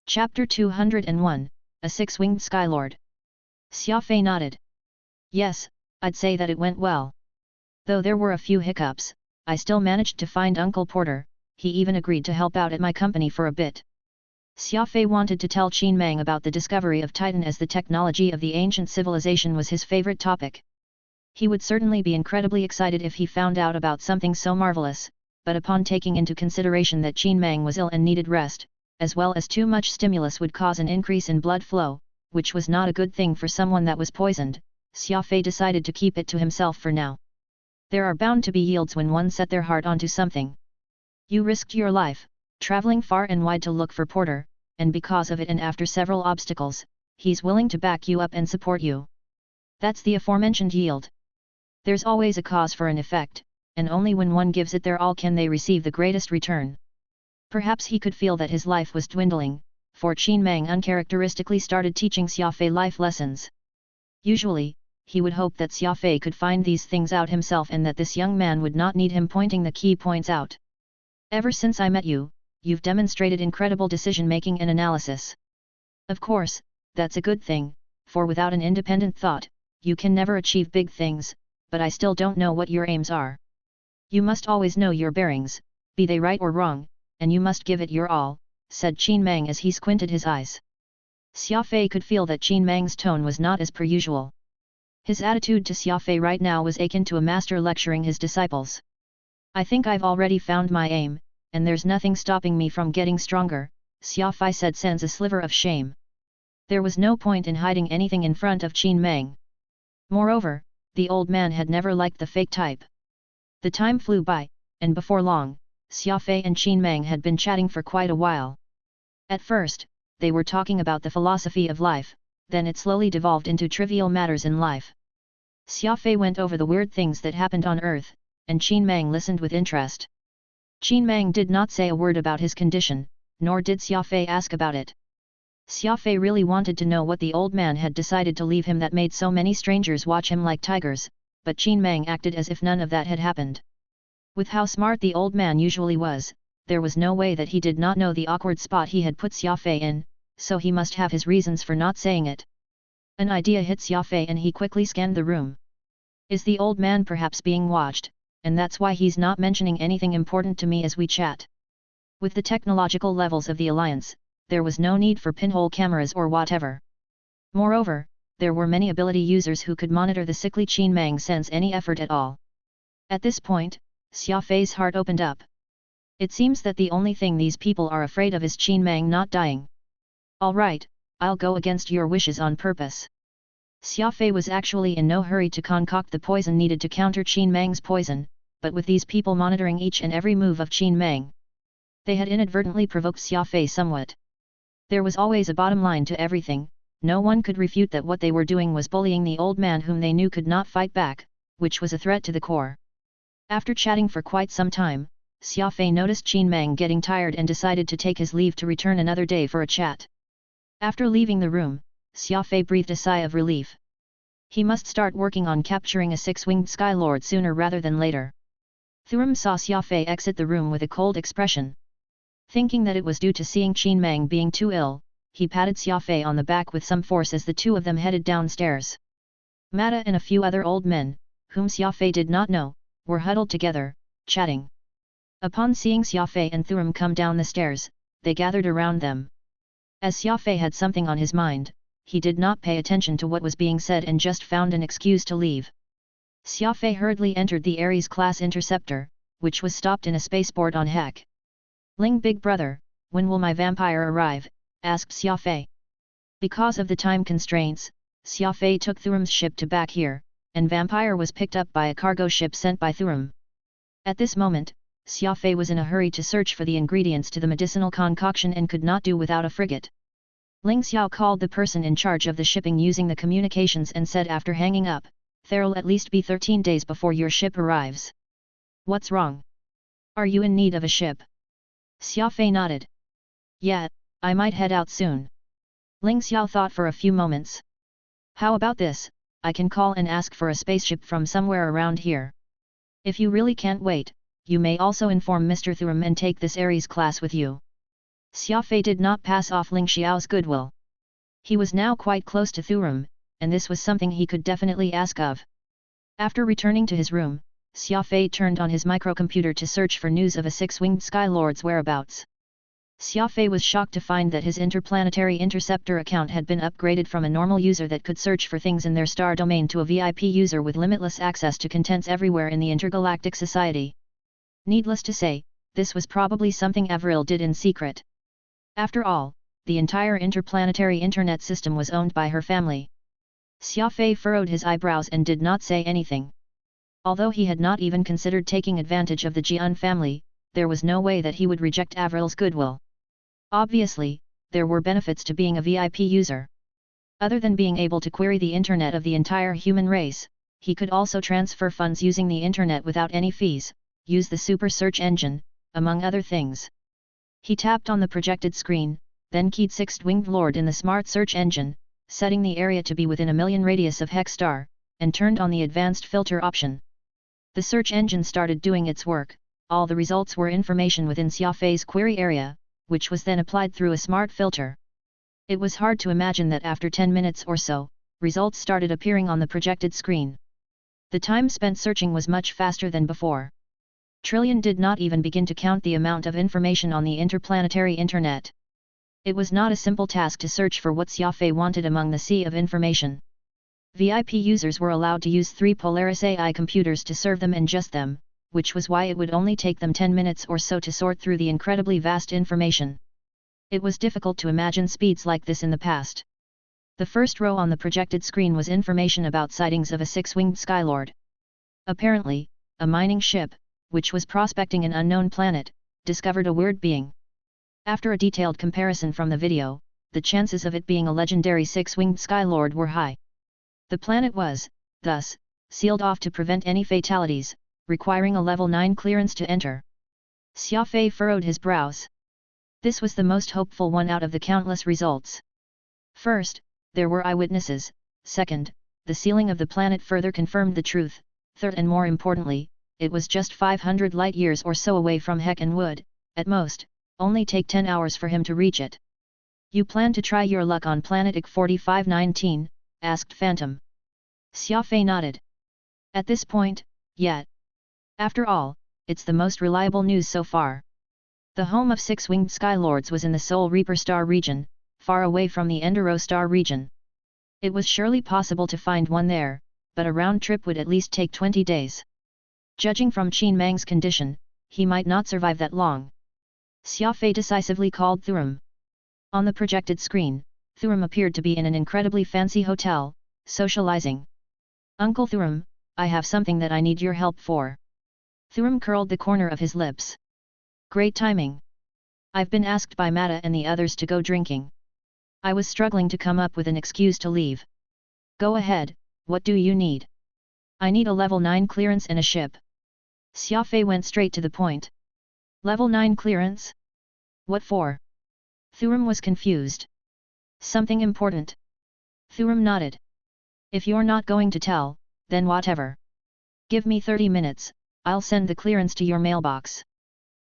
Chapter 201, A Six-Winged Skylord. Xia Fei nodded. Yes, I'd say that it went well. Though there were a few hiccups, I still managed to find Uncle Porter. He even agreed to help out at my company for a bit. Xia Fei wanted to tell Qin Mang about the discovery of Titan, as the technology of the ancient civilization was his favorite topic. He would certainly be incredibly excited if he found out about something so marvelous, but upon taking into consideration that Qin Mang was ill and needed rest, as well as too much stimulus would cause an increase in blood flow, which was not a good thing for someone that was poisoned, Xia Fei decided to keep it to himself for now. There are bound to be yields when one set their heart onto something. You risked your life, traveling far and wide to look for Porter, and because of it and after several obstacles, he's willing to back you up and support you. That's the aforementioned yield. There's always a cause for an effect, and only when one gives it their all can they receive the greatest return. Perhaps he could feel that his life was dwindling, for Qin Mang uncharacteristically started teaching Xia Fei life lessons. Usually, he would hope that Xia Fei could find these things out himself and that this young man would not need him pointing the key points out. Ever since I met you, you've demonstrated incredible decision-making and analysis. Of course, that's a good thing, for without an independent thought, you can never achieve big things, but I still don't know what your aims are. You must always know your bearings, be they right or wrong, and you must give it your all, said Qin Mang as he squinted his eyes. Xia Fei could feel that Qin Mang's tone was not as per usual. His attitude to Xia Fei right now was akin to a master lecturing his disciples. I think I've already found my aim, and there's nothing stopping me from getting stronger, Xia Fei said sans a sliver of shame. There was no point in hiding anything in front of Qin Mang. Moreover, the old man had never liked the fake type. The time flew by, and before long, Xia Fei and Qin Mang had been chatting for quite a while. At first, they were talking about the philosophy of life, then it slowly devolved into trivial matters in life. Xia Fei went over the weird things that happened on Earth, and Qin Mang listened with interest. Qin Mang did not say a word about his condition, nor did Xia Fei ask about it. Xia Fei really wanted to know what the old man had decided to leave him that made so many strangers watch him like tigers, but Qin Mang acted as if none of that had happened. With how smart the old man usually was, there was no way that he did not know the awkward spot he had put Xia Fei in, so he must have his reasons for not saying it. An idea hit Xia Fei and he quickly scanned the room. Is the old man perhaps being watched, and that's why he's not mentioning anything important to me as we chat? With the technological levels of the Alliance, there was no need for pinhole cameras or whatever. Moreover, there were many ability users who could monitor the sickly Qin Mang sense any effort at all. At this point, Xia Fei's heart opened up. It seems that the only thing these people are afraid of is Qin Mang not dying. All right, I'll go against your wishes on purpose. Xia Fei was actually in no hurry to concoct the poison needed to counter Qin Mang's poison, but with these people monitoring each and every move of Qin Mang, they had inadvertently provoked Xia Fei somewhat. There was always a bottom line to everything. No one could refute that what they were doing was bullying the old man whom they knew could not fight back, which was a threat to the core. After chatting for quite some time, Xia Fei noticed Qin Mang getting tired and decided to take his leave to return another day for a chat. After leaving the room, Xia Fei breathed a sigh of relief. He must start working on capturing a six-winged Skylord sooner rather than later. Thuram saw Xia Fei exit the room with a cold expression. Thinking that it was due to seeing Qin Mang being too ill, he patted Xia Fei on the back with some force as the two of them headed downstairs. Mata and a few other old men, whom Xia Fei did not know, were huddled together, chatting. Upon seeing Xia Fei and Thuram come down the stairs, they gathered around them. As Xia Fei had something on his mind, he did not pay attention to what was being said and just found an excuse to leave. Xia Fei hurriedly entered the Ares class interceptor, which was stopped in a spaceport on Hek. Ling big brother, when will my vampire arrive? Asked Xia Fei. Because of the time constraints, Xia Fei took Thuram's ship to back here, and vampire was picked up by a cargo ship sent by Thuram. At this moment, Xia Fei was in a hurry to search for the ingredients to the medicinal concoction and could not do without a frigate. Ling Xiao called the person in charge of the shipping using the communications and said after hanging up, "There'll at least be 13 days before your ship arrives." "What's wrong? Are you in need of a ship?" Xia Fei nodded. "Yeah, I might head out soon." Ling Xiao thought for a few moments. "How about this, I can call and ask for a spaceship from somewhere around here. If you really can't wait, you may also inform Mr. Thuram and take this Ares class with you." Xia Fei did not pass off Ling Xiao's goodwill. He was now quite close to Thurum, and this was something he could definitely ask of. After returning to his room, Xia Fei turned on his microcomputer to search for news of a six-winged Skylord's whereabouts. Xia Fei was shocked to find that his interplanetary interceptor account had been upgraded from a normal user that could search for things in their star domain to a VIP user with limitless access to contents everywhere in the intergalactic society. Needless to say, this was probably something Avril did in secret. After all, the entire interplanetary internet system was owned by her family. Xia Fei furrowed his eyebrows and did not say anything. Although he had not even considered taking advantage of the Jian family, there was no way that he would reject Avril's goodwill. Obviously, there were benefits to being a VIP user. Other than being able to query the internet of the entire human race, he could also transfer funds using the internet without any fees, use the super search engine, among other things. He tapped on the projected screen, then keyed Sixth-Winged Lord in the smart search engine, setting the area to be within a million radius of Hexstar, and turned on the advanced filter option. The search engine started doing its work. All the results were information within Xia Fei's query area, which was then applied through a smart filter. It was hard to imagine that after 10 minutes or so, results started appearing on the projected screen. The time spent searching was much faster than before. Trillion did not even begin to count the amount of information on the interplanetary internet. It was not a simple task to search for what Xia Fei wanted among the sea of information. VIP users were allowed to use 3 Polaris AI computers to serve them and just them, which was why it would only take them 10 minutes or so to sort through the incredibly vast information. It was difficult to imagine speeds like this in the past. The first row on the projected screen was information about sightings of a six-winged Skylord. Apparently, a mining ship, which was prospecting an unknown planet, discovered a weird being. After a detailed comparison from the video, the chances of it being a legendary six-winged Skylord were high. The planet was, thus, sealed off to prevent any fatalities, requiring a level 9 clearance to enter. Xia Fei furrowed his brows. This was the most hopeful one out of the countless results. First, there were eyewitnesses. Second, the sealing of the planet further confirmed the truth. Third, and more importantly, it was just 500 light-years or so away from Heck and would, at most, only take 10 hours for him to reach it. "You plan to try your luck on planet IC 4519, asked Phantom. Xia Fei nodded. At this point, yet. After all, it's the most reliable news so far. The home of six-winged Skylords was in the Soul Reaper star region, far away from the Enduro star region. It was surely possible to find one there, but a round trip would at least take 20 days. Judging from Qin Mang's condition, he might not survive that long. Xia Fei decisively called Thurum. On the projected screen, Thurum appeared to be in an incredibly fancy hotel, socializing. "Uncle Thurum, I have something that I need your help for." Thurum curled the corner of his lips. "Great timing. I've been asked by Mata and the others to go drinking. I was struggling to come up with an excuse to leave." "Go ahead, what do you need?" "I need a level 9 clearance and a ship." Xia Fei went straight to the point. "Level 9 clearance? What for?" Thurum was confused. "Something important." Thurum nodded. "If you're not going to tell, then whatever. Give me 30 minutes, I'll send the clearance to your mailbox.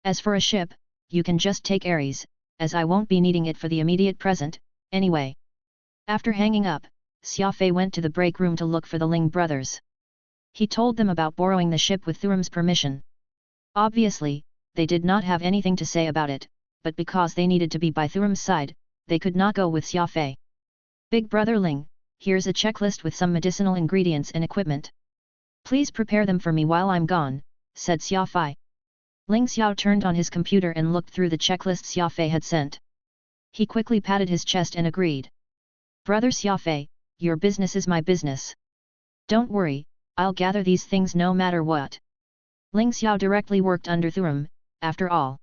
As for a ship, you can just take Ares, as I won't be needing it for the immediate present, anyway." After hanging up, Xia Fei went to the break room to look for the Ling brothers. He told them about borrowing the ship with Thurum's permission. Obviously, they did not have anything to say about it, but because they needed to be by Thurum's side, they could not go with Xia Fei. "Big brother Ling, here's a checklist with some medicinal ingredients and equipment. Please prepare them for me while I'm gone," said Xia Fei. Ling Xiao turned on his computer and looked through the checklist Xia Fei had sent. He quickly patted his chest and agreed. "Brother Xia Fei, your business is my business. Don't worry, I'll gather these things no matter what." Ling Xiao directly worked under Thurum, after all.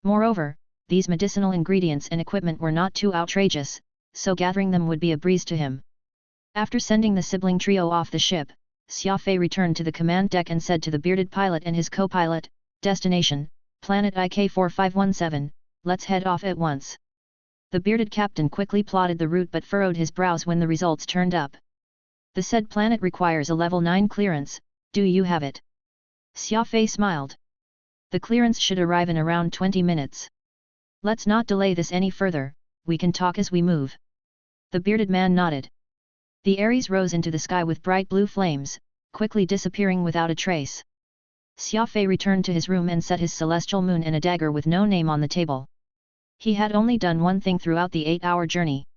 Moreover, these medicinal ingredients and equipment were not too outrageous, so gathering them would be a breeze to him. After sending the sibling trio off the ship, Xia Fei returned to the command deck and said to the bearded pilot and his co-pilot, "Destination, planet IK 4517, let's head off at once." The bearded captain quickly plotted the route but furrowed his brows when the results turned up. "The said planet requires a level 9 clearance, do you have it?" Xia Fei smiled. "The clearance should arrive in around 20 minutes. Let's not delay this any further, we can talk as we move. The bearded man nodded. The Aries rose into the sky with bright blue flames, quickly disappearing without a trace. Xia Fei returned to his room and set his celestial moon and a dagger with no name on the table. He had only done one thing throughout the 8-hour journey.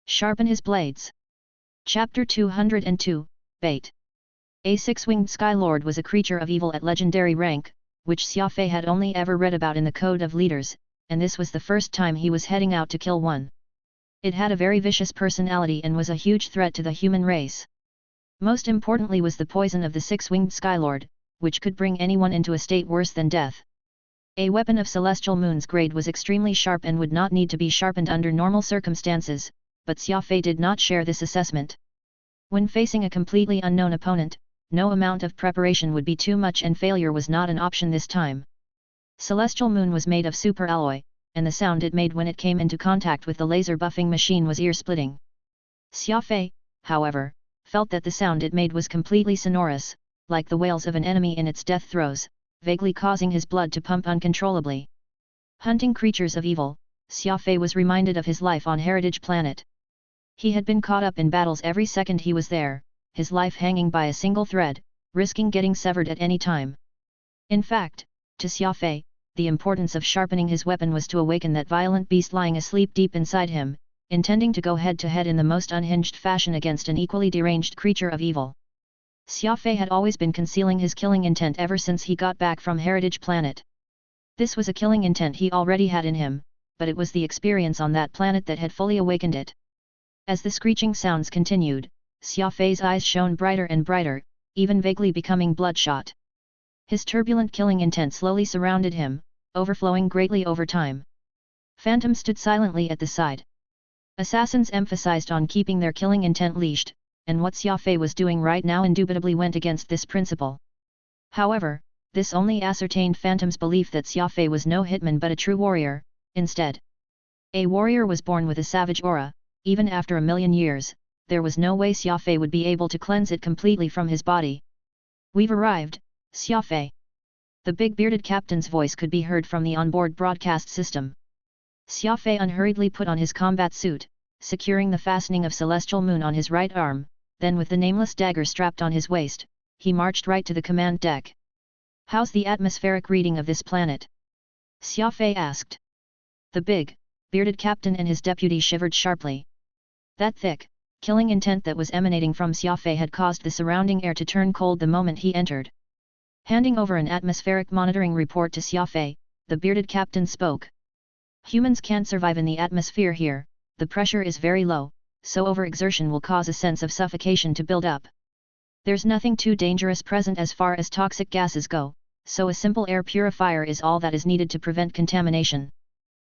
Sharpen his blades. Chapter 202, Bait. A six-winged Sky Lord was a creature of evil at legendary rank, which Xia Fei had only ever read about in the Code of Leaders, and this was the first time he was heading out to kill one. It had a very vicious personality and was a huge threat to the human race. Most importantly was the poison of the six-winged Skylord, which could bring anyone into a state worse than death. A weapon of Celestial Moon's grade was extremely sharp and would not need to be sharpened under normal circumstances, but Xia Fei did not share this assessment. When facing a completely unknown opponent, no amount of preparation would be too much and failure was not an option this time. Celestial Moon was made of super alloy, and the sound it made when it came into contact with the laser buffing machine was ear-splitting. Xia Fei, however, felt that the sound it made was completely sonorous, like the wails of an enemy in its death throes, vaguely causing his blood to pump uncontrollably. Hunting creatures of evil, Xia Fei was reminded of his life on Heritage Planet. He had been caught up in battles every second he was there, his life hanging by a single thread, risking getting severed at any time. In fact, to Xia Fei, the importance of sharpening his weapon was to awaken that violent beast lying asleep deep inside him, intending to go head-to-head in the most unhinged fashion against an equally deranged creature of evil. Xia Fei had always been concealing his killing intent ever since he got back from Heritage Planet. This was a killing intent he already had in him, but it was the experience on that planet that had fully awakened it. As the screeching sounds continued, Xia Fei's eyes shone brighter and brighter, even vaguely becoming bloodshot. His turbulent killing intent slowly surrounded him, overflowing greatly over time. Phantom stood silently at the side. Assassins emphasized on keeping their killing intent leashed, and what Xia Fei was doing right now indubitably went against this principle. However, this only ascertained Phantom's belief that Xia Fei was no hitman but a true warrior, instead. A warrior was born with a savage aura, even after 1,000,000 years, there was no way Xia Fei would be able to cleanse it completely from his body. "We've arrived, Xia Fei." The big bearded captain's voice could be heard from the onboard broadcast system. Xia Fei unhurriedly put on his combat suit, securing the fastening of Celestial Moon on his right arm, then with the nameless dagger strapped on his waist, he marched right to the command deck. "How's the atmospheric reading of this planet?" Xia Fei asked. The big, bearded captain and his deputy shivered sharply. That thick, killing intent that was emanating from Xia Fei had caused the surrounding air to turn cold the moment he entered. Handing over an atmospheric monitoring report to Xia Fei, the bearded captain spoke. "Humans can't survive in the atmosphere here, the pressure is very low, so overexertion will cause a sense of suffocation to build up. There's nothing too dangerous present as far as toxic gases go, so a simple air purifier is all that is needed to prevent contamination."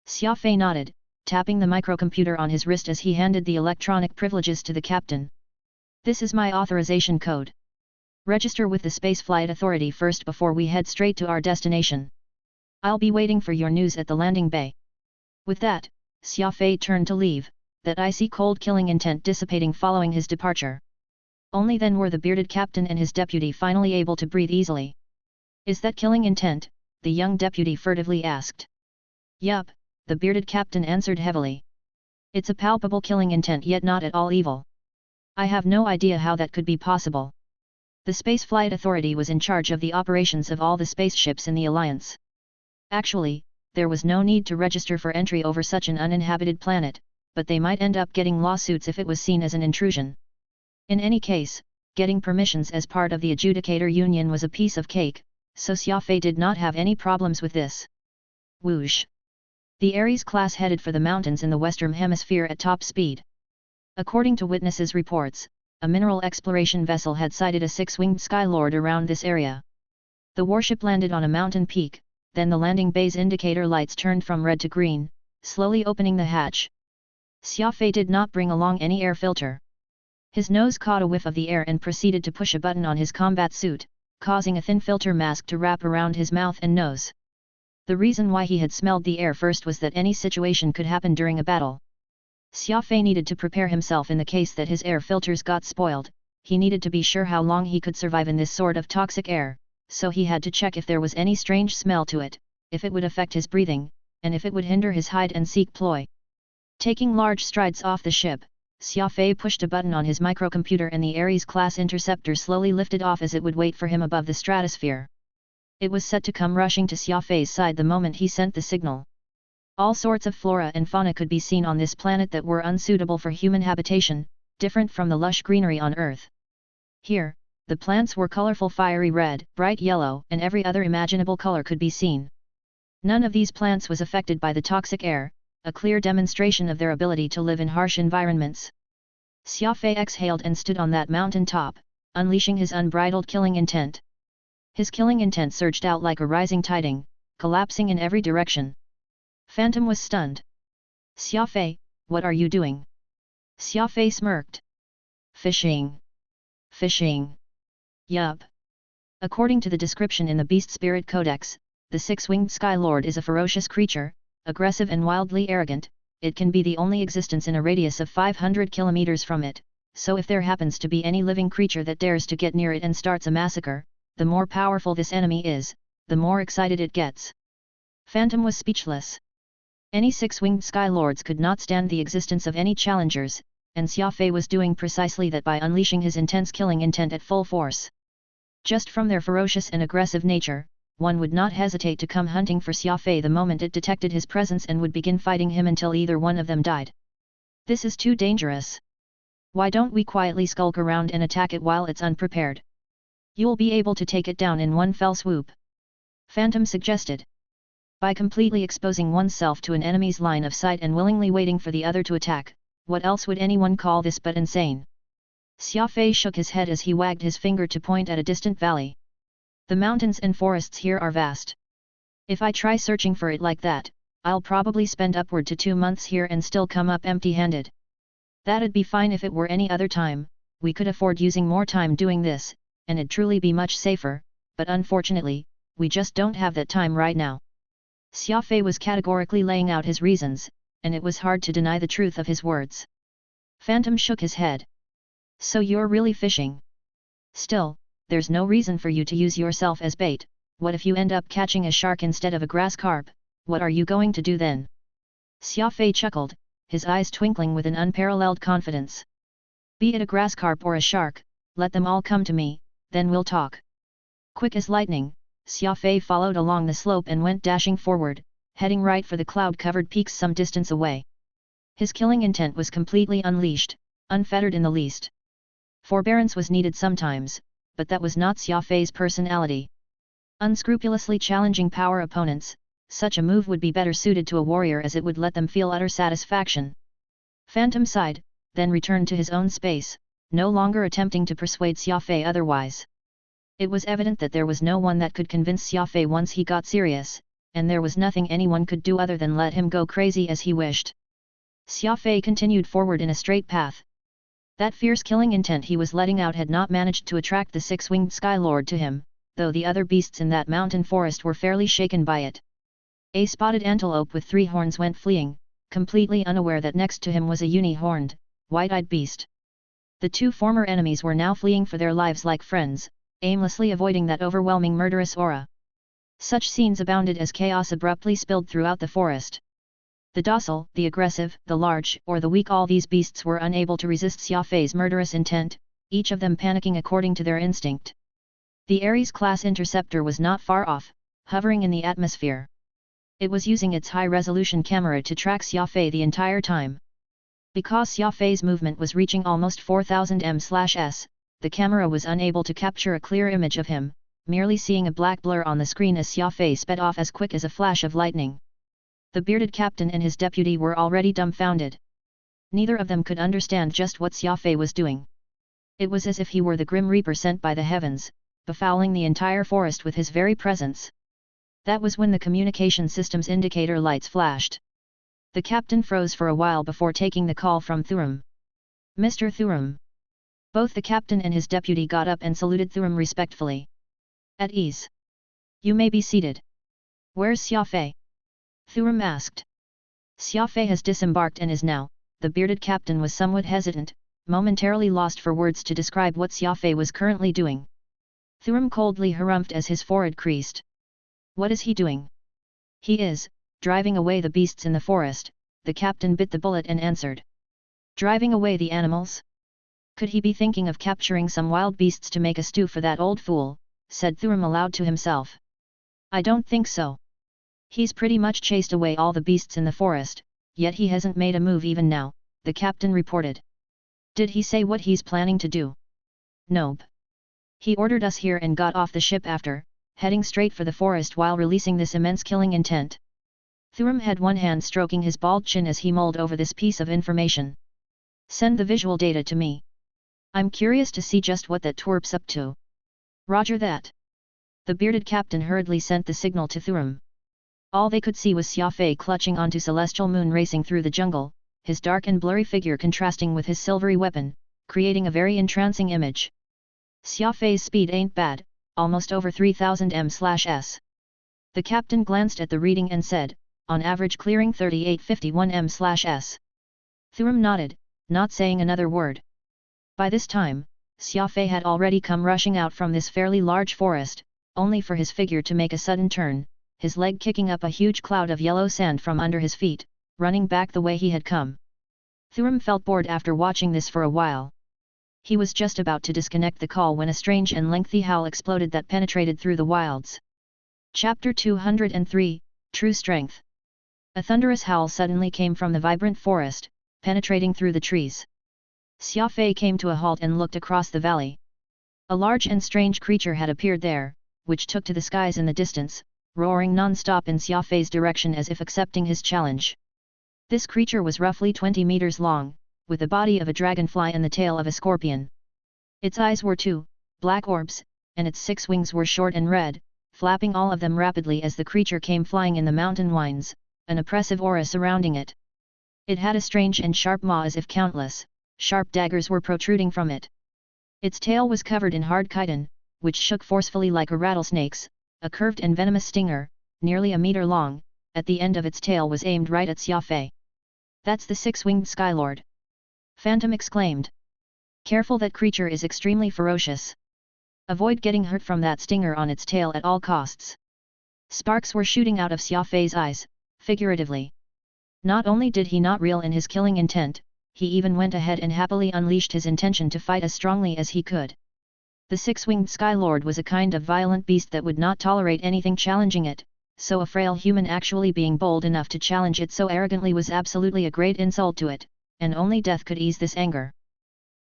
Xia Fei nodded, tapping the microcomputer on his wrist as he handed the electronic privileges to the captain. "This is my authorization code. Register with the Spaceflight Authority first before we head straight to our destination. I'll be waiting for your news at the landing bay." With that, Xia Fei turned to leave, that icy cold killing intent dissipating following his departure. Only then were the bearded captain and his deputy finally able to breathe easily. "Is that killing intent?" the young deputy furtively asked. "Yup," the bearded captain answered heavily. "It's a palpable killing intent yet not at all evil. I have no idea how that could be possible." The Spaceflight Authority was in charge of the operations of all the spaceships in the Alliance. Actually, there was no need to register for entry over such an uninhabited planet, but they might end up getting lawsuits if it was seen as an intrusion. In any case, getting permissions as part of the Adjudicator Union was a piece of cake, so Xia Fei did not have any problems with this. Whoosh! The Aries class headed for the mountains in the Western Hemisphere at top speed. According to witnesses' reports, a mineral exploration vessel had sighted a six-winged Skylord around this area. The warship landed on a mountain peak, then the landing bay's indicator lights turned from red to green, slowly opening the hatch. Xia Fei did not bring along any air filter. His nose caught a whiff of the air and proceeded to push a button on his combat suit, causing a thin filter mask to wrap around his mouth and nose. The reason why he had smelled the air first was that any situation could happen during a battle. Xia Fei needed to prepare himself in the case that his air filters got spoiled. He needed to be sure how long he could survive in this sort of toxic air, so he had to check if there was any strange smell to it, if it would affect his breathing, and if it would hinder his hide-and-seek ploy. Taking large strides off the ship, Xia Fei pushed a button on his microcomputer and the Ares-class interceptor slowly lifted off as it would wait for him above the stratosphere. It was set to come rushing to Xia Fei's side the moment he sent the signal. All sorts of flora and fauna could be seen on this planet that were unsuitable for human habitation, different from the lush greenery on Earth. Here, the plants were colorful fiery red, bright yellow, and every other imaginable color could be seen. None of these plants was affected by the toxic air, a clear demonstration of their ability to live in harsh environments. Xia Fei exhaled and stood on that mountain top, unleashing his unbridled killing intent. His killing intent surged out like a rising tiding, collapsing in every direction. Phantom was stunned. Xia Fei, what are you doing? Xia Fei smirked. Fishing. Fishing. Yup. According to the description in the Beast Spirit Codex, the six-winged Sky Lord is a ferocious creature, aggressive and wildly arrogant. It can be the only existence in a radius of 500 kilometers from it, so if there happens to be any living creature that dares to get near it and starts a massacre, the more powerful this enemy is, the more excited it gets. Phantom was speechless. Any six-winged Sky Lords could not stand the existence of any challengers, and Xia Fei was doing precisely that by unleashing his intense killing intent at full force. Just from their ferocious and aggressive nature, one would not hesitate to come hunting for Xia Fei the moment it detected his presence and would begin fighting him until either one of them died. This is too dangerous. Why don't we quietly skulk around and attack it while it's unprepared? You'll be able to take it down in one fell swoop. Phantom suggested. By completely exposing oneself to an enemy's line of sight and willingly waiting for the other to attack, what else would anyone call this but insane? Xia Fei shook his head as he wagged his finger to point at a distant valley. The mountains and forests here are vast. If I try searching for it like that, I'll probably spend upward to 2 months here and still come up empty-handed. That'd be fine if it were any other time, we could afford using more time doing this, and it'd truly be much safer, but unfortunately, we just don't have that time right now. Xia Fei was categorically laying out his reasons, and it was hard to deny the truth of his words. Phantom shook his head. So you're really fishing? Still, there's no reason for you to use yourself as bait. What if you end up catching a shark instead of a grass carp? What are you going to do then? Xia Fei chuckled, his eyes twinkling with an unparalleled confidence. Be it a grass carp or a shark, let them all come to me, then we'll talk. Quick as lightning, Xia Fei followed along the slope and went dashing forward, heading right for the cloud-covered peaks some distance away. His killing intent was completely unleashed, unfettered in the least. Forbearance was needed sometimes, but that was not Xia Fei's personality. Unscrupulously challenging power opponents, such a move would be better suited to a warrior as it would let them feel utter satisfaction. Phantom sighed, then returned to his own space, no longer attempting to persuade Xia Fei otherwise. It was evident that there was no one that could convince Xia Fei once he got serious, and there was nothing anyone could do other than let him go crazy as he wished. Xia Fei continued forward in a straight path. That fierce killing intent he was letting out had not managed to attract the six-winged Sky Lord to him, though the other beasts in that mountain forest were fairly shaken by it. A spotted antelope with 3 horns went fleeing, completely unaware that next to him was a uni-horned, white-eyed beast. The 2 former enemies were now fleeing for their lives like friends, aimlessly avoiding that overwhelming murderous aura. Such scenes abounded as chaos abruptly spilled throughout the forest. The docile, the aggressive, the large, or the weak, all these beasts were unable to resist Xia Fei's murderous intent, each of them panicking according to their instinct. The Ares-class interceptor was not far off, hovering in the atmosphere. It was using its high-resolution camera to track Xia Fei the entire time. Because Xia Fei's movement was reaching almost 4000 m/s, the camera was unable to capture a clear image of him, merely seeing a black blur on the screen as Xia Fei sped off as quick as a flash of lightning. The bearded captain and his deputy were already dumbfounded. Neither of them could understand just what Xia Fei was doing. It was as if he were the Grim Reaper sent by the heavens, befouling the entire forest with his very presence. That was when the communication system's indicator lights flashed. The captain froze for a while before taking the call from Thurum. Mr. Thurum. Both the captain and his deputy got up and saluted Thurum respectfully. At ease. You may be seated. Where's Xia Fei? Thurum asked. Xia Fei has disembarked and is now. The bearded captain was somewhat hesitant, momentarily lost for words to describe what Xia Fei was currently doing. Thurum coldly harumphed as his forehead creased. What is he doing? He is, driving away the beasts in the forest. The captain bit the bullet and answered. Driving away the animals? Could he be thinking of capturing some wild beasts to make a stew for that old fool, said Thuram aloud to himself. I don't think so. He's pretty much chased away all the beasts in the forest, yet he hasn't made a move even now, the captain reported. Did he say what he's planning to do? Nope. He ordered us here and got off the ship after, heading straight for the forest while releasing this immense killing intent. Thuram had one hand stroking his bald chin as he mulled over this piece of information. Send the visual data to me. I'm curious to see just what that twerp's up to. Roger that. The bearded captain hurriedly sent the signal to Thuram. All they could see was Xia Fei clutching onto Celestial Moon racing through the jungle, his dark and blurry figure contrasting with his silvery weapon, creating a very entrancing image. Xia Fei's speed ain't bad, almost over 3000 m/s. The captain glanced at the reading and said, on average clearing 3851 m/s. Thuram nodded, not saying another word. By this time, Xia Fei had already come rushing out from this fairly large forest, only for his figure to make a sudden turn, his leg kicking up a huge cloud of yellow sand from under his feet, running back the way he had come. Thuram felt bored after watching this for a while. He was just about to disconnect the call when a strange and lengthy howl exploded that penetrated through the wilds. Chapter 203, True Strength. A thunderous howl suddenly came from the vibrant forest, penetrating through the trees. Xia Fei came to a halt and looked across the valley. A large and strange creature had appeared there, which took to the skies in the distance, roaring non-stop in Xia Fei's direction as if accepting his challenge. This creature was roughly 20 meters long, with the body of a dragonfly and the tail of a scorpion. Its eyes were two black orbs, and its 6 wings were short and red, flapping all of them rapidly as the creature came flying in the mountain winds, an oppressive aura surrounding it. It had a strange and sharp maw as if countless sharp daggers were protruding from it. Its tail was covered in hard chitin, which shook forcefully like a rattlesnake's, a curved and venomous stinger, nearly a meter long, at the end of its tail was aimed right at Xia Fei. That's the 6-winged Skylord. Phantom exclaimed. Careful, that creature is extremely ferocious. Avoid getting hurt from that stinger on its tail at all costs. Sparks were shooting out of Xia Fei's eyes, figuratively. Not only did he not reel in his killing intent, he even went ahead and happily unleashed his intention to fight as strongly as he could. The 6-winged Skylord was a kind of violent beast that would not tolerate anything challenging it, so a frail human actually being bold enough to challenge it so arrogantly was absolutely a great insult to it, and only death could ease this anger.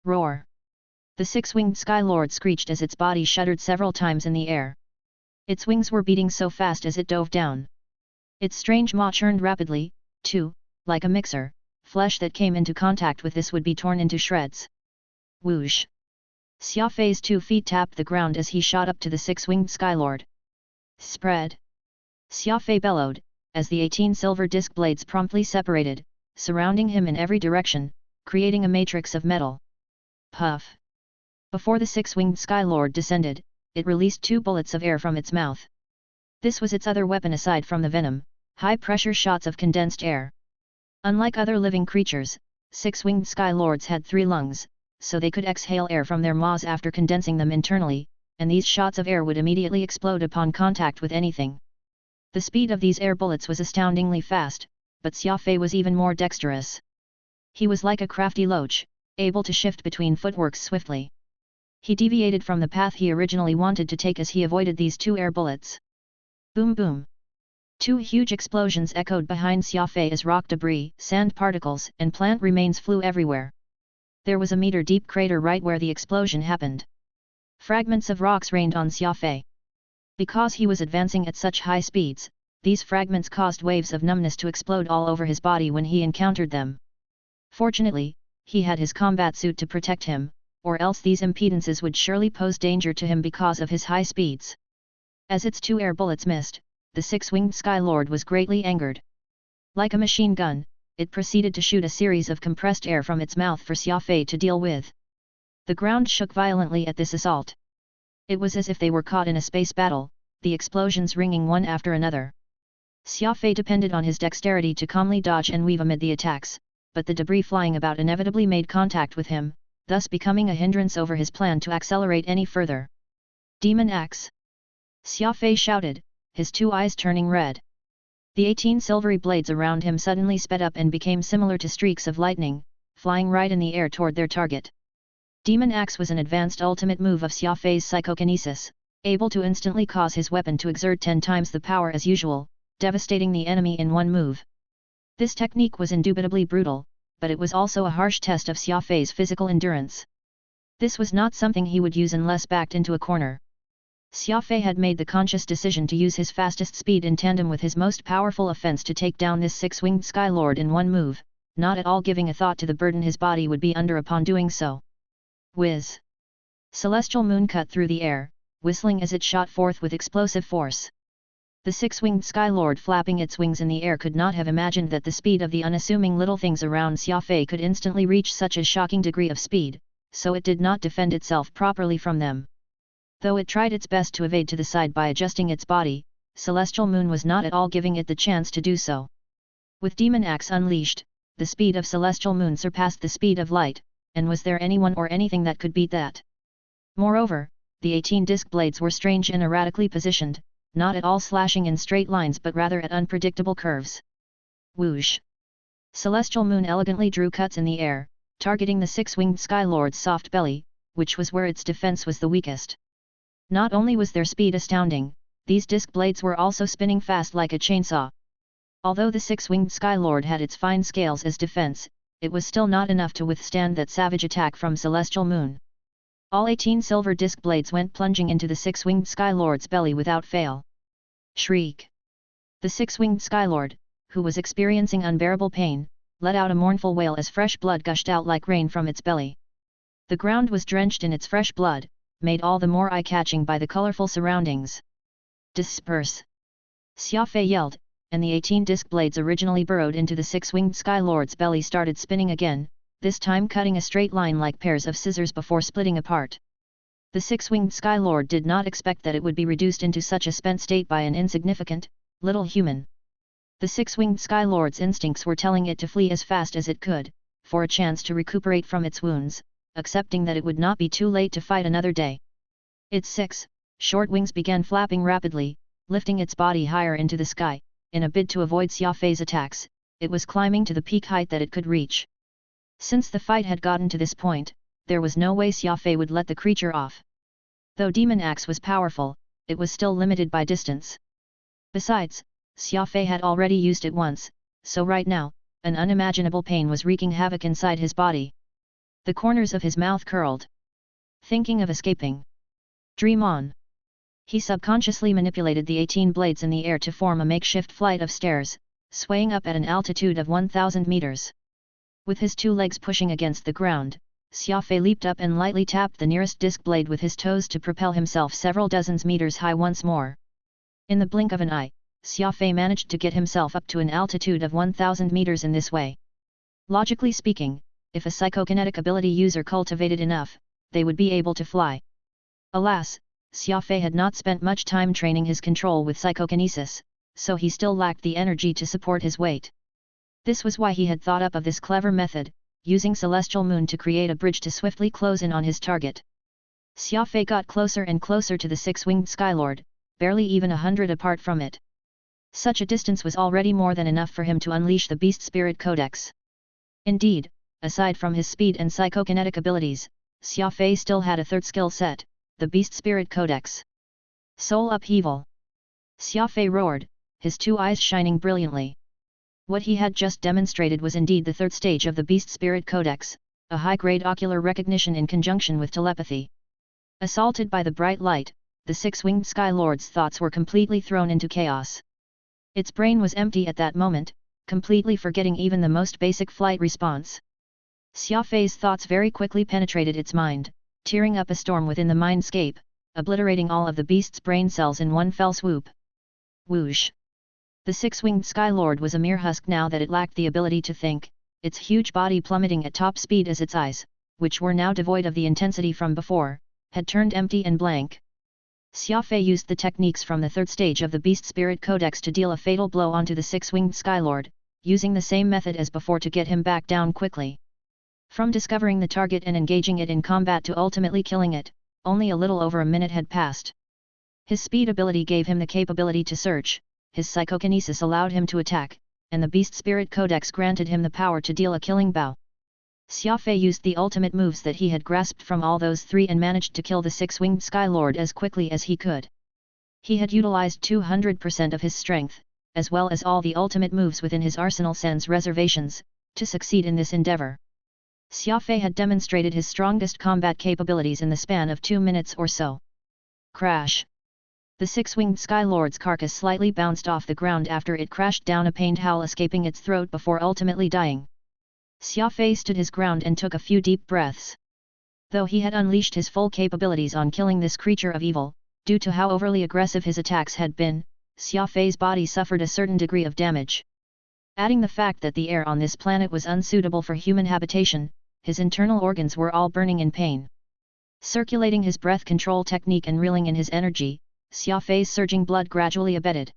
Roar! The 6-winged Skylord screeched as its body shuddered several times in the air. Its wings were beating so fast as it dove down. Its strange maw churned rapidly, too, like a mixer. Flesh that came into contact with this would be torn into shreds. Whoosh! Xia Fei's 2 feet tapped the ground as he shot up to the 6-winged Skylord. Spread! Xia Fei bellowed, as the 18 silver disc blades promptly separated, surrounding him in every direction, creating a matrix of metal. Puff! Before the 6-winged Skylord descended, it released 2 bullets of air from its mouth. This was its other weapon aside from the venom, high-pressure shots of condensed air. Unlike other living creatures, 6-winged Skylords had 3 lungs, so they could exhale air from their maws after condensing them internally, and these shots of air would immediately explode upon contact with anything. The speed of these air bullets was astoundingly fast, but Xia Fei was even more dexterous. He was like a crafty loach, able to shift between footworks swiftly. He deviated from the path he originally wanted to take as he avoided these 2 air bullets. Boom boom! 2 huge explosions echoed behind Xia Fei as rock debris, sand particles and plant remains flew everywhere. There was a meter-deep crater right where the explosion happened. Fragments of rocks rained on Xia Fei. Because he was advancing at such high speeds, these fragments caused waves of numbness to explode all over his body when he encountered them. Fortunately, he had his combat suit to protect him, or else these impedances would surely pose danger to him because of his high speeds. As its 2 air bullets missed, the 6-winged Skylord was greatly angered. Like a machine gun, it proceeded to shoot a series of compressed air from its mouth for Xia Fei to deal with. The ground shook violently at this assault. It was as if they were caught in a space battle, the explosions ringing one after another. Xia Fei depended on his dexterity to calmly dodge and weave amid the attacks, but the debris flying about inevitably made contact with him, thus becoming a hindrance over his plan to accelerate any further. Demon Axe! Xia Fei shouted, his 2 eyes turning red. The 18 silvery blades around him suddenly sped up and became similar to streaks of lightning, flying right in the air toward their target. Demon Axe was an advanced ultimate move of Xia Fei's psychokinesis, able to instantly cause his weapon to exert 10 times the power as usual, devastating the enemy in one move. This technique was indubitably brutal, but it was also a harsh test of Xia Fei's physical endurance. This was not something he would use unless backed into a corner. Xia Fei had made the conscious decision to use his fastest speed in tandem with his most powerful offense to take down this six-winged Skylord in one move, not at all giving a thought to the burden his body would be under upon doing so. Whiz! Celestial moon cut through the air, whistling as it shot forth with explosive force. The six-winged Skylord flapping its wings in the air could not have imagined that the speed of the unassuming little things around Xia Fei could instantly reach such a shocking degree of speed, so it did not defend itself properly from them. Though it tried its best to evade to the side by adjusting its body, Celestial Moon was not at all giving it the chance to do so. With Demon Axe unleashed, the speed of Celestial Moon surpassed the speed of light, and was there anyone or anything that could beat that? Moreover, the 18 disc blades were strange and erratically positioned, not at all slashing in straight lines but rather at unpredictable curves. Whoosh! Celestial Moon elegantly drew cuts in the air, targeting the six-winged Skylord's soft belly, which was where its defense was the weakest. Not only was their speed astounding, these disc blades were also spinning fast like a chainsaw. Although the six-winged Skylord had its fine scales as defense, it was still not enough to withstand that savage attack from Celestial Moon. All 18 silver disc blades went plunging into the six-winged Skylord's belly without fail. Shriek! The six-winged Skylord, who was experiencing unbearable pain, let out a mournful wail as fresh blood gushed out like rain from its belly. The ground was drenched in its fresh blood, made all the more eye-catching by the colorful surroundings. Disperse! Xia Fei yelled, and the 18 disc blades originally burrowed into the six-winged Skylord's belly started spinning again, this time cutting a straight line like pairs of scissors before splitting apart. The six-winged Skylord did not expect that it would be reduced into such a spent state by an insignificant, little human. The six-winged Skylord's instincts were telling it to flee as fast as it could, for a chance to recuperate from its wounds, accepting that it would not be too late to fight another day. Its 6 short wings began flapping rapidly, lifting its body higher into the sky. In a bid to avoid Xia Fei's attacks, it was climbing to the peak height that it could reach. Since the fight had gotten to this point, there was no way Xia Fei would let the creature off. Though Demon Axe was powerful, it was still limited by distance. Besides, Xia Fei had already used it once, so right now, an unimaginable pain was wreaking havoc inside his body. The corners of his mouth curled. Thinking of escaping. Dream on. He subconsciously manipulated the 18 blades in the air to form a makeshift flight of stairs, swaying up at an altitude of 1,000 meters. With his 2 legs pushing against the ground, Xia Fei leaped up and lightly tapped the nearest disc blade with his toes to propel himself several dozens meters high once more. In the blink of an eye, Xia Fei managed to get himself up to an altitude of 1,000 meters in this way. Logically speaking, if a psychokinetic ability user cultivated enough, they would be able to fly. Alas, Xia Fei had not spent much time training his control with psychokinesis, so he still lacked the energy to support his weight. This was why he had thought up of this clever method, using Celestial Moon to create a bridge to swiftly close in on his target. Xia Fei got closer and closer to the six-winged Skylord, barely even 100 apart from it. Such a distance was already more than enough for him to unleash the Beast Spirit Codex. Indeed, aside from his speed and psychokinetic abilities, Xia Fei still had a third skill set, the Beast Spirit Codex. Soul Upheaval! Xia Fei roared, his 2 eyes shining brilliantly. What he had just demonstrated was indeed the third stage of the Beast Spirit Codex, a high-grade ocular recognition in conjunction with telepathy. Assaulted by the bright light, the six-winged Skylord's thoughts were completely thrown into chaos. Its brain was empty at that moment, completely forgetting even the most basic flight response. Xia Fei's thoughts very quickly penetrated its mind, tearing up a storm within the mindscape, obliterating all of the beast's brain cells in one fell swoop. Whoosh! The six-winged Skylord was a mere husk now that it lacked the ability to think, its huge body plummeting at top speed as its eyes, which were now devoid of the intensity from before, had turned empty and blank. Xia Fei used the techniques from the third stage of the Beast Spirit Codex to deal a fatal blow onto the six-winged Skylord, using the same method as before to get him back down quickly. From discovering the target and engaging it in combat to ultimately killing it, only a little over a minute had passed. His speed ability gave him the capability to search, his psychokinesis allowed him to attack, and the Beast Spirit Codex granted him the power to deal a killing blow. Xia Fei used the ultimate moves that he had grasped from all those three and managed to kill the six-winged Skylord as quickly as he could. He had utilized 200% of his strength, as well as all the ultimate moves within his arsenal sans reservations, to succeed in this endeavor. Xia Fei had demonstrated his strongest combat capabilities in the span of 2 minutes or so. Crash! The six-winged Skylord's carcass slightly bounced off the ground after it crashed down, a pained howl escaping its throat before ultimately dying. Xia Fei stood his ground and took a few deep breaths. Though he had unleashed his full capabilities on killing this creature of evil, due to how overly aggressive his attacks had been, Xia Fei's body suffered a certain degree of damage. Adding the fact that the air on this planet was unsuitable for human habitation, his internal organs were all burning in pain. Circulating his breath control technique and reeling in his energy, Xia Fei's surging blood gradually abated.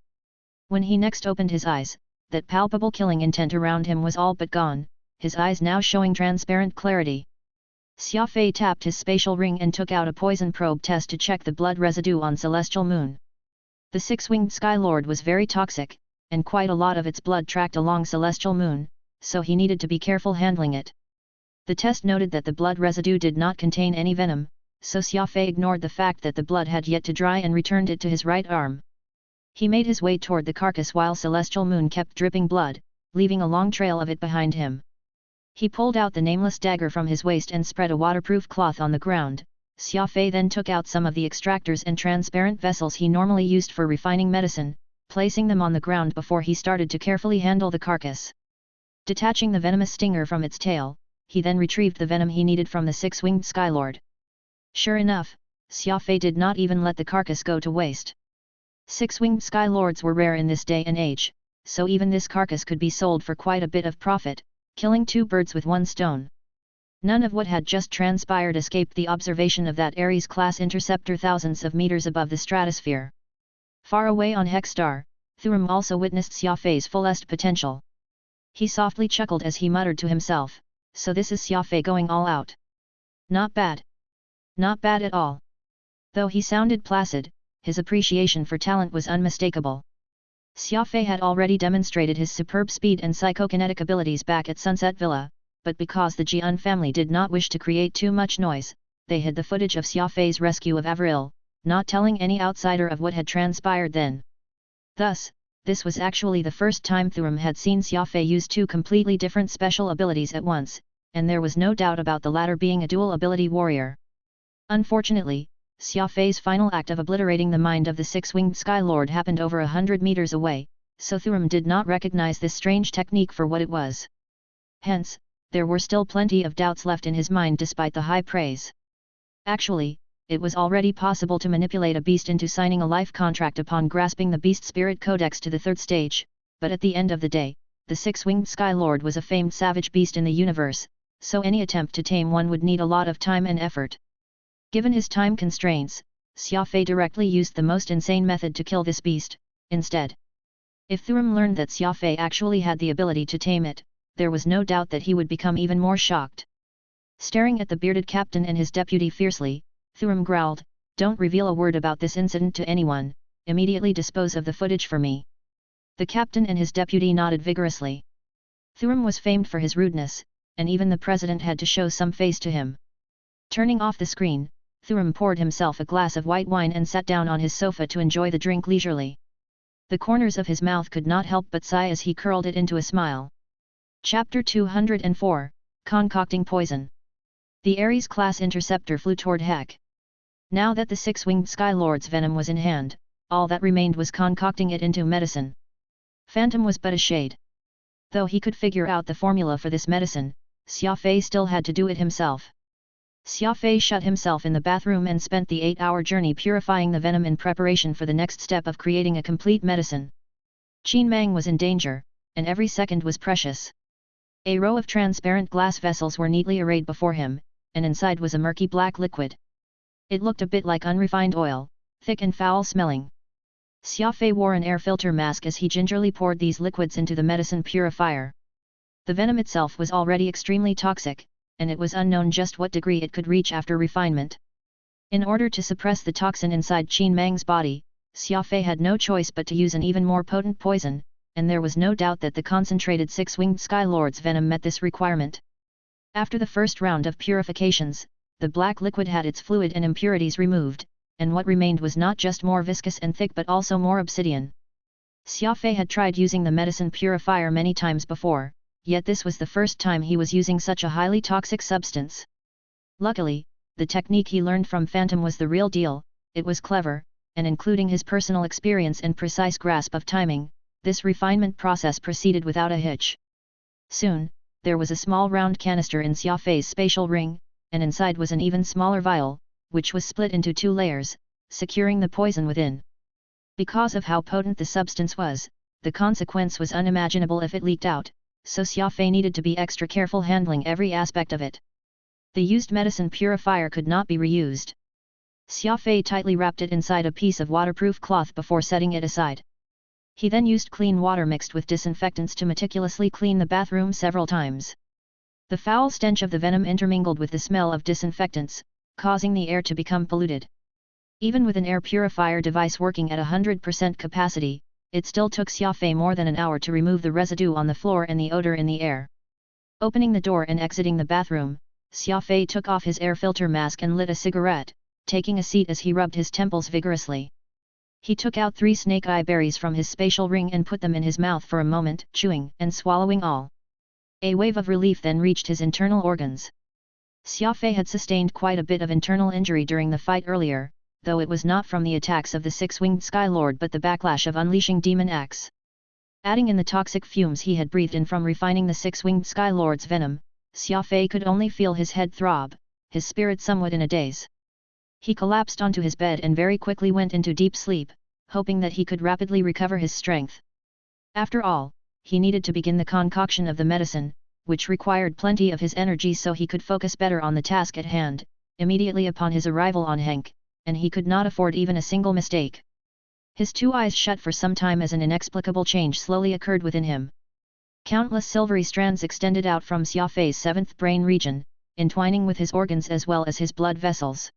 When he next opened his eyes, that palpable killing intent around him was all but gone, his eyes now showing transparent clarity. Xia Fei tapped his spatial ring and took out a poison probe test to check the blood residue on Celestial Moon. The six-winged Skylord was very toxic, and quite a lot of its blood tracked along Celestial Moon, so he needed to be careful handling it. The test noted that the blood residue did not contain any venom, so Xia Fei ignored the fact that the blood had yet to dry and returned it to his right arm. He made his way toward the carcass while Celestial Moon kept dripping blood, leaving a long trail of it behind him. He pulled out the nameless dagger from his waist and spread a waterproof cloth on the ground. Xia Fei then took out some of the extractors and transparent vessels he normally used for refining medicine, placing them on the ground before he started to carefully handle the carcass. Detaching the venomous stinger from its tail, he then retrieved the venom he needed from the six-winged Skylord. Sure enough, Xia Fei did not even let the carcass go to waste. Six-winged Skylords were rare in this day and age, so even this carcass could be sold for quite a bit of profit, killing 2 birds with 1 stone. None of what had just transpired escaped the observation of that Ares-class interceptor thousands of meters above the stratosphere. Far away on Hexstar, Thuram also witnessed Xia Fei's fullest potential. He softly chuckled as he muttered to himself, so this is Xia Fei going all out. Not bad. Not bad at all. Though he sounded placid, his appreciation for talent was unmistakable. Xia Fei had already demonstrated his superb speed and psychokinetic abilities back at Sunset Villa, but because the Jian family did not wish to create too much noise, they hid the footage of Xia Fei's rescue of Avril, not telling any outsider of what had transpired then. Thus, this was actually the first time Thuram had seen Xia Fei use 2 completely different special abilities at once, and there was no doubt about the latter being a dual-ability warrior. Unfortunately, Xia Fei's final act of obliterating the mind of the six-winged Skylord happened over 100 meters away, so Thuram did not recognize this strange technique for what it was. Hence, there were still plenty of doubts left in his mind despite the high praise. Actually, it was already possible to manipulate a beast into signing a life contract upon grasping the Beast Spirit Codex to the 3rd stage, but at the end of the day, the six-winged Skylord was a famed savage beast in the universe, so any attempt to tame one would need a lot of time and effort. Given his time constraints, Xia Fei directly used the most insane method to kill this beast, instead. If Thuram learned that Xia Fei actually had the ability to tame it, there was no doubt that he would become even more shocked. Staring at the bearded captain and his deputy fiercely, Thuram growled, "Don't reveal a word about this incident to anyone, immediately dispose of the footage for me." The captain and his deputy nodded vigorously. Thuram was famed for his rudeness, and even the president had to show some face to him. Turning off the screen, Thuram poured himself a glass of white wine and sat down on his sofa to enjoy the drink leisurely. The corners of his mouth could not help but sigh as he curled it into a smile. Chapter 204, Concocting Poison. The Ares-class interceptor flew toward Hek. Now that the six-winged Skylord's venom was in hand, all that remained was concocting it into medicine. Phantom was but a shade. Though he could figure out the formula for this medicine, Xia Fei still had to do it himself. Xia Fei shut himself in the bathroom and spent the 8-hour journey purifying the venom in preparation for the next step of creating a complete medicine. Qin Mang was in danger, and every second was precious. A row of transparent glass vessels were neatly arrayed before him, and inside was a murky black liquid. It looked a bit like unrefined oil, thick and foul-smelling. Xia Fei wore an air filter mask as he gingerly poured these liquids into the medicine purifier. The venom itself was already extremely toxic, and it was unknown just what degree it could reach after refinement. In order to suppress the toxin inside Qin Mang's body, Xia Fei had no choice but to use an even more potent poison, and there was no doubt that the concentrated six-winged Sky Lord's venom met this requirement. After the first round of purifications, the black liquid had its fluid and impurities removed, and what remained was not just more viscous and thick but also more obsidian. Xia Fei had tried using the medicine purifier many times before, yet this was the first time he was using such a highly toxic substance. Luckily, the technique he learned from Phantom was the real deal, it was clever, and including his personal experience and precise grasp of timing, this refinement process proceeded without a hitch. Soon, there was a small round canister in Xia Fei's spatial ring, and inside was an even smaller vial, which was split into 2 layers, securing the poison within. Because of how potent the substance was, the consequence was unimaginable if it leaked out, so Xia Fei needed to be extra careful handling every aspect of it. The used medicine purifier could not be reused. Xia Fei tightly wrapped it inside a piece of waterproof cloth before setting it aside. He then used clean water mixed with disinfectants to meticulously clean the bathroom several times. The foul stench of the venom intermingled with the smell of disinfectants, causing the air to become polluted. Even with an air purifier device working at 100% capacity, it still took Xia Fei more than an hour to remove the residue on the floor and the odor in the air. Opening the door and exiting the bathroom, Xia Fei took off his air filter mask and lit a cigarette, taking a seat as he rubbed his temples vigorously. He took out 3 snake-eye berries from his spatial ring and put them in his mouth for a moment, chewing and swallowing all. A wave of relief then reached his internal organs. Xia Fei had sustained quite a bit of internal injury during the fight earlier, though it was not from the attacks of the six-winged Sky Lord but the backlash of unleashing Demon Axe. Adding in the toxic fumes he had breathed in from refining the six-winged Sky Lord's venom, Xia Fei could only feel his head throb, his spirit somewhat in a daze. He collapsed onto his bed and very quickly went into deep sleep, hoping that he could rapidly recover his strength. After all, he needed to begin the concoction of the medicine, which required plenty of his energy so he could focus better on the task at hand, immediately upon his arrival on Hank, and he could not afford even a single mistake. His 2 eyes shut for some time as an inexplicable change slowly occurred within him. Countless silvery strands extended out from Xia Fei's 7th brain region, entwining with his organs as well as his blood vessels.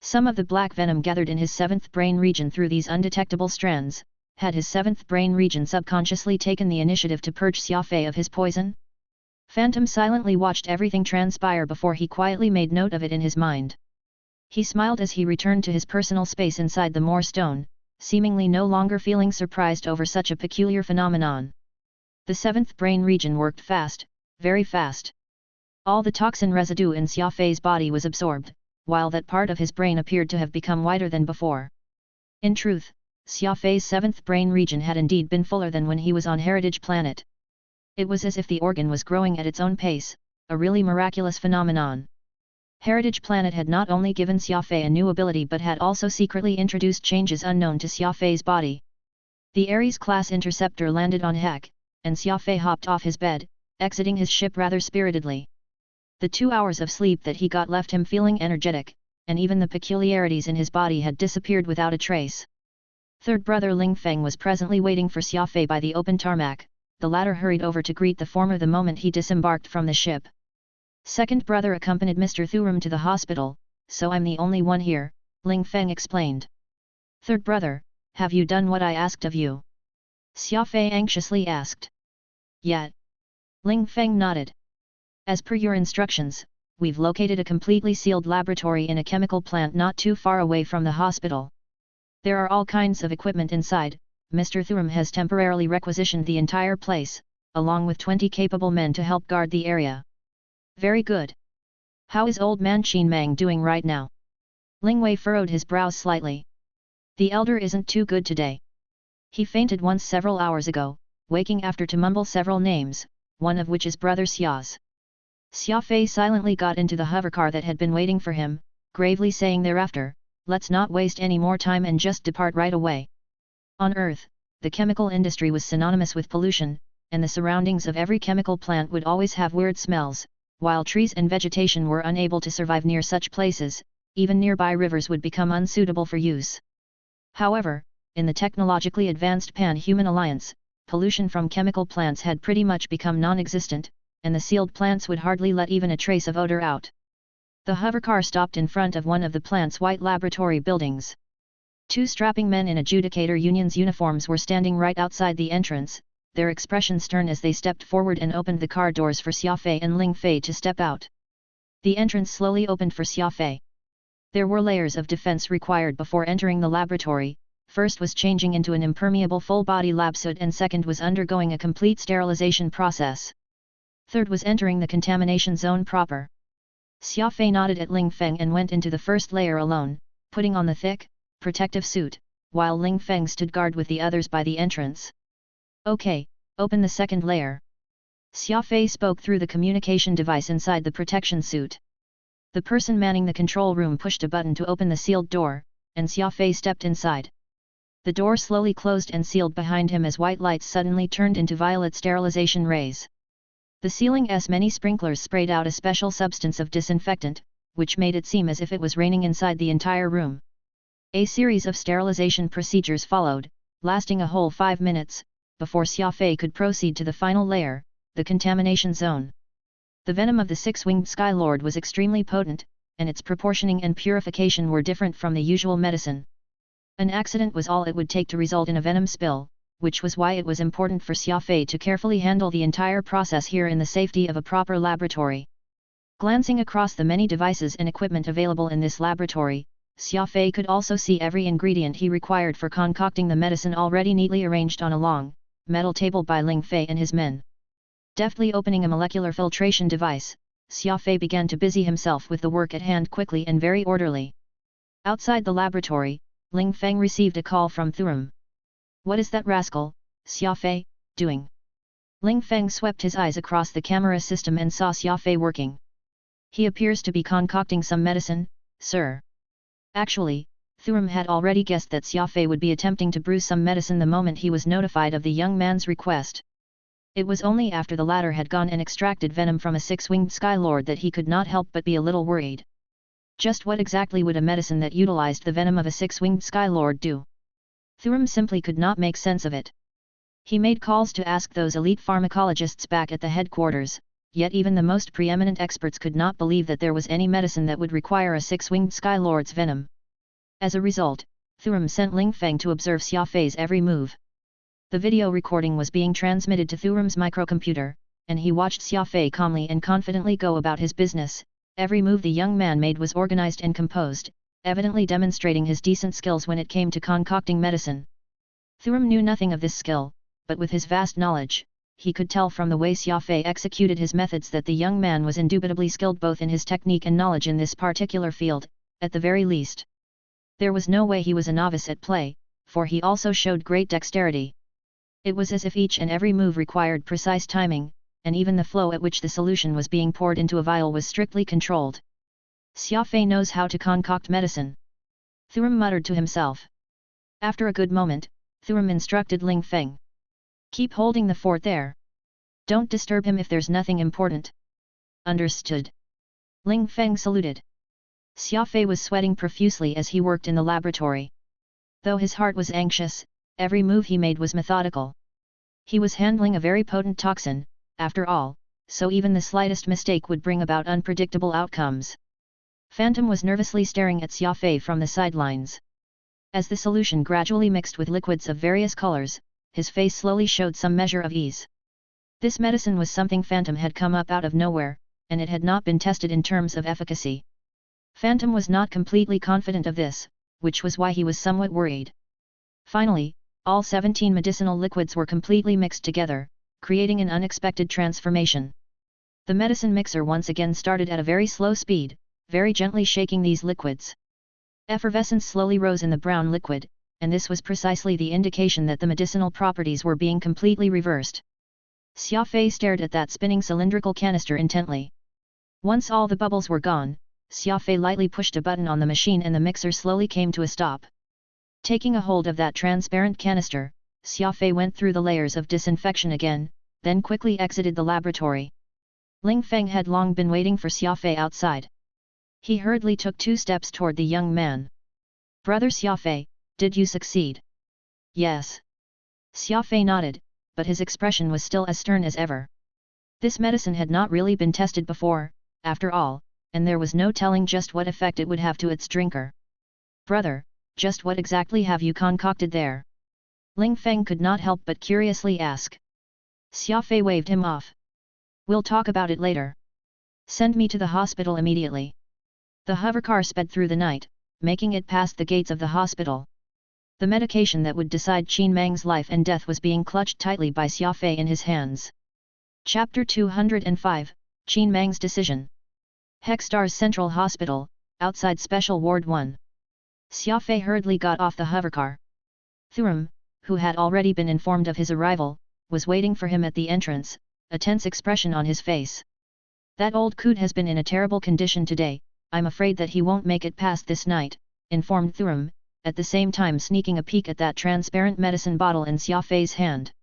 Some of the black venom gathered in his 7th brain region through these undetectable strands. Had his 7th brain region subconsciously taken the initiative to purge Xia Fei of his poison? Phantom silently watched everything transpire before he quietly made note of it in his mind. He smiled as he returned to his personal space inside the Moor Stone, seemingly no longer feeling surprised over such a peculiar phenomenon. The 7th brain region worked fast, very fast. All the toxin residue in Xia Fei's body was absorbed, while that part of his brain appeared to have become whiter than before. In truth, Xia Fei's 7th brain region had indeed been fuller than when he was on Heritage Planet. It was as if the organ was growing at its own pace, a really miraculous phenomenon. Heritage Planet had not only given Xia Fei a new ability but had also secretly introduced changes unknown to Xia Fei's body. The Ares-class interceptor landed on Hek, and Xia Fei hopped off his bed, exiting his ship rather spiritedly. The 2 hours of sleep that he got left him feeling energetic, and even the peculiarities in his body had disappeared without a trace. Third brother Ling Feng was presently waiting for Xia Fei by the open tarmac. The latter hurried over to greet the former the moment he disembarked from the ship. Second brother accompanied Mr. Thuram to the hospital, so I'm the only one here, Ling Feng explained. Third brother, have you done what I asked of you? Xia Fei anxiously asked. Yet. Ling Feng nodded. As per your instructions, we've located a completely sealed laboratory in a chemical plant not too far away from the hospital. There are all kinds of equipment inside. Mr. Thuram has temporarily requisitioned the entire place, along with 20 capable men to help guard the area. Very good. How is old man Qin Mang doing right now? Ling Wei furrowed his brows slightly. The elder isn't too good today. He fainted once several hours ago, waking after to mumble several names, one of which is Brother Xia's. Xia Fei silently got into the hovercar that had been waiting for him, gravely saying thereafter, let's not waste any more time and just depart right away. On Earth, the chemical industry was synonymous with pollution, and the surroundings of every chemical plant would always have weird smells, while trees and vegetation were unable to survive near such places, even nearby rivers would become unsuitable for use. However, in the technologically advanced Pan-Human Alliance, pollution from chemical plants had pretty much become non-existent, and the sealed plants would hardly let even a trace of odor out. The hovercar stopped in front of one of the plant's white laboratory buildings. Two strapping men in adjudicator union's uniforms were standing right outside the entrance, their expression stern as they stepped forward and opened the car doors for Xia Fei and Ling Fei to step out. The entrance slowly opened for Xia Fei. There were layers of defense required before entering the laboratory. First was changing into an impermeable full-body lab suit, and second was undergoing a complete sterilization process. Third was entering the contamination zone proper. Xia Fei nodded at Ling Feng and went into the first layer alone, putting on the thick, protective suit, while Ling Feng stood guard with the others by the entrance. Okay, open the second layer. Xia Fei spoke through the communication device inside the protection suit. The person manning the control room pushed a button to open the sealed door, and Xia Fei stepped inside. The door slowly closed and sealed behind him as white lights suddenly turned into violet sterilization rays. The ceiling's many sprinklers sprayed out a special substance of disinfectant, which made it seem as if it was raining inside the entire room. A series of sterilization procedures followed, lasting a whole 5 minutes, before Xia Fei could proceed to the final layer, the contamination zone. The venom of the six-winged Skylord was extremely potent, and its proportioning and purification were different from the usual medicine. An accident was all it would take to result in a venom spill, which was why it was important for Xia Fei to carefully handle the entire process here in the safety of a proper laboratory. Glancing across the many devices and equipment available in this laboratory, Xia Fei could also see every ingredient he required for concocting the medicine already neatly arranged on a long, metal table by Ling Fei and his men. Deftly opening a molecular filtration device, Xia Fei began to busy himself with the work at hand quickly and very orderly. Outside the laboratory, Ling Feng received a call from Thurum. "What is that rascal, Xia Fei, doing?" Ling Feng swept his eyes across the camera system and saw Xia Fei working. "He appears to be concocting some medicine, sir." Actually, Thurum had already guessed that Xia Fei would be attempting to brew some medicine the moment he was notified of the young man's request. It was only after the latter had gone and extracted venom from a six-winged Skylord that he could not help but be a little worried. Just what exactly would a medicine that utilized the venom of a six-winged Skylord do? Thurum simply could not make sense of it. He made calls to ask those elite pharmacologists back at the headquarters, yet even the most preeminent experts could not believe that there was any medicine that would require a six-winged Skylord's venom. As a result, Thurum sent Ling Feng to observe Xia Fei's every move. The video recording was being transmitted to Thurum's microcomputer, and he watched Xia Fei calmly and confidently go about his business. Every move the young man made was organized and composed, evidently demonstrating his decent skills when it came to concocting medicine. Thurum knew nothing of this skill, but with his vast knowledge, he could tell from the way Xia Fei executed his methods that the young man was indubitably skilled both in his technique and knowledge in this particular field, at the very least. There was no way he was a novice at play, for he also showed great dexterity. It was as if each and every move required precise timing, and even the flow at which the solution was being poured into a vial was strictly controlled. Xia Fei knows how to concoct medicine. Thurum muttered to himself. After a good moment, Thurum instructed Ling Feng. "Keep holding the fort there. Don't disturb him if there's nothing important." "Understood." Ling Feng saluted. Xia Fei was sweating profusely as he worked in the laboratory. Though his heart was anxious, every move he made was methodical. He was handling a very potent toxin, after all, so even the slightest mistake would bring about unpredictable outcomes. Phantom was nervously staring at Xia Fei from the sidelines. As the solution gradually mixed with liquids of various colors, his face slowly showed some measure of ease. This medicine was something Phantom had come up out of nowhere, and it had not been tested in terms of efficacy. Phantom was not completely confident of this, which was why he was somewhat worried. Finally, all 17 medicinal liquids were completely mixed together, creating an unexpected transformation. The medicine mixer once again started at a very slow speed, very gently shaking these liquids. Effervescence slowly rose in the brown liquid, and this was precisely the indication that the medicinal properties were being completely reversed. Xia Fei stared at that spinning cylindrical canister intently. Once all the bubbles were gone, Xia Fei lightly pushed a button on the machine and the mixer slowly came to a stop. Taking a hold of that transparent canister, Xia Fei went through the layers of disinfection again, then quickly exited the laboratory. Ling Feng had long been waiting for Xia Fei outside. He hurriedly took 2 steps toward the young man. "Brother Xia Fei, did you succeed?" "Yes." Xia Fei nodded, but his expression was still as stern as ever. This medicine had not really been tested before, after all, and there was no telling just what effect it would have to its drinker. "Brother, just what exactly have you concocted there? Ling Feng could not help but curiously ask. Xia Fei waved him off. We'll talk about it later. Send me to the hospital immediately. The hovercar sped through the night, making it past the gates of the hospital. The medication that would decide Qin Mang's life and death was being clutched tightly by Xia Fei in his hands. Chapter 205, Qin Mang's Decision. Hexstar's Central Hospital, outside Special Ward 1. Xia Fei hurriedly got off the hovercar. Thuram, who had already been informed of his arrival, was waiting for him at the entrance, a tense expression on his face. That old coot has been in a terrible condition today, I'm afraid that he won't make it past this night, informed Thuram, at the same time sneaking a peek at that transparent medicine bottle in Xia Fei's hand.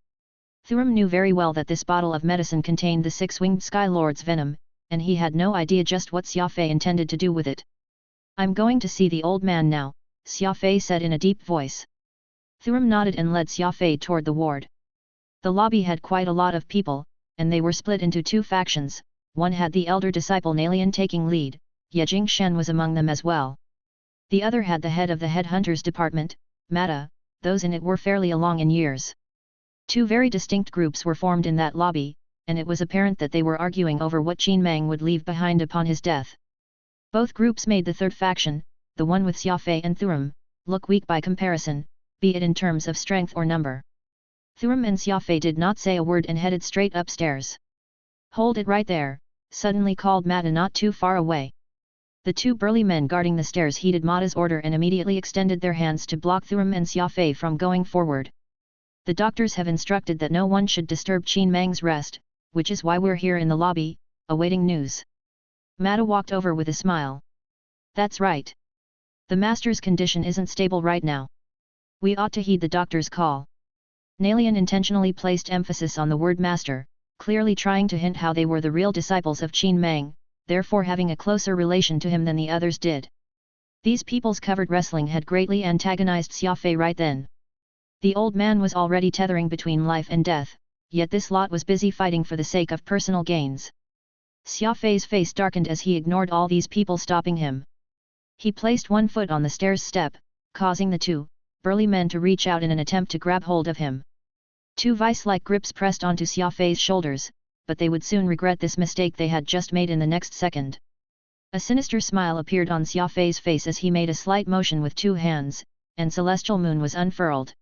Thuram knew very well that this bottle of medicine contained the six-winged Sky Lord's venom, and he had no idea just what Xia Fei intended to do with it. I'm going to see the old man now, Xia Fei said in a deep voice. Thuram nodded and led Xia Fei toward the ward. The lobby had quite a lot of people, and they were split into two factions. One had the elder disciple Nalian taking lead, Ye Jingshan was among them as well. The other had the head of the headhunters department, Mata, those in it were fairly along in years. Two very distinct groups were formed in that lobby, and it was apparent that they were arguing over what Qin Mang would leave behind upon his death. Both groups made the third faction, the one with Xia Fei and Thuram, look weak by comparison, be it in terms of strength or number. Thuram and Xia Fei did not say a word and headed straight upstairs. Hold it right there, suddenly called Mata not too far away. The two burly men guarding the stairs heeded Mata's order and immediately extended their hands to block Thuram and Xia Fei from going forward. The doctors have instructed that no one should disturb Qin Mang's rest, which is why we're here in the lobby, awaiting news. Mata walked over with a smile. That's right. The master's condition isn't stable right now. We ought to heed the doctor's call. Nalian intentionally placed emphasis on the word master, clearly trying to hint how they were the real disciples of Qin Mang, therefore having a closer relation to him than the others did. These people's covered wrestling had greatly antagonized Xia Fei right then. The old man was already tethering between life and death, yet this lot was busy fighting for the sake of personal gains. Xia Fei's face darkened as he ignored all these people stopping him. He placed one foot on the stairs step, causing the two burly men to reach out in an attempt to grab hold of him. Two vice-like grips pressed onto Xia Fei's shoulders, but they would soon regret this mistake they had just made in the next second. A sinister smile appeared on Xia Fei's face as he made a slight motion with two hands, and celestial moon was unfurled.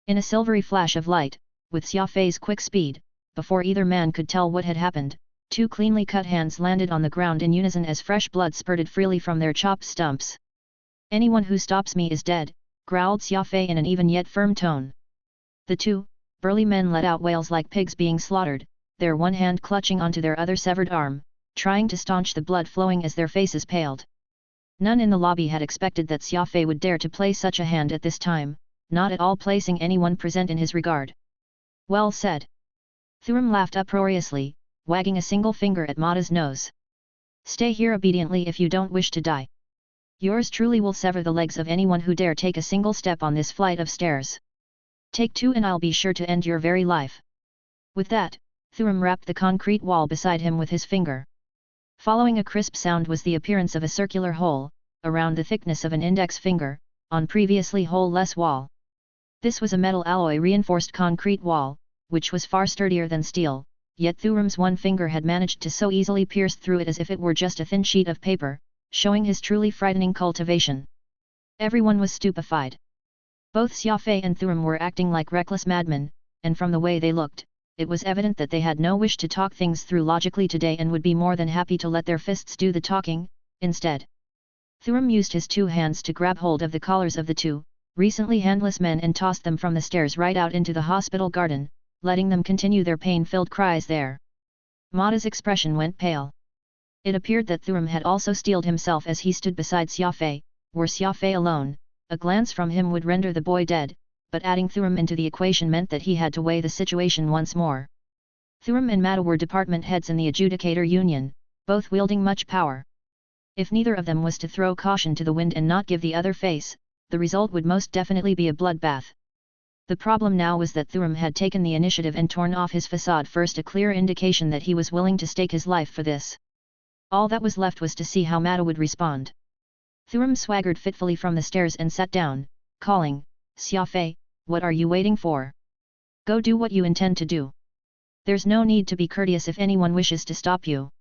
In a silvery flash of light, with Xia Fei's quick speed, before either man could tell what had happened, two cleanly cut hands landed on the ground in unison as fresh blood spurted freely from their chopped stumps. Anyone who stops me is dead, growled Xia Fei in an even yet firm tone. The two burly men let out wails like pigs being slaughtered, their one hand clutching onto their other severed arm, trying to staunch the blood flowing as their faces paled. None in the lobby had expected that Xia Fei would dare to play such a hand at this time, not at all placing anyone present in his regard. Well said. Thuram laughed uproariously, wagging a single finger at Mata's nose. Stay here obediently if you don't wish to die. Yours truly will sever the legs of anyone who dare take a single step on this flight of stairs. Take two and I'll be sure to end your very life. With that, Thuram rapped the concrete wall beside him with his finger. Following a crisp sound was the appearance of a circular hole, around the thickness of an index finger, on previously hole-less wall. This was a metal alloy reinforced concrete wall, which was far sturdier than steel, yet Thuram's one finger had managed to so easily pierce through it as if it were just a thin sheet of paper, showing his truly frightening cultivation. Everyone was stupefied. Both Xia Fei and Thuram were acting like reckless madmen, and from the way they looked, it was evident that they had no wish to talk things through logically today and would be more than happy to let their fists do the talking, instead. Thuram used his two hands to grab hold of the collars of the two recently handless men and tossed them from the stairs right out into the hospital garden, letting them continue their pain-filled cries there. Mata's expression went pale. It appeared that Thuram had also steeled himself as he stood beside Xia Fei. Were Xia Fei alone, a glance from him would render the boy dead, but adding Thuram into the equation meant that he had to weigh the situation once more. Thuram and Mata were department heads in the Adjudicator Union, both wielding much power. If neither of them was to throw caution to the wind and not give the other face, the result would most definitely be a bloodbath. The problem now was that Thuram had taken the initiative and torn off his facade first, a clear indication that he was willing to stake his life for this. All that was left was to see how Mata would respond. Thurum swaggered fitfully from the stairs and sat down, calling, "Xia Fei, what are you waiting for? Go do what you intend to do. There's no need to be courteous if anyone wishes to stop you.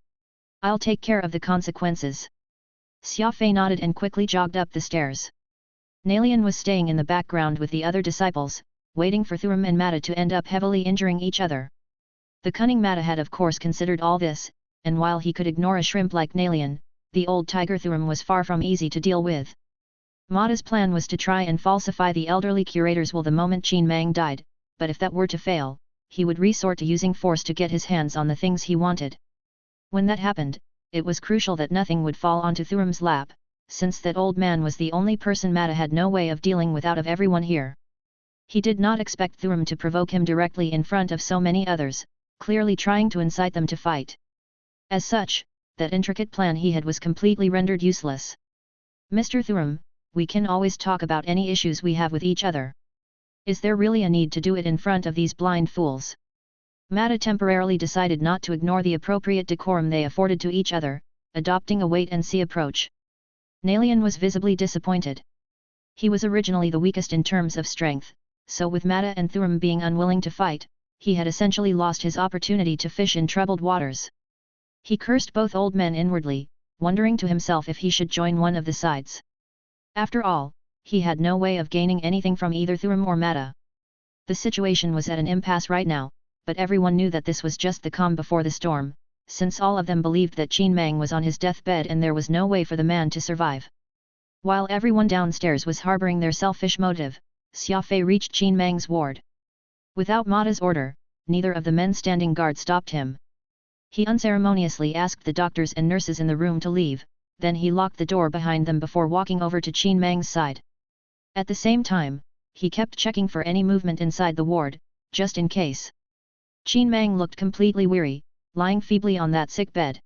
I'll take care of the consequences." Xia Fei nodded and quickly jogged up the stairs. Nalian was staying in the background with the other disciples, waiting for Thurum and Mata to end up heavily injuring each other. The cunning Mata had of course considered all this, and while he could ignore a shrimp like Nalian, the old tiger Thurum was far from easy to deal with. Mata's plan was to try and falsify the elderly curator's will the moment Qin Mang died, but if that were to fail, he would resort to using force to get his hands on the things he wanted. When that happened, it was crucial that nothing would fall onto Thurum's lap, since that old man was the only person Mata had no way of dealing with out of everyone here. He did not expect Thurum to provoke him directly in front of so many others, clearly trying to incite them to fight. As such, that intricate plan he had was completely rendered useless. "Mr. Thurum, we can always talk about any issues we have with each other. Is there really a need to do it in front of these blind fools?" Mata temporarily decided not to ignore the appropriate decorum they afforded to each other, adopting a wait-and-see approach. Nalian was visibly disappointed. He was originally the weakest in terms of strength, so with Mata and Thurum being unwilling to fight, he had essentially lost his opportunity to fish in troubled waters. He cursed both old men inwardly, wondering to himself if he should join one of the sides. After all, he had no way of gaining anything from either Thurum or Mata. The situation was at an impasse right now, but everyone knew that this was just the calm before the storm, since all of them believed that Qin Mang was on his deathbed and there was no way for the man to survive. While everyone downstairs was harboring their selfish motive, Xia Fei reached Qin Mang's ward. Without Mata's order, neither of the men standing guard stopped him. He unceremoniously asked the doctors and nurses in the room to leave, then he locked the door behind them before walking over to Qin Mang's side. At the same time, he kept checking for any movement inside the ward, just in case. Qin Mang looked completely weary, lying feebly on that sick bed.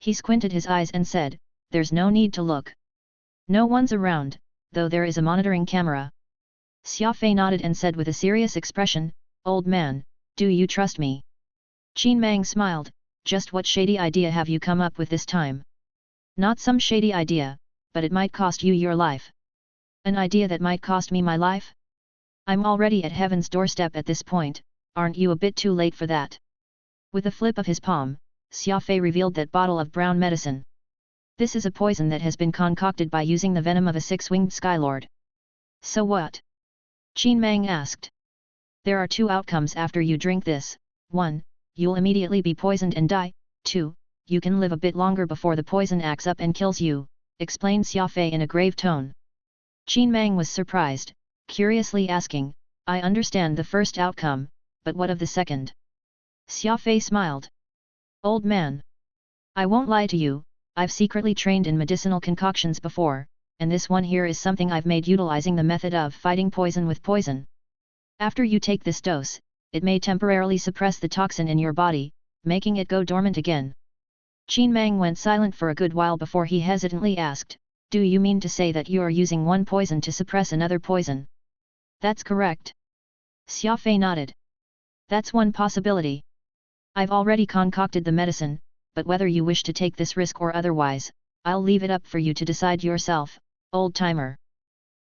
He squinted his eyes and said, "There's no need to look. No one's around, though there is a monitoring camera." Xia Fei nodded and said with a serious expression, "Old man, do you trust me?" Qin Mang smiled, "Just what shady idea have you come up with this time?" "Not some shady idea, but it might cost you your life." "An idea that might cost me my life? I'm already at heaven's doorstep at this point, aren't you a bit too late for that?" With a flip of his palm, Xia Fei revealed that bottle of brown medicine. "This is a poison that has been concocted by using the venom of a six-winged skylord." "So what?" Qin Mang asked. "There are two outcomes after you drink this. 1. You'll immediately be poisoned and die. 2. You can live a bit longer before the poison acts up and kills you," explained Xia Fei in a grave tone. Qin Mang was surprised, curiously asking, "I understand the first outcome, but what of the second?" Xia Fei smiled. "Old man, I won't lie to you, I've secretly trained in medicinal concoctions before, and this one here is something I've made utilizing the method of fighting poison with poison. After you take this dose, it may temporarily suppress the toxin in your body, making it go dormant again." Qin Mang went silent for a good while before he hesitantly asked, "Do you mean to say that you are using one poison to suppress another poison?" "That's correct." Xia Fei nodded. "That's one possibility. I've already concocted the medicine, but whether you wish to take this risk or otherwise, I'll leave it up for you to decide yourself, old-timer."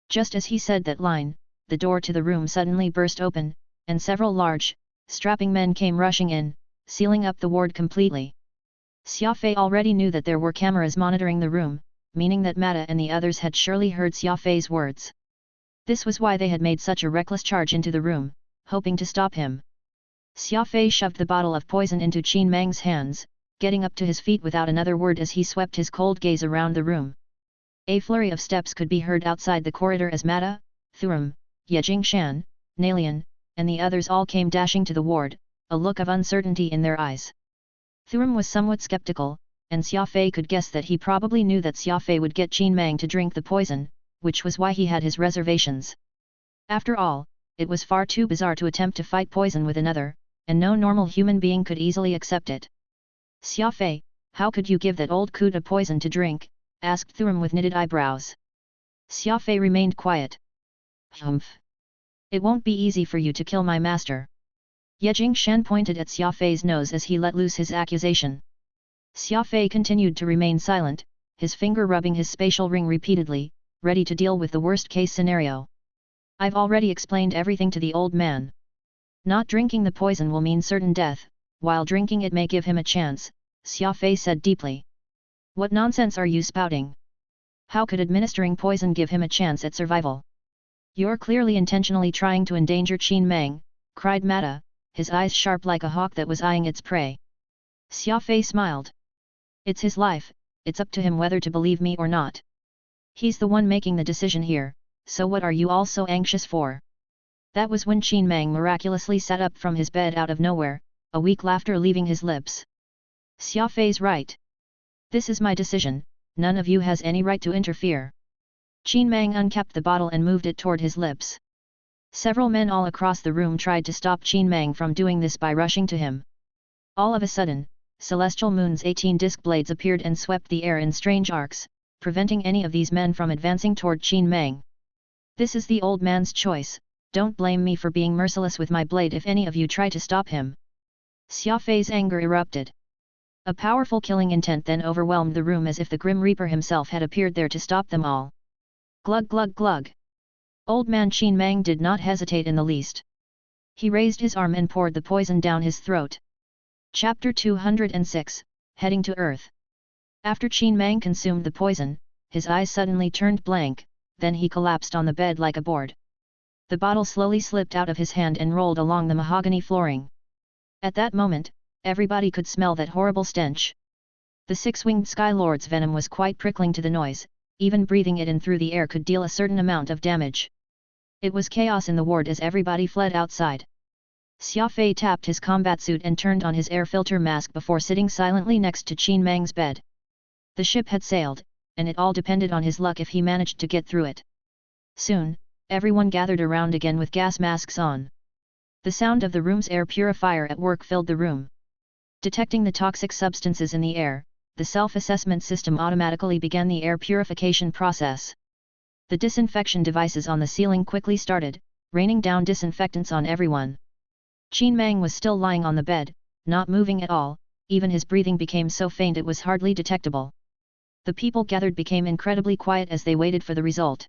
Just as he said that line, the door to the room suddenly burst open, and several large, strapping men came rushing in, sealing up the ward completely. Xia Fei already knew that there were cameras monitoring the room, meaning that Mata and the others had surely heard Xia Fei's words. This was why they had made such a reckless charge into the room, hoping to stop him. Xia Fei shoved the bottle of poison into Qin Mang's hands, getting up to his feet without another word as he swept his cold gaze around the room. A flurry of steps could be heard outside the corridor as Mata, Thurum, Ye Jingshan, Nalian, and the others all came dashing to the ward, a look of uncertainty in their eyes. Thurum was somewhat skeptical, and Xia Fei could guess that he probably knew that Xia Fei would get Qin Mang to drink the poison, which was why he had his reservations. After all, it was far too bizarre to attempt to fight poison with another, and no normal human being could easily accept it. "Xia Fei, how could you give that old coot a poison to drink?" asked Thurum with knitted eyebrows. Xia Fei remained quiet. "Humph! It won't be easy for you to kill my master." Ye Jingshan pointed at Xia Fei's nose as he let loose his accusation. Xia Fei continued to remain silent, his finger rubbing his spatial ring repeatedly, ready to deal with the worst-case scenario. I've already explained everything to the old man. Not drinking the poison will mean certain death, while drinking it may give him a chance, Xia Fei said deeply. What nonsense are you spouting? How could administering poison give him a chance at survival? You're clearly intentionally trying to endanger Qin Mang, cried Mata, his eyes sharp like a hawk that was eyeing its prey. Xia Fei smiled. It's his life, it's up to him whether to believe me or not. He's the one making the decision here, so what are you all so anxious for? That was when Qin Mang miraculously sat up from his bed out of nowhere, a weak laughter leaving his lips. Xia Fei's right. This is my decision, none of you has any right to interfere. Qin Mang uncapped the bottle and moved it toward his lips. Several men all across the room tried to stop Qin Mang from doing this by rushing to him. All of a sudden, Celestial Moon's 18 disc blades appeared and swept the air in strange arcs, preventing any of these men from advancing toward Qin Mang. This is the old man's choice, don't blame me for being merciless with my blade if any of you try to stop him. Xia Fei's anger erupted. A powerful killing intent then overwhelmed the room as if the Grim Reaper himself had appeared there to stop them all. Glug glug glug. Old man Qin Mang did not hesitate in the least. He raised his arm and poured the poison down his throat. Chapter 206, Heading to Earth. After Qin Mang consumed the poison, his eyes suddenly turned blank, then he collapsed on the bed like a board. The bottle slowly slipped out of his hand and rolled along the mahogany flooring. At that moment, everybody could smell that horrible stench. The six-winged Skylord's venom was quite prickling to the noise, even breathing it in through the air could deal a certain amount of damage. It was chaos in the ward as everybody fled outside. Xia Fei tapped his combat suit and turned on his air filter mask before sitting silently next to Qin Mang's bed. The ship had sailed, and it all depended on his luck if he managed to get through it. Soon, everyone gathered around again with gas masks on. The sound of the room's air purifier at work filled the room. Detecting the toxic substances in the air, the self-assessment system automatically began the air purification process. The disinfection devices on the ceiling quickly started, raining down disinfectants on everyone. Qin Mang was still lying on the bed, not moving at all, even his breathing became so faint it was hardly detectable. The people gathered became incredibly quiet as they waited for the result.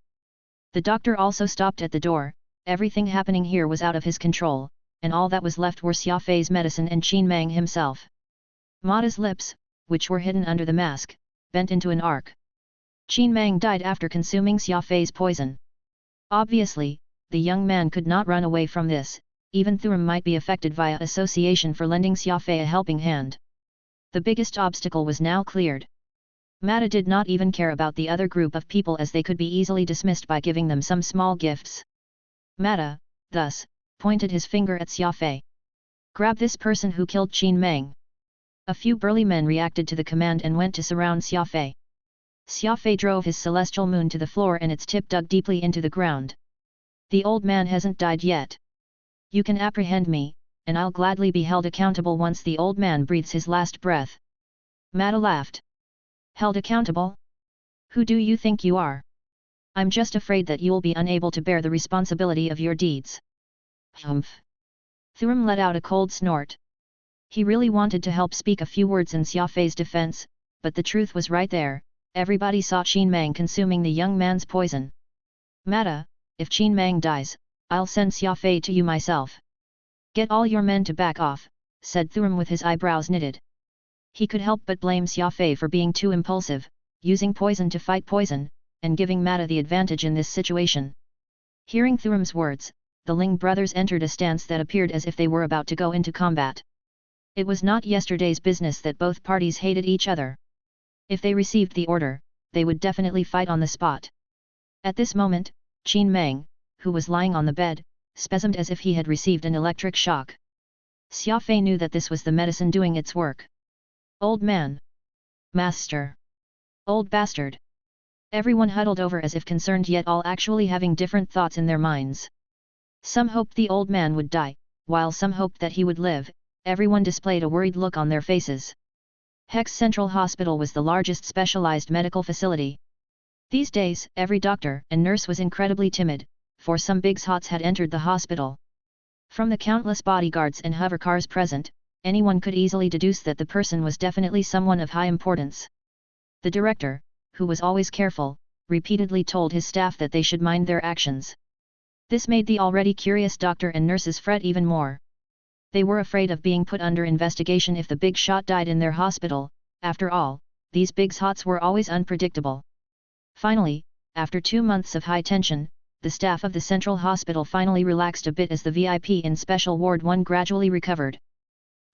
The doctor also stopped at the door, everything happening here was out of his control, and all that was left were Xia Fei's medicine and Qin Mang himself. Mata's lips, which were hidden under the mask, bent into an arc. Qin Mang died after consuming Xia Fei's poison. Obviously, the young man could not run away from this, even Thuram might be affected via association for lending Xia Fei a helping hand. The biggest obstacle was now cleared. Mata did not even care about the other group of people as they could be easily dismissed by giving them some small gifts. Mata, thus, pointed his finger at Xia Fei. Grab this person who killed Qin Mang. A few burly men reacted to the command and went to surround Xia Fei. Xia Fei drove his celestial moon to the floor and its tip dug deeply into the ground. The old man hasn't died yet. You can apprehend me, and I'll gladly be held accountable once the old man breathes his last breath. Mata laughed. Held accountable? Who do you think you are? I'm just afraid that you'll be unable to bear the responsibility of your deeds. Humph. Thuram let out a cold snort. He really wanted to help speak a few words in Xia Fei's defense, but the truth was right there, everybody saw Qin Mang consuming the young man's poison. Mata, if Qin Mang dies, I'll send Xia Fei to you myself. Get all your men to back off, said Thuram with his eyebrows knitted. He could help but blame Xia Fei for being too impulsive, using poison to fight poison, and giving Mata the advantage in this situation. Hearing Thuram's words, the Ling brothers entered a stance that appeared as if they were about to go into combat. It was not yesterday's business that both parties hated each other. If they received the order, they would definitely fight on the spot. At this moment, Qin Mang, who was lying on the bed, spasmed as if he had received an electric shock. Xia Fei knew that this was the medicine doing its work. Old man. Master. Old bastard. Everyone huddled over as if concerned, yet all actually having different thoughts in their minds. Some hoped the old man would die, while some hoped that he would live. Everyone displayed a worried look on their faces. Hex Central Hospital was the largest specialized medical facility. These days, every doctor and nurse was incredibly timid, for some big shots had entered the hospital. From the countless bodyguards and hovercars present, anyone could easily deduce that the person was definitely someone of high importance. The director, who was always careful, repeatedly told his staff that they should mind their actions. This made the already curious doctor and nurses fret even more. They were afraid of being put under investigation if the big shot died in their hospital. After all, these big shots were always unpredictable. Finally, after 2 months of high tension, the staff of the central hospital finally relaxed a bit as the VIP in Special Ward 1 gradually recovered.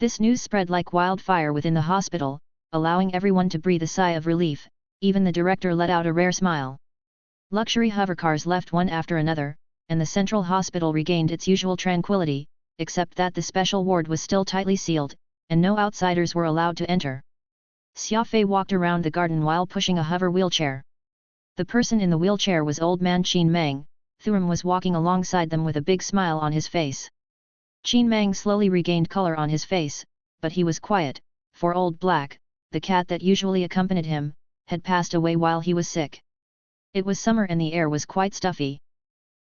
This news spread like wildfire within the hospital, allowing everyone to breathe a sigh of relief. Even the director let out a rare smile. Luxury hovercars left one after another, and the central hospital regained its usual tranquility, except that the special ward was still tightly sealed, and no outsiders were allowed to enter. Xia Fei walked around the garden while pushing a hover wheelchair. The person in the wheelchair was old man Qin Mang. Thuram was walking alongside them with a big smile on his face. Qin Mang slowly regained color on his face, but he was quiet, for Old Black, the cat that usually accompanied him, had passed away while he was sick. It was summer and the air was quite stuffy.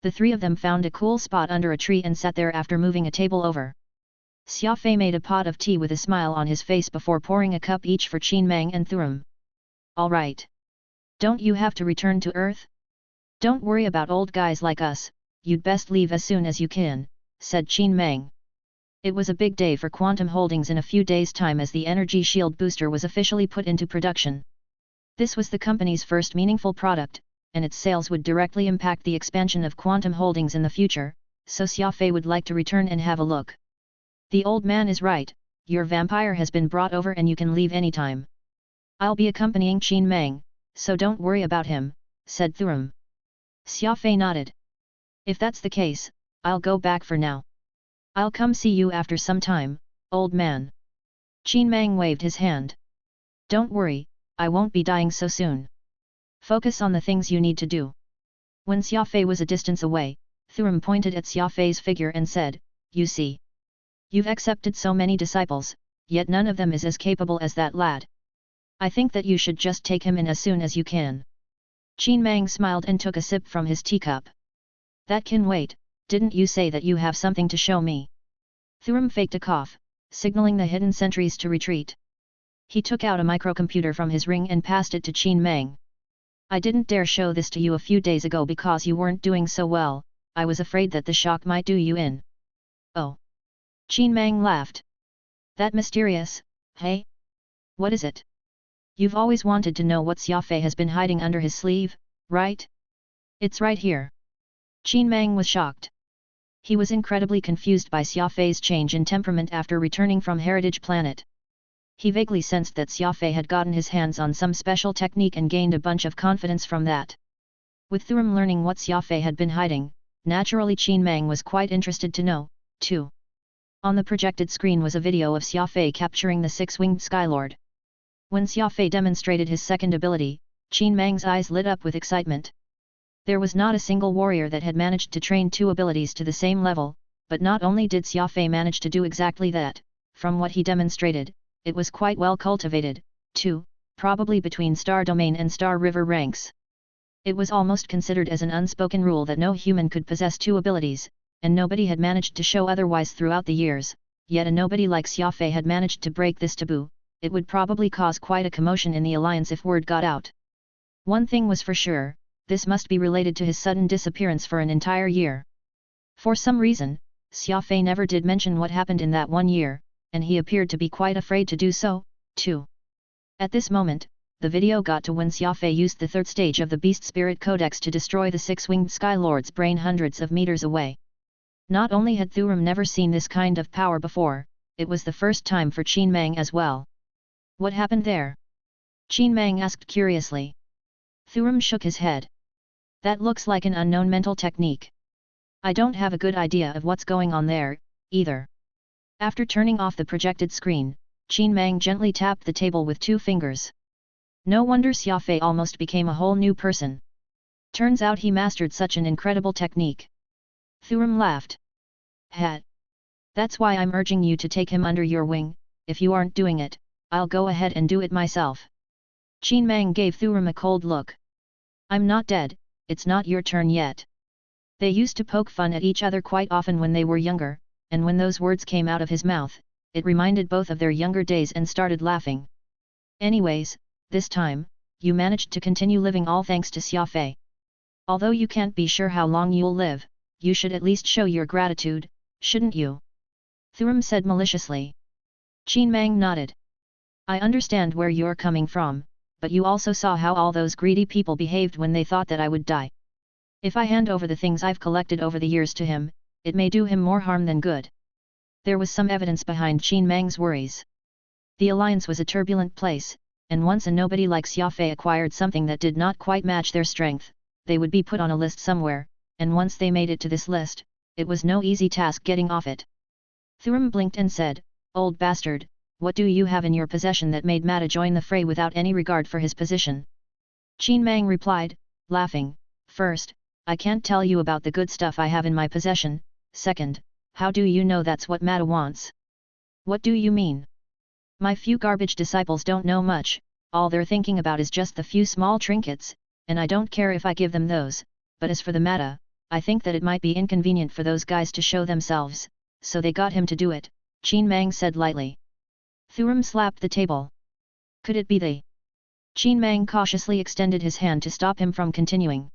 The three of them found a cool spot under a tree and sat there after moving a table over. Xia Fei made a pot of tea with a smile on his face before pouring a cup each for Qin Mang and Thuram. "All right. Don't you have to return to Earth? Don't worry about old guys like us, you'd best leave as soon as you can," said Qin Mang. It was a big day for Quantum Holdings in a few days' time as the energy shield booster was officially put into production. This was the company's first meaningful product, and its sales would directly impact the expansion of Quantum Holdings in the future, so Xia Fei would like to return and have a look. "The old man is right, your vampire has been brought over and you can leave anytime. I'll be accompanying Qin Mang, so don't worry about him," said Thuram. Xia Fei nodded. "If that's the case, I'll go back for now. I'll come see you after some time, old man." Qin Mang waved his hand. "Don't worry, I won't be dying so soon. Focus on the things you need to do." When Xia Fei was a distance away, Thuram pointed at Xia Fei's figure and said, "You see. You've accepted so many disciples, yet none of them is as capable as that lad. I think that you should just take him in as soon as you can." Qin Mang smiled and took a sip from his teacup. "That can wait, didn't you say that you have something to show me?" Thuram faked a cough, signaling the hidden sentries to retreat. He took out a microcomputer from his ring and passed it to Qin Mang. "I didn't dare show this to you a few days ago because you weren't doing so well, I was afraid that the shock might do you in." "Oh." Qin Mang laughed. "That mysterious, hey? What is it? You've always wanted to know what Xia Fei has been hiding under his sleeve, right? It's right here." Qin Mang was shocked. He was incredibly confused by Xia Fei's change in temperament after returning from Heritage Planet. He vaguely sensed that Xia Fei had gotten his hands on some special technique and gained a bunch of confidence from that. With Thuram learning what Xia Fei had been hiding, naturally Qin Mang was quite interested to know, too. On the projected screen was a video of Xia Fei capturing the six-winged Skylord. When Xia Fei demonstrated his second ability, Qin Mang's eyes lit up with excitement. There was not a single warrior that had managed to train two abilities to the same level, but not only did Xia Fei manage to do exactly that, from what he demonstrated, it was quite well cultivated, too, probably between Star Domain and Star River ranks. It was almost considered as an unspoken rule that no human could possess two abilities, and nobody had managed to show otherwise throughout the years, yet a nobody like Xia Fei had managed to break this taboo. It would probably cause quite a commotion in the alliance if word got out. One thing was for sure, this must be related to his sudden disappearance for an entire year. For some reason, Xia Fei never did mention what happened in that 1 year, and he appeared to be quite afraid to do so, too. At this moment, the video got to when Xia Fei used the third stage of the Beast Spirit Codex to destroy the six-winged Skylord's brain hundreds of meters away. Not only had Thuram never seen this kind of power before, it was the first time for Qin Mang as well. "What happened there?" Qin Mang asked curiously. Thuram shook his head. "That looks like an unknown mental technique. I don't have a good idea of what's going on there, either." After turning off the projected screen, Qin Mang gently tapped the table with 2 fingers. No wonder Xia Fei almost became a whole new person. Turns out he mastered such an incredible technique. Thuram laughed. "Hat. That's why I'm urging you to take him under your wing. If you aren't doing it, I'll go ahead and do it myself." Qin Mang gave Thuram a cold look. "I'm not dead, it's not your turn yet." They used to poke fun at each other quite often when they were younger, and when those words came out of his mouth, it reminded both of their younger days and started laughing. "Anyways, this time, you managed to continue living all thanks to Xia Fei. Although you can't be sure how long you'll live, you should at least show your gratitude, shouldn't you? Thuram said maliciously. Qin Mang nodded. I understand where you're coming from, but you also saw how all those greedy people behaved when they thought that I would die. If I hand over the things I've collected over the years to him, it may do him more harm than good. There was some evidence behind Qin Mang's worries. The alliance was a turbulent place, and once a nobody like Xia Fei acquired something that did not quite match their strength, they would be put on a list somewhere, and once they made it to this list, it was no easy task getting off it. Thuram blinked and said, Old bastard, what do you have in your possession that made Mata join the fray without any regard for his position? Qin Mang replied, laughing, First, I can't tell you about the good stuff I have in my possession. Second, how do you know that's what Mata wants? What do you mean? My few garbage disciples don't know much, all they're thinking about is just the few small trinkets, and I don't care if I give them those, but as for the Mata, I think that it might be inconvenient for those guys to show themselves, so they got him to do it, Qin Mang said lightly. Thuram slapped the table. Could it be they? Qin Mang cautiously extended his hand to stop him from continuing.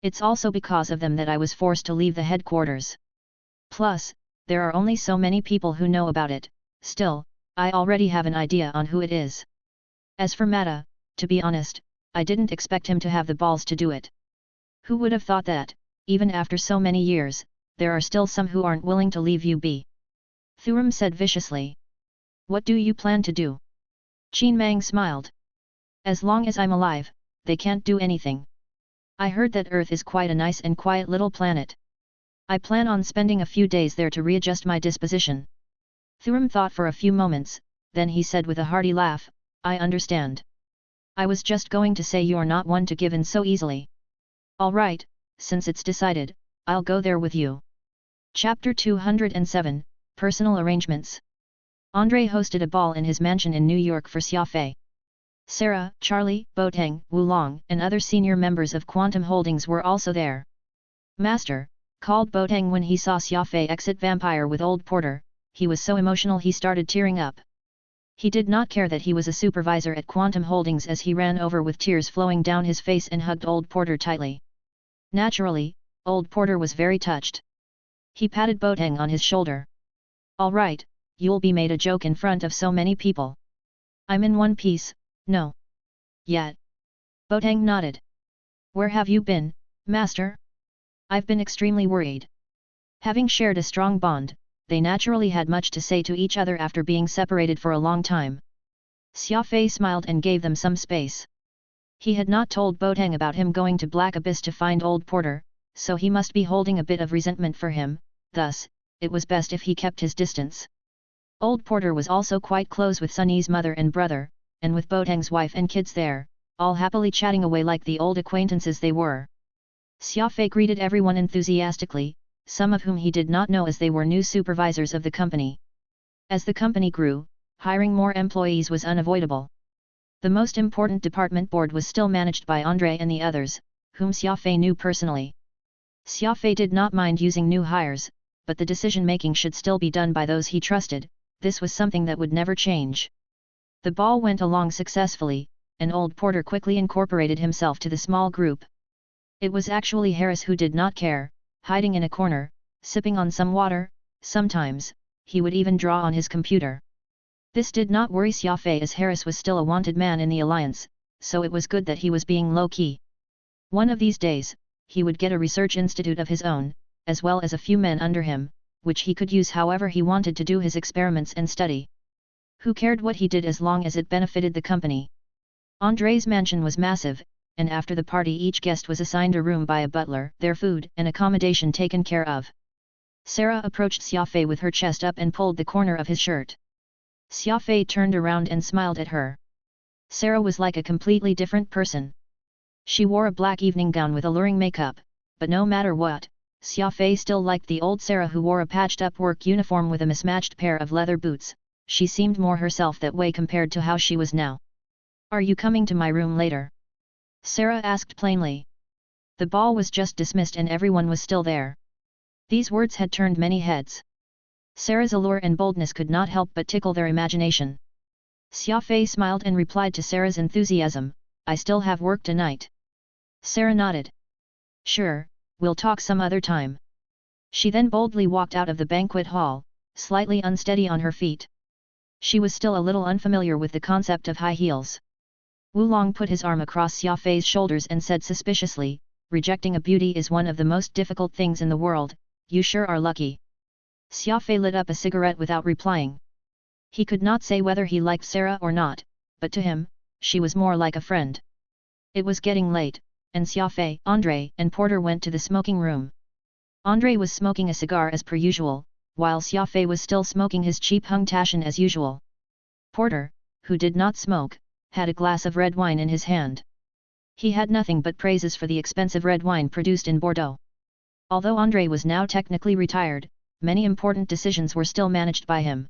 It's also because of them that I was forced to leave the headquarters. Plus, there are only so many people who know about it, still, I already have an idea on who it is. As for Mata, to be honest, I didn't expect him to have the balls to do it. Who would have thought that, even after so many years, there are still some who aren't willing to leave you be? Thuram said viciously. What do you plan to do? Qin Mang smiled. As long as I'm alive, they can't do anything. I heard that Earth is quite a nice and quiet little planet. I plan on spending a few days there to readjust my disposition. Thuram thought for a few moments, then he said with a hearty laugh, I understand. I was just going to say you're not one to give in so easily. All right, since it's decided, I'll go there with you. Chapter 207, Personal Arrangements. André hosted a ball in his mansion in New York for Xia Fei. Sarah, Charlie, Boateng, Wulong, and other senior members of Quantum Holdings were also there. Master, called Boateng when he saw Xia Fei exit Vampire with Old Porter, he was so emotional he started tearing up. He did not care that he was a supervisor at Quantum Holdings as he ran over with tears flowing down his face and hugged Old Porter tightly. Naturally, Old Porter was very touched. He patted Boateng on his shoulder. All right, you'll be made a joke in front of so many people. I'm in one piece, no. Yet. Boateng nodded. Where have you been, Master? I've been extremely worried. Having shared a strong bond, they naturally had much to say to each other after being separated for a long time. Xia Fei smiled and gave them some space. He had not told Boateng about him going to Black Abyss to find Old Porter, so he must be holding a bit of resentment for him, thus, it was best if he kept his distance. Old Porter was also quite close with Sunny's mother and brother, and with Boateng's wife and kids there, all happily chatting away like the old acquaintances they were. Xia Fei greeted everyone enthusiastically, some of whom he did not know as they were new supervisors of the company. As the company grew, hiring more employees was unavoidable. The most important department board was still managed by André and the others, whom Xia Fei knew personally. Xia Fei did not mind using new hires, but the decision-making should still be done by those he trusted, this was something that would never change. The ball went along successfully, and Old Porter quickly incorporated himself to the small group. It was actually Harris who did not care, hiding in a corner, sipping on some water, sometimes, he would even draw on his computer. This did not worry Xia Fei as Harris was still a wanted man in the alliance, so it was good that he was being low-key. One of these days, he would get a research institute of his own, as well as a few men under him, which he could use however he wanted to do his experiments and study. Who cared what he did as long as it benefited the company? André's mansion was massive, and after the party each guest was assigned a room by a butler, their food and accommodation taken care of. Sarah approached Xia Fei with her chest up and pulled the corner of his shirt. Xia Fei turned around and smiled at her. Sarah was like a completely different person. She wore a black evening gown with alluring makeup, but no matter what, Xia Fei still liked the old Sarah who wore a patched-up work uniform with a mismatched pair of leather boots. She seemed more herself that way compared to how she was now. Are you coming to my room later? Sarah asked plainly. The ball was just dismissed and everyone was still there. These words had turned many heads. Sarah's allure and boldness could not help but tickle their imagination. Xia Fei smiled and replied to Sarah's enthusiasm, I still have work tonight. Sarah nodded. Sure, we'll talk some other time. She then boldly walked out of the banquet hall, slightly unsteady on her feet. She was still a little unfamiliar with the concept of high heels. Wulong put his arm across Xia Fei's shoulders and said suspiciously, rejecting a beauty is one of the most difficult things in the world, you sure are lucky. Xia Fei lit up a cigarette without replying. He could not say whether he liked Sarah or not, but to him, she was more like a friend. It was getting late, and Xia Fei, Andre and Porter went to the smoking room. Andre was smoking a cigar as per usual, while Xia Fei was still smoking his cheap hung tashan as usual. Porter, who did not smoke, had a glass of red wine in his hand. He had nothing but praises for the expensive red wine produced in Bordeaux. Although Andre was now technically retired, many important decisions were still managed by him.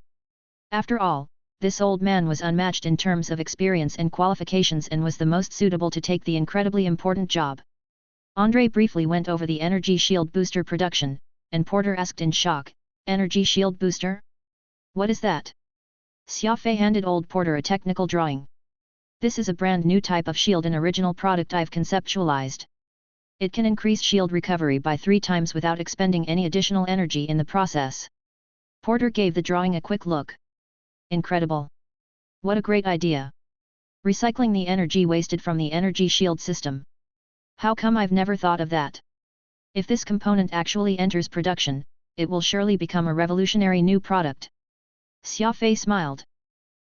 After all, this old man was unmatched in terms of experience and qualifications and was the most suitable to take the incredibly important job. Andre briefly went over the energy shield booster production, and Porter asked in shock, "Energy shield booster? What is that?" Xia Fei handed old Porter a technical drawing. "This is a brand new type of shield and original product I've conceptualized. It can increase shield recovery by 3 times without expending any additional energy in the process." Porter gave the drawing a quick look. Incredible! What a great idea! Recycling the energy wasted from the energy shield system. How come I've never thought of that? If this component actually enters production, it will surely become a revolutionary new product. Xia Fei smiled.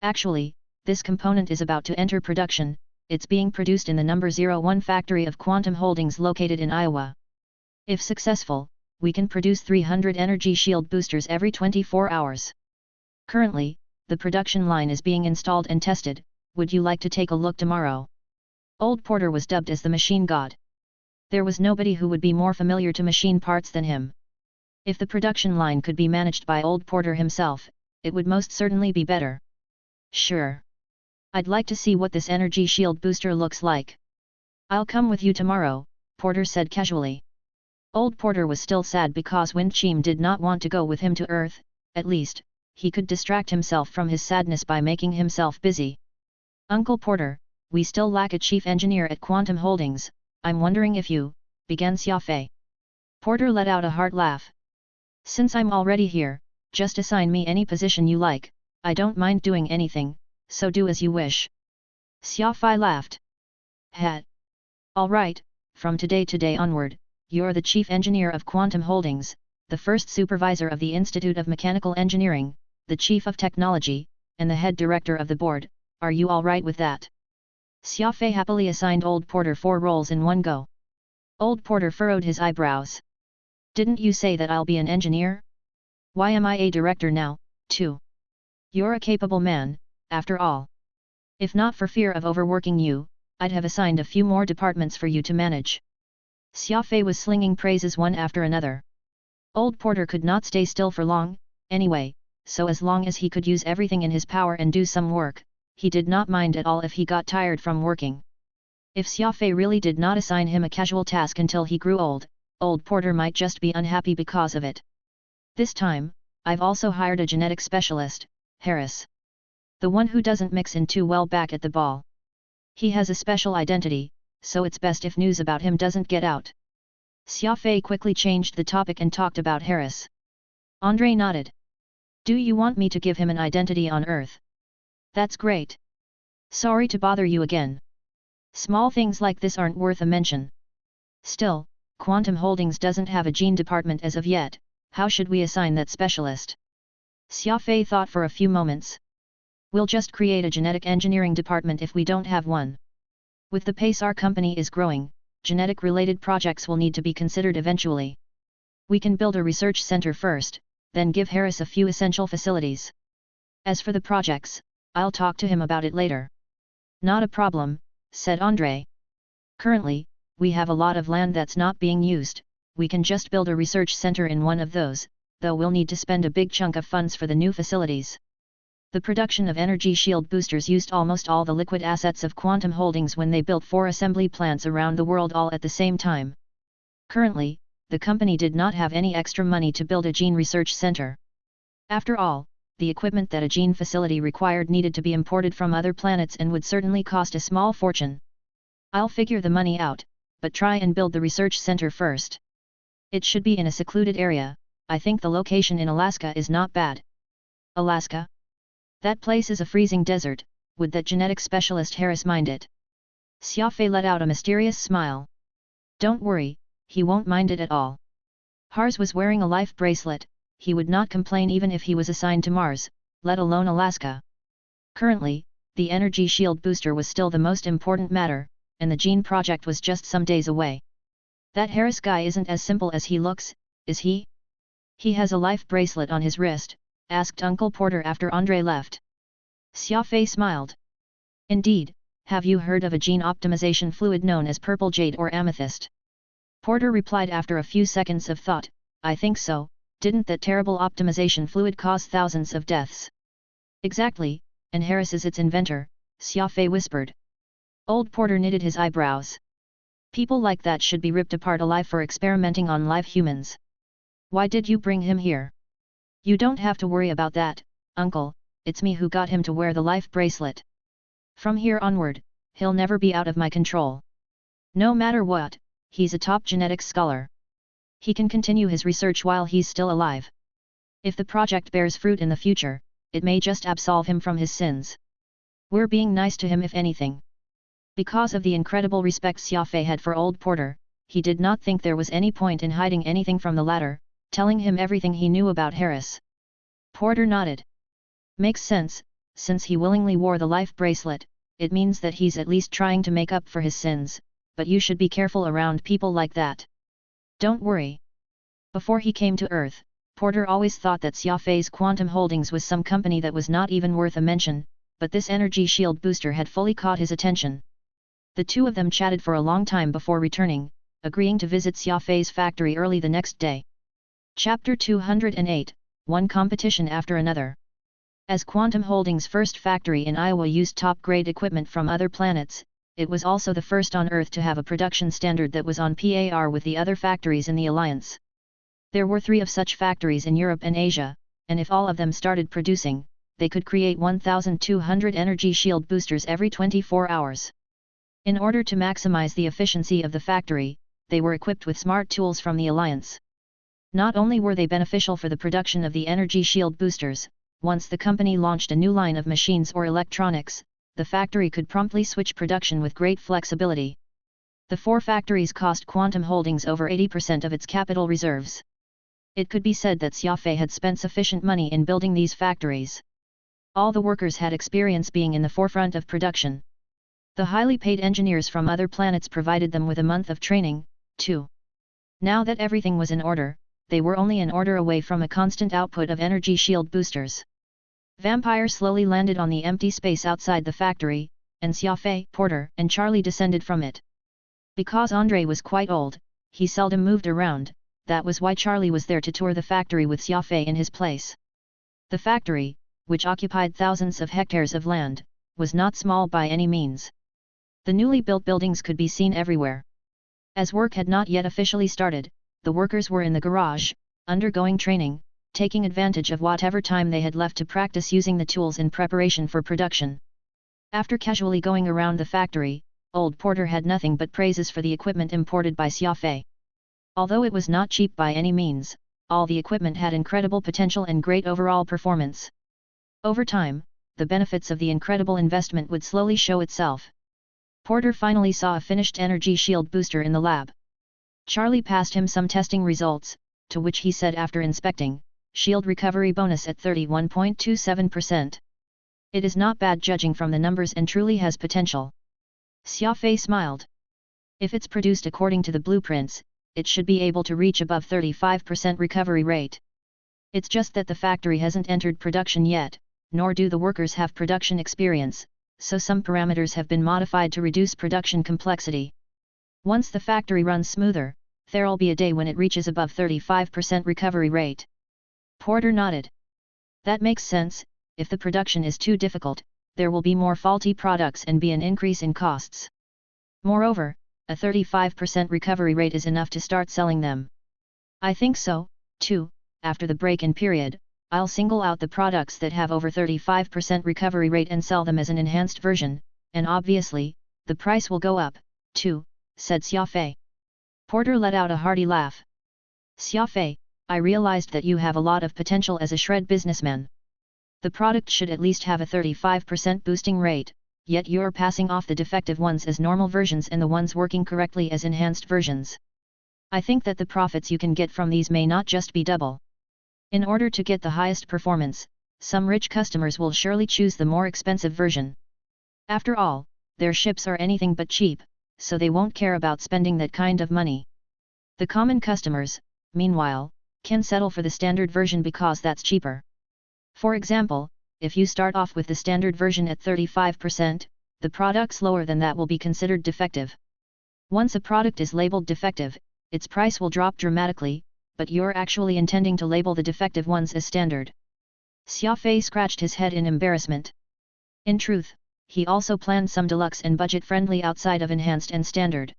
Actually, this component is about to enter production. It's being produced in the number 01 factory of Quantum Holdings located in Iowa. If successful, we can produce 300 energy shield boosters every 24 hours. Currently, the production line is being installed and tested. Would you like to take a look tomorrow? Old Porter was dubbed as the machine god. There was nobody who would be more familiar to machine parts than him. If the production line could be managed by Old Porter himself, it would most certainly be better. Sure. I'd like to see what this energy shield booster looks like. I'll come with you tomorrow, Porter said casually. Old Porter was still sad because Wind Cheem did not want to go with him to Earth. At least, he could distract himself from his sadness by making himself busy. Uncle Porter, we still lack a chief engineer at Quantum Holdings. I'm wondering if you, began Xia Fei. Porter let out a heart laugh. Since I'm already here, just assign me any position you like. I don't mind doing anything, so do as you wish. Xia Fei laughed. Hat. All right, from today onward, you're the chief engineer of Quantum Holdings, the first supervisor of the Institute of Mechanical Engineering, the chief of technology, and the head director of the board. Are you all right with that? Xia Fei happily assigned Old Porter 4 roles in one go. Old Porter furrowed his eyebrows. Didn't you say that I'll be an engineer? Why am I a director now, too? You're a capable man, after all. If not for fear of overworking you, I'd have assigned a few more departments for you to manage. Xia Fei was slinging praises one after another. Old Porter could not stay still for long, anyway, so as long as he could use everything in his power and do some work, he did not mind at all if he got tired from working. If Xia Fei really did not assign him a casual task until he grew old, Old Porter might just be unhappy because of it. This time, I've also hired a genetic specialist, Harris. The one who doesn't mix in too well back at the ball. He has a special identity, so it's best if news about him doesn't get out. Xia Fei quickly changed the topic and talked about Harris. Andre nodded. Do you want me to give him an identity on Earth? That's great. Sorry to bother you again. Small things like this aren't worth a mention. Still, Quantum Holdings doesn't have a gene department as of yet. How should we assign that specialist? Xia Fei thought for a few moments. We'll just create a genetic engineering department if we don't have one. With the pace our company is growing, genetic-related projects will need to be considered eventually. We can build a research center first, then give Harris a few essential facilities. As for the projects, I'll talk to him about it later. Not a problem, said Andre. Currently, we have a lot of land that's not being used. We can just build a research center in one of those, though we'll need to spend a big chunk of funds for the new facilities. The production of energy shield boosters used almost all the liquid assets of Quantum Holdings when they built 4 assembly plants around the world all at the same time. Currently, the company did not have any extra money to build a gene research center. After all, the equipment that a gene facility required needed to be imported from other planets and would certainly cost a small fortune. I'll figure the money out, but try and build the research center first. It should be in a secluded area. I think the location in Alaska is not bad. Alaska? That place is a freezing desert, would that genetic specialist Harris mind it? Xia Fei let out a mysterious smile. Don't worry, he won't mind it at all. Harris was wearing a life bracelet, he would not complain even if he was assigned to Mars, let alone Alaska. Currently, the energy shield booster was still the most important matter, and the gene project was just some days away. That Harris guy isn't as simple as he looks, is he? He has a life bracelet on his wrist, asked Uncle Porter after Andre left. Xia Fei smiled. Indeed, have you heard of a gene optimization fluid known as purple jade or amethyst? Porter replied after a few seconds of thought, I think so, didn't that terrible optimization fluid cause thousands of deaths? Exactly, and Harris is its inventor, Xia Fei whispered. Old Porter knitted his eyebrows. People like that should be ripped apart alive for experimenting on live humans. Why did you bring him here? You don't have to worry about that, Uncle, it's me who got him to wear the life bracelet. From here onward, he'll never be out of my control. No matter what, he's a top genetics scholar. He can continue his research while he's still alive. If the project bears fruit in the future, it may just absolve him from his sins. We're being nice to him if anything. Because of the incredible respect Xia Fei had for Old Porter, he did not think there was any point in hiding anything from the latter, telling him everything he knew about Harris. Porter nodded. Makes sense, since he willingly wore the life bracelet, it means that he's at least trying to make up for his sins, but you should be careful around people like that. Don't worry. Before he came to Earth, Porter always thought that Xia Fei's Quantum Holdings was some company that was not even worth a mention, but this energy shield booster had fully caught his attention. The two of them chatted for a long time before returning, agreeing to visit Xia Fei's factory early the next day. Chapter 208, One Competition After Another. As Quantum Holdings' first factory in Iowa used top-grade equipment from other planets, it was also the first on Earth to have a production standard that was on par with the other factories in the Alliance. There were 3 of such factories in Europe and Asia, and if all of them started producing, they could create 1,200 energy shield boosters every 24 hours. In order to maximize the efficiency of the factory, they were equipped with smart tools from the Alliance. Not only were they beneficial for the production of the energy shield boosters, once the company launched a new line of machines or electronics, the factory could promptly switch production with great flexibility. The 4 factories cost Quantum Holdings over 80% of its capital reserves. It could be said that Xia Fei had spent sufficient money in building these factories. All the workers had experience being in the forefront of production. The highly paid engineers from other planets provided them with a month of training, too. Now that everything was in order, they were only an order away from a constant output of energy shield boosters. Vampire slowly landed on the empty space outside the factory, and Xia Fei, Porter, and Charlie descended from it. Because Andre was quite old, he seldom moved around, that was why Charlie was there to tour the factory with Xia Fei in his place. The factory, which occupied thousands of hectares of land, was not small by any means. The newly built buildings could be seen everywhere. As work had not yet officially started, the workers were in the garage, undergoing training, taking advantage of whatever time they had left to practice using the tools in preparation for production. After casually going around the factory, Old Porter had nothing but praises for the equipment imported by Xia Fei. Although it was not cheap by any means, all the equipment had incredible potential and great overall performance. Over time, the benefits of the incredible investment would slowly show itself. Porter finally saw a finished energy shield booster in the lab. Charlie passed him some testing results, to which he said after inspecting, shield recovery bonus at 31.27%. It is not bad judging from the numbers and truly has potential. Xia Fei smiled. If it's produced according to the blueprints, it should be able to reach above 35% recovery rate. It's just that the factory hasn't entered production yet, nor do the workers have production experience, so some parameters have been modified to reduce production complexity. Once the factory runs smoother, there'll be a day when it reaches above 35% recovery rate. Porter nodded. That makes sense. If the production is too difficult, there will be more faulty products and be an increase in costs. Moreover, a 35% recovery rate is enough to start selling them. I think so, too. After the break-in period, I'll single out the products that have over 35% recovery rate and sell them as an enhanced version, and obviously, the price will go up, 2, said Xia Fei. Porter let out a hearty laugh. Xia Fei, I realized that you have a lot of potential as a shred businessman. The product should at least have a 35% boosting rate, yet you're passing off the defective ones as normal versions and the ones working correctly as enhanced versions. I think that the profits you can get from these may not just be double. In order to get the highest performance, some rich customers will surely choose the more expensive version. After all, their ships are anything but cheap, so they won't care about spending that kind of money. The common customers, meanwhile, can settle for the standard version because that's cheaper. For example, if you start off with the standard version at 35%, the products lower than that will be considered defective. Once a product is labeled defective, its price will drop dramatically, but you're actually intending to label the defective ones as standard. Xia Fei scratched his head in embarrassment. In truth, he also planned some deluxe and budget-friendly outside of enhanced and standard.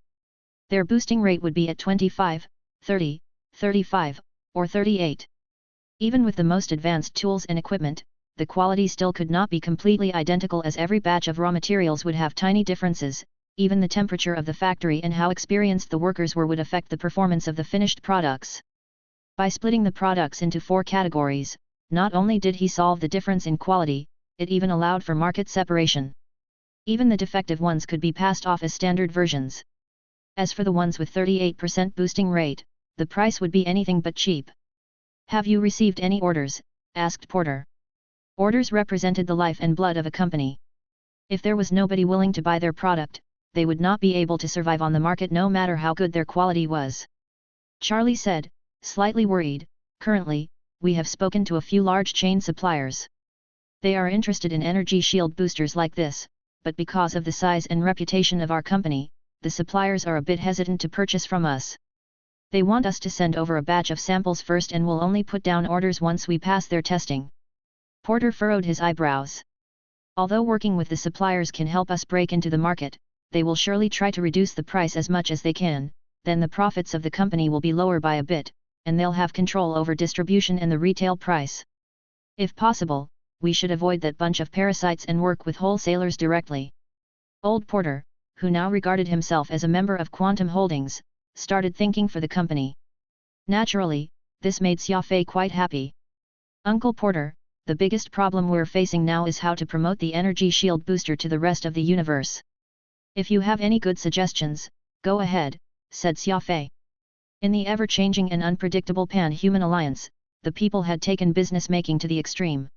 Their boosting rate would be at 25, 30, 35, or 38. Even with the most advanced tools and equipment, the quality still could not be completely identical as every batch of raw materials would have tiny differences. Even the temperature of the factory and how experienced the workers were would affect the performance of the finished products. By splitting the products into 4 categories, not only did he solve the difference in quality, it even allowed for market separation. Even the defective ones could be passed off as standard versions. As for the ones with 38% boosting rate, the price would be anything but cheap. Have you received any orders? Asked Porter. Orders represented the life and blood of a company. If there was nobody willing to buy their product, they would not be able to survive on the market no matter how good their quality was. Charlie said, slightly worried, currently, we have spoken to a few large chain suppliers. They are interested in energy shield boosters like this, but because of the size and reputation of our company, the suppliers are a bit hesitant to purchase from us. They want us to send over a batch of samples first and will only put down orders once we pass their testing. Porter furrowed his eyebrows. Although working with the suppliers can help us break into the market, they will surely try to reduce the price as much as they can, then the profits of the company will be lower by a bit, and they'll have control over distribution and the retail price. If possible, we should avoid that bunch of parasites and work with wholesalers directly. Old Porter, who now regarded himself as a member of Quantum Holdings, started thinking for the company. Naturally, this made Xia Fei quite happy. Uncle Porter, the biggest problem we're facing now is how to promote the energy shield booster to the rest of the universe. If you have any good suggestions, go ahead, said Xia Fei. In the ever-changing and unpredictable Pan-Human Alliance, the people had taken business making to the extreme.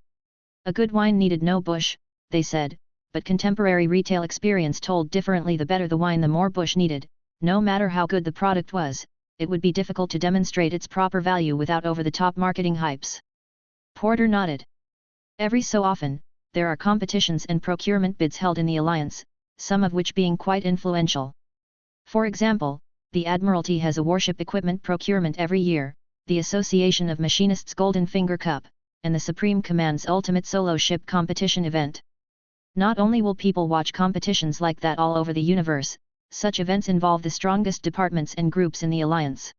A good wine needed no bush, they said, but contemporary retail experience told differently. The better the wine, the more bush needed. No matter how good the product was, it would be difficult to demonstrate its proper value without over-the-top marketing hypes. Porter nodded. Every so often, there are competitions and procurement bids held in the alliance, some of which being quite influential. For example, the Admiralty has a warship equipment procurement every year, the Association of Machinists Golden Finger Cup, and the Supreme Command's Ultimate Solo Ship Competition event. Not only will people watch competitions like that all over the universe, such events involve the strongest departments and groups in the alliance.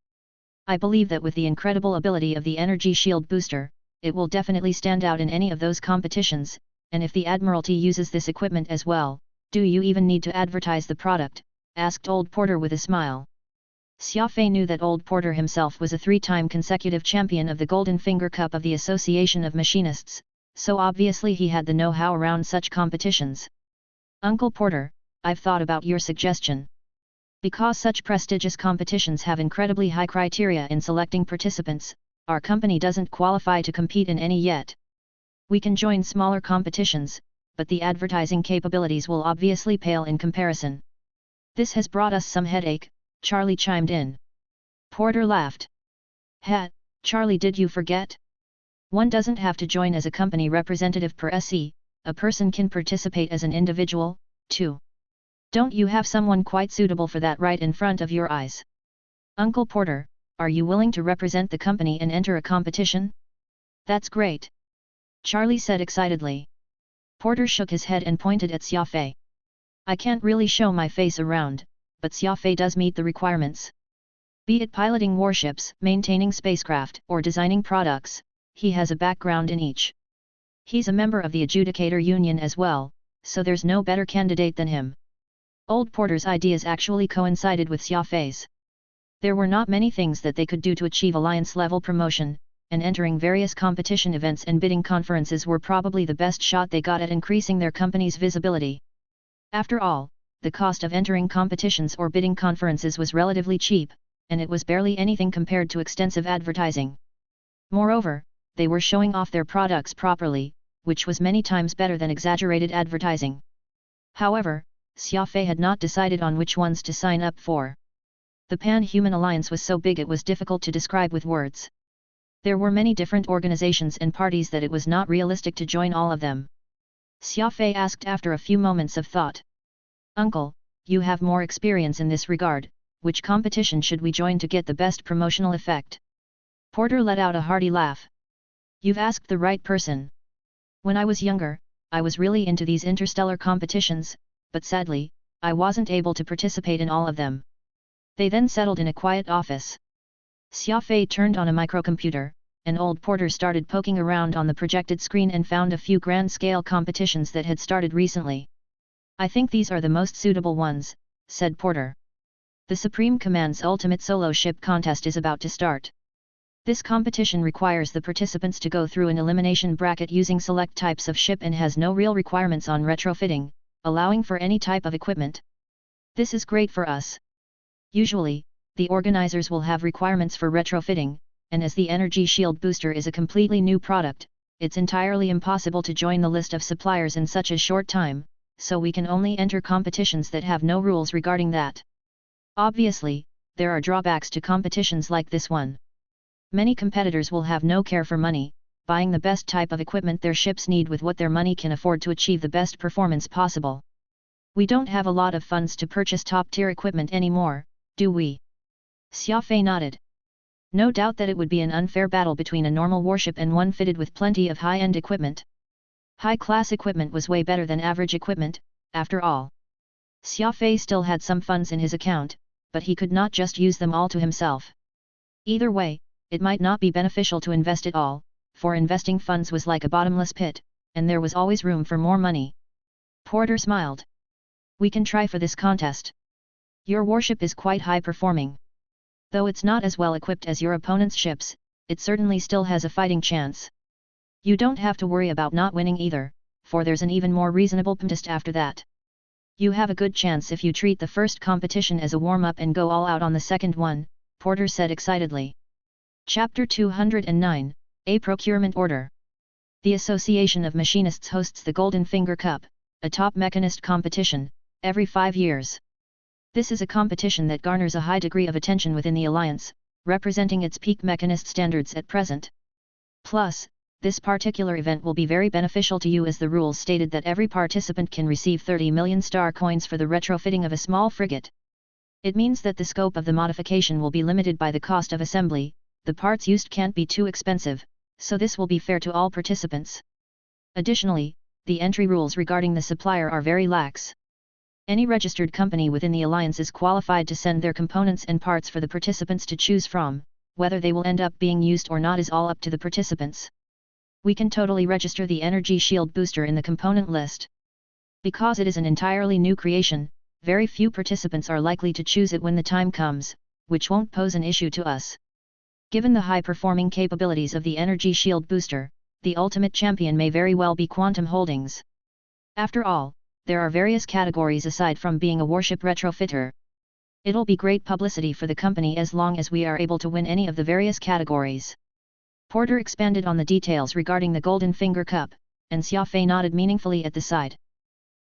I believe that with the incredible ability of the Energy Shield Booster, it will definitely stand out in any of those competitions, and if the Admiralty uses this equipment as well, do you even need to advertise the product? Asked Old Porter with a smile. Xia Fei knew that Old Porter himself was a 3-time consecutive champion of the Golden Finger Cup of the Association of Machinists, so obviously he had the know-how around such competitions. Uncle Porter, I've thought about your suggestion. Because such prestigious competitions have incredibly high criteria in selecting participants, our company doesn't qualify to compete in any yet. We can join smaller competitions, but the advertising capabilities will obviously pale in comparison. This has brought us some headache, Charlie chimed in. Porter laughed. Charlie, did you forget? One doesn't have to join as a company representative per SE, a person can participate as an individual, too. Don't you have someone quite suitable for that right in front of your eyes? Uncle Porter, are you willing to represent the company and enter a competition? That's great! Charlie said excitedly. Porter shook his head and pointed at Xia Fei. I can't really show my face around, but Xia Fei does meet the requirements. Be it piloting warships, maintaining spacecraft, or designing products, he has a background in each. He's a member of the Adjudicator Union as well, so there's no better candidate than him. Old Porter's ideas actually coincided with Xia Fei's. There were not many things that they could do to achieve alliance-level promotion, and entering various competition events and bidding conferences were probably the best shot they got at increasing their company's visibility. After all, the cost of entering competitions or bidding conferences was relatively cheap, and it was barely anything compared to extensive advertising. Moreover, they were showing off their products properly, which was many times better than exaggerated advertising. However, Xia Fei had not decided on which ones to sign up for. The Pan-Human Alliance was so big it was difficult to describe with words. There were many different organizations and parties that it was not realistic to join all of them. Xia Fei asked after a few moments of thought. Uncle, you have more experience in this regard, which competition should we join to get the best promotional effect? Porter let out a hearty laugh. You've asked the right person. When I was younger, I was really into these interstellar competitions, but sadly, I wasn't able to participate in all of them. They then settled in a quiet office. Xia Fei turned on a microcomputer, and old Porter started poking around on the projected screen and found a few grand-scale competitions that had started recently. I think these are the most suitable ones, said Porter. The Supreme Command's Ultimate Solo Ship Contest is about to start. This competition requires the participants to go through an elimination bracket using select types of ship and has no real requirements on retrofitting, allowing for any type of equipment. This is great for us. Usually, the organizers will have requirements for retrofitting, and as the energy shield booster is a completely new product, it's entirely impossible to join the list of suppliers in such a short time, so we can only enter competitions that have no rules regarding that. Obviously, there are drawbacks to competitions like this one. Many competitors will have no care for money, buying the best type of equipment their ships need with what their money can afford to achieve the best performance possible. We don't have a lot of funds to purchase top-tier equipment anymore, do we? Xia Fei nodded. No doubt that it would be an unfair battle between a normal warship and one fitted with plenty of high-end equipment. High-class equipment was way better than average equipment, after all. Xia Fei still had some funds in his account, but he could not just use them all to himself. Either way, it might not be beneficial to invest it all, for investing funds was like a bottomless pit, and there was always room for more money. Porter smiled. We can try for this contest. Your warship is quite high-performing. Though it's not as well equipped as your opponent's ships, it certainly still has a fighting chance. You don't have to worry about not winning either, for there's an even more reasonable contest after that. You have a good chance if you treat the first competition as a warm-up and go all out on the second one, Porter said excitedly. Chapter 209, A Procurement Order. The Association of Machinists hosts the Golden Finger Cup, a top mechanist competition, every 5 years. This is a competition that garners a high degree of attention within the Alliance, representing its peak mechanist standards at present. Plus, this particular event will be very beneficial to you as the rules stated that every participant can receive 30 million star coins for the retrofitting of a small frigate. It means that the scope of the modification will be limited by the cost of assembly, the parts used can't be too expensive, so this will be fair to all participants. Additionally, the entry rules regarding the supplier are very lax. Any registered company within the Alliance is qualified to send their components and parts for the participants to choose from. Whether they will end up being used or not is all up to the participants. We can totally register the energy shield booster in the component list. Because it is an entirely new creation, very few participants are likely to choose it when the time comes, which won't pose an issue to us. Given the high-performing capabilities of the energy shield booster, the ultimate champion may very well be Quantum Holdings. After all, there are various categories aside from being a warship retrofitter. It'll be great publicity for the company as long as we are able to win any of the various categories. Porter expanded on the details regarding the Golden Finger Cup, and Xia Fei nodded meaningfully at the side.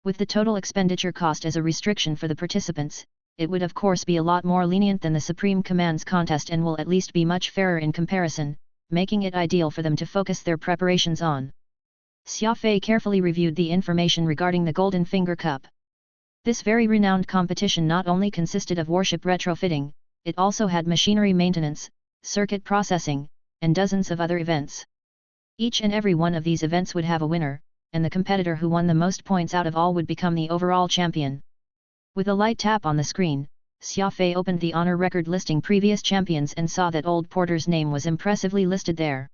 With the total expenditure cost as a restriction for the participants, it would of course be a lot more lenient than the Supreme Command's contest and will at least be much fairer in comparison, making it ideal for them to focus their preparations on. Xia Fei carefully reviewed the information regarding the Golden Finger Cup. This very renowned competition not only consisted of warship retrofitting, it also had machinery maintenance, circuit processing, and dozens of other events. Each and every one of these events would have a winner, and the competitor who won the most points out of all would become the overall champion. With a light tap on the screen, Xia Fei opened the honor record listing previous champions and saw that old Porter's name was impressively listed there.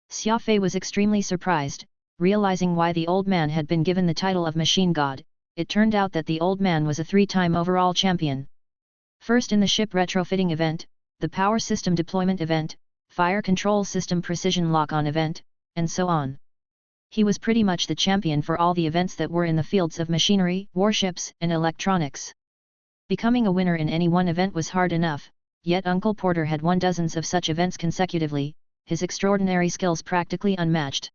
Xia Fei was extremely surprised, realizing why the old man had been given the title of Machine God, it turned out that the old man was a 3-time overall champion. First in the ship retrofitting event, the power system deployment event, fire control system precision lock-on event, and so on. He was pretty much the champion for all the events that were in the fields of machinery, warships, and electronics. Becoming a winner in any one event was hard enough, yet Uncle Porter had won dozens of such events consecutively, his extraordinary skills practically unmatched.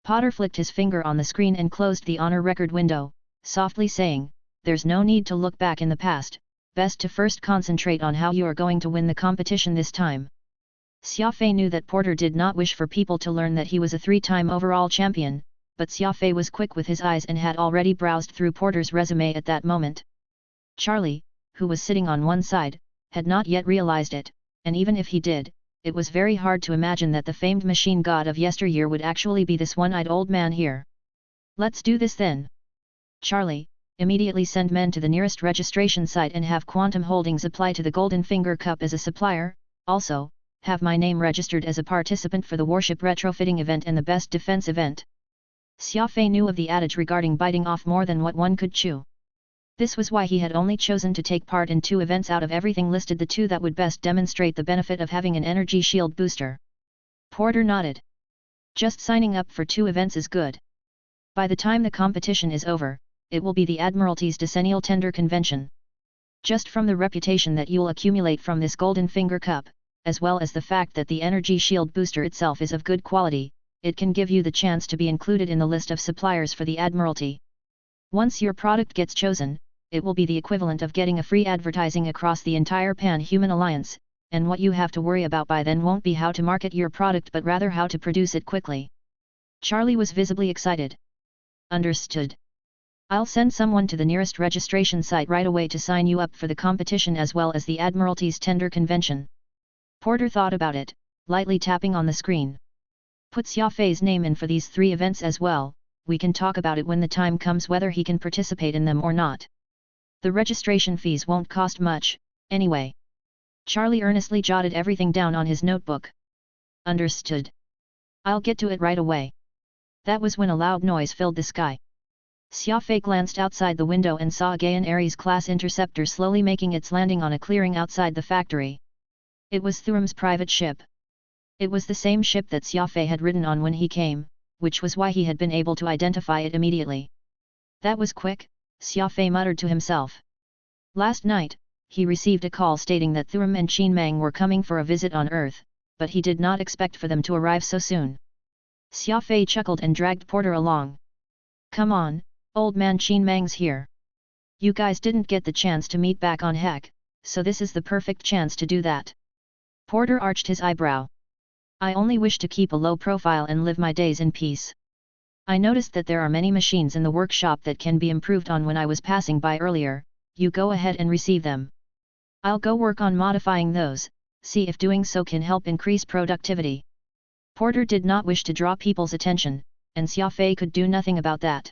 Potter flicked his finger on the screen and closed the honor record window, softly saying, "There's no need to look back in the past, best to first concentrate on how you are going to win the competition this time." Xia Fei knew that Porter did not wish for people to learn that he was a 3-time overall champion, but Xia Fei was quick with his eyes and had already browsed through Porter's resume at that moment. Charlie, who was sitting on one side, had not yet realized it, and even if he did, it was very hard to imagine that the famed machine god of yesteryear would actually be this one-eyed old man here. "Let's do this then. Charlie, immediately send men to the nearest registration site and have Quantum Holdings apply to the Golden Finger Cup as a supplier, also, have my name registered as a participant for the warship retrofitting event and the best defense event." Xia Fei knew of the adage regarding biting off more than what one could chew. This was why he had only chosen to take part in 2 events out of everything listed, the 2 that would best demonstrate the benefit of having an energy shield booster. Porter nodded. "Just signing up for 2 events is good. By the time the competition is over, it will be the Admiralty's decennial tender convention. Just from the reputation that you'll accumulate from this Golden Finger Cup, as well as the fact that the energy shield booster itself is of good quality, it can give you the chance to be included in the list of suppliers for the Admiralty. Once your product gets chosen, it will be the equivalent of getting a free advertising across the entire Pan-Human Alliance, and what you have to worry about by then won't be how to market your product but rather how to produce it quickly." Charlie was visibly excited. "Understood. I'll send someone to the nearest registration site right away to sign you up for the competition as well as the Admiralty's tender convention." Porter thought about it, lightly tapping on the screen. "Put Xia Fei's name in for these 3 events as well, we can talk about it when the time comes whether he can participate in them or not. The registration fees won't cost much, anyway." Charlie earnestly jotted everything down on his notebook. "Understood. I'll get to it right away." That was when a loud noise filled the sky. Xia Fei glanced outside the window and saw a Gaian Ares-class interceptor slowly making its landing on a clearing outside the factory. It was Thurum's private ship. It was the same ship that Xia Fei had ridden on when he came, which was why he had been able to identify it immediately. "That was quick," Xia Fei muttered to himself. Last night, he received a call stating that Thurum and Qin Mang were coming for a visit on Earth, but he did not expect for them to arrive so soon. Xia Fei chuckled and dragged Porter along. "Come on, old man, Qin Mang's here. You guys didn't get the chance to meet back on Hek, so this is the perfect chance to do that." Porter arched his eyebrow. "I only wish to keep a low profile and live my days in peace. I noticed that there are many machines in the workshop that can be improved on when I was passing by earlier, you go ahead and receive them. I'll go work on modifying those, see if doing so can help increase productivity." Porter did not wish to draw people's attention, and Xia Fei could do nothing about that.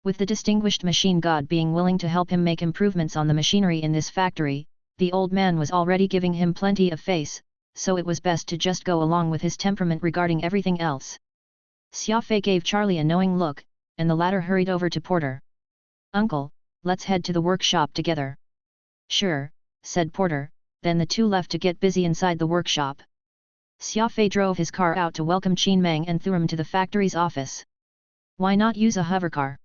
With the distinguished machine god being willing to help him make improvements on the machinery in this factory, the old man was already giving him plenty of face, so it was best to just go along with his temperament regarding everything else. Xia Fei gave Charlie a knowing look, and the latter hurried over to Porter. "Uncle, let's head to the workshop together." "Sure," said Porter, then the two left to get busy inside the workshop. Xia Fei drove his car out to welcome Qin Mang and Thurum to the factory's office. "Why not use a hovercar?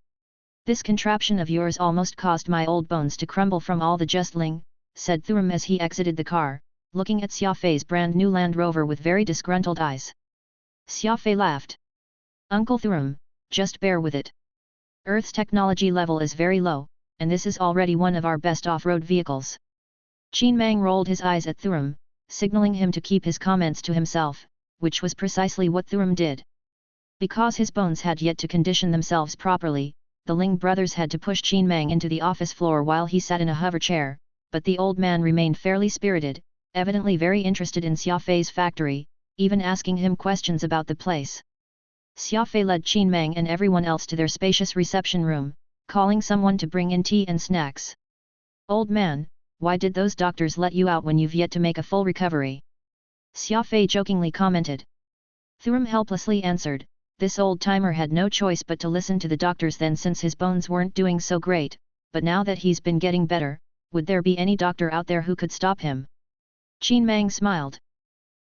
This contraption of yours almost caused my old bones to crumble from all the justling," said Thurum as he exited the car, looking at Xia Fei's brand new Land Rover with very disgruntled eyes. Xia Fei laughed. "Uncle Thurum, just bear with it. Earth's technology level is very low, and this is already one of our best off-road vehicles." Qin Mang rolled his eyes at Thurum, signaling him to keep his comments to himself, which was precisely what Thurum did. Because his bones had yet to condition themselves properly, the Ling brothers had to push Qin Mang into the office floor while he sat in a hover chair, but the old man remained fairly spirited, evidently very interested in Xia Fei's factory, even asking him questions about the place. Xia Fei led Qin Mang and everyone else to their spacious reception room, calling someone to bring in tea and snacks. "Old man, why did those doctors let you out when you've yet to make a full recovery?" Xia Fei jokingly commented. Thurum helplessly answered, This old-timer had no choice but to listen to the doctors then, since his bones weren't doing so great, but now that he's been getting better, would there be any doctor out there who could stop him? Qin Mang smiled.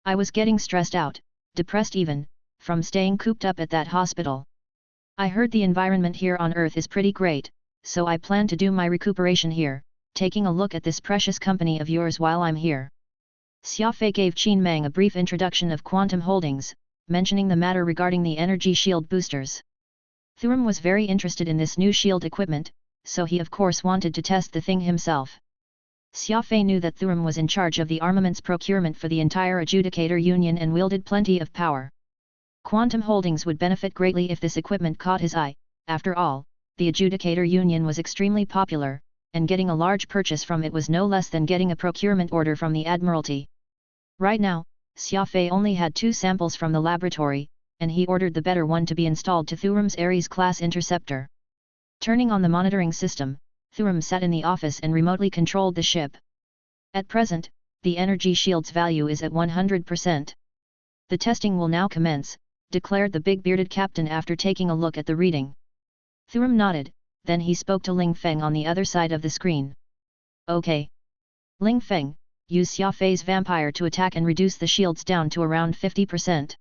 I was getting stressed out, depressed even, from staying cooped up at that hospital. I heard the environment here on Earth is pretty great, so I plan to do my recuperation here, taking a look at this precious company of yours while I'm here. Xia Fei gave Qin Mang a brief introduction of Quantum Holdings, mentioning the matter regarding the energy shield boosters. Thuram was very interested in this new shield equipment, so he of course wanted to test the thing himself. Xia Fei knew that Thuram was in charge of the armaments procurement for the entire Adjudicator Union and wielded plenty of power. Quantum Holdings would benefit greatly if this equipment caught his eye. After all, the Adjudicator Union was extremely popular, and getting a large purchase from it was no less than getting a procurement order from the Admiralty. Right now, Xia Fei only had 2 samples from the laboratory, and he ordered the better one to be installed to Thuram's Ares-class interceptor. Turning on the monitoring system, Thuram sat in the office and remotely controlled the ship. At present, the energy shield's value is at 100%. The testing will now commence, declared the big bearded captain after taking a look at the reading. Thuram nodded, then he spoke to Ling Feng on the other side of the screen. Okay. Ling Feng, use Xia Fei's vampire to attack and reduce the shields down to around 50%.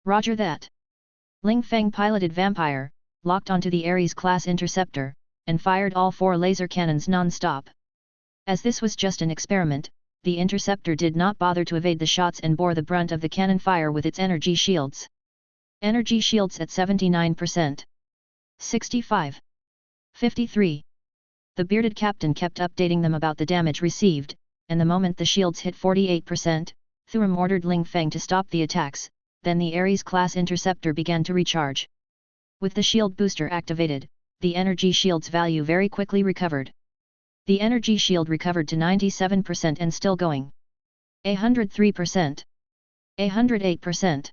Roger that. Ling Feng piloted vampire, locked onto the Ares-class interceptor, and fired all 4 laser cannons non-stop. As this was just an experiment, the interceptor did not bother to evade the shots and bore the brunt of the cannon fire with its energy shields. Energy shields at 79%. 65. 53. The bearded captain kept updating them about the damage received, and the moment the shields hit 48%, Thuram ordered Ling Feng to stop the attacks, then the Ares-class interceptor began to recharge. With the shield booster activated, the energy shield's value very quickly recovered. The energy shield recovered to 97% and still going. 103%. 108%.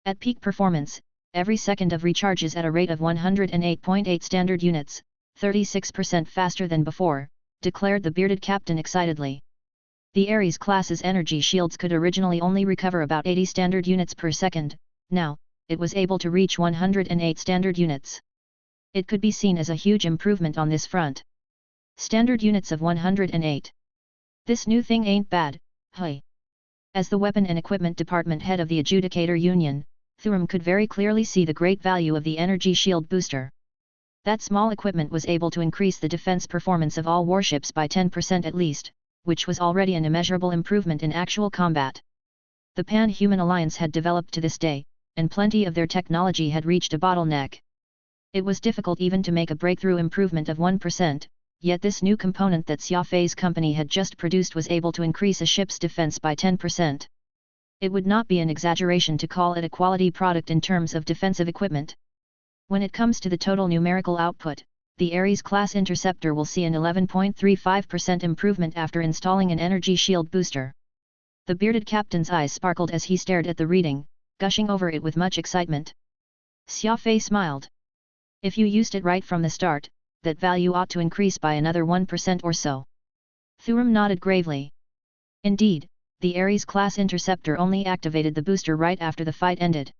At peak performance, every second of recharge is at a rate of 108.8 standard units, 36% faster than before, declared the bearded captain excitedly. The Ares class's energy shields could originally only recover about 80 standard units per second, now, it was able to reach 108 standard units. It could be seen as a huge improvement on this front. Standard units of 108. This new thing ain't bad, hey. As the Weapon and Equipment Department head of the Adjudicator Union, Thuram could very clearly see the great value of the energy shield booster. That small equipment was able to increase the defense performance of all warships by 10% at least, which was already an immeasurable improvement in actual combat. The Pan-Human Alliance had developed to this day, and plenty of their technology had reached a bottleneck. It was difficult even to make a breakthrough improvement of 1%, yet this new component that Xia Fei's company had just produced was able to increase a ship's defense by 10%. It would not be an exaggeration to call it a quality product in terms of defensive equipment. When it comes to the total numerical output, the Ares-class interceptor will see an 11.35% improvement after installing an energy shield booster. The bearded captain's eyes sparkled as he stared at the reading, gushing over it with much excitement. Xia Fei smiled. If you used it right from the start, that value ought to increase by another 1% or so. Thuram nodded gravely. Indeed, the Ares-class interceptor only activated the booster right after the fight ended.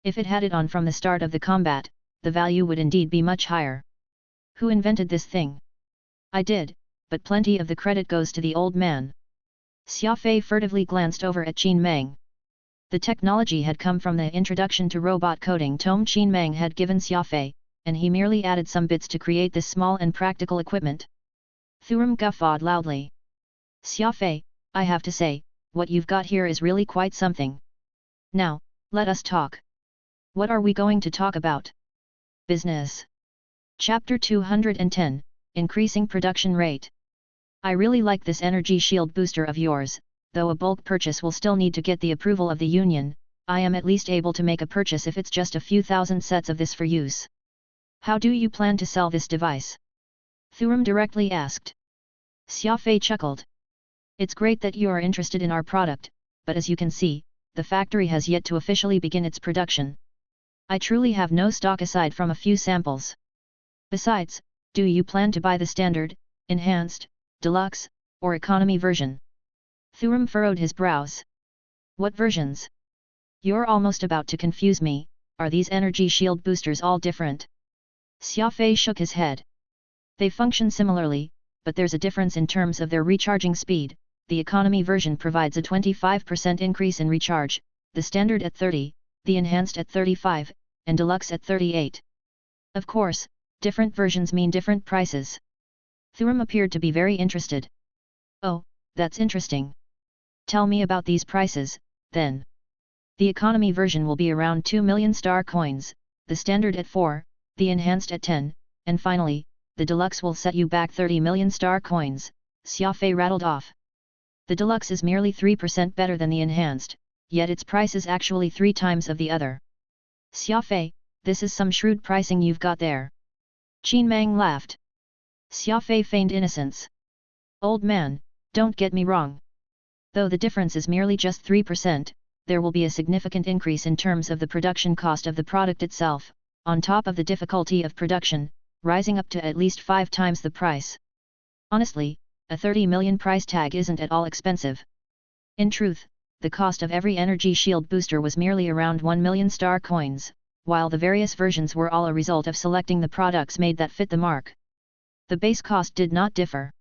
If it had it on from the start of the combat, the value would indeed be much higher. Who invented this thing? I did, but plenty of the credit goes to the old man. Xia Fei furtively glanced over at Qin Mang. The technology had come from the Introduction to Robot Coding tome Qin Mang had given Xia Fei, and he merely added some bits to create this small and practical equipment. Thuram guffawed loudly. Xia Fei, I have to say, what you've got here is really quite something. Now, let us talk. What are we going to talk about? Business. Chapter 210, Increasing Production Rate. I really like this energy shield booster of yours, though a bulk purchase will still need to get the approval of the Union. I am at least able to make a purchase if it's just a few thousand sets of this for use. How do you plan to sell this device? Thuram directly asked. Xia Fei chuckled. It's great that you are interested in our product, but as you can see, the factory has yet to officially begin its production. I truly have no stock aside from a few samples. Besides, do you plan to buy the standard, enhanced, deluxe, or economy version? Thuram furrowed his brows. What versions? You're almost about to confuse me, are these energy shield boosters all different? Xia Fei shook his head. They function similarly, but there's a difference in terms of their recharging speed. The economy version provides a 25% increase in recharge, the standard at 30, the enhanced at 35, and deluxe at 38. Of course, different versions mean different prices. Thuram appeared to be very interested. Oh, that's interesting. Tell me about these prices, then. The economy version will be around 2 million star coins, the standard at 4, the enhanced at 10, and finally, the deluxe will set you back 30 million star coins, Xia Fei rattled off. The deluxe is merely 3% better than the enhanced, yet its price is actually 3 times of the other. Xia Fei, this is some shrewd pricing you've got there. Qin Mang laughed. Xia Fei feigned innocence. Old man, don't get me wrong. Though the difference is merely just 3%, there will be a significant increase in terms of the production cost of the product itself, on top of the difficulty of production, rising up to at least 5 times the price. Honestly, a 30 million price tag isn't at all expensive. In truth, the cost of every energy shield booster was merely around 1 million star coins, while the various versions were all a result of selecting the products made that fit the mark. The base cost did not differ.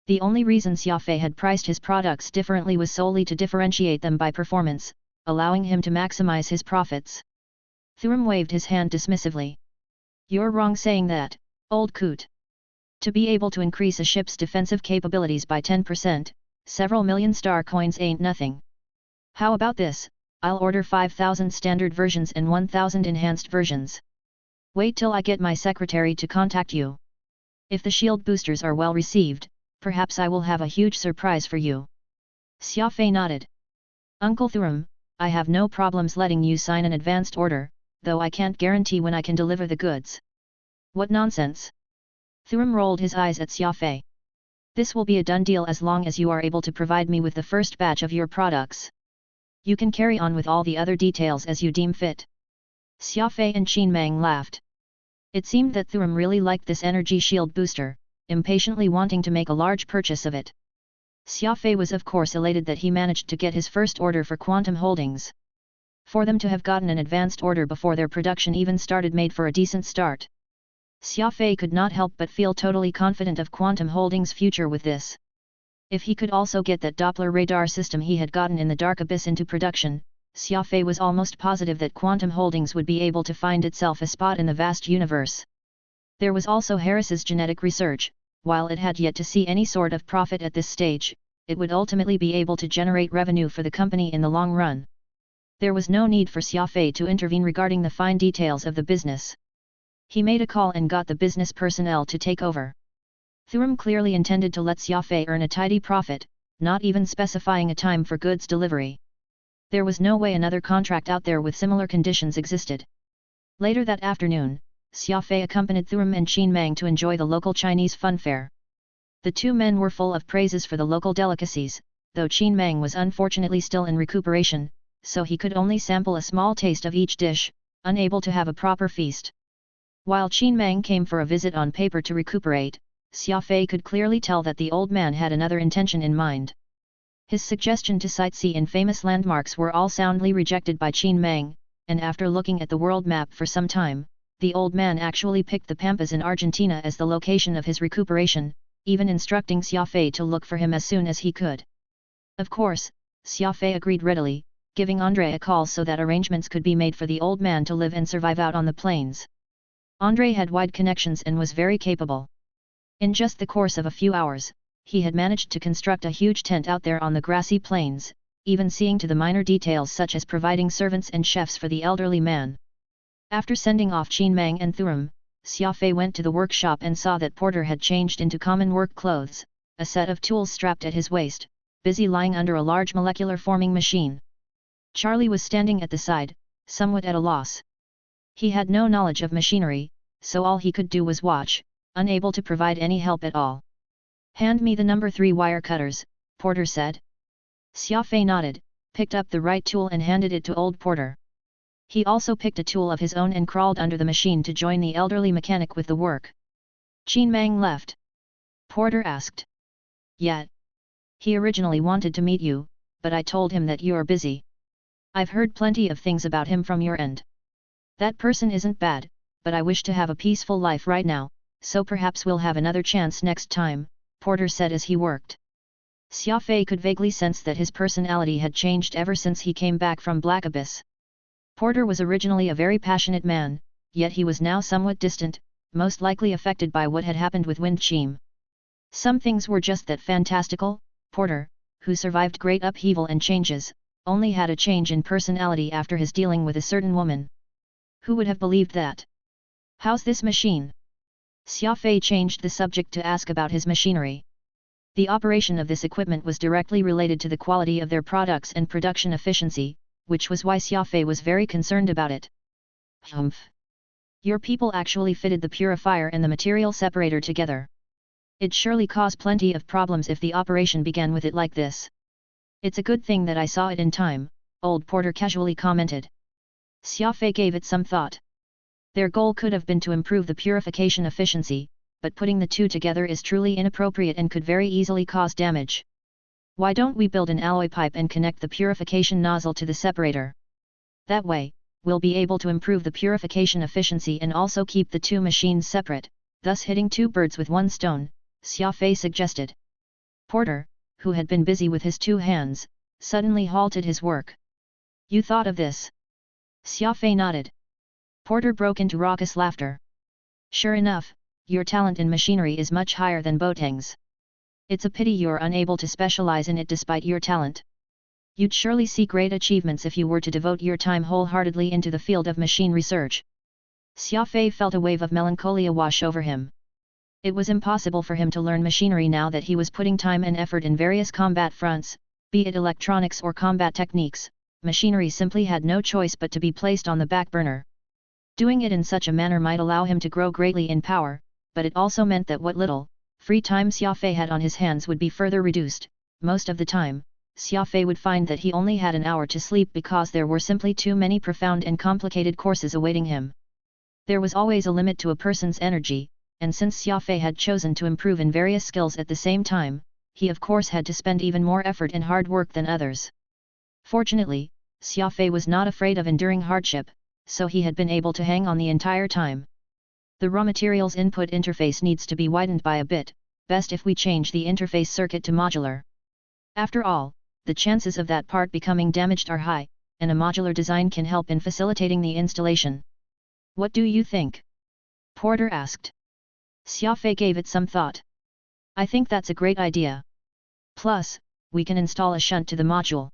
The only reason Xia Fei had priced his products differently was solely to differentiate them by performance, allowing him to maximize his profits. Thuram waved his hand dismissively. You're wrong saying that, old coot. To be able to increase a ship's defensive capabilities by 10%, several million star coins ain't nothing. How about this? I'll order 5,000 standard versions and 1,000 enhanced versions. Wait till I get my secretary to contact you. If the shield boosters are well received, perhaps I will have a huge surprise for you. Xia Fei nodded. Uncle Thuram, I have no problems letting you sign an advanced order, though I can't guarantee when I can deliver the goods. What nonsense! Thuram rolled his eyes at Xia Fei. This will be a done deal as long as you are able to provide me with the first batch of your products. You can carry on with all the other details as you deem fit. Xia Fei and Qin Mang laughed. It seemed that Thuram really liked this energy shield booster, impatiently wanting to make a large purchase of it. Xia Fei was of course elated that he managed to get his first order for Quantum Holdings. For them to have gotten an advanced order before their production even started made for a decent start. Xia Fei could not help but feel totally confident of Quantum Holdings' future with this. If he could also get that Doppler radar system he had gotten in the Dark Abyss into production, Xia Fei was almost positive that Quantum Holdings would be able to find itself a spot in the vast universe. There was also Harris's genetic research. While it had yet to see any sort of profit at this stage, it would ultimately be able to generate revenue for the company in the long run. There was no need for Xia Fei to intervene regarding the fine details of the business. He made a call and got the business personnel to take over. Thuram clearly intended to let Xia Fei earn a tidy profit, not even specifying a time for goods delivery. There was no way another contract out there with similar conditions existed. Later that afternoon, Xia Fei accompanied Thuram and Qin Mang to enjoy the local Chinese fun fair. The two men were full of praises for the local delicacies, though Qin Mang was unfortunately still in recuperation, so he could only sample a small taste of each dish, unable to have a proper feast. While Qin Mang came for a visit on paper to recuperate, Xia Fei could clearly tell that the old man had another intention in mind. His suggestion to sightsee in famous landmarks were all soundly rejected by Qin Mang, and after looking at the world map for some time, the old man actually picked the Pampas in Argentina as the location of his recuperation, even instructing Xia Fei to look for him as soon as he could. Of course, Xia Fei agreed readily, giving Andre a call so that arrangements could be made for the old man to live and survive out on the plains. Andre had wide connections and was very capable. In just the course of a few hours, he had managed to construct a huge tent out there on the grassy plains, even seeing to the minor details such as providing servants and chefs for the elderly man. After sending off Qin Mang and Thuram, Xia Fei went to the workshop and saw that Porter had changed into common work clothes, a set of tools strapped at his waist, busy lying under a large molecular forming machine. Charlie was standing at the side, somewhat at a loss. He had no knowledge of machinery, so all he could do was watch, unable to provide any help at all. "Hand me the number 3 wire cutters," Porter said. Xia Fei nodded, picked up the right tool and handed it to old Porter. He also picked a tool of his own and crawled under the machine to join the elderly mechanic with the work. Qin Mang left. Porter asked. "Yet. He originally wanted to meet you, but I told him that you're busy. I've heard plenty of things about him from your end." That person isn't bad, but I wish to have a peaceful life right now, so perhaps we'll have another chance next time, Porter said as he worked. Xia Fei could vaguely sense that his personality had changed ever since he came back from Black Abyss. Porter was originally a very passionate man, yet he was now somewhat distant, most likely affected by what had happened with Wind Cheam. Some things were just that fantastical. Porter, who survived great upheaval and changes, only had a change in personality after his dealing with a certain woman. Who would have believed that? How's this machine? Xia Fei changed the subject to ask about his machinery. The operation of this equipment was directly related to the quality of their products and production efficiency, which was why Xia Fei was very concerned about it. Humph! Your people actually fitted the purifier and the material separator together. It'd surely cause plenty of problems if the operation began with it like this. It's a good thing that I saw it in time, old Porter casually commented. Xia Fei gave it some thought. Their goal could have been to improve the purification efficiency, but putting the two together is truly inappropriate and could very easily cause damage. Why don't we build an alloy pipe and connect the purification nozzle to the separator? That way, we'll be able to improve the purification efficiency and also keep the two machines separate, thus hitting two birds with one stone, Xia Fei suggested. Porter, who had been busy with his two hands, suddenly halted his work. You thought of this? Xia Fei nodded. Porter broke into raucous laughter. Sure enough, your talent in machinery is much higher than Boateng's. It's a pity you're unable to specialize in it despite your talent. You'd surely see great achievements if you were to devote your time wholeheartedly into the field of machine research. Xia Fei felt a wave of melancholia wash over him. It was impossible for him to learn machinery now that he was putting time and effort in various combat fronts, be it electronics or combat techniques. Machinery simply had no choice but to be placed on the back burner. Doing it in such a manner might allow him to grow greatly in power, but it also meant that what little free time Xia Fei had on his hands would be further reduced. Most of the time, Xia Fei would find that he only had an hour to sleep because there were simply too many profound and complicated courses awaiting him. There was always a limit to a person's energy, and since Xia Fei had chosen to improve in various skills at the same time, he of course had to spend even more effort and hard work than others. Fortunately, Xia Fei was not afraid of enduring hardship, so he had been able to hang on the entire time. The raw materials input interface needs to be widened by a bit, best if we change the interface circuit to modular. After all, the chances of that part becoming damaged are high, and a modular design can help in facilitating the installation. What do you think? Porter asked. Xia Fei gave it some thought. I think that's a great idea. Plus, we can install a shunt to the module.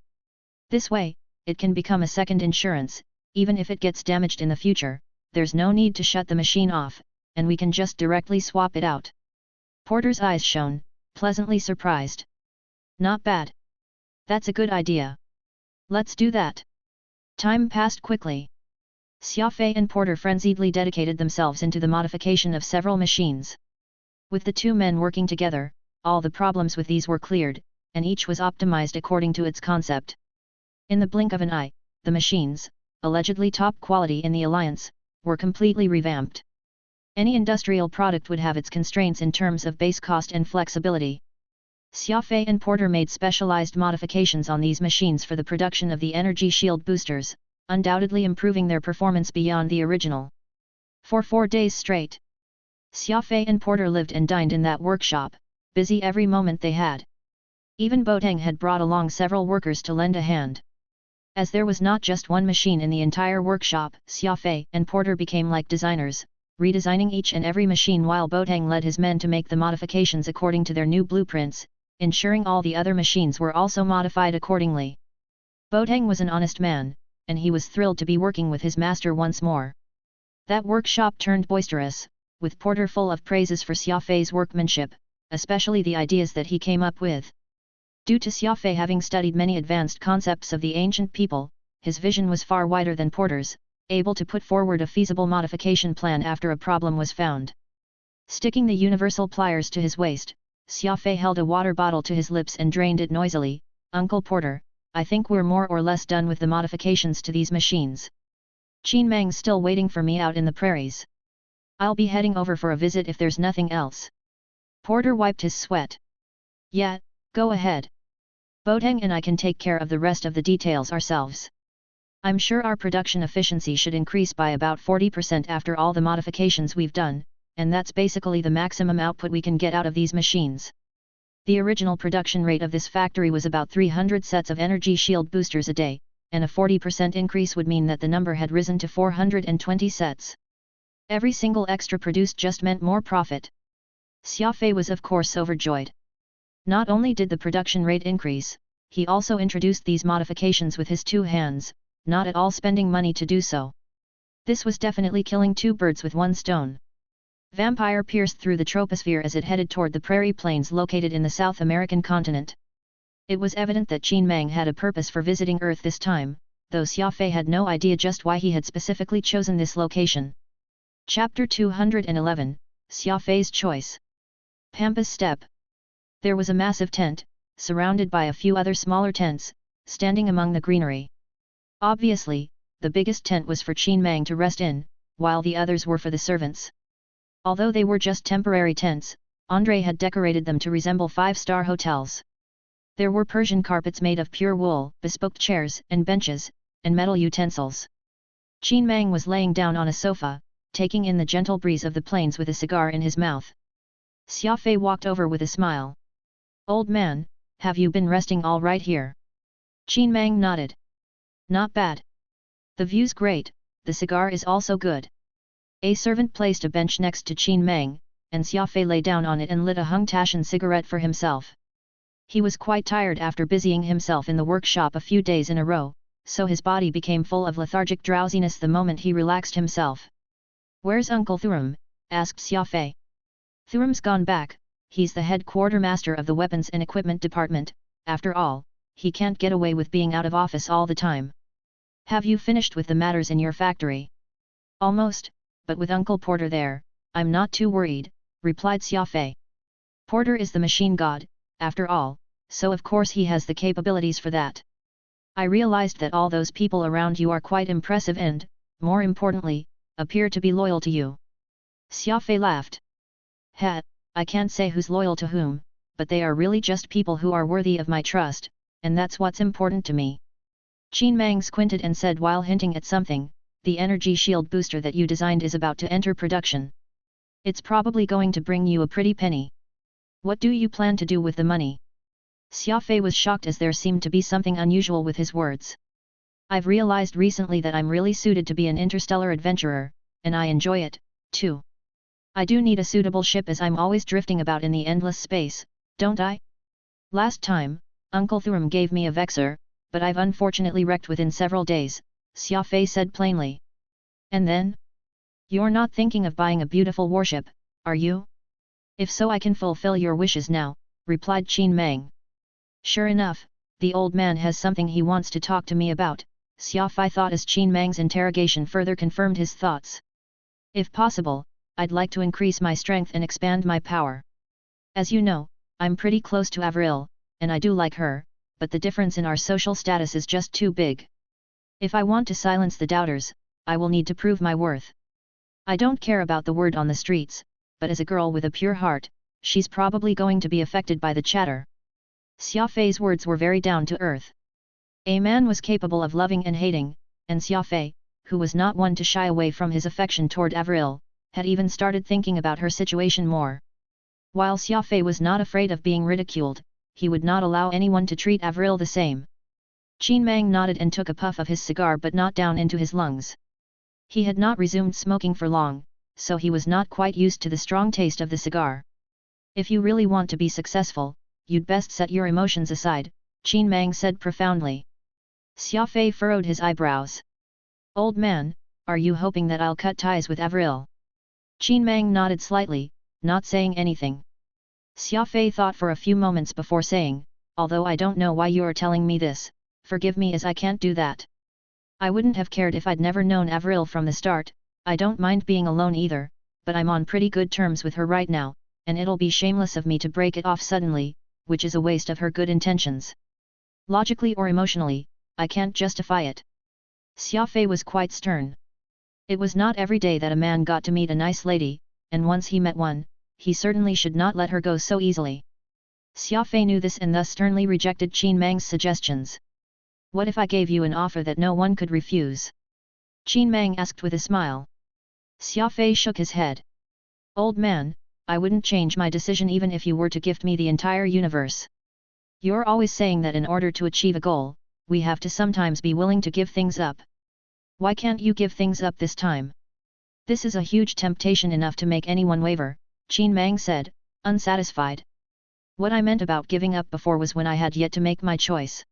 This way, it can become a second insurance. Even if it gets damaged in the future, there's no need to shut the machine off, and we can just directly swap it out. Porter's eyes shone, pleasantly surprised. Not bad. That's a good idea. Let's do that. Time passed quickly. Xia Fei and Porter frenziedly dedicated themselves into the modification of several machines. With the two men working together, all the problems with these were cleared, and each was optimized according to its concept. In the blink of an eye, the machines, allegedly top quality in the Alliance, were completely revamped. Any industrial product would have its constraints in terms of base cost and flexibility. Xia Fei and Porter made specialized modifications on these machines for the production of the energy shield boosters, undoubtedly improving their performance beyond the original. For 4 days straight, Xia Fei and Porter lived and dined in that workshop, busy every moment they had. Even Boateng had brought along several workers to lend a hand. As there was not just one machine in the entire workshop, Xia Fei and Porter became like designers, redesigning each and every machine while Boateng led his men to make the modifications according to their new blueprints, ensuring all the other machines were also modified accordingly. Boateng was an honest man, and he was thrilled to be working with his master once more. That workshop turned boisterous, with Porter full of praises for Xia Fei's workmanship, especially the ideas that he came up with. Due to Xia Fei having studied many advanced concepts of the ancient people, his vision was far wider than Porter's, able to put forward a feasible modification plan after a problem was found. Sticking the universal pliers to his waist, Xia Fei held a water bottle to his lips and drained it noisily. Uncle Porter, I think we're more or less done with the modifications to these machines. Qin Mang's still waiting for me out in the prairies. I'll be heading over for a visit if there's nothing else. Porter wiped his sweat. Yeah, go ahead. Boateng and I can take care of the rest of the details ourselves. I'm sure our production efficiency should increase by about 40% after all the modifications we've done, and that's basically the maximum output we can get out of these machines. The original production rate of this factory was about 300 sets of energy shield boosters a day, and a 40% increase would mean that the number had risen to 420 sets. Every single extra produced just meant more profit. Xia Fei was of course overjoyed. Not only did the production rate increase, he also introduced these modifications with his two hands, not at all spending money to do so. This was definitely killing two birds with one stone. Vampire pierced through the troposphere as it headed toward the prairie plains located in the South American continent. It was evident that Qin Mang had a purpose for visiting Earth this time, though Xia Fei had no idea just why he had specifically chosen this location. Chapter 211, Xia Fei's Choice. Pampas Steppe. There was a massive tent, surrounded by a few other smaller tents, standing among the greenery. Obviously, the biggest tent was for Qin Mang to rest in, while the others were for the servants. Although they were just temporary tents, André had decorated them to resemble five-star hotels. There were Persian carpets made of pure wool, bespoke chairs and benches, and metal utensils. Qin Mang was laying down on a sofa, taking in the gentle breeze of the plains with a cigar in his mouth. Xia Fei walked over with a smile. "Old man, have you been resting all right here?" Qin Mang nodded. "Not bad. The view's great, the cigar is also good." A servant placed a bench next to Qin Mang, and Xia Fei lay down on it and lit a Hung Taishan cigarette for himself. He was quite tired after busying himself in the workshop a few days in a row, so his body became full of lethargic drowsiness the moment he relaxed himself. "Where's Uncle Thuram?" asked Xia Fei. "Thuram's gone back, he's the head quartermaster of the weapons and equipment department, after all, he can't get away with being out of office all the time." "Have you finished with the matters in your factory?" "Almost, but with Uncle Porter there, I'm not too worried," replied Xia Fei. "Porter is the machine god, after all, so of course he has the capabilities for that. I realized that all those people around you are quite impressive and, more importantly, appear to be loyal to you." Xia Fei laughed. I can't say who's loyal to whom, but they are really just people who are worthy of my trust, and that's what's important to me." Qin Mang squinted and said while hinting at something, "The energy shield booster that you designed is about to enter production. It's probably going to bring you a pretty penny. What do you plan to do with the money?" Xia Fei was shocked as there seemed to be something unusual with his words. "I've realized recently that I'm really suited to be an interstellar adventurer, and I enjoy it, too. I do need a suitable ship as I'm always drifting about in the endless space, don't I? Last time, Uncle Thuram gave me a Vexor, but I've unfortunately wrecked within several days," Xia Fei said plainly. "And then? You're not thinking of buying a beautiful warship, are you?" "If so I can fulfill your wishes now," replied Qin Mang. "Sure enough, the old man has something he wants to talk to me about," Xia Fei thought as Qin Mang's interrogation further confirmed his thoughts. "If possible, I'd like to increase my strength and expand my power. As you know, I'm pretty close to Avril, and I do like her, but the difference in our social status is just too big. If I want to silence the doubters, I will need to prove my worth. I don't care about the word on the streets, but as a girl with a pure heart, she's probably going to be affected by the chatter." Xia Fei's words were very down to earth. A man was capable of loving and hating, and Xia Fei, who was not one to shy away from his affection toward Avril, had even started thinking about her situation more. While Xia Fei was not afraid of being ridiculed, he would not allow anyone to treat Avril the same. Qin Mang nodded and took a puff of his cigar but not down into his lungs. He had not resumed smoking for long, so he was not quite used to the strong taste of the cigar. "If you really want to be successful, you'd best set your emotions aside," Qin Mang said profoundly. Xia Fei furrowed his eyebrows. "Old man, are you hoping that I'll cut ties with Avril?" Qin Mang nodded slightly, not saying anything. Xia Fei thought for a few moments before saying, "Although I don't know why you're telling me this, forgive me as I can't do that. I wouldn't have cared if I'd never known Avril from the start. I don't mind being alone either, but I'm on pretty good terms with her right now, and it'll be shameless of me to break it off suddenly, which is a waste of her good intentions. Logically or emotionally, I can't justify it." Xia Fei was quite stern. It was not every day that a man got to meet a nice lady, and once he met one, he certainly should not let her go so easily. Xia Fei knew this and thus sternly rejected Qin Mang's suggestions. What if I gave you an offer that no one could refuse? Qin Mang asked with a smile. Xia Fei shook his head. Old man, I wouldn't change my decision even if you were to gift me the entire universe. You're always saying that in order to achieve a goal, we have to sometimes be willing to give things up. Why can't you give things up this time? This is a huge temptation enough to make anyone waver, Qin Mang said, unsatisfied. What I meant about giving up before was when I had yet to make my choice.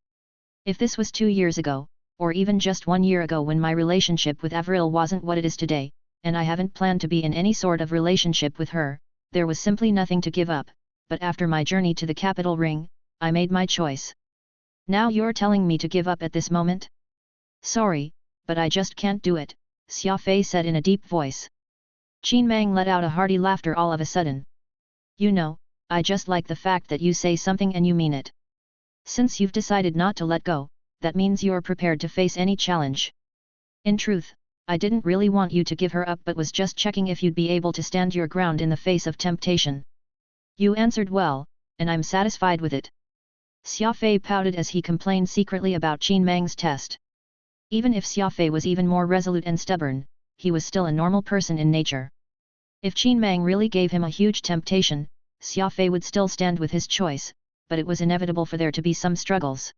If this was 2 years ago, or even just 1 year ago when my relationship with Avril wasn't what it is today, and I haven't planned to be in any sort of relationship with her, there was simply nothing to give up, but after my journey to the capital ring, I made my choice. Now you're telling me to give up at this moment? Sorry, but I just can't do it, Xia Fei said in a deep voice. Qin Mang let out a hearty laughter all of a sudden. You know, I just like the fact that you say something and you mean it. Since you've decided not to let go, that means you're prepared to face any challenge. In truth, I didn't really want you to give her up but was just checking if you'd be able to stand your ground in the face of temptation. You answered well, and I'm satisfied with it. Xia Fei pouted as he complained secretly about Qin Mang's test. Even if Xia Fei was even more resolute and stubborn, he was still a normal person in nature. If Qin Mang really gave him a huge temptation, Xia Fei would still stand with his choice, but it was inevitable for there to be some struggles.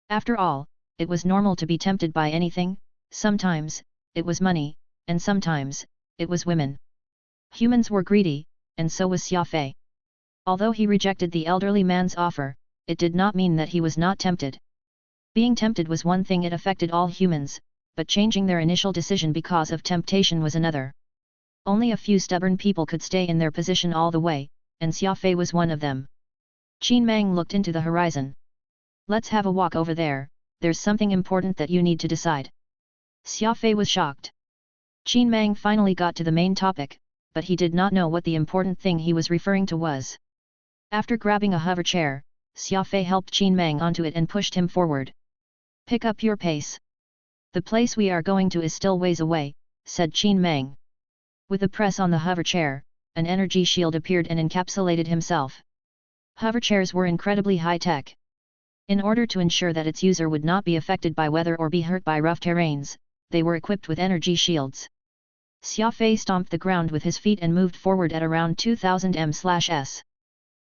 After all, it was normal to be tempted by anything. Sometimes, it was money, and sometimes, it was women. Humans were greedy, and so was Xia Fei. Although he rejected the elderly man's offer, it did not mean that he was not tempted. Being tempted was one thing, it affected all humans, but changing their initial decision because of temptation was another. Only a few stubborn people could stay in their position all the way, and Xia Fei was one of them. Qin Mang looked into the horizon. Let's have a walk over there, there's something important that you need to decide. Xia Fei was shocked. Qin Mang finally got to the main topic, but he did not know what the important thing he was referring to was. After grabbing a hover chair, Xia Fei helped Qin Mang onto it and pushed him forward. Pick up your pace. The place we are going to is still ways away, said Qin Mang. With a press on the hover chair, an energy shield appeared and encapsulated himself. Hover chairs were incredibly high-tech. In order to ensure that its user would not be affected by weather or be hurt by rough terrains, they were equipped with energy shields. Xia Fei stomped the ground with his feet and moved forward at around 2000 m/s.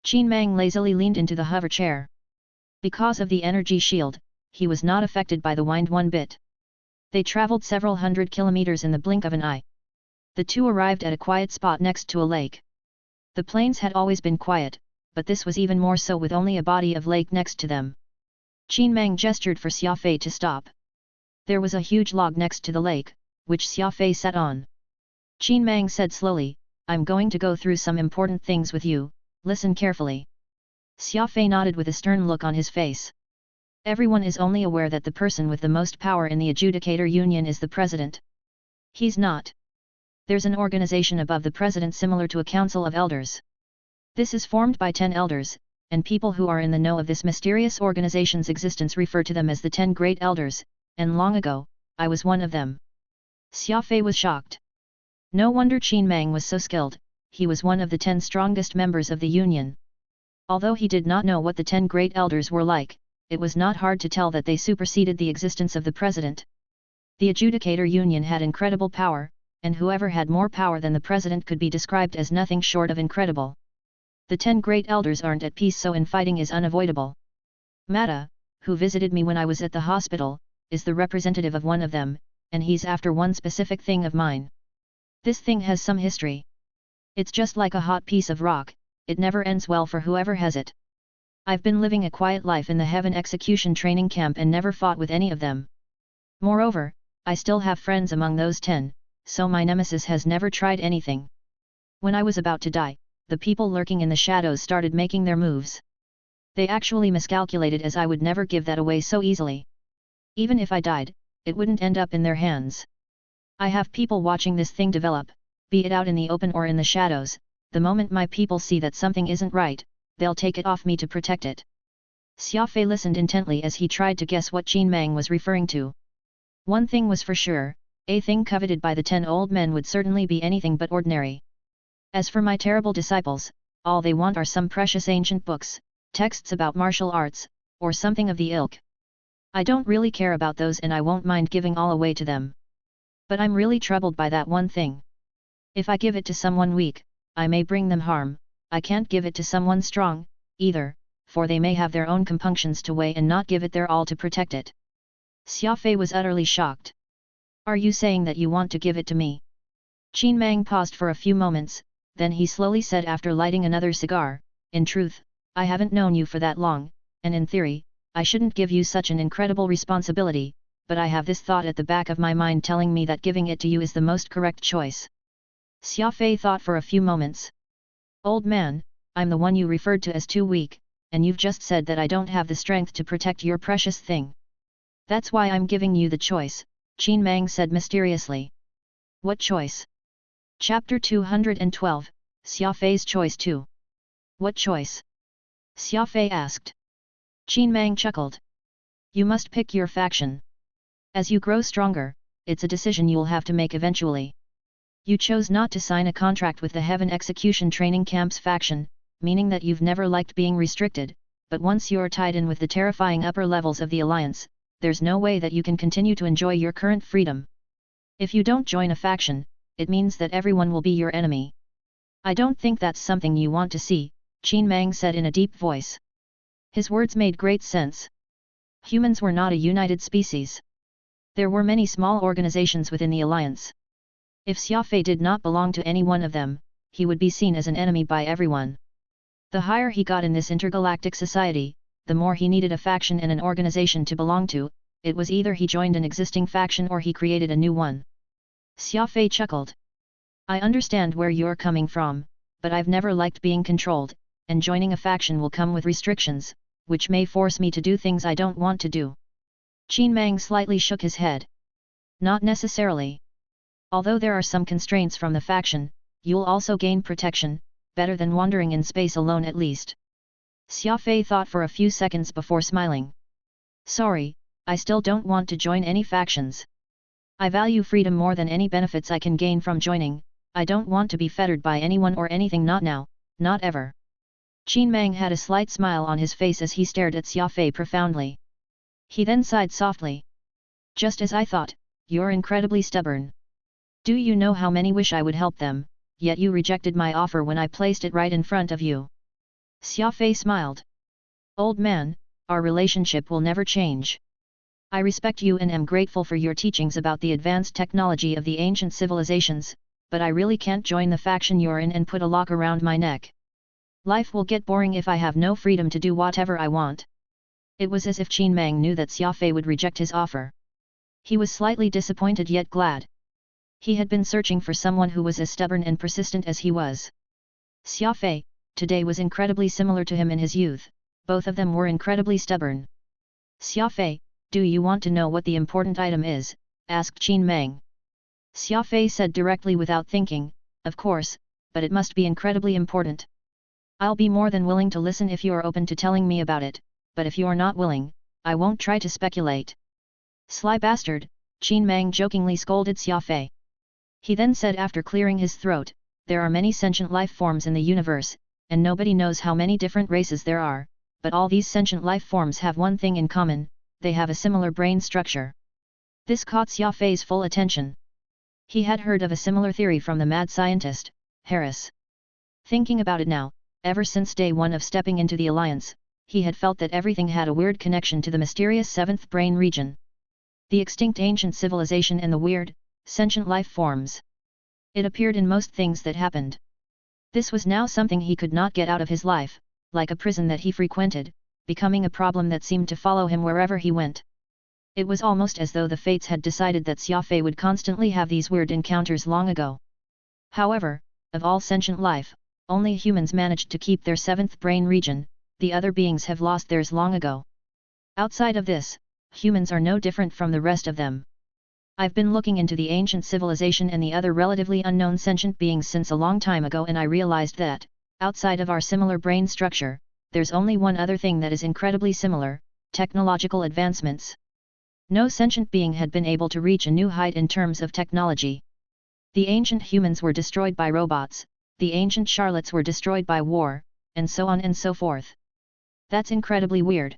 Qin Mang lazily leaned into the hover chair. Because of the energy shield, he was not affected by the wind one bit. They traveled several hundred kilometers in the blink of an eye. The two arrived at a quiet spot next to a lake. The plains had always been quiet, but this was even more so with only a body of lake next to them. Qin Mang gestured for Xia Fei to stop. There was a huge log next to the lake, which Xia Fei sat on. Qin Mang said slowly, I'm going to go through some important things with you, listen carefully. Xia Fei nodded with a stern look on his face. Everyone is only aware that the person with the most power in the Adjudicator Union is the president. He's not. There's an organization above the president similar to a council of elders. This is formed by 10 elders, and people who are in the know of this mysterious organization's existence refer to them as the 10 Great Elders, and long ago, I was one of them. Xia Fei was shocked. No wonder Qin Mang was so skilled, he was one of the 10 strongest members of the Union. Although he did not know what the 10 Great Elders were like, it was not hard to tell that they superseded the existence of the president. The Adjudicator Union had incredible power, and whoever had more power than the president could be described as nothing short of incredible. The 10 Great Elders aren't at peace, so infighting is unavoidable. Mata, who visited me when I was at the hospital, is the representative of one of them, and he's after one specific thing of mine. This thing has some history. It's just like a hot piece of rock, it never ends well for whoever has it. I've been living a quiet life in the Heaven Execution training camp and never fought with any of them. Moreover, I still have friends among those 10, so my nemesis has never tried anything. When I was about to die, the people lurking in the shadows started making their moves. They actually miscalculated, as I would never give that away so easily. Even if I died, it wouldn't end up in their hands. I have people watching this thing develop, be it out in the open or in the shadows. The moment my people see that something isn't right, they'll take it off me to protect it. Xia Fei listened intently as he tried to guess what Qin Mang was referring to. One thing was for sure, a thing coveted by the 10 old men would certainly be anything but ordinary. As for my terrible disciples, all they want are some precious ancient books, texts about martial arts, or something of the ilk. I don't really care about those and I won't mind giving all away to them. But I'm really troubled by that one thing. If I give it to someone weak, I may bring them harm. I can't give it to someone strong, either, for they may have their own compunctions to weigh and not give it their all to protect it. Xia Fei was utterly shocked. Are you saying that you want to give it to me? Qin Mang paused for a few moments, then he slowly said after lighting another cigar, in truth, I haven't known you for that long, and in theory, I shouldn't give you such an incredible responsibility, but I have this thought at the back of my mind telling me that giving it to you is the most correct choice. Xia Fei thought for a few moments. Old man, I'm the one you referred to as too weak, and you've just said that I don't have the strength to protect your precious thing. That's why I'm giving you the choice, Qin Mang said mysteriously. What choice? Chapter 212, Xia Fei's Choice 2. What choice? Xia Fei asked. Qin Mang chuckled. You must pick your faction. As you grow stronger, it's a decision you'll have to make eventually. You chose not to sign a contract with the Heaven Execution Training Camp's faction, meaning that you've never liked being restricted, but once you're tied in with the terrifying upper levels of the Alliance, there's no way that you can continue to enjoy your current freedom. If you don't join a faction, it means that everyone will be your enemy. I don't think that's something you want to see, Qin Mang said in a deep voice. His words made great sense. Humans were not a united species. There were many small organizations within the Alliance. If Xia Fei did not belong to any one of them, he would be seen as an enemy by everyone. The higher he got in this intergalactic society, the more he needed a faction and an organization to belong to. It was either he joined an existing faction or he created a new one. Xia Fei chuckled. I understand where you're coming from, but I've never liked being controlled, and joining a faction will come with restrictions, which may force me to do things I don't want to do. Qin Mang slightly shook his head. Not necessarily. Although there are some constraints from the faction, you'll also gain protection, better than wandering in space alone at least. Xia Fei thought for a few seconds before smiling. Sorry, I still don't want to join any factions. I value freedom more than any benefits I can gain from joining. I don't want to be fettered by anyone or anything, not now, not ever. Qin Mang had a slight smile on his face as he stared at Xia Fei profoundly. He then sighed softly. Just as I thought, you're incredibly stubborn. Do you know how many wish I would help them, yet you rejected my offer when I placed it right in front of you? Xia Fei smiled. Old man, our relationship will never change. I respect you and am grateful for your teachings about the advanced technology of the ancient civilizations, but I really can't join the faction you're in and put a lock around my neck. Life will get boring if I have no freedom to do whatever I want. It was as if Qin Mang knew that Xia Fei would reject his offer. He was slightly disappointed yet glad. He had been searching for someone who was as stubborn and persistent as he was. Xia Fei, today, was incredibly similar to him in his youth. Both of them were incredibly stubborn. Xia Fei, do you want to know what the important item is? Asked Qin Mang. Xia Fei said directly without thinking, of course, but it must be incredibly important. I'll be more than willing to listen if you're open to telling me about it, but if you're not willing, I won't try to speculate. Sly bastard, Qin Mang jokingly scolded Xia Fei. He then said after clearing his throat, there are many sentient life forms in the universe, and nobody knows how many different races there are, but all these sentient life forms have one thing in common, they have a similar brain structure. This caught Xia Fei's full attention. He had heard of a similar theory from the mad scientist, Harris. Thinking about it now, ever since day one of stepping into the Alliance, he had felt that everything had a weird connection to the mysterious seventh brain region. The extinct ancient civilization and the weird, sentient life forms. It appeared in most things that happened. This was now something he could not get out of his life, like a prison that he frequented, becoming a problem that seemed to follow him wherever he went. It was almost as though the fates had decided that Xia Fei would constantly have these weird encounters long ago. However, of all sentient life, only humans managed to keep their seventh brain region, the other beings have lost theirs long ago. Outside of this, humans are no different from the rest of them. I've been looking into the ancient civilization and the other relatively unknown sentient beings since a long time ago, and I realized that, outside of our similar brain structure, there's only one other thing that is incredibly similar: technological advancements. No sentient being had been able to reach a new height in terms of technology. The ancient humans were destroyed by robots, the ancient charlottes were destroyed by war, and so on and so forth. That's incredibly weird.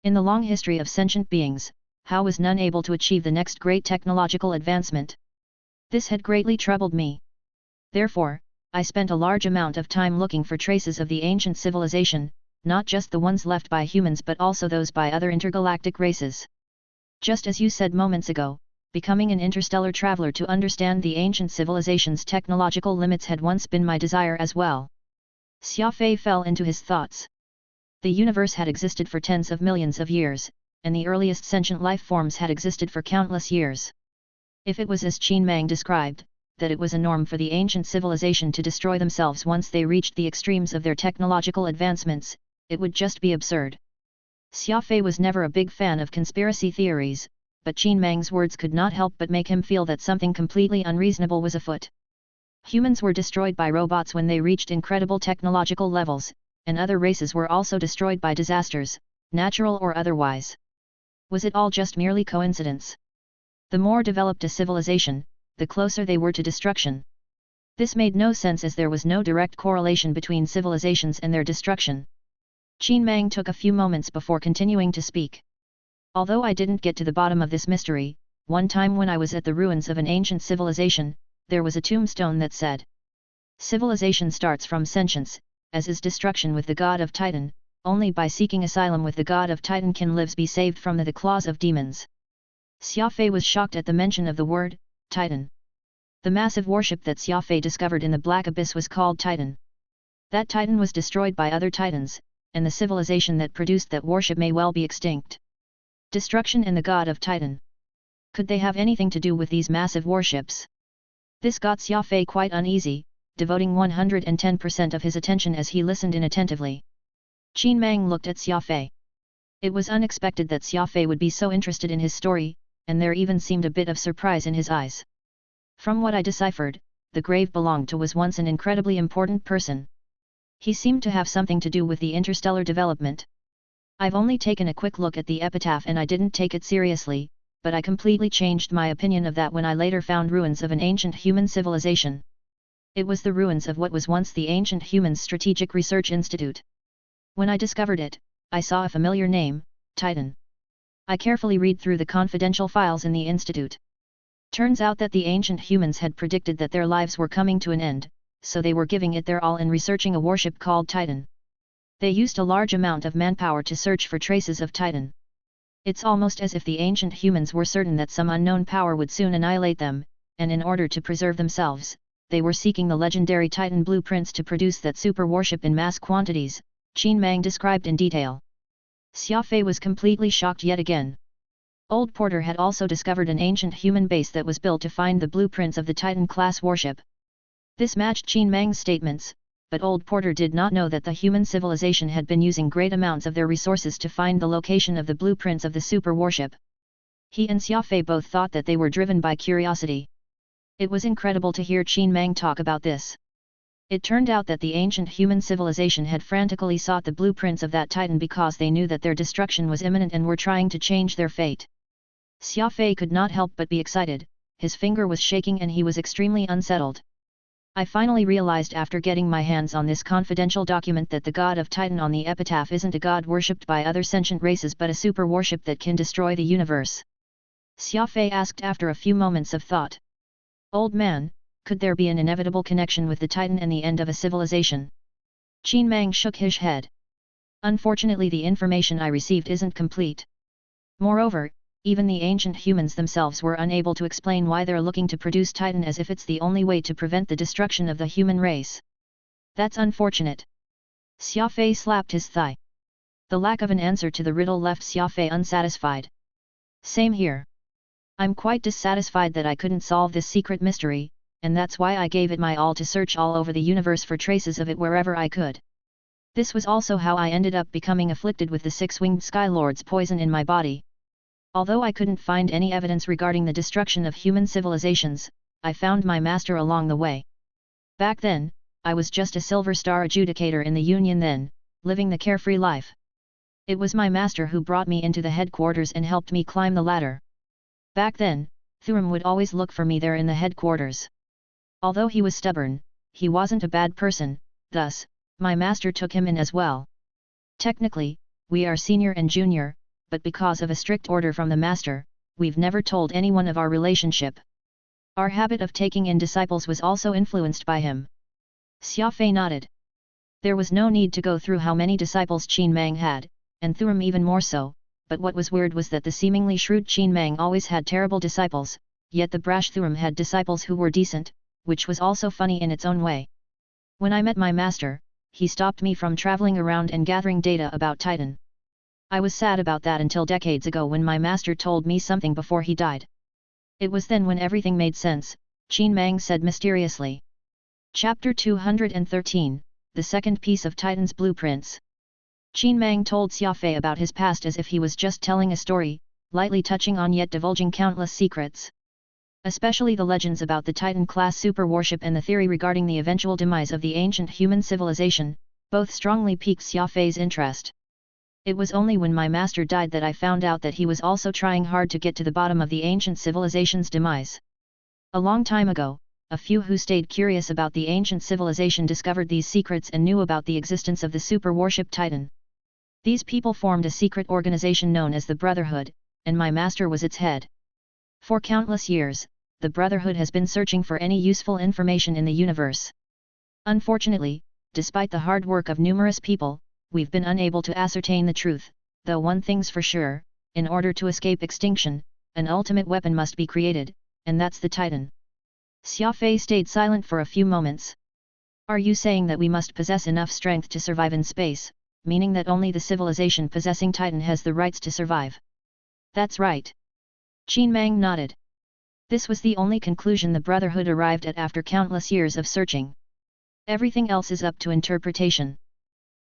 In the long history of sentient beings, how was none able to achieve the next great technological advancement? This had greatly troubled me. Therefore, I spent a large amount of time looking for traces of the ancient civilization, not just the ones left by humans but also those by other intergalactic races. Just as you said moments ago, becoming an interstellar traveler to understand the ancient civilization's technological limits had once been my desire as well. Xia Fei fell into his thoughts. The universe had existed for tens of millions of years, and the earliest sentient life forms had existed for countless years. If it was as Qin Mang described, that it was a norm for the ancient civilization to destroy themselves once they reached the extremes of their technological advancements, it would just be absurd. Xia Fei was never a big fan of conspiracy theories, but Qin Mang's words could not help but make him feel that something completely unreasonable was afoot. Humans were destroyed by robots when they reached incredible technological levels, and other races were also destroyed by disasters, natural or otherwise. Was it all just merely coincidence? The more developed a civilization, the closer they were to destruction. This made no sense as there was no direct correlation between civilizations and their destruction. Qin Mang took a few moments before continuing to speak. Although I didn't get to the bottom of this mystery, one time when I was at the ruins of an ancient civilization, there was a tombstone that said, "Civilization starts from sentience, as is destruction with the god of Titan, only by seeking asylum with the god of Titan can lives be saved from the claws of demons." Xia Fei was shocked at the mention of the word, Titan. The massive warship that Xia Fei discovered in the Black Abyss was called Titan. That Titan was destroyed by other Titans, and the civilization that produced that warship may well be extinct. Destruction and the god of Titan. Could they have anything to do with these massive warships? This got Xia Fei quite uneasy, devoting 110% of his attention as he listened inattentively. Qin Mang looked at Xia Fei. It was unexpected that Xia Fei would be so interested in his story, and there even seemed a bit of surprise in his eyes. From what I deciphered, the grave belonged to was once an incredibly important person. He seemed to have something to do with the interstellar development. I've only taken a quick look at the epitaph and I didn't take it seriously, but I completely changed my opinion of that when I later found ruins of an ancient human civilization. It was the ruins of what was once the ancient humans' strategic research institute. When I discovered it, I saw a familiar name, Titan. I carefully read through the confidential files in the institute. Turns out that the ancient humans had predicted that their lives were coming to an end, so they were giving it their all in researching a warship called Titan. They used a large amount of manpower to search for traces of Titan. It's almost as if the ancient humans were certain that some unknown power would soon annihilate them, and in order to preserve themselves, they were seeking the legendary Titan blueprints to produce that super warship in mass quantities, Qin Mang described in detail. Xia Fei was completely shocked yet again. Old Porter had also discovered an ancient human base that was built to find the blueprints of the Titan-class warship. This matched Qin Mang's statements, but Old Porter did not know that the human civilization had been using great amounts of their resources to find the location of the blueprints of the super warship. He and Xia Fei both thought that they were driven by curiosity. It was incredible to hear Qin Mang talk about this. It turned out that the ancient human civilization had frantically sought the blueprints of that Titan because they knew that their destruction was imminent and were trying to change their fate. Xia Fei could not help but be excited, his finger was shaking and he was extremely unsettled. I finally realized after getting my hands on this confidential document that the god of Titan on the epitaph isn't a god worshipped by other sentient races but a super warship that can destroy the universe. Xia Fei asked after a few moments of thought. Old man, could there be an inevitable connection with the Titan and the end of a civilization? Qin Mang shook his head. Unfortunately, the information I received isn't complete. Moreover, even the ancient humans themselves were unable to explain why they're looking to produce Titan as if it's the only way to prevent the destruction of the human race. That's unfortunate. Xia Fei slapped his thigh. The lack of an answer to the riddle left Xia Fei unsatisfied. Same here. I'm quite dissatisfied that I couldn't solve this secret mystery, and that's why I gave it my all to search all over the universe for traces of it wherever I could. This was also how I ended up becoming afflicted with the six-winged Skylord's poison in my body. Although I couldn't find any evidence regarding the destruction of human civilizations, I found my master along the way. Back then, I was just a silver star adjudicator in the Union then, living the carefree life. It was my master who brought me into the headquarters and helped me climb the ladder. Back then, Thuram would always look for me there in the headquarters. Although he was stubborn, he wasn't a bad person, thus, my master took him in as well. Technically, we are senior and junior, but because of a strict order from the master, we've never told anyone of our relationship. Our habit of taking in disciples was also influenced by him. Xia Fei nodded. There was no need to go through how many disciples Qin Mang had, and Thuram even more so, but what was weird was that the seemingly shrewd Qin Mang always had terrible disciples, yet the brash Thuram had disciples who were decent, which was also funny in its own way. When I met my master, he stopped me from traveling around and gathering data about Titan. I was sad about that until decades ago when my master told me something before he died. It was then when everything made sense, Qin Mang said mysteriously. Chapter 213, The Second Piece of Titan's Blueprints. Qin Mang told Xia Fei about his past as if he was just telling a story, lightly touching on yet divulging countless secrets. Especially the legends about the Titan-class super warship and the theory regarding the eventual demise of the ancient human civilization, both strongly piqued Xia Fei's interest. It was only when my master died that I found out that he was also trying hard to get to the bottom of the ancient civilization's demise. A long time ago, a few who stayed curious about the ancient civilization discovered these secrets and knew about the existence of the super warship Titan. These people formed a secret organization known as the Brotherhood, and my master was its head. For countless years, the Brotherhood has been searching for any useful information in the universe. Unfortunately, despite the hard work of numerous people, we've been unable to ascertain the truth, though one thing's for sure, in order to escape extinction, an ultimate weapon must be created, and that's the Titan. Xia Fei stayed silent for a few moments. Are you saying that we must possess enough strength to survive in space, meaning that only the civilization possessing Titan has the rights to survive? That's right. Qin Mang nodded. This was the only conclusion the Brotherhood arrived at after countless years of searching. Everything else is up to interpretation.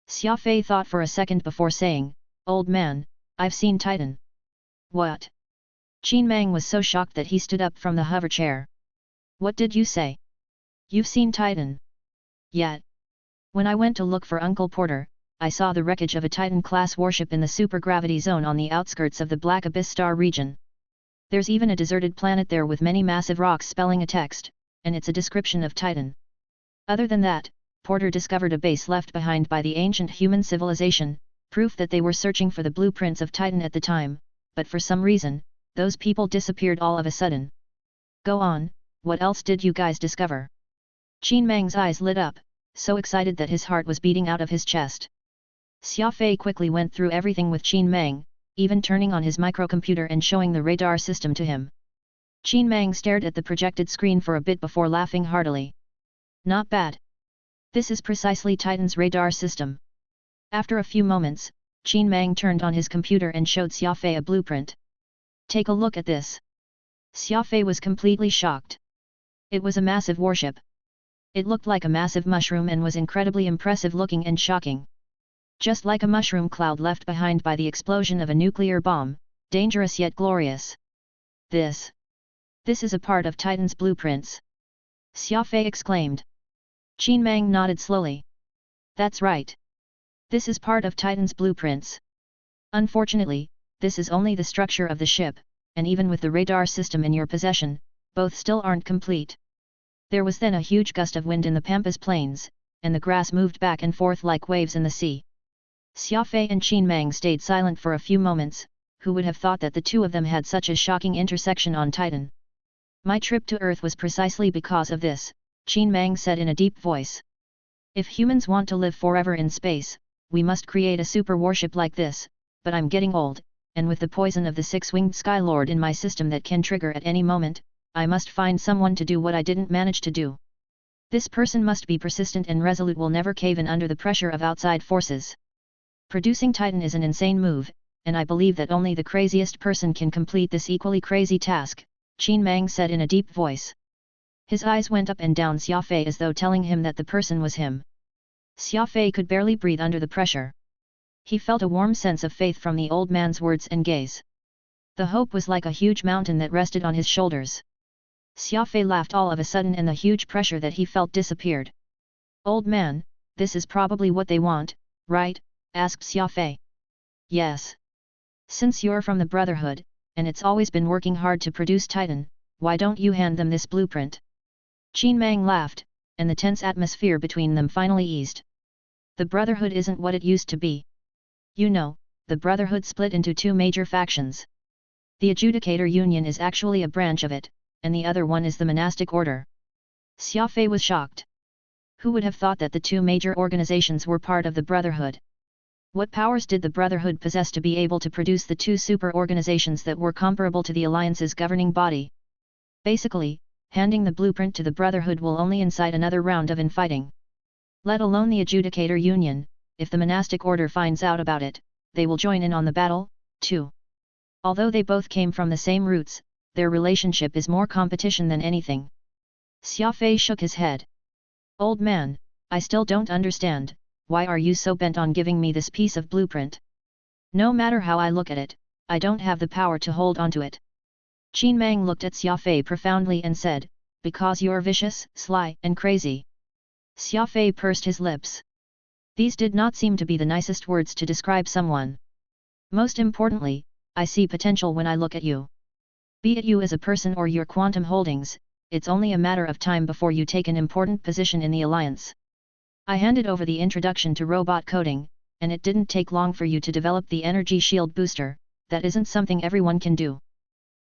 Xia Fei thought for a second before saying, Old man, I've seen Titan. What? Qin Mang was so shocked that he stood up from the hover chair. What did you say? You've seen Titan? Yet. When I went to look for Uncle Porter, I saw the wreckage of a Titan-class warship in the supergravity zone on the outskirts of the Black Abyss star region. There's even a deserted planet there with many massive rocks spelling a text, and it's a description of Titan. Other than that, Porter discovered a base left behind by the ancient human civilization, proof that they were searching for the blueprints of Titan at the time, but for some reason, those people disappeared all of a sudden. Go on, what else did you guys discover? Qin Mang's eyes lit up, so excited that his heart was beating out of his chest. Xia Fei quickly went through everything with Qin Mang, even turning on his microcomputer and showing the radar system to him. Qin Mang stared at the projected screen for a bit before laughing heartily. Not bad. This is precisely Titan's radar system. After a few moments, Qin Mang turned on his computer and showed Xia Fei a blueprint. Take a look at this. Xia Fei was completely shocked. It was a massive warship. It looked like a massive mushroom and was incredibly impressive looking and shocking. Just like a mushroom cloud left behind by the explosion of a nuclear bomb, dangerous yet glorious. This is a part of Titan's blueprints. Xia Fei exclaimed. Qin Mang nodded slowly. That's right. This is part of Titan's blueprints. Unfortunately, this is only the structure of the ship, and even with the radar system in your possession, both still aren't complete. There was then a huge gust of wind in the Pampas plains, and the grass moved back and forth like waves in the sea. Xia Fei and Qin Mang stayed silent for a few moments. Who would have thought that the two of them had such a shocking intersection on Titan? My trip to Earth was precisely because of this, Qin Mang said in a deep voice. If humans want to live forever in space, we must create a super warship like this, but I'm getting old, and with the poison of the six-winged Skylord in my system that can trigger at any moment, I must find someone to do what I didn't manage to do. This person must be persistent and resolute, will never cave in under the pressure of outside forces. Producing Titan is an insane move, and I believe that only the craziest person can complete this equally crazy task, Qin Mang said in a deep voice. His eyes went up and down Xia Fei as though telling him that the person was him. Xia Fei could barely breathe under the pressure. He felt a warm sense of faith from the old man's words and gaze. The hope was like a huge mountain that rested on his shoulders. Xia Fei laughed all of a sudden and the huge pressure that he felt disappeared. Old man, this is probably what they want, right? Asked Xia Fei. Yes. Since you're from the Brotherhood, and it's always been working hard to produce Titan, why don't you hand them this blueprint? Qin Mang laughed, and the tense atmosphere between them finally eased. The Brotherhood isn't what it used to be. You know, the Brotherhood split into two major factions. The Adjudicator Union is actually a branch of it, and the other one is the monastic order. Xia Fei was shocked. Who would have thought that the two major organizations were part of the Brotherhood? What powers did the Brotherhood possess to be able to produce the two super organizations that were comparable to the Alliance's governing body? Basically, handing the blueprint to the Brotherhood will only incite another round of infighting. Let alone the Adjudicator Union, if the monastic order finds out about it, they will join in on the battle, too. Although they both came from the same roots, their relationship is more competition than anything. Xia Fei shook his head. Old man, I still don't understand, why are you so bent on giving me this piece of blueprint? No matter how I look at it, I don't have the power to hold onto it. Qin Mang looked at Xia Fei profoundly and said, because you're vicious, sly, and crazy. Xia Fei pursed his lips. These did not seem to be the nicest words to describe someone. Most importantly, I see potential when I look at you. Be it you as a person or your quantum holdings, it's only a matter of time before you take an important position in the Alliance. I handed over the introduction to robot coding, and it didn't take long for you to develop the energy shield booster. That isn't something everyone can do.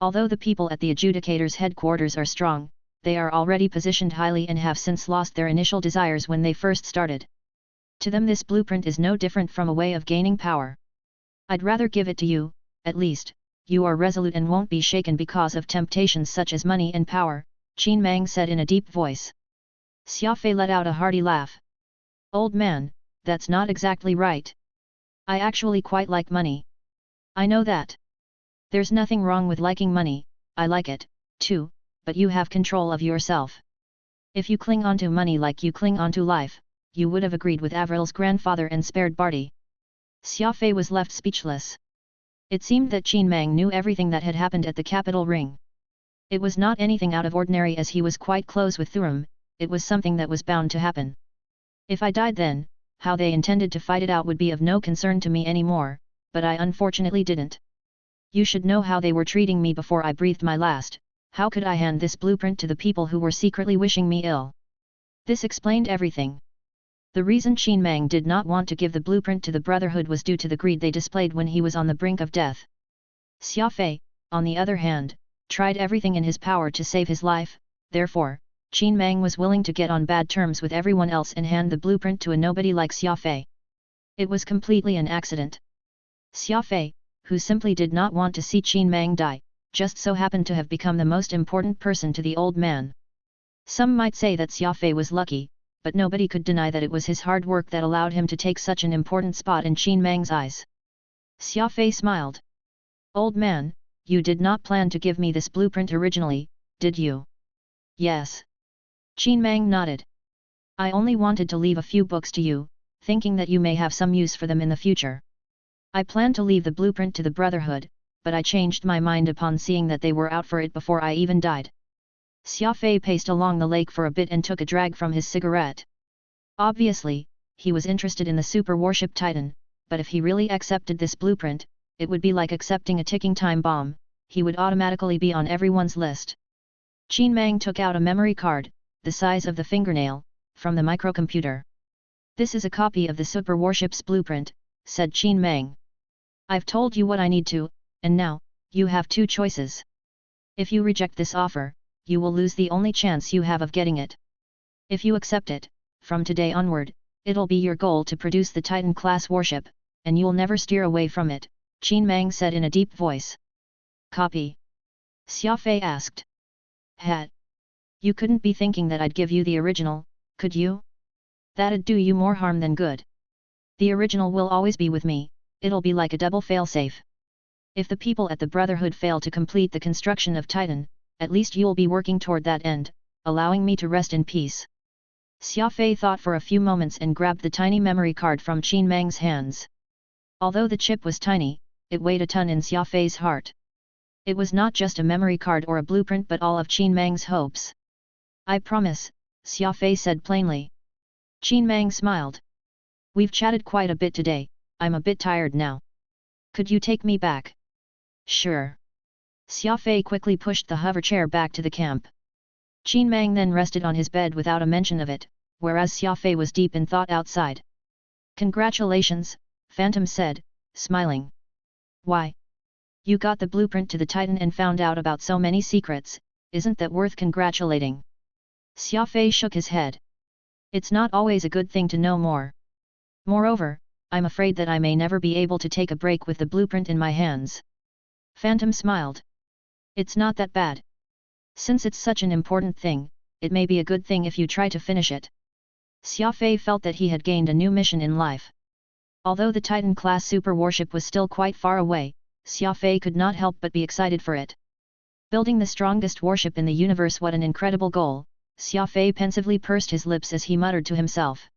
Although the people at the Adjudicator's headquarters are strong, they are already positioned highly and have since lost their initial desires when they first started. To them this blueprint is no different from a way of gaining power. I'd rather give it to you, at least, you are resolute and won't be shaken because of temptations such as money and power, Qin Mang said in a deep voice. Xia Fei let out a hearty laugh. Old man, that's not exactly right. I actually quite like money. I know that. There's nothing wrong with liking money, I like it, too, but you have control of yourself. If you cling onto money like you cling onto life, you would have agreed with Avril's grandfather and spared Barty. Xia Fei was left speechless. It seemed that Qin Mang knew everything that had happened at the capital ring. It was not anything out of ordinary as he was quite close with Thurum, it was something that was bound to happen. If I died then, how they intended to fight it out would be of no concern to me anymore, but I unfortunately didn't. You should know how they were treating me before I breathed my last. How could I hand this blueprint to the people who were secretly wishing me ill? This explained everything. The reason Qin Mang did not want to give the blueprint to the Brotherhood was due to the greed they displayed when he was on the brink of death. Xia Fei, on the other hand, tried everything in his power to save his life, therefore, Qin Mang was willing to get on bad terms with everyone else and hand the blueprint to a nobody like Xia Fei. It was completely an accident. Xia Fei, who simply did not want to see Qin Mang die, just so happened to have become the most important person to the old man. Some might say that Xia Fei was lucky, but nobody could deny that it was his hard work that allowed him to take such an important spot in Qin Mang's eyes. Xia Fei smiled. Old man, you did not plan to give me this blueprint originally, did you? Yes. Qin Mang nodded. I only wanted to leave a few books to you, thinking that you may have some use for them in the future. I planned to leave the blueprint to the Brotherhood, but I changed my mind upon seeing that they were out for it before I even died. Xia Fei paced along the lake for a bit and took a drag from his cigarette. Obviously, he was interested in the super warship Titan, but if he really accepted this blueprint, it would be like accepting a ticking time bomb, he would automatically be on everyone's list. Qin Mang took out a memory card, the size of the fingernail, from the microcomputer. This is a copy of the super warship's blueprint, said Qin Mang. I've told you what I need to, and now, you have two choices. If you reject this offer, you will lose the only chance you have of getting it. If you accept it, from today onward, it'll be your goal to produce the Titan-class warship, and you'll never steer away from it, Qin Mang said in a deep voice. Copy? Xia Fei asked. Hat. You couldn't be thinking that I'd give you the original, could you? That'd do you more harm than good. The original will always be with me, it'll be like a double failsafe. If the people at the Brotherhood fail to complete the construction of Titan, at least you'll be working toward that end, allowing me to rest in peace. Xia Fei thought for a few moments and grabbed the tiny memory card from Qin Mang's hands. Although the chip was tiny, it weighed a ton in Xia Fei's heart. It was not just a memory card or a blueprint but all of Qin Mang's hopes. I promise, Xia Fei said plainly. Qin Mang smiled. We've chatted quite a bit today, I'm a bit tired now. Could you take me back? Sure. Xia Fei quickly pushed the hover chair back to the camp. Qin Mang then rested on his bed without a mention of it, whereas Xia Fei was deep in thought outside. Congratulations, Phantom said, smiling. Why? You got the blueprint to the Titan and found out about so many secrets, isn't that worth congratulating? Xia Fei shook his head. It's not always a good thing to know more. Moreover, I'm afraid that I may never be able to take a break with the blueprint in my hands. Phantom smiled. It's not that bad. Since it's such an important thing, it may be a good thing if you try to finish it. Xia Fei felt that he had gained a new mission in life. Although the Titan-class super warship was still quite far away, Xia Fei could not help but be excited for it. Building the strongest warship in the universe, what an incredible goal! Xia Fei pensively pursed his lips as he muttered to himself.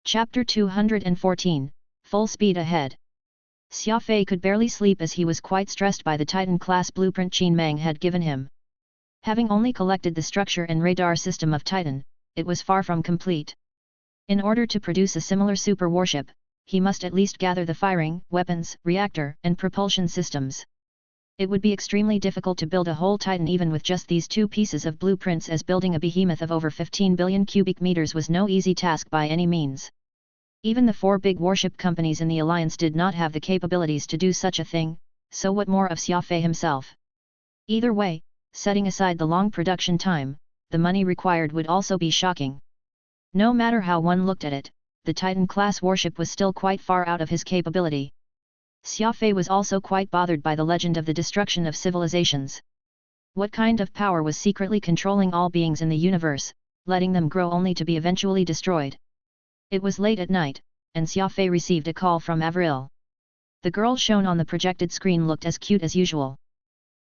Chapter 214, Full Speed Ahead. Xia Fei could barely sleep as he was quite stressed by the Titan-class blueprint Qin Mang had given him. Having only collected the structure and radar system of Titan, it was far from complete. In order to produce a similar super warship, he must at least gather the firing, weapons, reactor, and propulsion systems. It would be extremely difficult to build a whole Titan even with just these two pieces of blueprints, as building a behemoth of over 15 billion cubic meters was no easy task by any means. Even the four big warship companies in the alliance did not have the capabilities to do such a thing, so what more of Xia Fei himself? Either way, setting aside the long production time, the money required would also be shocking. No matter how one looked at it, the Titan-class warship was still quite far out of his capability. Xia Fei was also quite bothered by the legend of the destruction of civilizations. What kind of power was secretly controlling all beings in the universe, letting them grow only to be eventually destroyed? It was late at night, and Xia Fei received a call from Avril. The girl shown on the projected screen looked as cute as usual.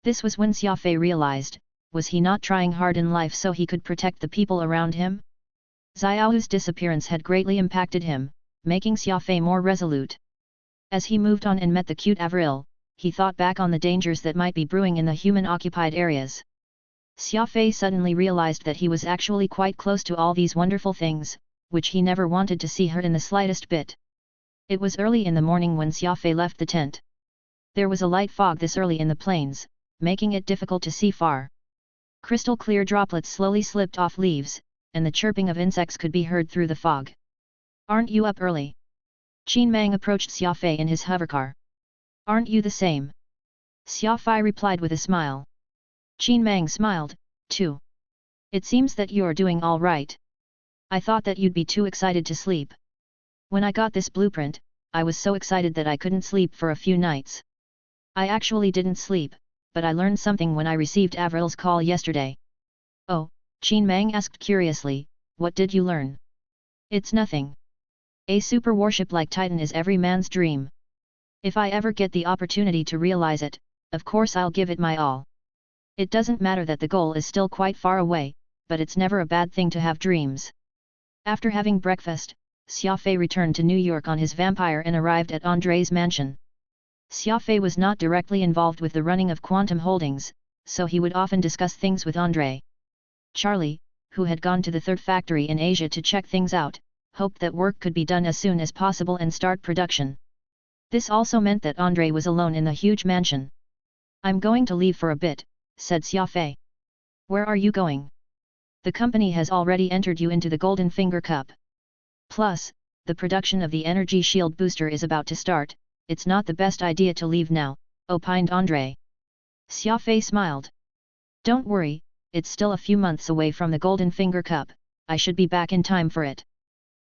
This was when Xia Fei realized, was he not trying hard in life so he could protect the people around him? Xiao's disappearance had greatly impacted him, making Xia Fei more resolute. As he moved on and met the cute Avril, he thought back on the dangers that might be brewing in the human-occupied areas. Xia Fei suddenly realized that he was actually quite close to all these wonderful things, which he never wanted to see hurt in the slightest bit. It was early in the morning when Xia Fei left the tent. There was a light fog this early in the plains, making it difficult to see far. Crystal clear droplets slowly slipped off leaves, and the chirping of insects could be heard through the fog. Aren't you up early? Qin Mang approached Xia Fei in his hovercar. Aren't you the same? Xia Fei replied with a smile. Qin Mang smiled, too. It seems that you're doing all right. I thought that you'd be too excited to sleep. When I got this blueprint, I was so excited that I couldn't sleep for a few nights. I actually didn't sleep, but I learned something when I received Avril's call yesterday. Oh, Qin Mang asked curiously, what did you learn? It's nothing. A super warship like Titan is every man's dream. If I ever get the opportunity to realize it, of course I'll give it my all. It doesn't matter that the goal is still quite far away, but it's never a bad thing to have dreams. After having breakfast, Xia Fei returned to New York on his vampire and arrived at Andre's mansion. Xia Fei was not directly involved with the running of Quantum Holdings, so he would often discuss things with Andre. Charlie, who had gone to the third factory in Asia to check things out, hoped that work could be done as soon as possible and start production. This also meant that Andre was alone in the huge mansion. I'm going to leave for a bit, said Xia Fei. Where are you going? The company has already entered you into the Golden Finger Cup. Plus, the production of the energy shield booster is about to start, it's not the best idea to leave now, opined Andre. Xia Fei smiled. Don't worry, it's still a few months away from the Golden Finger Cup, I should be back in time for it.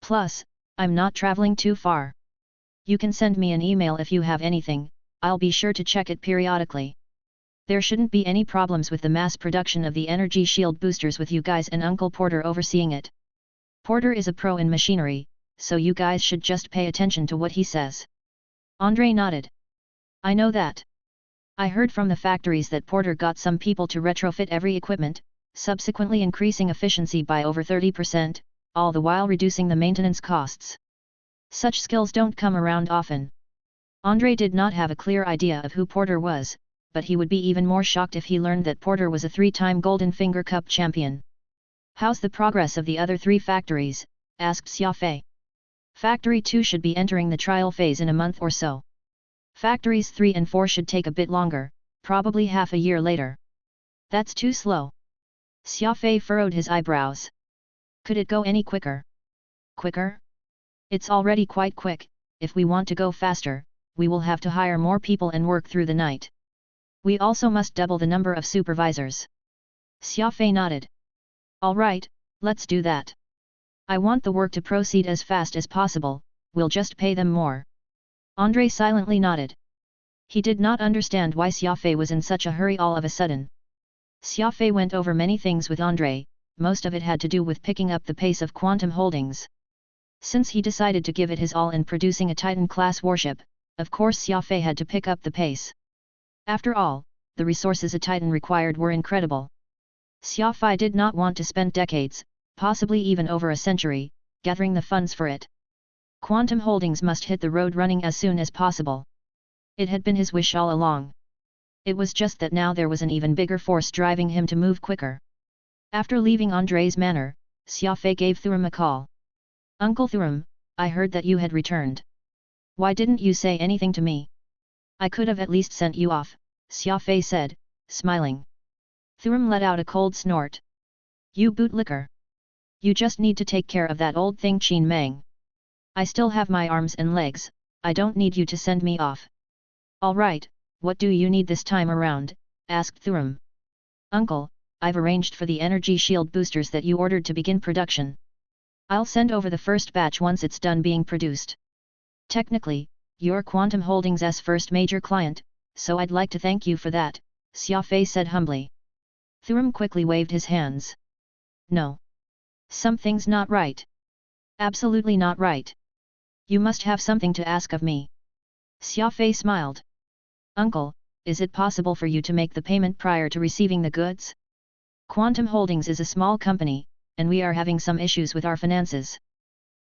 Plus, I'm not traveling too far. You can send me an email if you have anything, I'll be sure to check it periodically. There shouldn't be any problems with the mass production of the energy shield boosters with you guys and Uncle Porter overseeing it. Porter is a pro in machinery, so you guys should just pay attention to what he says. Andre nodded. I know that. I heard from the factories that Porter got some people to retrofit every equipment, subsequently increasing efficiency by over 30%, all the while reducing the maintenance costs. Such skills don't come around often. Andre did not have a clear idea of who Porter was, but he would be even more shocked if he learned that Porter was a 3-time Golden Finger Cup champion. How's the progress of the other 3 factories? Asked Xia Fei. Factory 2 should be entering the trial phase in a month or so. Factories 3 and 4 should take a bit longer, probably half a year later. That's too slow. Xia Fei furrowed his eyebrows. Could it go any quicker? Quicker? It's already quite quick. If we want to go faster, we will have to hire more people and work through the night. We also must double the number of supervisors. Xia Fei nodded. All right, let's do that. I want the work to proceed as fast as possible, we'll just pay them more. Andre silently nodded. He did not understand why Xia Fei was in such a hurry all of a sudden. Xia Fei went over many things with Andre, most of it had to do with picking up the pace of Quantum Holdings. Since he decided to give it his all in producing a Titan-class warship, of course Xia Fei had to pick up the pace. After all, the resources a Titan required were incredible. Xia Fei did not want to spend decades, possibly even over a century, gathering the funds for it. Quantum Holdings must hit the road running as soon as possible. It had been his wish all along. It was just that now there was an even bigger force driving him to move quicker. After leaving Andre's manor, Xia Fei gave Thuram a call. Uncle Thuram, I heard that you had returned. Why didn't you say anything to me? I could have at least sent you off, Xia Fei said, smiling. Thuram let out a cold snort. You bootlicker. You just need to take care of that old thing Qin Meng. I still have my arms and legs, I don't need you to send me off. All right, what do you need this time around? Asked Thuram. Uncle, I've arranged for the energy shield boosters that you ordered to begin production. I'll send over the first batch once it's done being produced. Technically, you're Quantum Holdings' first major client, so I'd like to thank you for that, Xia Fei said humbly. Thuram quickly waved his hands. No. Something's not right. Absolutely not right. You must have something to ask of me. Xia Fei smiled. Uncle, is it possible for you to make the payment prior to receiving the goods? Quantum Holdings is a small company, and we are having some issues with our finances.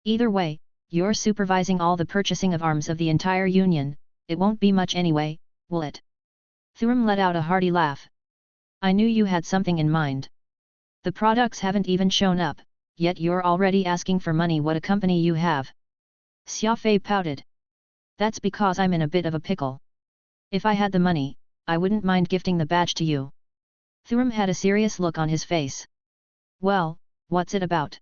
Either way, you're supervising all the purchasing of arms of the entire Union, it won't be much anyway, will it? Thuram let out a hearty laugh. I knew you had something in mind. The products haven't even shown up, yet you're already asking for money. What a company you have. Xia Fei pouted. That's because I'm in a bit of a pickle. If I had the money, I wouldn't mind gifting the badge to you. Thuram had a serious look on his face. Well, what's it about?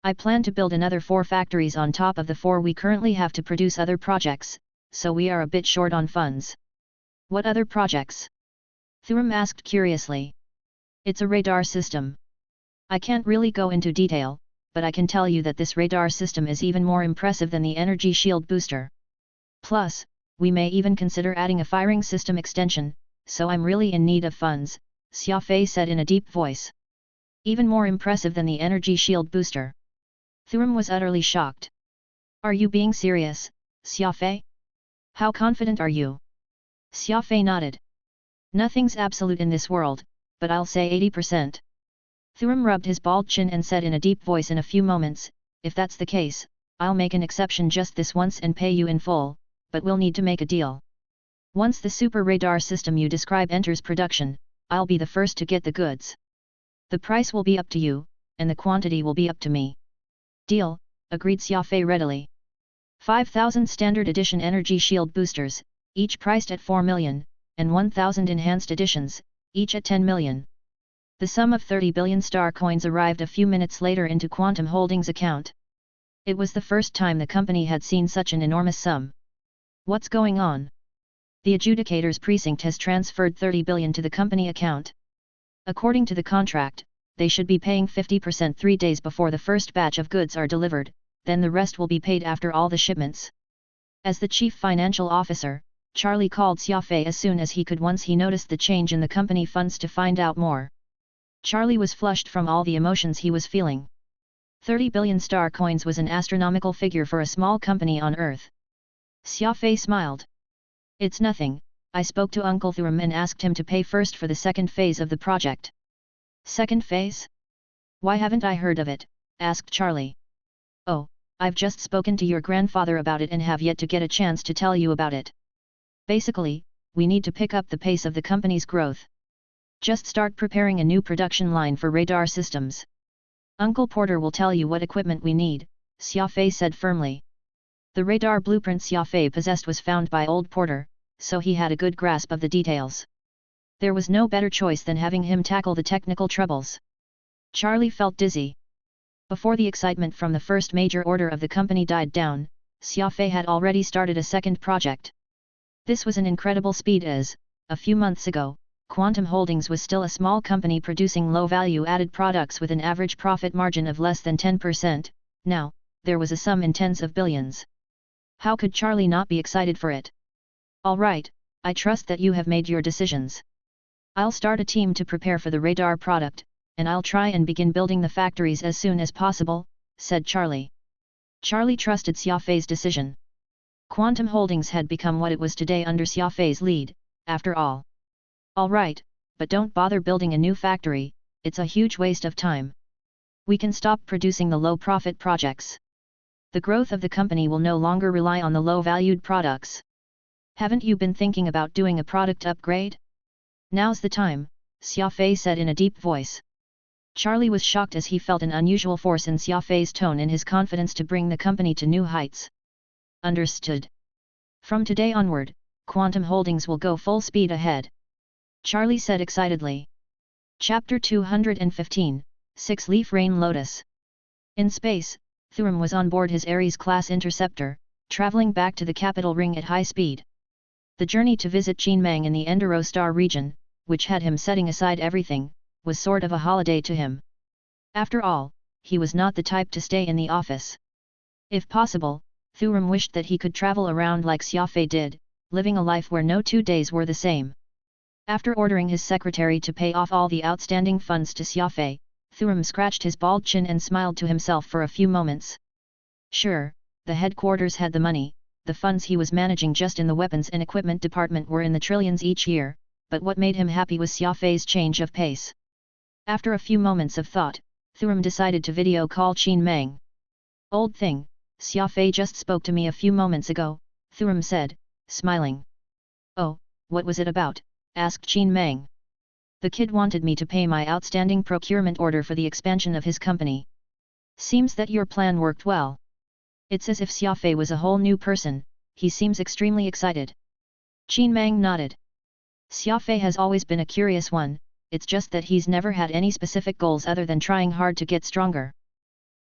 I plan to build another 4 factories on top of the 4 we currently have to produce other projects, so we are a bit short on funds. What other projects? Thuram asked curiously. It's a radar system. I can't really go into detail, but I can tell you that this radar system is even more impressive than the energy shield booster. Plus, we may even consider adding a firing system extension, so I'm really in need of funds, Xia Fei said in a deep voice. Even more impressive than the energy shield booster. Thuram was utterly shocked. Are you being serious, Xia Fei? How confident are you? Xia Fei nodded. Nothing's absolute in this world, but I'll say 80%. Thuram rubbed his bald chin and said in a deep voice in a few moments, if that's the case, I'll make an exception just this once and pay you in full, but we'll need to make a deal. Once the super radar system you describe enters production, I'll be the first to get the goods. The price will be up to you, and the quantity will be up to me. Deal, agreed Xia Fei readily. 5,000 standard edition energy shield boosters, each priced at 4 million, and 1,000 enhanced editions, each at 10 million. The sum of 30 billion star coins arrived a few minutes later into Quantum Holdings' account. It was the first time the company had seen such an enormous sum. What's going on? The adjudicator's precinct has transferred 30 billion to the company account. According to the contract, they should be paying 50% 3 days before the first batch of goods are delivered, then the rest will be paid after all the shipments. As the chief financial officer, Charlie called Xia Fei as soon as he could once he noticed the change in the company funds to find out more. Charlie was flushed from all the emotions he was feeling. 30 billion star coins was an astronomical figure for a small company on Earth. Xia Fei smiled. It's nothing, I spoke to Uncle Thuram and asked him to pay first for the second phase of the project. Second phase? Why haven't I heard of it? Asked Charlie. Oh, I've just spoken to your grandfather about it and have yet to get a chance to tell you about it. Basically, we need to pick up the pace of the company's growth. Just start preparing a new production line for radar systems. Uncle Porter will tell you what equipment we need, Xia Fei said firmly. The radar blueprint Xia Fei possessed was found by old Porter, so he had a good grasp of the details. There was no better choice than having him tackle the technical troubles. Charlie felt dizzy. Before the excitement from the first major order of the company died down, Xia Fei had already started a second project. This was an incredible speed as, a few months ago, Quantum Holdings was still a small company producing low-value added products with an average profit margin of less than 10%, now, there was a sum in tens of billions. How could Charlie not be excited for it? All right, I trust that you have made your decisions. I'll start a team to prepare for the radar product, and I'll try and begin building the factories as soon as possible, said Charlie. Charlie trusted Xia Fei's decision. Quantum Holdings had become what it was today under Xia Fei's lead, after all. All right, but don't bother building a new factory, it's a huge waste of time. We can stop producing the low-profit projects. The growth of the company will no longer rely on the low-valued products. Haven't you been thinking about doing a product upgrade? Now's the time, Xia Fei said in a deep voice. Charlie was shocked as he felt an unusual force in Xia Fei's tone and his confidence to bring the company to new heights. Understood. From today onward, Quantum Holdings will go full speed ahead. Charlie said excitedly. Chapter 215, Six-Leaf Rain Lotus. In space, Thuram was on board his Ares-class interceptor, traveling back to the capital ring at high speed. The journey to visit Qinmang in the Enduro Star region, which had him setting aside everything, was sort of a holiday to him. After all, he was not the type to stay in the office. If possible, Thuram wished that he could travel around like Xia Fei did, living a life where no 2 days were the same. After ordering his secretary to pay off all the outstanding funds to Xia Fei, Thuram scratched his bald chin and smiled to himself for a few moments. Sure, the headquarters had the money, the funds he was managing just in the weapons and equipment department were in the trillions each year, but what made him happy was Xia Fei's change of pace. After a few moments of thought, Thuram decided to video call Qinmang. Old thing, Xia Fei just spoke to me a few moments ago, Thuram said, smiling. Oh, what was it about? Asked Qinmang. The kid wanted me to pay my outstanding procurement order for the expansion of his company. Seems that your plan worked well. It's as if Xia Fei was a whole new person, he seems extremely excited. Qinmang nodded. Xia Fei has always been a curious one, it's just that he's never had any specific goals other than trying hard to get stronger.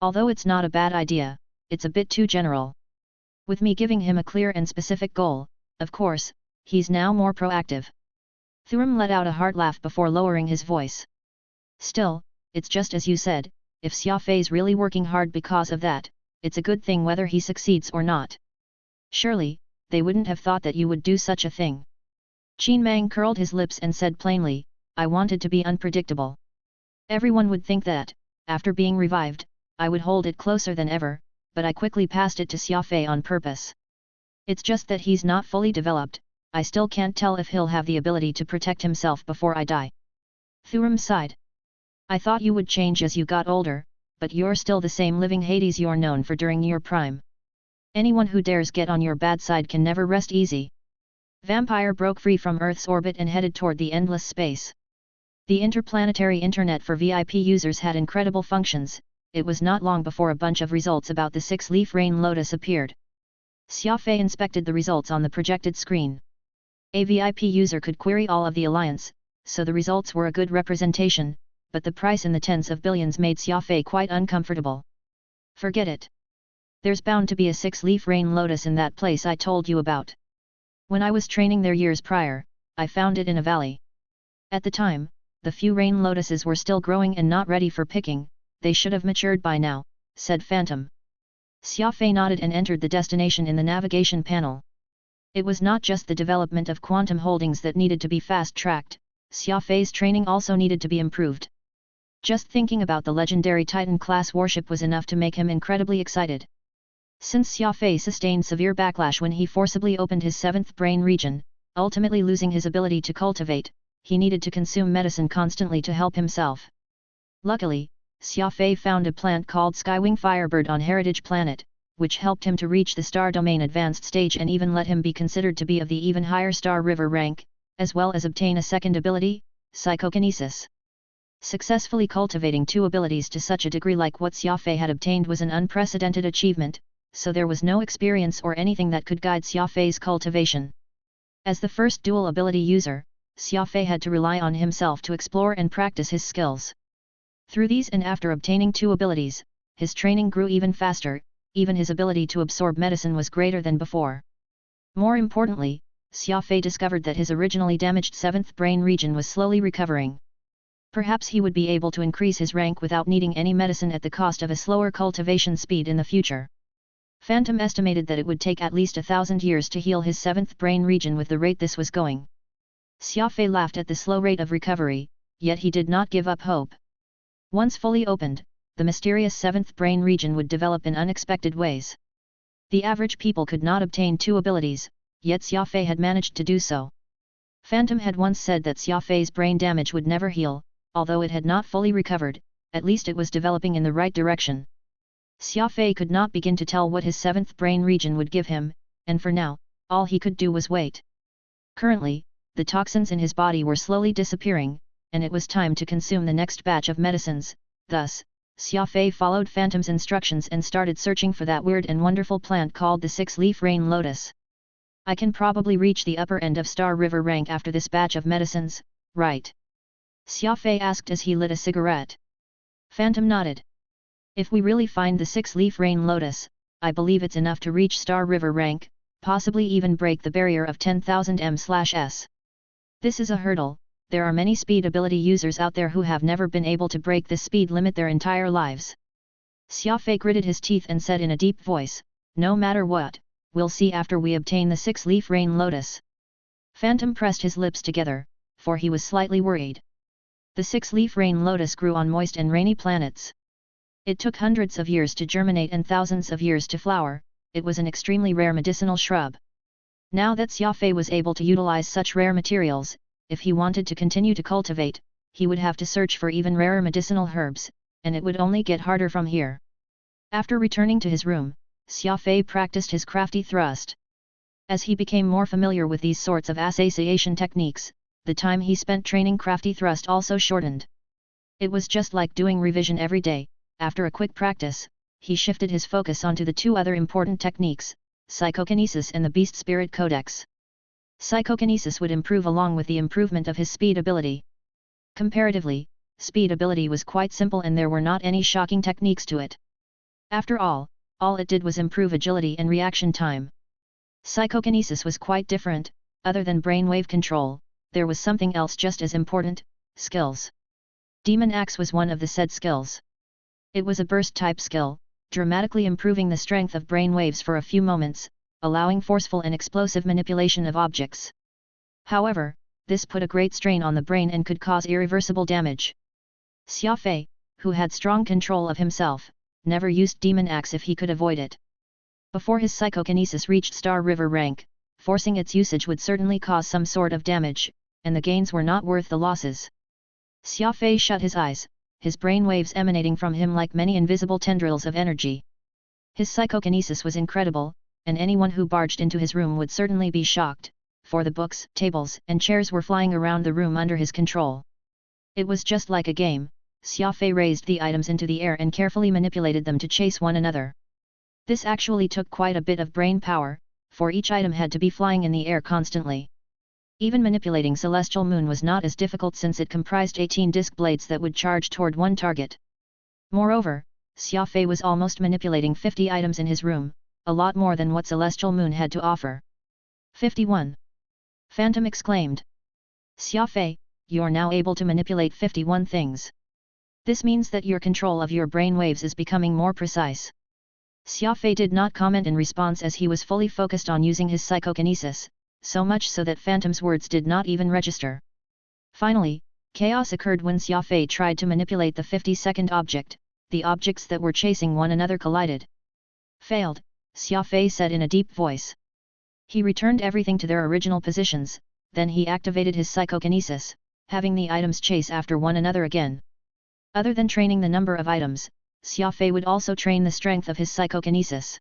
Although it's not a bad idea, it's a bit too general. With me giving him a clear and specific goal, of course, he's now more proactive. Thuram let out a hard laugh before lowering his voice. Still, it's just as you said, if Xia Fei's really working hard because of that, it's a good thing whether he succeeds or not. Surely, they wouldn't have thought that you would do such a thing. Qinmang curled his lips and said plainly, I wanted to be unpredictable. Everyone would think that, after being revived, I would hold it closer than ever, but I quickly passed it to Xia Fei on purpose. It's just that he's not fully developed, I still can't tell if he'll have the ability to protect himself before I die. Thuram sighed. I thought you would change as you got older, but you're still the same living Hades you're known for during your prime. Anyone who dares get on your bad side can never rest easy. Vampire broke free from Earth's orbit and headed toward the endless space. The interplanetary internet for VIP users had incredible functions. It was not long before a bunch of results about the six-leaf rain lotus appeared. Xia Fei inspected the results on the projected screen. A VIP user could query all of the alliance, so the results were a good representation, but the price in the tens of billions made Xia Fei quite uncomfortable. Forget it. There's bound to be a six-leaf rain lotus in that place I told you about. When I was training there years prior, I found it in a valley. At the time, the few rain lotuses were still growing and not ready for picking. They should have matured by now, said Phantom. Xia Fei nodded and entered the destination in the navigation panel. It was not just the development of Quantum Holdings that needed to be fast-tracked, Xia Fei's training also needed to be improved. Just thinking about the legendary Titan-class warship was enough to make him incredibly excited. Since Xia Fei sustained severe backlash when he forcibly opened his seventh brain region, ultimately losing his ability to cultivate, he needed to consume medicine constantly to help himself. Luckily, Xia Fei found a plant called Skywing Firebird on Heritage Planet, which helped him to reach the Star Domain advanced stage and even let him be considered to be of the even higher Star River rank, as well as obtain a second ability, Psychokinesis. Successfully cultivating two abilities to such a degree like what Xia Fei had obtained was an unprecedented achievement, so there was no experience or anything that could guide Xia Fei's cultivation. As the first dual ability user, Xia Fei had to rely on himself to explore and practice his skills. Through these and after obtaining two abilities, his training grew even faster, even his ability to absorb medicine was greater than before. More importantly, Xia Fei discovered that his originally damaged 7th brain region was slowly recovering. Perhaps he would be able to increase his rank without needing any medicine at the cost of a slower cultivation speed in the future. Phantom estimated that it would take at least 1,000 years to heal his 7th brain region with the rate this was going. Xia Fei laughed at the slow rate of recovery, yet he did not give up hope. Once fully opened, the mysterious 7th brain region would develop in unexpected ways. The average people could not obtain 2 abilities, yet Xia Fei had managed to do so. Phantom had once said that Xia Fei's brain damage would never heal, although it had not fully recovered, at least it was developing in the right direction. Xia Fei could not begin to tell what his 7th brain region would give him, and for now, all he could do was wait. Currently, the toxins in his body were slowly disappearing, and it was time to consume the next batch of medicines. Thus, Xia Fei followed Phantom's instructions and started searching for that weird and wonderful plant called the 6-leaf rain lotus. I can probably reach the upper end of Star River rank after this batch of medicines, right? Xia Fei asked as he lit a cigarette. Phantom nodded. If we really find the 6-leaf rain lotus, I believe it's enough to reach Star River rank, possibly even break the barrier of 10,000 m/s. This is a hurdle. There are many speed ability users out there who have never been able to break this speed limit their entire lives. Xia Fei gritted his teeth and said in a deep voice, no matter what, we'll see after we obtain the 6-leaf rain lotus. Phantom pressed his lips together, for he was slightly worried. The 6-leaf rain lotus grew on moist and rainy planets. It took hundreds of years to germinate and thousands of years to flower. It was an extremely rare medicinal shrub. Now that Xia Fei was able to utilize such rare materials, if he wanted to continue to cultivate, he would have to search for even rarer medicinal herbs, and it would only get harder from here. After returning to his room, Xia Fei practiced his crafty thrust. As he became more familiar with these sorts of association techniques, the time he spent training crafty thrust also shortened. It was just like doing revision every day. After a quick practice, he shifted his focus onto the 2 other important techniques, psychokinesis and the beast spirit codex. Psychokinesis would improve along with the improvement of his speed ability. Comparatively, speed ability was quite simple and there were not any shocking techniques to it. After all it did was improve agility and reaction time. Psychokinesis was quite different. Other than brainwave control, there was something else just as important, skills. Demon Axe was one of the said skills. It was a burst-type skill, dramatically improving the strength of brain waves for a few moments, allowing forceful and explosive manipulation of objects. However, this put a great strain on the brain and could cause irreversible damage. Xia Fei, who had strong control of himself, never used Demon Axe if he could avoid it. Before his psychokinesis reached Star River rank, forcing its usage would certainly cause some sort of damage, and the gains were not worth the losses. Xia Fei shut his eyes, his brain waves emanating from him like many invisible tendrils of energy. His psychokinesis was incredible, and anyone who barged into his room would certainly be shocked, for the books, tables, and chairs were flying around the room under his control. It was just like a game. Xia Fei raised the items into the air and carefully manipulated them to chase one another. This actually took quite a bit of brain power, for each item had to be flying in the air constantly. Even manipulating Celestial Moon was not as difficult since it comprised 18 disc blades that would charge toward one target. Moreover, Xia Fei was almost manipulating 50 items in his room, a lot more than what Celestial Moon had to offer. 51. Phantom exclaimed. Xia Fei, you're now able to manipulate 51 things. This means that your control of your brain waves is becoming more precise. Xia Fei did not comment in response as he was fully focused on using his psychokinesis, so much so that Phantom's words did not even register. Finally, chaos occurred when Xia Fei tried to manipulate the 52nd object. The objects that were chasing one another collided. Failed, Xia Fei said in a deep voice. He returned everything to their original positions, then he activated his psychokinesis, having the items chase after one another again. Other than training the number of items, Xia Fei would also train the strength of his psychokinesis.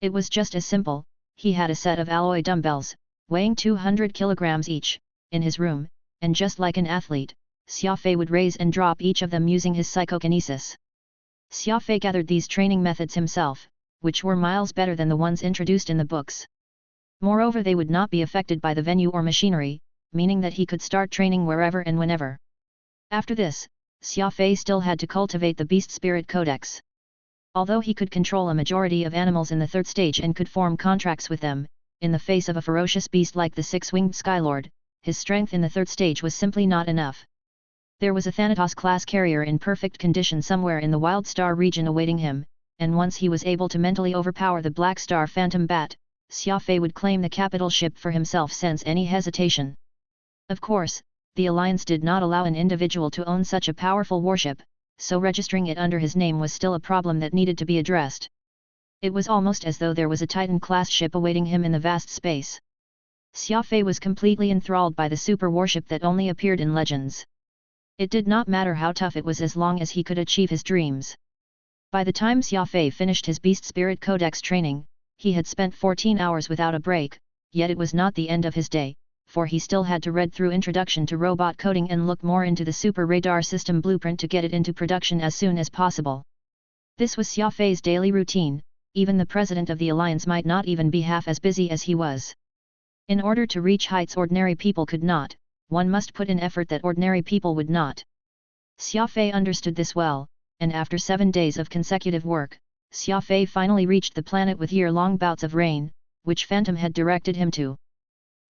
It was just as simple. He had a set of alloy dumbbells, weighing 200 kilograms each, in his room, and just like an athlete, Xia Fei would raise and drop each of them using his psychokinesis. Xia Fei gathered these training methods himself, which were miles better than the ones introduced in the books. Moreover, they would not be affected by the venue or machinery, meaning that he could start training wherever and whenever. After this, Xia Fei still had to cultivate the Beast Spirit Codex. Although he could control a majority of animals in the 3rd stage and could form contracts with them, in the face of a ferocious beast like the six-winged Skylord, his strength in the third stage was simply not enough. There was a Thanatos-class carrier in perfect condition somewhere in the Wild Star region awaiting him, and once he was able to mentally overpower the Black Star Phantom Bat, Xia Fei would claim the capital ship for himself sans any hesitation. Of course, the Alliance did not allow an individual to own such a powerful warship, so registering it under his name was still a problem that needed to be addressed. It was almost as though there was a Titan-class ship awaiting him in the vast space. Xia Fei was completely enthralled by the super warship that only appeared in legends. It did not matter how tough it was as long as he could achieve his dreams. By the time Xia Fei finished his Beast Spirit Codex training, he had spent 14 hours without a break, yet it was not the end of his day, for he still had to read through Introduction to Robot Coding and look more into the Super Radar System blueprint to get it into production as soon as possible. This was Xia Fei's daily routine. Even the president of the Alliance might not even be half as busy as he was. In order to reach heights ordinary people could not, one must put in effort that ordinary people would not. Xia Fei understood this well, and after 7 days of consecutive work, Xia Fei finally reached the planet with year-long bouts of rain, which Phantom had directed him to.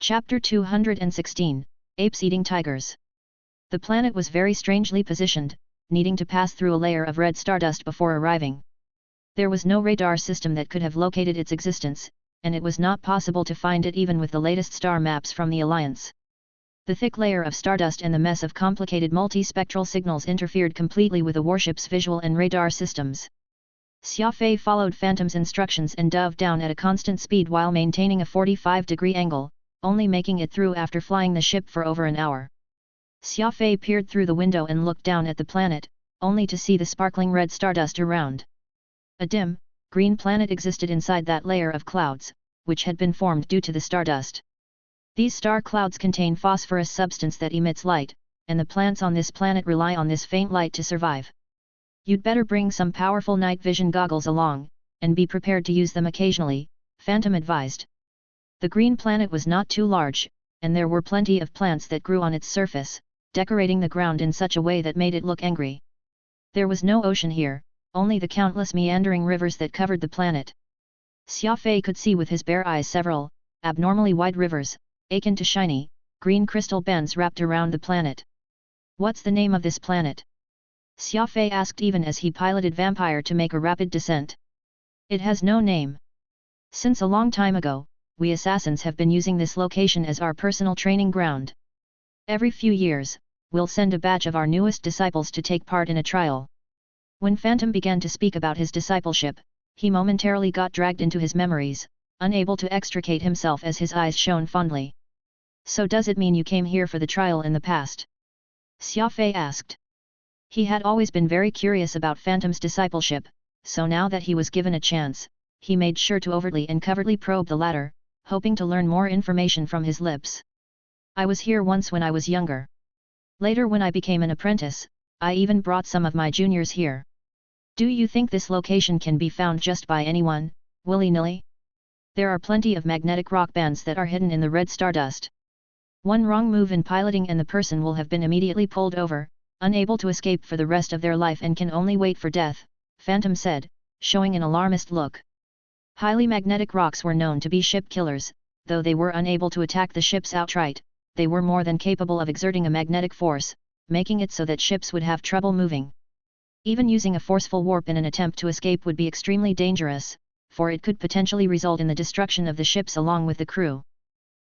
Chapter 216, Apes Eating Tigers. The planet was very strangely positioned, needing to pass through a layer of red stardust before arriving. There was no radar system that could have located its existence, and it was not possible to find it even with the latest star maps from the Alliance. The thick layer of stardust and the mess of complicated multispectral signals interfered completely with the warship's visual and radar systems. Xia Fei followed Phantom's instructions and dove down at a constant speed while maintaining a 45-degree angle, only making it through after flying the ship for over an hour. Xia Fei peered through the window and looked down at the planet, only to see the sparkling red stardust around. A dim, green planet existed inside that layer of clouds, which had been formed due to the stardust. These star clouds contain phosphorus substance that emits light, and the plants on this planet rely on this faint light to survive. You'd better bring some powerful night vision goggles along, and be prepared to use them occasionally, Phantom advised. The green planet was not too large, and there were plenty of plants that grew on its surface, decorating the ground in such a way that made it look angry. There was no ocean here, only the countless meandering rivers that covered the planet. Xia Fei could see with his bare eyes several, abnormally wide rivers, akin to shiny, green crystal bends wrapped around the planet. What's the name of this planet? Xia Fei asked even as he piloted Vampire to make a rapid descent. It has no name. Since a long time ago, we assassins have been using this location as our personal training ground. Every few years, we'll send a batch of our newest disciples to take part in a trial. When Phantom began to speak about his discipleship, he momentarily got dragged into his memories, unable to extricate himself as his eyes shone fondly. So does it mean you came here for the trial in the past? Xia Fei asked. He had always been very curious about Phantom's discipleship, so now that he was given a chance, he made sure to overtly and covertly probe the latter, hoping to learn more information from his lips. I was here once when I was younger. Later when I became an apprentice, I even brought some of my juniors here. Do you think this location can be found just by anyone, willy-nilly? There are plenty of magnetic rock bands that are hidden in the red stardust. One wrong move in piloting and the person will have been immediately pulled over, unable to escape for the rest of their life and can only wait for death, Phantom said, showing an alarmist look. Highly magnetic rocks were known to be ship killers, though they were unable to attack the ships outright, they were more than capable of exerting a magnetic force, making it so that ships would have trouble moving. Even using a forceful warp in an attempt to escape would be extremely dangerous, for it could potentially result in the destruction of the ships along with the crew.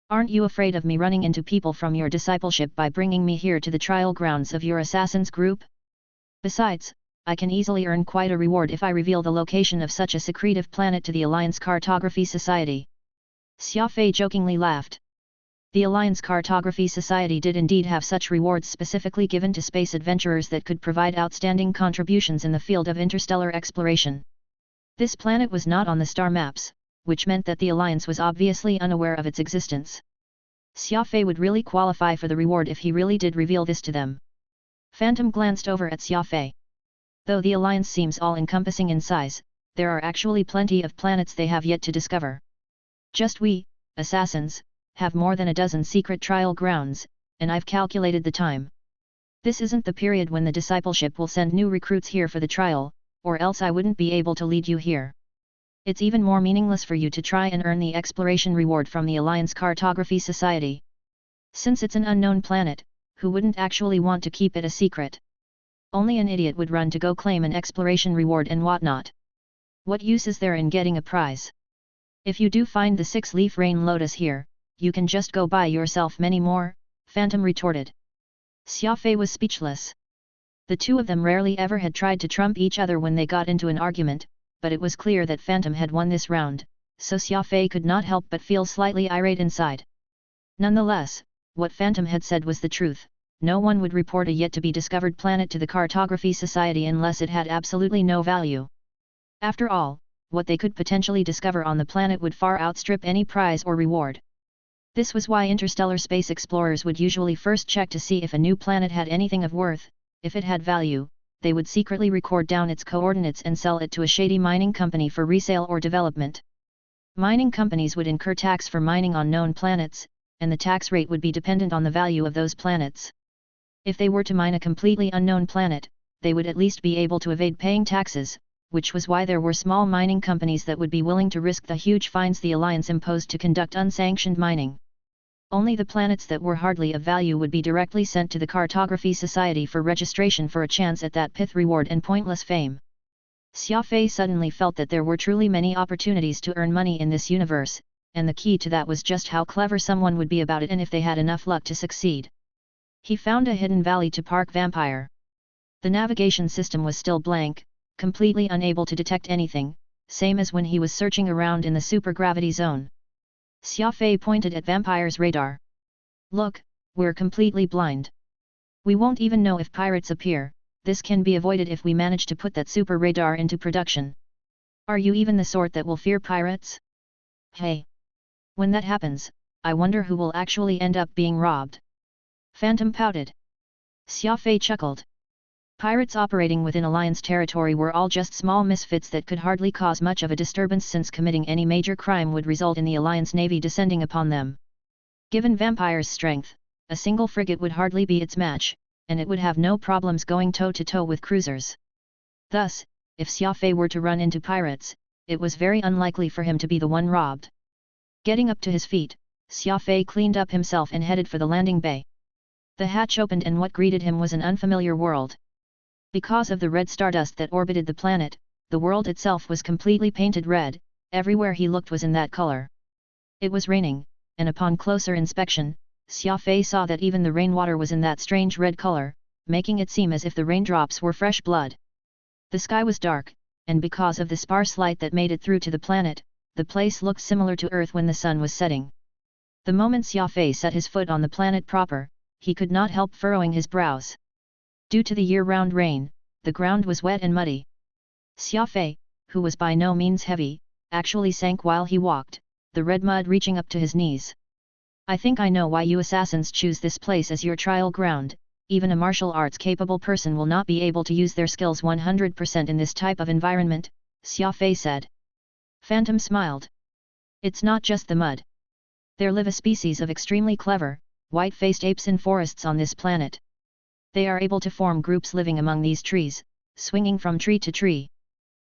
Aren't you afraid of me running into people from your discipleship by bringing me here to the trial grounds of your assassins group? Besides, I can easily earn quite a reward if I reveal the location of such a secretive planet to the Alliance Cartography Society. Xia Fei jokingly laughed. The Alliance Cartography Society did indeed have such rewards specifically given to space adventurers that could provide outstanding contributions in the field of interstellar exploration. This planet was not on the star maps, which meant that the Alliance was obviously unaware of its existence. Xia Fei would really qualify for the reward if he really did reveal this to them. Phantom glanced over at Xia Fei. Though the Alliance seems all-encompassing in size, there are actually plenty of planets they have yet to discover. Just we, assassins, have more than a dozen secret trial grounds, and I've calculated the time. This isn't the period when the discipleship will send new recruits here for the trial, or else I wouldn't be able to lead you here. It's even more meaningless for you to try and earn the exploration reward from the Alliance Cartography Society. Since it's an unknown planet, who wouldn't actually want to keep it a secret? Only an idiot would run to go claim an exploration reward and whatnot. What use is there in getting a prize? If you do find the 6-leaf rain lotus here, you can just go buy yourself many more, Phantom retorted. Xia Fei was speechless. The two of them rarely ever had tried to trump each other when they got into an argument, but it was clear that Phantom had won this round, so Xia Fei could not help but feel slightly irate inside. Nonetheless, what Phantom had said was the truth. No one would report a yet-to-be-discovered planet to the Cartography Society unless it had absolutely no value. After all, what they could potentially discover on the planet would far outstrip any prize or reward. This was why interstellar space explorers would usually first check to see if a new planet had anything of worth. If it had value, they would secretly record down its coordinates and sell it to a shady mining company for resale or development. Mining companies would incur tax for mining on known planets, and the tax rate would be dependent on the value of those planets. If they were to mine a completely unknown planet, they would at least be able to evade paying taxes, which was why there were small mining companies that would be willing to risk the huge fines the Alliance imposed to conduct unsanctioned mining. Only the planets that were hardly of value would be directly sent to the Cartography Society for registration for a chance at that pith reward and pointless fame. Xia Fei suddenly felt that there were truly many opportunities to earn money in this universe, and the key to that was just how clever someone would be about it and if they had enough luck to succeed. He found a hidden valley to park Vampire. The navigation system was still blank, completely unable to detect anything, same as when he was searching around in the supergravity zone. Xia Fei pointed at Vampire's radar. Look, we're completely blind. We won't even know if pirates appear. This can be avoided if we manage to put that super radar into production. Are you even the sort that will fear pirates? Hey! When that happens, I wonder who will actually end up being robbed. Phantom pouted. Xia Fei chuckled. Pirates operating within Alliance territory were all just small misfits that could hardly cause much of a disturbance since committing any major crime would result in the Alliance Navy descending upon them. Given Vampire's strength, a single frigate would hardly be its match, and it would have no problems going toe-to-toe with cruisers. Thus, if Xia Fei were to run into pirates, it was very unlikely for him to be the one robbed. Getting up to his feet, Xia Fei cleaned up himself and headed for the landing bay. The hatch opened and what greeted him was an unfamiliar world. Because of the red stardust that orbited the planet, the world itself was completely painted red, everywhere he looked was in that color. It was raining, and upon closer inspection, Xia Fei saw that even the rainwater was in that strange red color, making it seem as if the raindrops were fresh blood. The sky was dark, and because of the sparse light that made it through to the planet, the place looked similar to Earth when the sun was setting. The moment Xia Fei set his foot on the planet proper, he could not help furrowing his brows. Due to the year-round rain, the ground was wet and muddy. Xia Fei, who was by no means heavy, actually sank while he walked, the red mud reaching up to his knees. I think I know why you assassins choose this place as your trial ground. Even a martial arts capable person will not be able to use their skills 100% in this type of environment, Xia Fei said. Phantom smiled. It's not just the mud. There live a species of extremely clever, white-faced apes in forests on this planet. They are able to form groups living among these trees, swinging from tree to tree.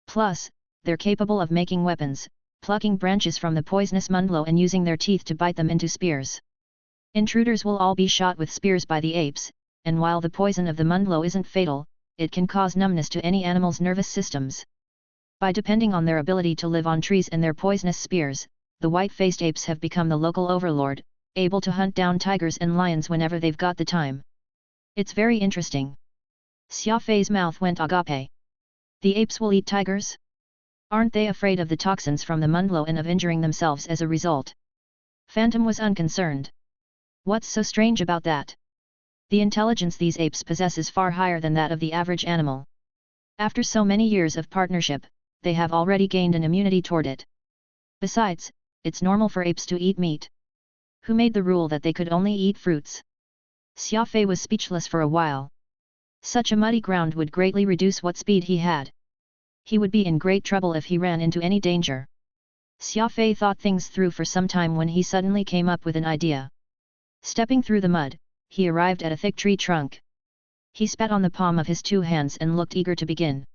Plus, they're capable of making weapons, plucking branches from the poisonous mundlo and using their teeth to bite them into spears. Intruders will all be shot with spears by the apes, and while the poison of the mundlo isn't fatal, it can cause numbness to any animal's nervous systems. By depending on their ability to live on trees and their poisonous spears, the white-faced apes have become the local overlord, able to hunt down tigers and lions whenever they've got the time. It's very interesting. Xia Fei's mouth went agape. The apes will eat tigers? Aren't they afraid of the toxins from the mundlo and of injuring themselves as a result? Phantom was unconcerned. What's so strange about that? The intelligence these apes possess is far higher than that of the average animal. After so many years of partnership, they have already gained an immunity toward it. Besides, it's normal for apes to eat meat. Who made the rule that they could only eat fruits? Xia Fei was speechless for a while. Such a muddy ground would greatly reduce what speed he had. He would be in great trouble if he ran into any danger. Xia Fei thought things through for some time when he suddenly came up with an idea. Stepping through the mud, he arrived at a thick tree trunk. He spat on the palm of his two hands and looked eager to begin.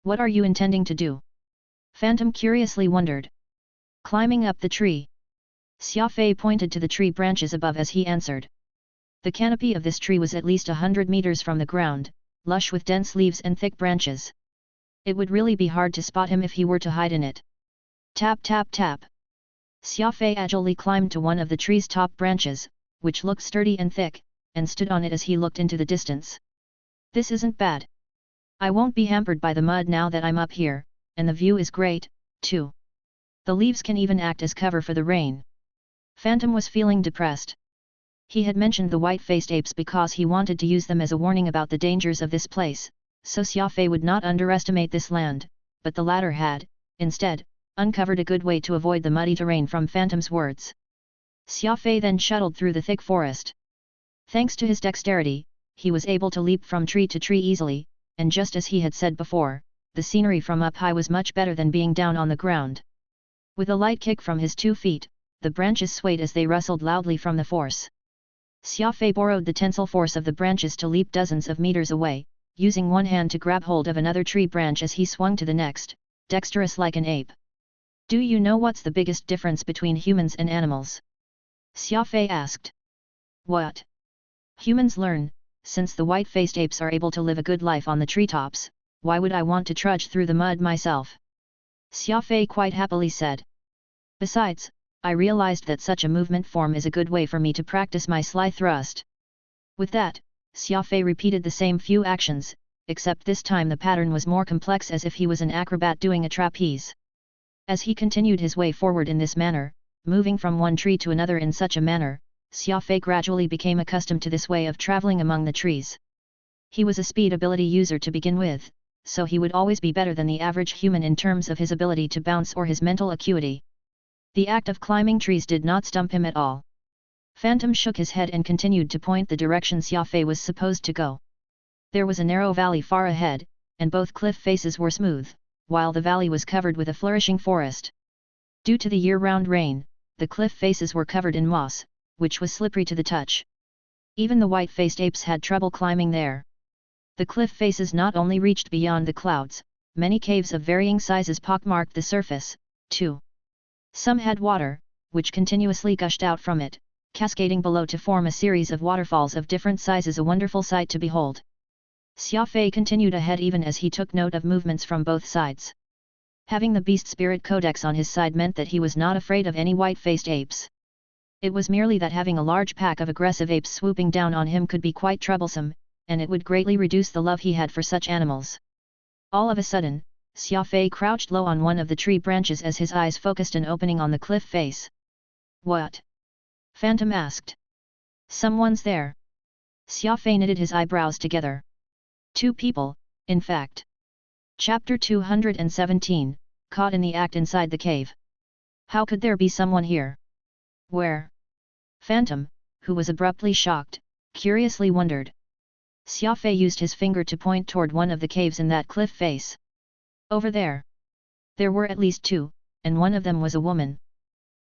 What are you intending to do? Phantom curiously wondered. Climbing up the tree. Xia Fei pointed to the tree branches above as he answered. The canopy of this tree was at least 100 meters from the ground, lush with dense leaves and thick branches. It would really be hard to spot him if he were to hide in it. Tap tap tap. Xia Fei agilely climbed to one of the tree's top branches, which looked sturdy and thick, and stood on it as he looked into the distance. This isn't bad. I won't be hampered by the mud now that I'm up here, and the view is great, too. The leaves can even act as cover for the rain. Phantom was feeling depressed. He had mentioned the white-faced apes because he wanted to use them as a warning about the dangers of this place, so Xia Fei would not underestimate this land, but the latter had, instead, uncovered a good way to avoid the muddy terrain from Phantom's words. Xia Fei then shuttled through the thick forest. Thanks to his dexterity, he was able to leap from tree to tree easily, and just as he had said before, the scenery from up high was much better than being down on the ground. With a light kick from his 2 feet, the branches swayed as they rustled loudly from the force. Xia Fei borrowed the tensile force of the branches to leap dozens of meters away, using one hand to grab hold of another tree branch as he swung to the next, dexterous like an ape. Do you know what's the biggest difference between humans and animals? Xia Fei asked. What? Humans learn. Since the white-faced apes are able to live a good life on the treetops, why would I want to trudge through the mud myself? Xia Fei quite happily said. Besides, I realized that such a movement form is a good way for me to practice my sly thrust. With that, Xia Fei repeated the same few actions, except this time the pattern was more complex as if he was an acrobat doing a trapeze. As he continued his way forward in this manner, moving from one tree to another in such a manner, Xia Fei gradually became accustomed to this way of traveling among the trees. He was a speed ability user to begin with, so he would always be better than the average human in terms of his ability to bounce or his mental acuity. The act of climbing trees did not stump him at all. Phantom shook his head and continued to point the direction Xia Fei was supposed to go. There was a narrow valley far ahead, and both cliff faces were smooth, while the valley was covered with a flourishing forest. Due to the year-round rain, the cliff faces were covered in moss, which was slippery to the touch. Even the white-faced apes had trouble climbing there. The cliff faces not only reached beyond the clouds, many caves of varying sizes pockmarked the surface, too. Some had water, which continuously gushed out from it, cascading below to form a series of waterfalls of different sizes, a wonderful sight to behold. Xia Fei continued ahead even as he took note of movements from both sides. Having the Beast Spirit Codex on his side meant that he was not afraid of any white-faced apes. It was merely that having a large pack of aggressive apes swooping down on him could be quite troublesome, and it would greatly reduce the love he had for such animals. All of a sudden, Xia Fei crouched low on one of the tree branches as his eyes focused an opening on the cliff face. What? Phantom asked. Someone's there. Xia Fei knitted his eyebrows together. 2 people, in fact. Chapter 217, Caught in the act inside the cave. How could there be someone here? Where? Phantom, who was abruptly shocked, curiously wondered. Xia Fei used his finger to point toward one of the caves in that cliff face. Over there. There were at least 2, and one of them was a woman.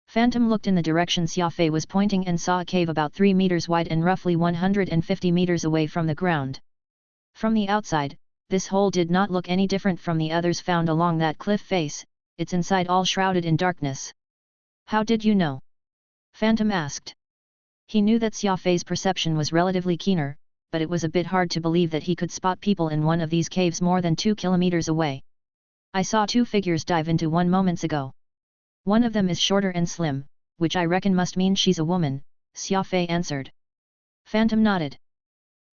Phantom looked in the direction Xia Fei was pointing and saw a cave about 3 meters wide and roughly 150 meters away from the ground. From the outside, this hole did not look any different from the others found along that cliff face, its inside all shrouded in darkness. How did you know? Phantom asked. He knew that Xia Fei's perception was relatively keener, but it was a bit hard to believe that he could spot people in one of these caves more than 2 kilometers away. I saw 2 figures dive into one moments ago. One of them is shorter and slim, which I reckon must mean she's a woman, Xia Fei answered. Phantom nodded.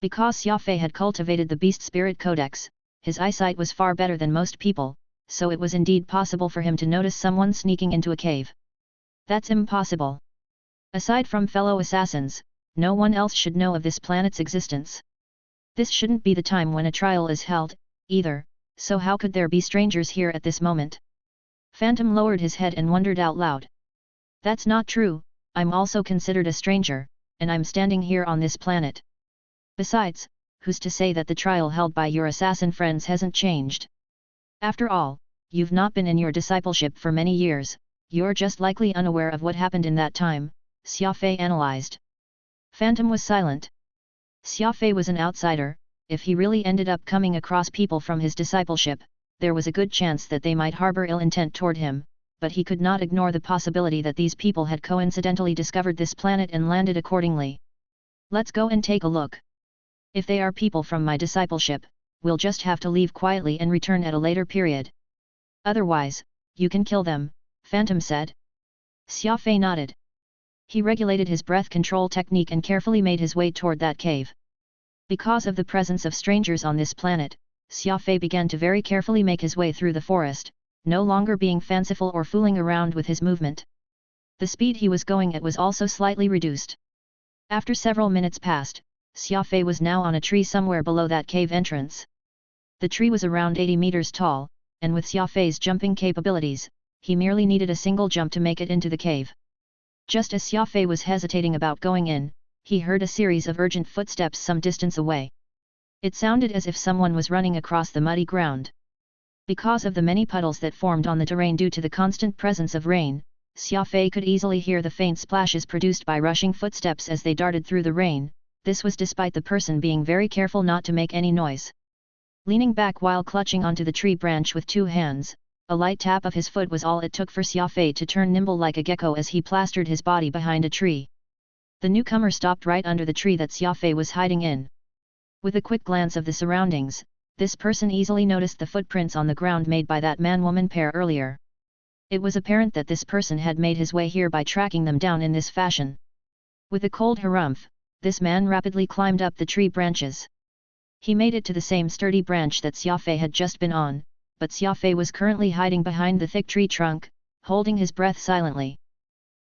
Because Xia Fei had cultivated the Beast Spirit Codex, his eyesight was far better than most people, so it was indeed possible for him to notice someone sneaking into a cave. That's impossible. Aside from fellow assassins, no one else should know of this planet's existence. This shouldn't be the time when a trial is held, either, so how could there be strangers here at this moment? Phantom lowered his head and wondered out loud. That's not true, I'm also considered a stranger, and I'm standing here on this planet. Besides, who's to say that the trial held by your assassin friends hasn't changed? After all, you've not been in your discipleship for many years, you're just likely unaware of what happened in that time, Xia Fei analyzed. Phantom was silent. Xia Fei was an outsider. If he really ended up coming across people from his discipleship, there was a good chance that they might harbor ill intent toward him, but he could not ignore the possibility that these people had coincidentally discovered this planet and landed accordingly. Let's go and take a look. If they are people from my discipleship, we'll just have to leave quietly and return at a later period. Otherwise, you can kill them, Phantom said. Xia Fei nodded. He regulated his breath control technique and carefully made his way toward that cave. Because of the presence of strangers on this planet, Xia Fei began to very carefully make his way through the forest, no longer being fanciful or fooling around with his movement. The speed he was going at was also slightly reduced. After several minutes passed, Xia Fei was now on a tree somewhere below that cave entrance. The tree was around 80 meters tall, and with Xia Fei's jumping capabilities, he merely needed a single jump to make it into the cave. Just as Xia Fei was hesitating about going in, he heard a series of urgent footsteps some distance away. It sounded as if someone was running across the muddy ground. Because of the many puddles that formed on the terrain due to the constant presence of rain, Xia Fei could easily hear the faint splashes produced by rushing footsteps as they darted through the rain. This was despite the person being very careful not to make any noise. Leaning back while clutching onto the tree branch with two hands, a light tap of his foot was all it took for Xia Fei to turn nimble like a gecko as he plastered his body behind a tree. The newcomer stopped right under the tree that Xia Fei was hiding in. With a quick glance of the surroundings, this person easily noticed the footprints on the ground made by that man-woman pair earlier. It was apparent that this person had made his way here by tracking them down in this fashion. With a cold harumph, this man rapidly climbed up the tree branches. He made it to the same sturdy branch that Xia Fei had just been on, but Xia Fei was currently hiding behind the thick tree trunk, holding his breath silently.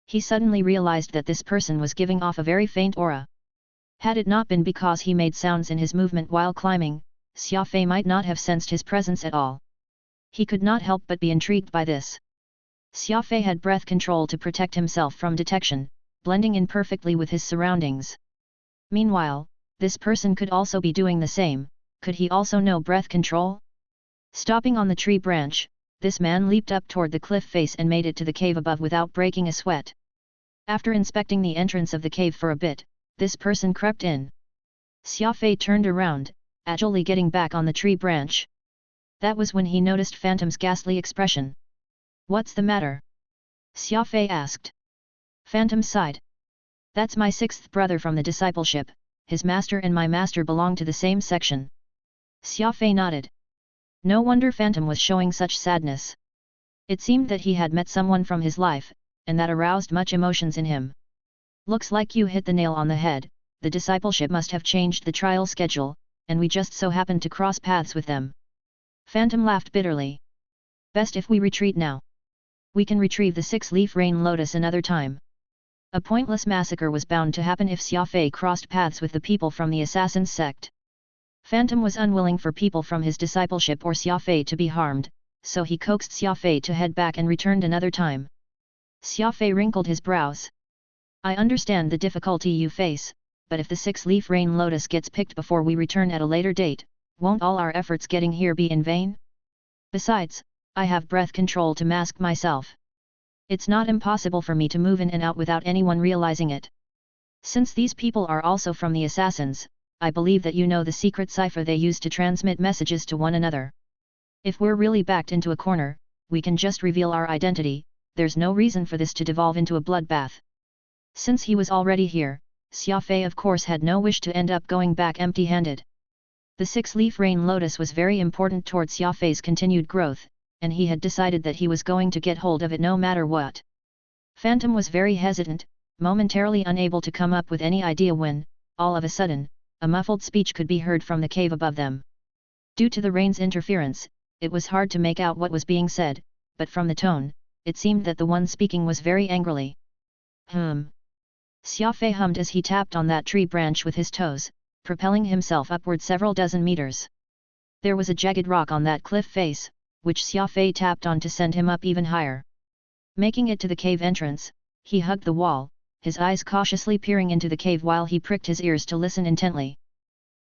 He suddenly realized that this person was giving off a very faint aura. Had it not been because he made sounds in his movement while climbing, Xia Fei might not have sensed his presence at all. He could not help but be intrigued by this. Xia Fei had breath control to protect himself from detection, blending in perfectly with his surroundings. Meanwhile, this person could also be doing the same. Could he also know breath control? Stopping on the tree branch, this man leaped up toward the cliff face and made it to the cave above without breaking a sweat. After inspecting the entrance of the cave for a bit, this person crept in. Xia Fei turned around, agilely getting back on the tree branch. That was when he noticed Phantom's ghastly expression. "What's the matter?" Xia Fei asked. Phantom sighed. "That's my sixth brother from the discipleship, his master and my master belong to the same section." Xia Fei nodded. No wonder Phantom was showing such sadness. It seemed that he had met someone from his life, and that aroused much emotions in him. "Looks like you hit the nail on the head, the discipleship must have changed the trial schedule, and we just so happened to cross paths with them." Phantom laughed bitterly. "Best if we retreat now. We can retrieve the 6-leaf rain lotus another time." A pointless massacre was bound to happen if Xia Fei crossed paths with the people from the assassin's sect. Phantom was unwilling for people from his discipleship or Xia Fei to be harmed, so he coaxed Xia Fei to head back and returned another time. Xia Fei wrinkled his brows. "I understand the difficulty you face, but if the 6-leaf rain lotus gets picked before we return at a later date, won't all our efforts getting here be in vain? Besides, I have breath control to mask myself. It's not impossible for me to move in and out without anyone realizing it. Since these people are also from the assassins, I believe that you know the secret cipher they use to transmit messages to one another. If we're really backed into a corner, we can just reveal our identity, there's no reason for this to devolve into a bloodbath." Since he was already here, Xia Fei of course had no wish to end up going back empty-handed. The 6-leaf rain lotus was very important towards Xia Fei's continued growth, and he had decided that he was going to get hold of it no matter what. Phantom was very hesitant, momentarily unable to come up with any idea when, all of a sudden, a muffled speech could be heard from the cave above them. Due to the rain's interference, it was hard to make out what was being said, but from the tone, it seemed that the one speaking was very angrily. Xia Fei hummed as he tapped on that tree branch with his toes, propelling himself upward several dozen meters. There was a jagged rock on that cliff face, which Xia Fei tapped on to send him up even higher. Making it to the cave entrance, he hugged the wall, his eyes cautiously peering into the cave while he pricked his ears to listen intently.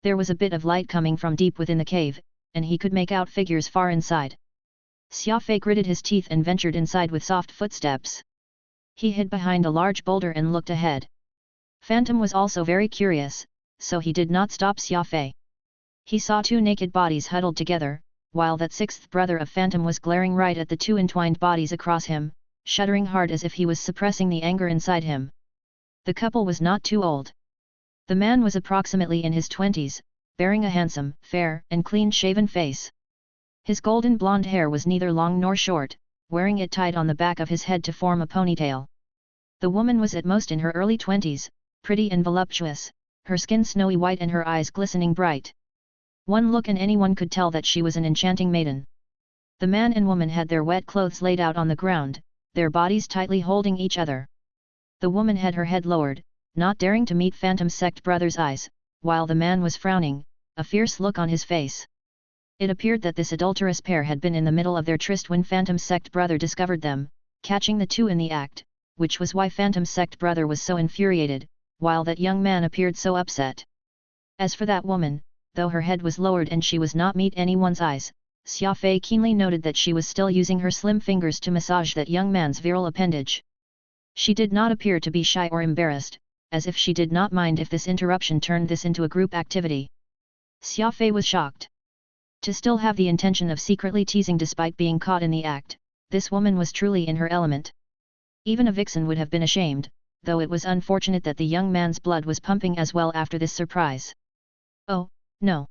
There was a bit of light coming from deep within the cave, and he could make out figures far inside. Xia Fei gritted his teeth and ventured inside with soft footsteps. He hid behind a large boulder and looked ahead. Phantom was also very curious, so he did not stop Xia Fei. He saw two naked bodies huddled together, while that sixth brother of Phantom was glaring right at the two entwined bodies across him, shuddering hard as if he was suppressing the anger inside him. The couple was not too old. The man was approximately in his 20s, bearing a handsome, fair, and clean-shaven face. His golden blonde hair was neither long nor short, wearing it tied on the back of his head to form a ponytail. The woman was at most in her early 20s, pretty and voluptuous, her skin snowy white and her eyes glistening bright. One look and anyone could tell that she was an enchanting maiden. The man and woman had their wet clothes laid out on the ground, their bodies tightly holding each other. The woman had her head lowered, not daring to meet Phantom Sect brother's eyes, while the man was frowning, a fierce look on his face. It appeared that this adulterous pair had been in the middle of their tryst when Phantom Sect brother discovered them, catching the two in the act, which was why Phantom Sect brother was so infuriated, while that young man appeared so upset. As for that woman, though her head was lowered and she was not meet anyone's eyes, Xia Fei keenly noted that she was still using her slim fingers to massage that young man's virile appendage. She did not appear to be shy or embarrassed, as if she did not mind if this interruption turned this into a group activity. Xia Fei was shocked. To still have the intention of secretly teasing despite being caught in the act, this woman was truly in her element. Even a vixen would have been ashamed, though it was unfortunate that the young man's blood was pumping as well after this surprise. Oh, no.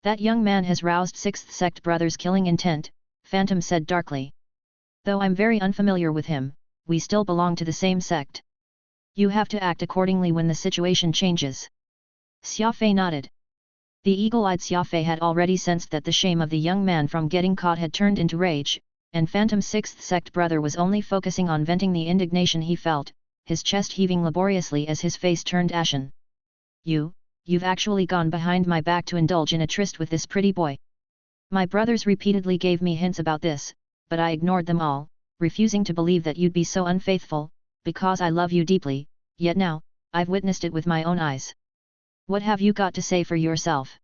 That young man has roused Sixth Sect brother's killing intent, Phantom said darkly. Though I'm very unfamiliar with him, we still belong to the same sect. You have to act accordingly when the situation changes. Xia Fei nodded. The eagle-eyed Xia Fei had already sensed that the shame of the young man from getting caught had turned into rage, and Phantom Sixth Sect brother was only focusing on venting the indignation he felt, his chest heaving laboriously as his face turned ashen. You've actually gone behind my back to indulge in a tryst with this pretty boy. My brothers repeatedly gave me hints about this, but I ignored them all, refusing to believe that you'd be so unfaithful, because I love you deeply, yet now, I've witnessed it with my own eyes. What have you got to say for yourself?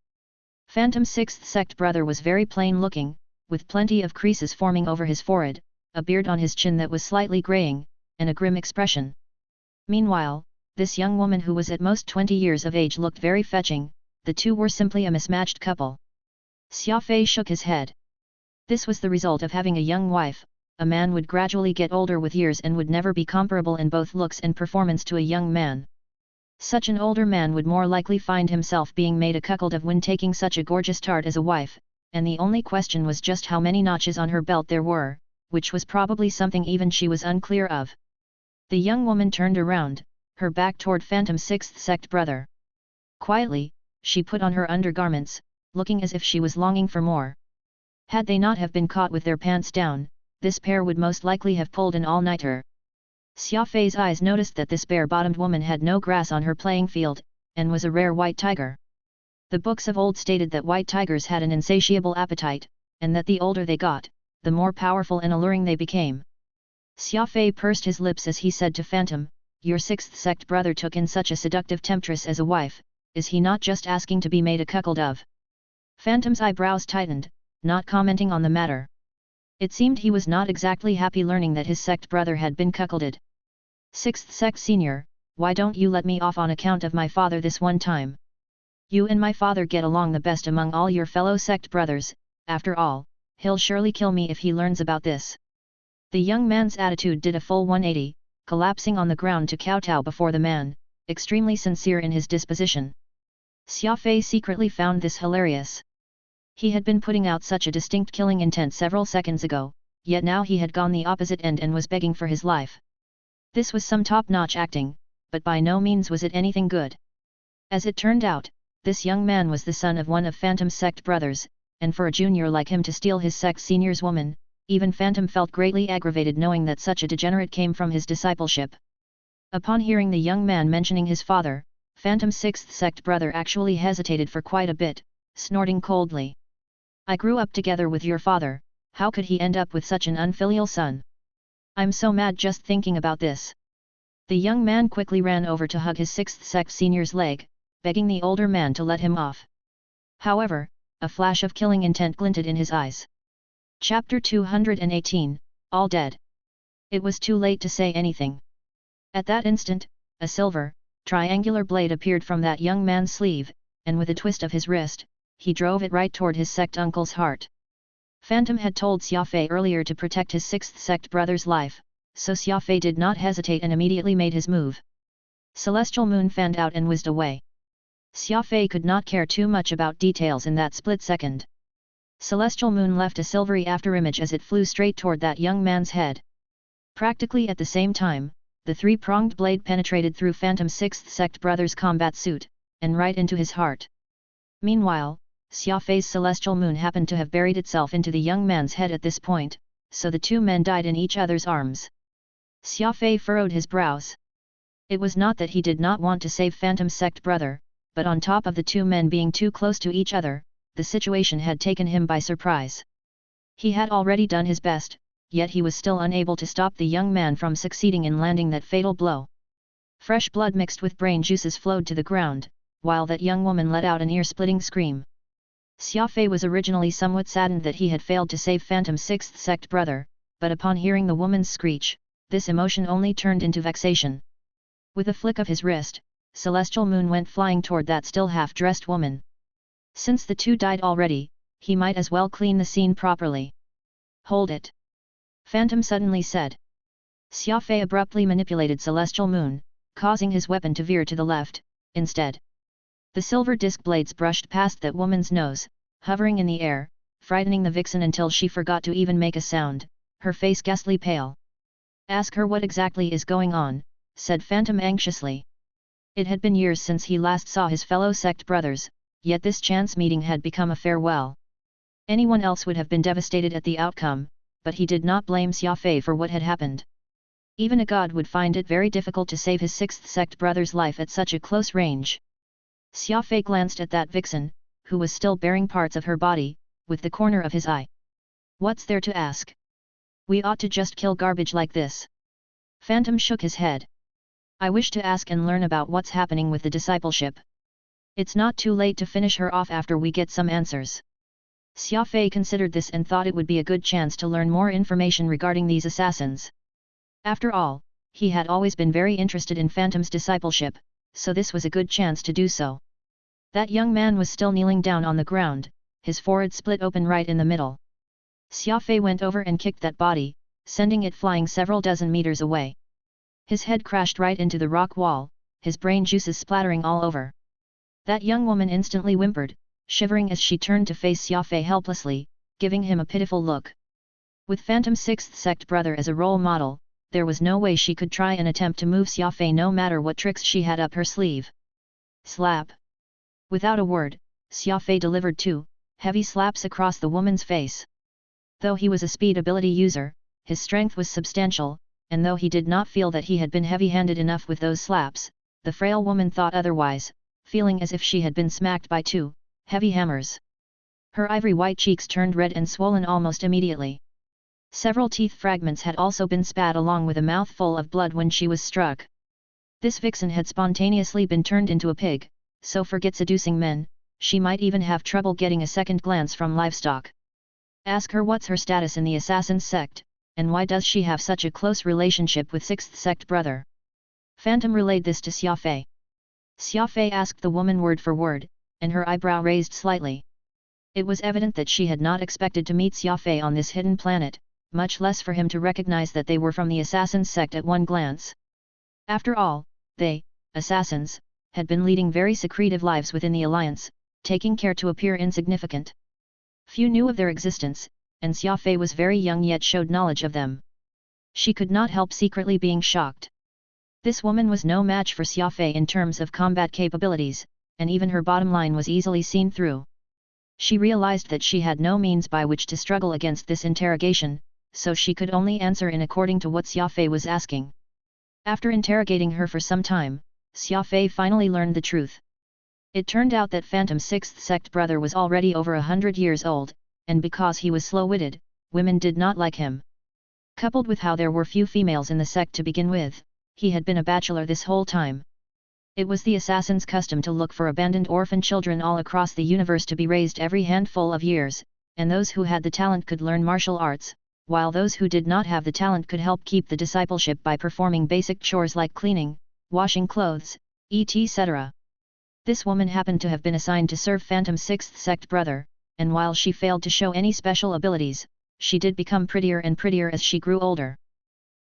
Phantom Sixth Sect brother was very plain looking, with plenty of creases forming over his forehead, a beard on his chin that was slightly graying, and a grim expression. Meanwhile, this young woman who was at most 20 years of age looked very fetching, the two were simply a mismatched couple. Xia Fei shook his head. This was the result of having a young wife. A man would gradually get older with years and would never be comparable in both looks and performance to a young man. Such an older man would more likely find himself being made a cuckold of when taking such a gorgeous tart as a wife, and the only question was just how many notches on her belt there were, which was probably something even she was unclear of. The young woman turned around, her back toward Phantom Sixth Sect brother. Quietly, she put on her undergarments, looking as if she was longing for more. Had they not have been caught with their pants down, this pair would most likely have pulled an all-nighter. Xia Fei's eyes noticed that this bare-bottomed woman had no grass on her playing field, and was a rare white tiger. The books of old stated that white tigers had an insatiable appetite, and that the older they got, the more powerful and alluring they became. Xia Fei pursed his lips as he said to Phantom, "Your Sixth Sect brother took in such a seductive temptress as a wife, is he not just asking to be made a cuckold of?" Phantom's eyebrows tightened, not commenting on the matter. It seemed he was not exactly happy learning that his sect brother had been cuckolded. "Sixth Sect Senior, why don't you let me off on account of my father this one time? You and my father get along the best among all your fellow sect brothers, after all, he'll surely kill me if he learns about this." The young man's attitude did a full 180, collapsing on the ground to kowtow before the man, extremely sincere in his disposition. Xia Fei secretly found this hilarious. He had been putting out such a distinct killing intent several seconds ago, yet now he had gone the opposite end and was begging for his life. This was some top-notch acting, but by no means was it anything good. As it turned out, this young man was the son of one of Phantom's sect brothers, and for a junior like him to steal his sect senior's woman, even Phantom felt greatly aggravated knowing that such a degenerate came from his discipleship. Upon hearing the young man mentioning his father, Phantom's sixth sect brother actually hesitated for quite a bit, snorting coldly. "I grew up together with your father, how could he end up with such an unfilial son? I'm so mad just thinking about this." The young man quickly ran over to hug his sixth sect senior's leg, begging the older man to let him off. However, a flash of killing intent glinted in his eyes. Chapter 218, All Dead. It was too late to say anything. At that instant, a silver, triangular blade appeared from that young man's sleeve, and with a twist of his wrist, he drove it right toward his sect uncle's heart. Phantom had told Xia Fei earlier to protect his sixth sect brother's life, so Xia Fei did not hesitate and immediately made his move. Celestial Moon fanned out and whizzed away. Xia Fei could not care too much about details in that split second. Celestial Moon left a silvery afterimage as it flew straight toward that young man's head. Practically at the same time, the three-pronged blade penetrated through Phantom's sixth sect brother's combat suit, and right into his heart. Meanwhile, Xia Fei's Celestial Moon happened to have buried itself into the young man's head at this point, so the two men died in each other's arms. Xia Fei furrowed his brows. It was not that he did not want to save Phantom's sect brother, but on top of the two men being too close to each other, the situation had taken him by surprise. He had already done his best, yet he was still unable to stop the young man from succeeding in landing that fatal blow. Fresh blood mixed with brain juices flowed to the ground, while that young woman let out an ear-splitting scream. Xia Fei was originally somewhat saddened that he had failed to save Phantom's sixth sect brother, but upon hearing the woman's screech, this emotion only turned into vexation. With a flick of his wrist, Celestial Moon went flying toward that still half-dressed woman. Since the two died already, he might as well clean the scene properly. Hold it! Phantom suddenly said. Xia Fei abruptly manipulated Celestial Moon, causing his weapon to veer to the left, instead. The silver disc blades brushed past that woman's nose, hovering in the air, frightening the vixen until she forgot to even make a sound, her face ghastly pale. Ask her what exactly is going on, said Phantom anxiously. It had been years since he last saw his fellow sect brothers, yet this chance meeting had become a farewell. Anyone else would have been devastated at the outcome, but he did not blame Xia Fei for what had happened. Even a god would find it very difficult to save his sixth sect brother's life at such a close range. Xia Fei glanced at that vixen, who was still bearing parts of her body, with the corner of his eye. What's there to ask? We ought to just kill garbage like this. Phantom shook his head. I wish to ask and learn about what's happening with the discipleship. It's not too late to finish her off after we get some answers. Xia Fei considered this and thought it would be a good chance to learn more information regarding these assassins. After all, he had always been very interested in Phantom's discipleship, so this was a good chance to do so. That young man was still kneeling down on the ground, his forehead split open right in the middle. Xia Fei went over and kicked that body, sending it flying several dozen meters away. His head crashed right into the rock wall, his brain juices splattering all over. That young woman instantly whimpered, shivering as she turned to face Xia Fei helplessly, giving him a pitiful look. With Phantom's sixth sect brother as a role model, there was no way she could try and attempt to move Xia Fei no matter what tricks she had up her sleeve. Slap! Without a word, Xia Fei delivered two heavy slaps across the woman's face. Though he was a speed ability user, his strength was substantial, and though he did not feel that he had been heavy-handed enough with those slaps, the frail woman thought otherwise, feeling as if she had been smacked by two heavy hammers. Her ivory white cheeks turned red and swollen almost immediately. Several teeth fragments had also been spat along with a mouthful of blood when she was struck. This vixen had spontaneously been turned into a pig, so forget seducing men, she might even have trouble getting a second glance from livestock. Ask her what's her status in the assassin's sect, and why does she have such a close relationship with sixth sect brother. Phantom relayed this to Xia Fei. Xia Fei asked the woman word for word, and her eyebrow raised slightly. It was evident that she had not expected to meet Xia Fei on this hidden planet, much less for him to recognize that they were from the assassin's sect at one glance. After all, they, assassins, had been leading very secretive lives within the alliance, taking care to appear insignificant. Few knew of their existence, and Xia Fei was very young yet showed knowledge of them. She could not help secretly being shocked. This woman was no match for Xia Fei in terms of combat capabilities, and even her bottom line was easily seen through. She realized that she had no means by which to struggle against this interrogation, so she could only answer in according to what Xia Fei was asking. After interrogating her for some time, Xia Fei finally learned the truth. It turned out that Phantom's sixth sect brother was already over 100 years old, and because he was slow-witted, women did not like him. Coupled with how there were few females in the sect to begin with, he had been a bachelor this whole time. It was the assassin's custom to look for abandoned orphan children all across the universe to be raised every handful of years, and those who had the talent could learn martial arts, while those who did not have the talent could help keep the discipleship by performing basic chores like cleaning, washing clothes, etc. This woman happened to have been assigned to serve Phantom's sixth sect brother, and while she failed to show any special abilities, she did become prettier and prettier as she grew older.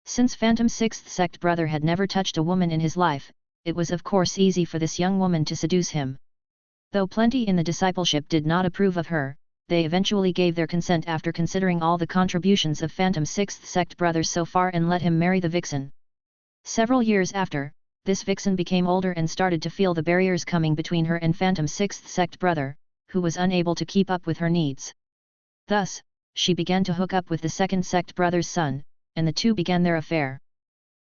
Since Phantom's sixth sect brother had never touched a woman in his life, it was of course easy for this young woman to seduce him. Though plenty in the discipleship did not approve of her, they eventually gave their consent after considering all the contributions of Phantom's sixth sect brother so far and let him marry the vixen. Several years after, this vixen became older and started to feel the barriers coming between her and Phantom's sixth sect brother, who was unable to keep up with her needs. Thus, she began to hook up with the second sect brother's son, and the two began their affair.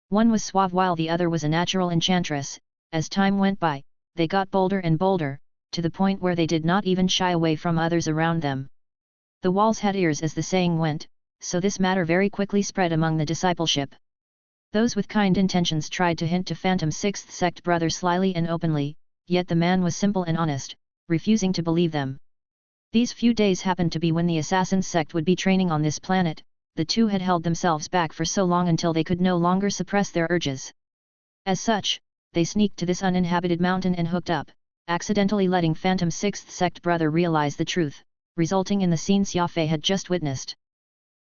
One was suave while the other was a natural enchantress. As time went by, they got bolder and bolder, to the point where they did not even shy away from others around them. The walls had ears, as the saying went, so this matter very quickly spread among the discipleship. Those with kind intentions tried to hint to Phantom's sixth sect brother slyly and openly, yet the man was simple and honest, refusing to believe them. These few days happened to be when the assassin's sect would be training on this planet. The two had held themselves back for so long until they could no longer suppress their urges. As such, they sneaked to this uninhabited mountain and hooked up, accidentally letting Phantom's sixth sect brother realize the truth, resulting in the scene Xia Fei had just witnessed.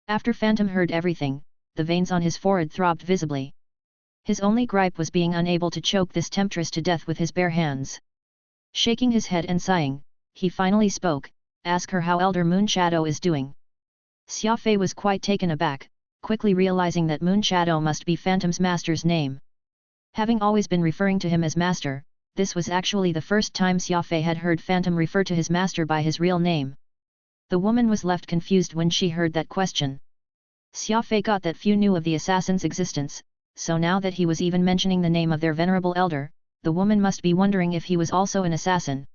After Phantom heard everything, the veins on his forehead throbbed visibly. His only gripe was being unable to choke this temptress to death with his bare hands. Shaking his head and sighing, he finally spoke, "Ask her how Elder Moonshadow is doing." Xia Fei was quite taken aback, quickly realizing that Moonshadow must be Phantom's master's name. Having always been referring to him as master, this was actually the first time Xia Fei had heard Phantom refer to his master by his real name. The woman was left confused when she heard that question. Xia Fei got that few knew of the assassin's existence, so now that he was even mentioning the name of their venerable elder, the woman must be wondering if he was also an assassin.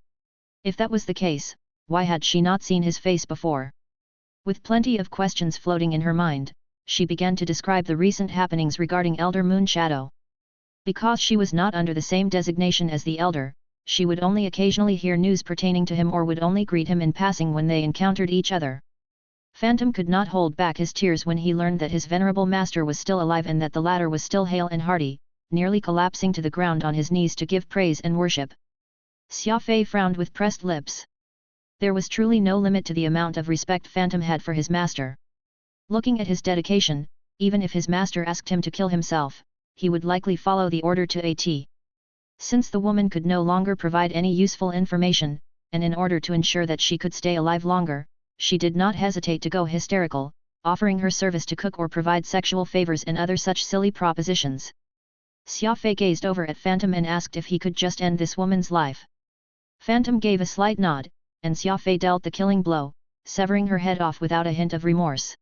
If that was the case, why had she not seen his face before? With plenty of questions floating in her mind, she began to describe the recent happenings regarding Elder Moonshadow. Because she was not under the same designation as the elder, she would only occasionally hear news pertaining to him or would only greet him in passing when they encountered each other. Phantom could not hold back his tears when he learned that his venerable master was still alive and that the latter was still hale and hearty, nearly collapsing to the ground on his knees to give praise and worship. Xia Fei frowned with pressed lips. There was truly no limit to the amount of respect Phantom had for his master. Looking at his dedication, even if his master asked him to kill himself, he would likely follow the order to a T. Since the woman could no longer provide any useful information, and in order to ensure that she could stay alive longer, she did not hesitate to go hysterical, offering her service to cook or provide sexual favors and other such silly propositions. Xia Fei gazed over at Phantom and asked if he could just end this woman's life. Phantom gave a slight nod, and Xia Fei dealt the killing blow, severing her head off without a hint of remorse.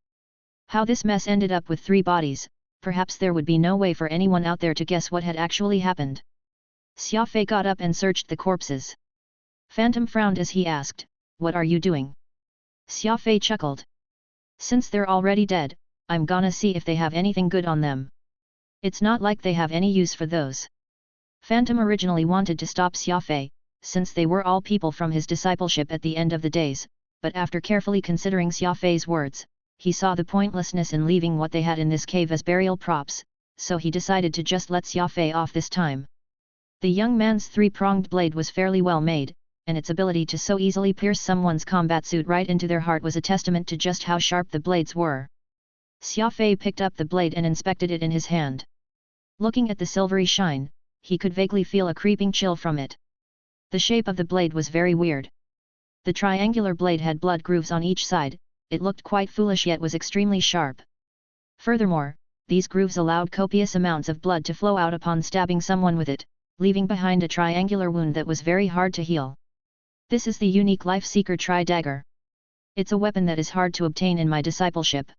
How this mess ended up with 3 bodies, perhaps there would be no way for anyone out there to guess what had actually happened. Xia Fei got up and searched the corpses. Phantom frowned as he asked, "What are you doing?" Xia Fei chuckled. "Since they're already dead, I'm gonna see if they have anything good on them. It's not like they have any use for those." Phantom originally wanted to stop Xia Fei, since they were all people from his discipleship at the end of the days, but after carefully considering Xia Fei's words, he saw the pointlessness in leaving what they had in this cave as burial props, so he decided to just let Xia Fei off this time. The young man's 3-pronged blade was fairly well made, and its ability to so easily pierce someone's combat suit right into their heart was a testament to just how sharp the blades were. Xia Fei picked up the blade and inspected it in his hand. Looking at the silvery shine, he could vaguely feel a creeping chill from it. The shape of the blade was very weird. The triangular blade had blood grooves on each side. It looked quite foolish yet was extremely sharp. Furthermore, these grooves allowed copious amounts of blood to flow out upon stabbing someone with it, leaving behind a triangular wound that was very hard to heal. This is the unique Life-Seeker Tri-Dagger. It's a weapon that is hard to obtain in my discipleship.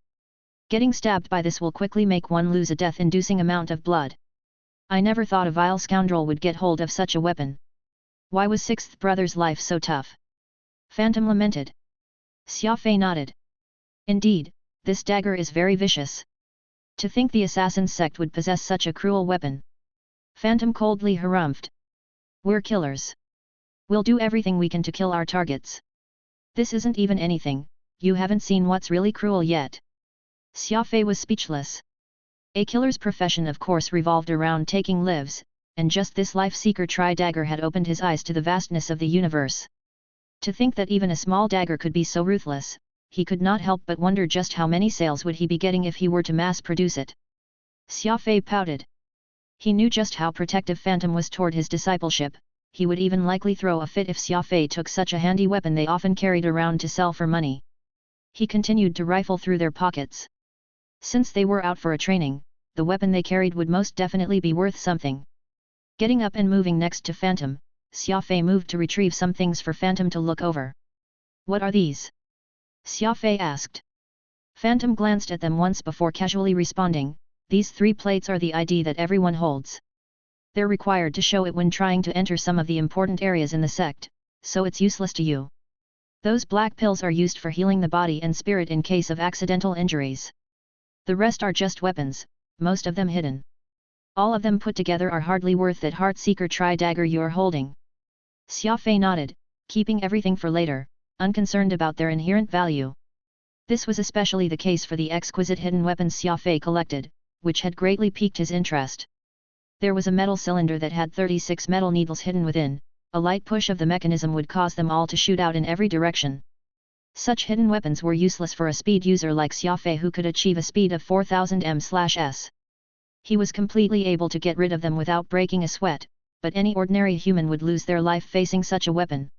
Getting stabbed by this will quickly make one lose a death-inducing amount of blood. I never thought a vile scoundrel would get hold of such a weapon. Why was Sixth Brother's life so tough? Phantom lamented. Xia Fei nodded. Indeed, this dagger is very vicious. To think the assassin's sect would possess such a cruel weapon. Phantom coldly harumphed. We're killers. We'll do everything we can to kill our targets. This isn't even anything, you haven't seen what's really cruel yet. Xia Fei was speechless. A killer's profession of course revolved around taking lives, and just this Life-Seeker Tri-Dagger had opened his eyes to the vastness of the universe. To think that even a small dagger could be so ruthless, he could not help but wonder just how many sales would he be getting if he were to mass-produce it. Xia Fei pouted. He knew just how protective Phantom was toward his discipleship. He would even likely throw a fit if Xia Fei took such a handy weapon they often carried around to sell for money. He continued to rifle through their pockets. Since they were out for a training, the weapon they carried would most definitely be worth something. Getting up and moving next to Phantom, Xia Fei moved to retrieve some things for Phantom to look over. "What are these?" Xia Fei asked. Phantom glanced at them once before casually responding, "These 3 plates are the ID that everyone holds. They're required to show it when trying to enter some of the important areas in the sect, so it's useless to you. Those black pills are used for healing the body and spirit in case of accidental injuries. The rest are just weapons, most of them hidden. All of them put together are hardly worth that Heartseeker tri-dagger you're holding." Xia Fei nodded, keeping everything for later, unconcerned about their inherent value. This was especially the case for the exquisite hidden weapons Xia Fei collected, which had greatly piqued his interest. There was a metal cylinder that had 36 metal needles hidden within. A light push of the mechanism would cause them all to shoot out in every direction. Such hidden weapons were useless for a speed user like Xia Fei who could achieve a speed of 4000 ms/s. He was completely able to get rid of them without breaking a sweat, but any ordinary human would lose their life facing such a weapon.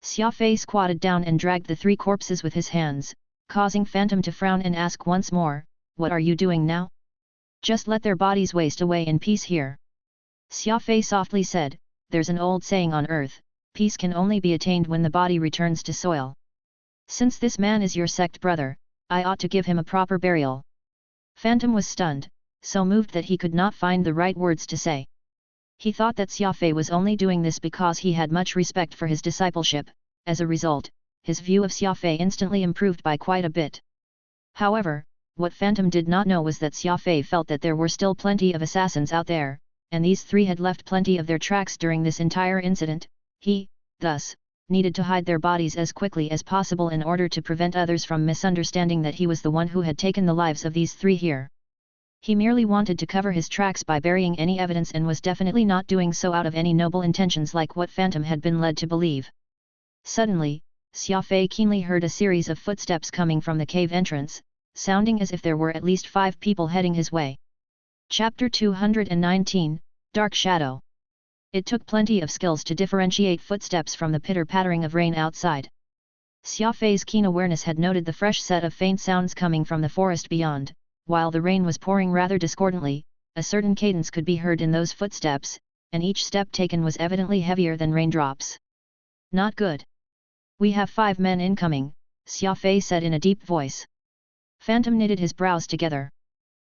Xia Fei squatted down and dragged the 3 corpses with his hands, causing Phantom to frown and ask once more, "What are you doing now? Just let their bodies waste away in peace here." Xia Fei softly said, "There's an old saying on earth, peace can only be attained when the body returns to soil. Since this man is your sect brother, I ought to give him a proper burial." Phantom was stunned, so moved that he could not find the right words to say. He thought that Xia Fei was only doing this because he had much respect for his discipleship. As a result, his view of Xia Fei instantly improved by quite a bit. However, what Phantom did not know was that Xia Fei felt that there were still plenty of assassins out there, and these 3 had left plenty of their tracks during this entire incident. He, thus, needed to hide their bodies as quickly as possible in order to prevent others from misunderstanding that he was the one who had taken the lives of these 3 here. He merely wanted to cover his tracks by burying any evidence and was definitely not doing so out of any noble intentions like what Phantom had been led to believe. Suddenly, Xia Fei keenly heard a series of footsteps coming from the cave entrance, sounding as if there were at least 5 people heading his way. Chapter 219, Dark Shadow. It took plenty of skills to differentiate footsteps from the pitter-pattering of rain outside. Xia Fei's keen awareness had noted the fresh set of faint sounds coming from the forest beyond. While the rain was pouring rather discordantly, a certain cadence could be heard in those footsteps, and each step taken was evidently heavier than raindrops. "Not good. We have 5 men incoming," Xia Fei said in a deep voice. Phantom knitted his brows together.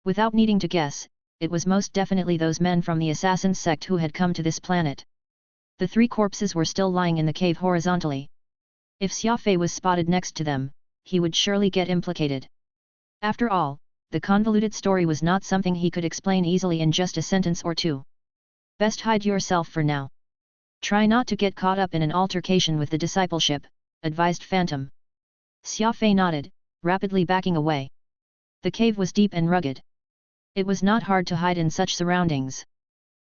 Without needing to guess, it was most definitely those men from the assassin sect who had come to this planet. The 3 corpses were still lying in the cave horizontally. If Xia Fei was spotted next to them, he would surely get implicated. After all, the convoluted story was not something he could explain easily in just a sentence or 2. "Best hide yourself for now. Try not to get caught up in an altercation with the discipleship," advised Phantom. Xia Fei nodded, rapidly backing away. The cave was deep and rugged. It was not hard to hide in such surroundings.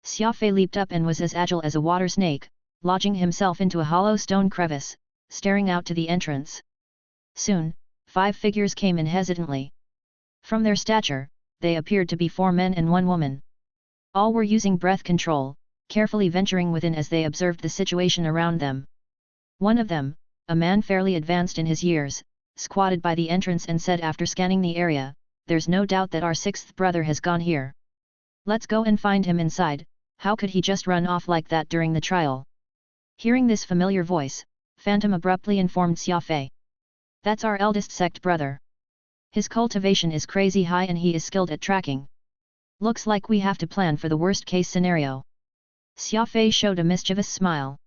Xia Fei leaped up and was as agile as a water snake, lodging himself into a hollow stone crevice, staring out to the entrance. Soon, 5 figures came in hesitantly. From their stature, they appeared to be 4 men and 1 woman. All were using breath control, carefully venturing within as they observed the situation around them. One of them, a man fairly advanced in his years, squatted by the entrance and said after scanning the area, "There's no doubt that our 6th brother has gone here. Let's go and find him inside. How could he just run off like that during the trial?" Hearing this familiar voice, Phantom abruptly informed Xia Fei. "That's our eldest sect brother. His cultivation is crazy high and he is skilled at tracking. Looks like we have to plan for the worst case scenario." Xia Fei showed a mischievous smile.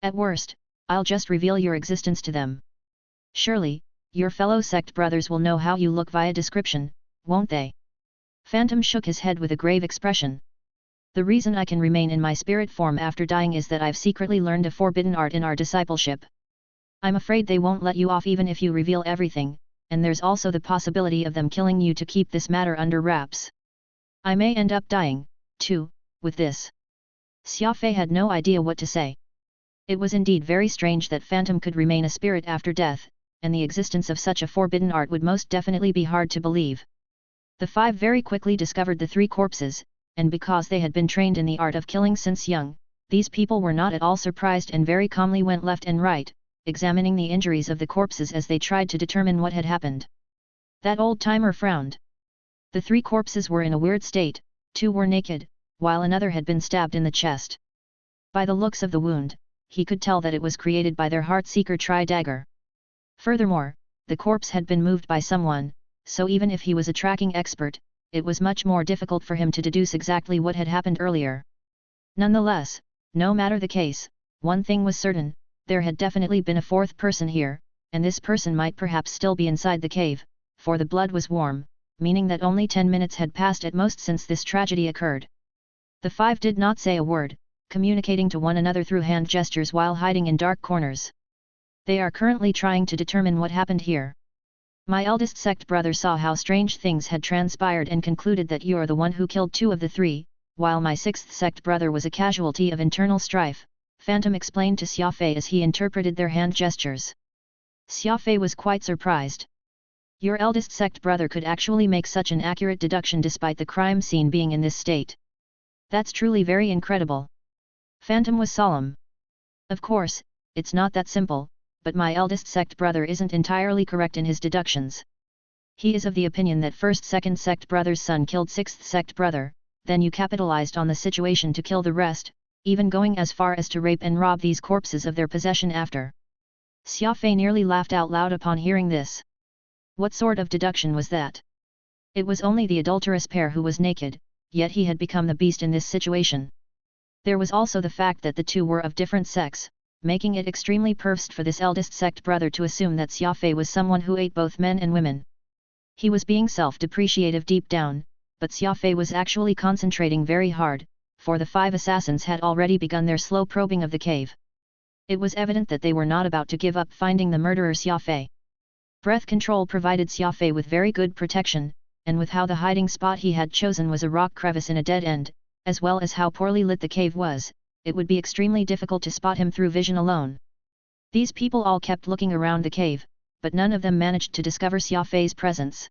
"At worst, I'll just reveal your existence to them. Surely, your fellow sect brothers will know how you look via description, won't they?" Phantom shook his head with a grave expression. "The reason I can remain in my spirit form after dying is that I've secretly learned a forbidden art in our discipleship. I'm afraid they won't let you off even if you reveal everything, and there's also the possibility of them killing you to keep this matter under wraps. I may end up dying, too, with this." Xia Fei had no idea what to say. It was indeed very strange that Phantom could remain a spirit after death, and the existence of such a forbidden art would most definitely be hard to believe. The five very quickly discovered the three corpses, and because they had been trained in the art of killing since young, these people were not at all surprised and very calmly went left and right, examining the injuries of the corpses as they tried to determine what had happened. That old-timer frowned. The three corpses were in a weird state, two were naked, while another had been stabbed in the chest. By the looks of the wound, he could tell that it was created by their Heartseeker tri-dagger. Furthermore, the corpse had been moved by someone, so even if he was a tracking expert, it was much more difficult for him to deduce exactly what had happened earlier. Nonetheless, no matter the case, one thing was certain, there had definitely been a fourth person here, and this person might perhaps still be inside the cave, for the blood was warm, meaning that only 10 minutes had passed at most since this tragedy occurred. The five did not say a word, communicating to one another through hand gestures while hiding in dark corners. They are currently trying to determine what happened here. My eldest sect brother saw how strange things had transpired and concluded that you are the one who killed two of the three, while my sixth sect brother was a casualty of internal strife, Phantom explained to Xia Fei as he interpreted their hand gestures. Xia Fei was quite surprised. Your eldest sect brother could actually make such an accurate deduction despite the crime scene being in this state. That's truly very incredible. Phantom was solemn. Of course, it's not that simple, but my eldest sect brother isn't entirely correct in his deductions. He is of the opinion that second sect brother's son killed sixth sect brother, then you capitalized on the situation to kill the rest, even going as far as to rape and rob these corpses of their possession after. Xia Fei nearly laughed out loud upon hearing this. What sort of deduction was that? It was only the adulterous pair who was naked, yet he had become the beast in this situation. There was also the fact that the two were of different sex, making it extremely perverse for this eldest sect brother to assume that Xia Fei was someone who ate both men and women. He was being self-depreciative deep down, but Xia Fei was actually concentrating very hard, for the five assassins had already begun their slow probing of the cave. It was evident that they were not about to give up finding the murderer Xia Fei. Breath control provided Xia Fei with very good protection, and with how the hiding spot he had chosen was a rock crevice in a dead end, as well as how poorly lit the cave was, it would be extremely difficult to spot him through vision alone. These people all kept looking around the cave, but none of them managed to discover Xia Fei's presence.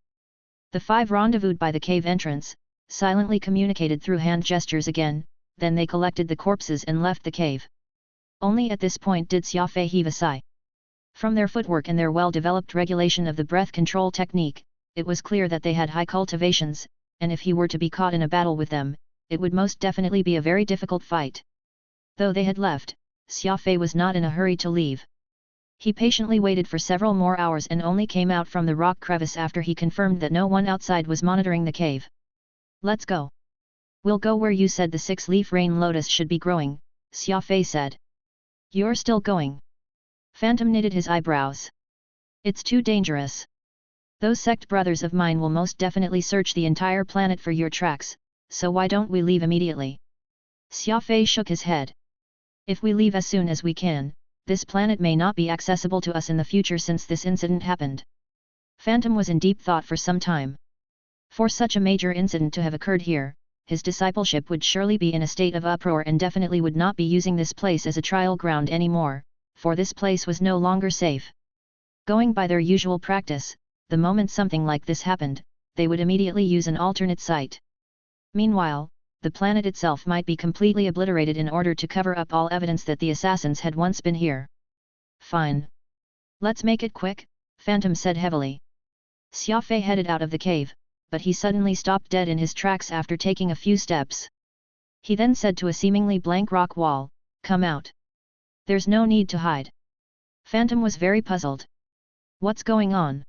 The five rendezvoused by the cave entrance, silently communicated through hand gestures again, then they collected the corpses and left the cave. Only at this point did Xia Fei heave a sigh. From their footwork and their well-developed regulation of the breath control technique, it was clear that they had high cultivations, and if he were to be caught in a battle with them, it would most definitely be a very difficult fight. Though they had left, Xia Fei was not in a hurry to leave. He patiently waited for several more hours and only came out from the rock crevice after he confirmed that no one outside was monitoring the cave. Let's go. We'll go where you said the six-leaf rain lotus should be growing, Xia Fei said. You're still going? Phantom knitted his eyebrows. It's too dangerous. Those sect brothers of mine will most definitely search the entire planet for your tracks, so why don't we leave immediately? Xia Fei shook his head. If we leave as soon as we can, this planet may not be accessible to us in the future since this incident happened. Phantom was in deep thought for some time. For such a major incident to have occurred here, his discipleship would surely be in a state of uproar and definitely would not be using this place as a trial ground anymore, for this place was no longer safe. Going by their usual practice, the moment something like this happened, they would immediately use an alternate site. Meanwhile, the planet itself might be completely obliterated in order to cover up all evidence that the assassins had once been here. Fine. Let's make it quick, Phantom said heavily. Xia Fei headed out of the cave, but he suddenly stopped dead in his tracks after taking a few steps. He then said to a seemingly blank rock wall, "Come out. There's no need to hide." Phantom was very puzzled. What's going on?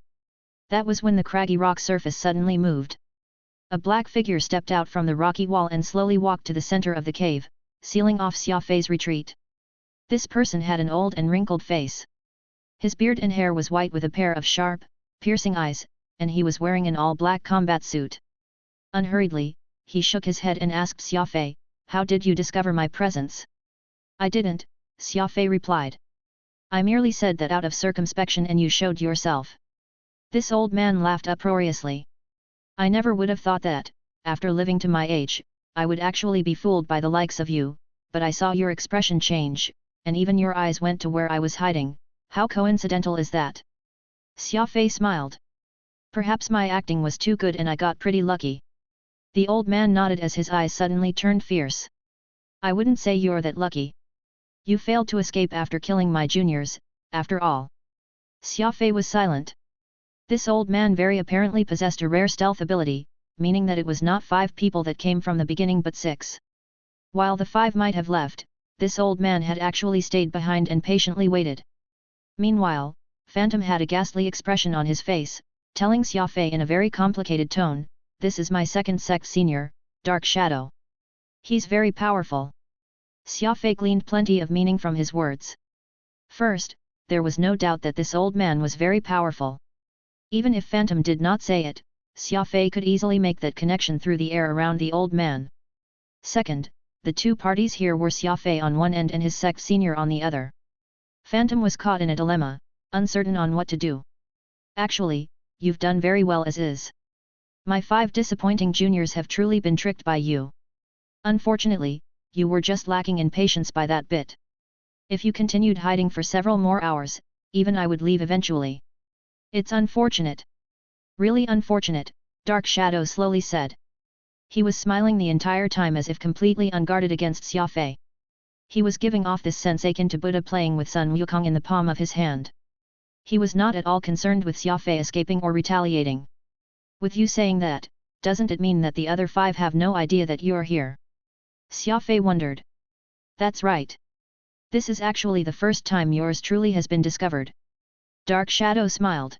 That was when the craggy rock surface suddenly moved. A black figure stepped out from the rocky wall and slowly walked to the center of the cave, sealing off Xia Fei's retreat. This person had an old and wrinkled face. His beard and hair was white with a pair of sharp, piercing eyes, and he was wearing an all-black combat suit. Unhurriedly, he shook his head and asked Xia Fei, "How did you discover my presence?" "I didn't," Xia Fei replied. "I merely said that out of circumspection and you showed yourself." This old man laughed uproariously. "I never would have thought that, after living to my age, I would actually be fooled by the likes of you, but I saw your expression change, and even your eyes went to where I was hiding. How coincidental is that? Xia Fei smiled. Perhaps my acting was too good and I got pretty lucky. The old man nodded as his eyes suddenly turned fierce. I wouldn't say you're that lucky. You failed to escape after killing my juniors, after all. Xia Fei was silent. This old man very apparently possessed a rare stealth ability, meaning that it was not 5 people that came from the beginning but 6. While the 5 might have left, this old man had actually stayed behind and patiently waited. Meanwhile, Phantom had a ghastly expression on his face, telling Xia Fei in a very complicated tone, "This is my second sect senior, Dark Shadow. He's very powerful." Xia Fei gleaned plenty of meaning from his words. First, there was no doubt that this old man was very powerful. Even if Phantom did not say it, Xia Fei could easily make that connection through the air around the old man. Second, the 2 parties here were Xia Fei on one end and his sect senior on the other. Phantom was caught in a dilemma, uncertain on what to do. Actually, you've done very well as is. My 5 disappointing juniors have truly been tricked by you. Unfortunately, you were just lacking in patience by that bit. If you continued hiding for several more hours, even I would leave eventually. It's unfortunate. Really unfortunate, Dark Shadow slowly said. He was smiling the entire time as if completely unguarded against Xia Fei. He was giving off this sense akin to Buddha playing with Sun Wukong in the palm of his hand. He was not at all concerned with Xia Fei escaping or retaliating. With you saying that, doesn't it mean that the other 5 have no idea that you're here? Xia Fei wondered. That's right. This is actually the first time yours truly has been discovered. Dark Shadow smiled.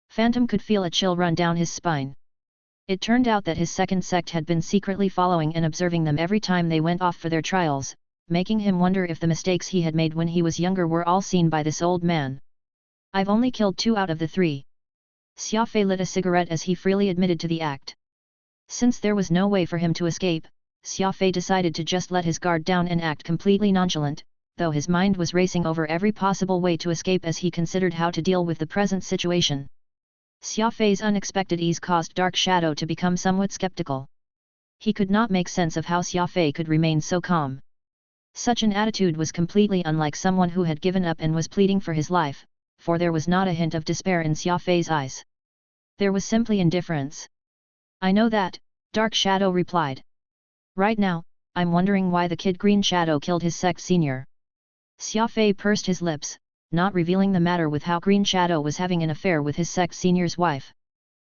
Phantom could feel a chill run down his spine. It turned out that his second sect had been secretly following and observing them every time they went off for their trials, making him wonder if the mistakes he had made when he was younger were all seen by this old man. I've only killed 2 out of the 3. Xia Fei lit a cigarette as he freely admitted to the act. Since there was no way for him to escape, Xia Fei decided to just let his guard down and act completely nonchalant, though his mind was racing over every possible way to escape as he considered how to deal with the present situation. Xia Fei's unexpected ease caused Dark Shadow to become somewhat skeptical. He could not make sense of how Xia Fei could remain so calm. Such an attitude was completely unlike someone who had given up and was pleading for his life, for there was not a hint of despair in Xia Fei's eyes. There was simply indifference. I know that, Dark Shadow replied. Right now, I'm wondering why the kid Green Shadow killed his sect senior. Xia Fei pursed his lips, not revealing the matter with how Green Shadow was having an affair with his sect senior's wife.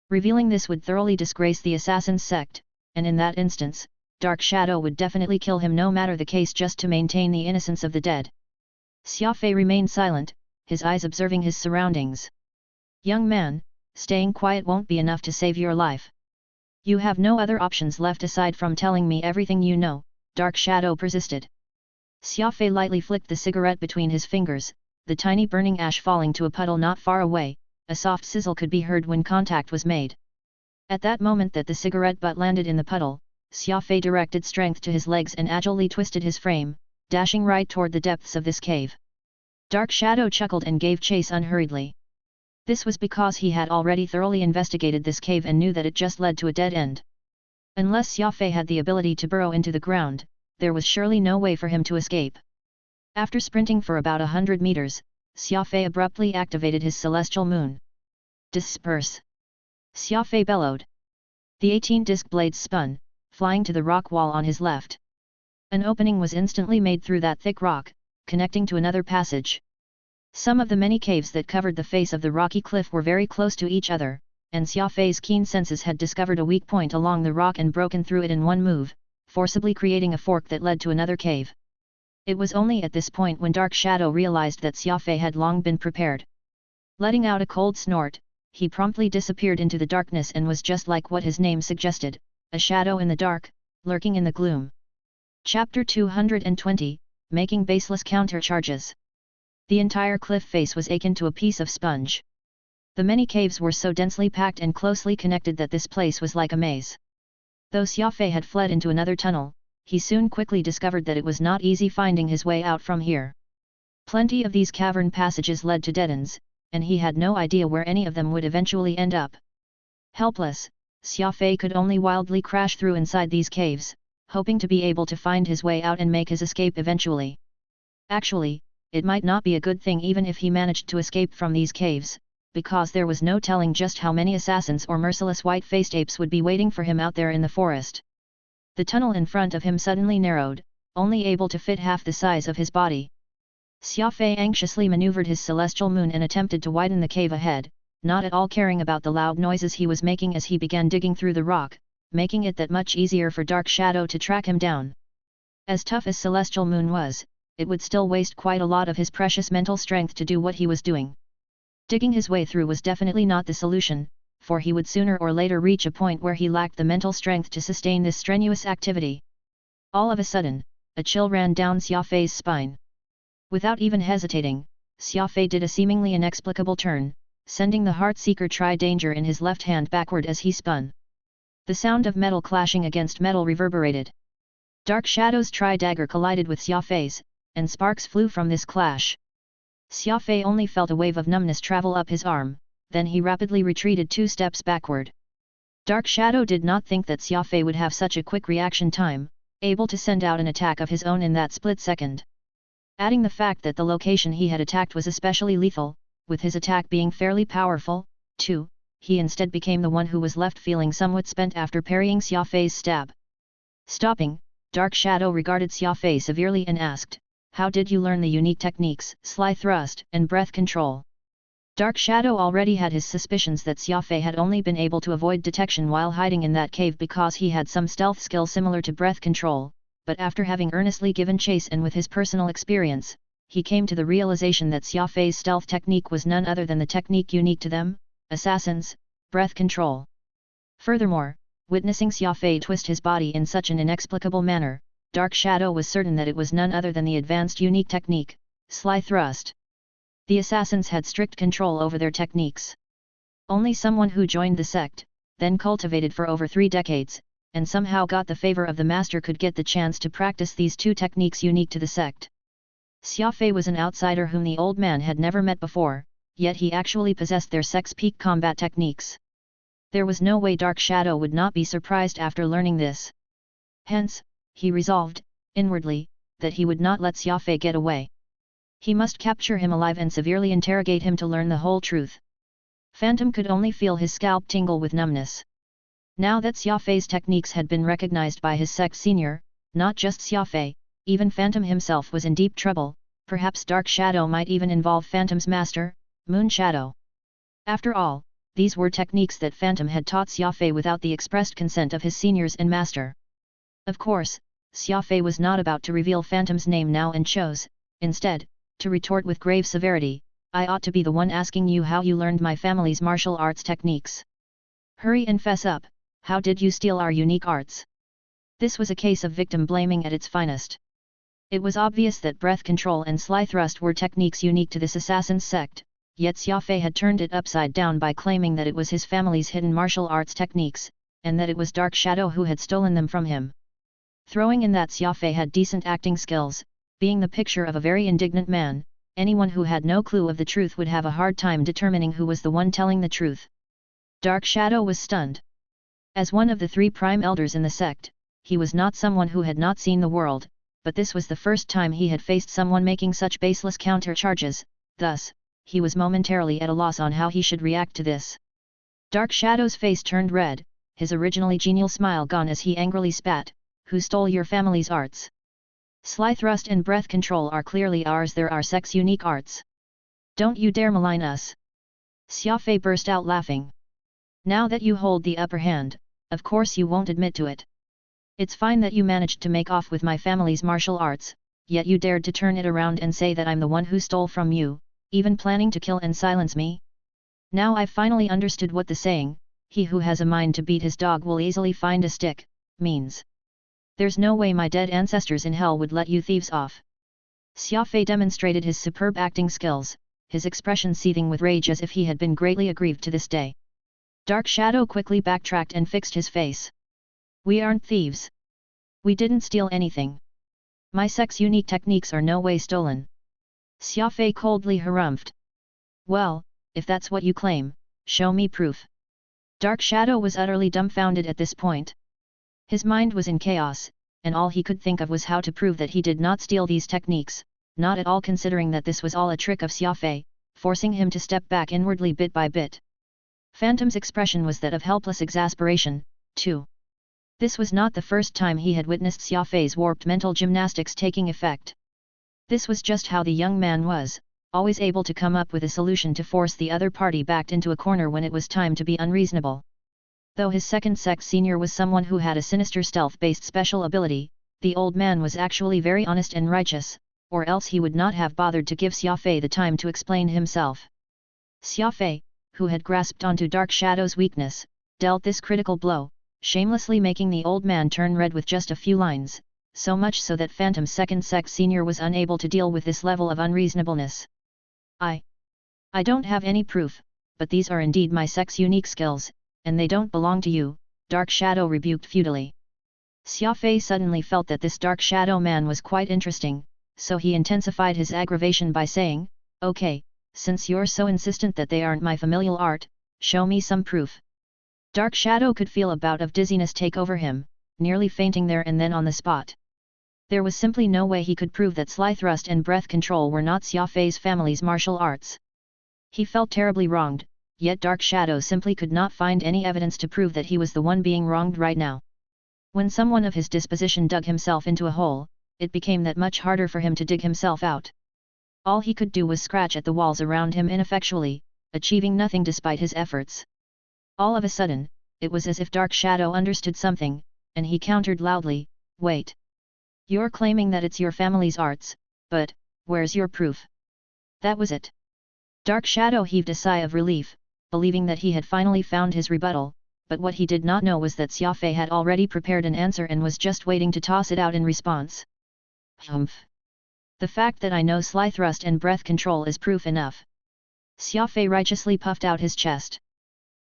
Revealing this would thoroughly disgrace the assassin's sect, and in that instance, Dark Shadow would definitely kill him no matter the case just to maintain the innocence of the dead. Xia Fei remained silent, his eyes observing his surroundings. Young man, staying quiet won't be enough to save your life. You have no other options left aside from telling me everything you know, Dark Shadow persisted. Xia Fei lightly flicked the cigarette between his fingers, the tiny burning ash falling to a puddle not far away. A soft sizzle could be heard when contact was made. At that moment that the cigarette butt landed in the puddle, Xia Fei directed strength to his legs and agilely twisted his frame, dashing right toward the depths of this cave. Dark Shadow chuckled and gave chase unhurriedly. This was because he had already thoroughly investigated this cave and knew that it just led to a dead end. Unless Xia Fei had the ability to burrow into the ground, there was surely no way for him to escape. After sprinting for about 100 meters, Xia Fei abruptly activated his celestial moon. Disperse! Xia Fei bellowed. The 18-disc blades spun, flying to the rock wall on his left. An opening was instantly made through that thick rock, connecting to another passage. Some of the many caves that covered the face of the rocky cliff were very close to each other, and Xia Fei's keen senses had discovered a weak point along the rock and broken through it in one move, forcibly creating a fork that led to another cave. It was only at this point when Dark Shadow realized that Xia Fei had long been prepared. Letting out a cold snort, he promptly disappeared into the darkness and was just like what his name suggested, a shadow in the dark, lurking in the gloom. Chapter 220, Making Baseless Countercharges. The entire cliff face was akin to a piece of sponge. The many caves were so densely packed and closely connected that this place was like a maze. Though Xia Fei had fled into another tunnel, he soon quickly discovered that it was not easy finding his way out from here. Plenty of these cavern passages led to dead ends, and he had no idea where any of them would eventually end up. Helpless, Xia Fei could only wildly crash through inside these caves, hoping to be able to find his way out and make his escape eventually. Actually, it might not be a good thing even if he managed to escape from these caves, because there was no telling just how many assassins or merciless white-faced apes would be waiting for him out there in the forest. The tunnel in front of him suddenly narrowed, only able to fit half the size of his body. Xia Fei anxiously maneuvered his celestial moon and attempted to widen the cave ahead, not at all caring about the loud noises he was making as he began digging through the rock, making it that much easier for Dark Shadow to track him down. As tough as Celestial Moon was, it would still waste quite a lot of his precious mental strength to do what he was doing. Digging his way through was definitely not the solution, for he would sooner or later reach a point where he lacked the mental strength to sustain this strenuous activity. All of a sudden, a chill ran down Xia Fei's spine. Without even hesitating, Xia Fei did a seemingly inexplicable turn, sending the Heartseeker Tri-Danger in his left hand backward as he spun. The sound of metal clashing against metal reverberated. Dark Shadow's Tri-Dagger collided with Xia Fei's, and sparks flew from this clash. Xia Fei only felt a wave of numbness travel up his arm, then he rapidly retreated 2 steps backward. Dark Shadow did not think that Xia Fei would have such a quick reaction time, able to send out an attack of his own in that split second. Adding the fact that the location he had attacked was especially lethal, with his attack being fairly powerful, too, he instead became the one who was left feeling somewhat spent after parrying Xia Fei's stab. Stopping, Dark Shadow regarded Xia Fei severely and asked, "How did you learn the unique techniques, Sly Thrust and Breath Control?" Dark Shadow already had his suspicions that Xia Fei had only been able to avoid detection while hiding in that cave because he had some stealth skill similar to Breath Control, but after having earnestly given chase and with his personal experience, he came to the realization that Xia Fei's stealth technique was none other than the technique unique to them, assassins, Breath Control. Furthermore, witnessing Xia Fei twist his body in such an inexplicable manner, Dark Shadow was certain that it was none other than the advanced unique technique, Sly Thrust. The assassins had strict control over their techniques. Only someone who joined the sect, then cultivated for over 3 decades, and somehow got the favor of the master could get the chance to practice these 2 techniques unique to the sect. Xia Fei was an outsider whom the old man had never met before, yet he actually possessed their sect's peak combat techniques. There was no way Dark Shadow would not be surprised after learning this. Hence, he resolved, inwardly, that he would not let Xia Fei get away. He must capture him alive and severely interrogate him to learn the whole truth. Phantom could only feel his scalp tingle with numbness. Now that Xia Fei's techniques had been recognized by his sect senior, not just Xia Fei, even Phantom himself was in deep trouble, perhaps Dark Shadow might even involve Phantom's master, Moon Shadow. After all, these were techniques that Phantom had taught Xia Fei without the expressed consent of his seniors and master. Of course, Xia Fei was not about to reveal Phantom's name now and chose, instead, to retort with grave severity, "I ought to be the one asking you how you learned my family's martial arts techniques. Hurry and fess up, how did you steal our unique arts?" This was a case of victim blaming at its finest. It was obvious that Breath Control and Sly Thrust were techniques unique to this assassin's sect, yet Xia Fei had turned it upside down by claiming that it was his family's hidden martial arts techniques, and that it was Dark Shadow who had stolen them from him. Throwing in that Xia Fei had decent acting skills, being the picture of a very indignant man, anyone who had no clue of the truth would have a hard time determining who was the one telling the truth. Dark Shadow was stunned. As one of the 3 prime elders in the sect, he was not someone who had not seen the world, but this was the first time he had faced someone making such baseless counter-charges, thus, he was momentarily at a loss on how he should react to this. Dark Shadow's face turned red, his originally genial smile gone as he angrily spat, "Who stole your family's arts? Sly Thrust and Breath Control are clearly ours, they're our sect's unique arts. Don't you dare malign us." Xia Fei burst out laughing. "Now that you hold the upper hand, of course you won't admit to it. It's fine that you managed to make off with my family's martial arts, yet you dared to turn it around and say that I'm the one who stole from you, even planning to kill and silence me. Now I've finally understood what the saying, 'He who has a mind to beat his dog will easily find a stick,' means. There's no way my dead ancestors in hell would let you thieves off." Xia Fei demonstrated his superb acting skills, his expression seething with rage as if he had been greatly aggrieved to this day. Dark Shadow quickly backtracked and fixed his face. "We aren't thieves. We didn't steal anything. My sect's unique techniques are no way stolen." Xia Fei coldly harumphed. "Well, if that's what you claim, show me proof." Dark Shadow was utterly dumbfounded at this point. His mind was in chaos, and all he could think of was how to prove that he did not steal these techniques, not at all considering that this was all a trick of Xia Fei, forcing him to step back inwardly bit by bit. Phantom's expression was that of helpless exasperation, too. This was not the first time he had witnessed Xia Fei's warped mental gymnastics taking effect. This was just how the young man was, always able to come up with a solution to force the other party backed into a corner when it was time to be unreasonable. Though his second sex senior was someone who had a sinister stealth-based special ability, the old man was actually very honest and righteous, or else he would not have bothered to give Xia Fei the time to explain himself. Xia Fei, who had grasped onto Dark Shadow's weakness, dealt this critical blow, shamelessly making the old man turn red with just a few lines, so much so that Phantom's second sex senior was unable to deal with this level of unreasonableness. I don't have any proof, but these are indeed my sex-unique skills, and they don't belong to you, Dark Shadow rebuked futilely. Xia Fei suddenly felt that this Dark Shadow man was quite interesting, so he intensified his aggravation by saying, "Okay, since you're so insistent that they aren't my familial art, show me some proof." Dark Shadow could feel a bout of dizziness take over him, nearly fainting there and then on the spot. There was simply no way he could prove that sly thrust and breath control were not Xia Fei's family's martial arts. He felt terribly wronged, yet Dark Shadow simply could not find any evidence to prove that he was the one being wronged right now. When someone of his disposition dug himself into a hole, it became that much harder for him to dig himself out. All he could do was scratch at the walls around him ineffectually, achieving nothing despite his efforts. All of a sudden, it was as if Dark Shadow understood something, and he countered loudly, "Wait. You're claiming that it's your family's arts, but where's your proof?" That was it. Dark Shadow heaved a sigh of relief, believing that he had finally found his rebuttal, but what he did not know was that Xia Fei had already prepared an answer and was just waiting to toss it out in response. "Humph. The fact that I know sly thrust and breath control is proof enough." Xia Fei righteously puffed out his chest.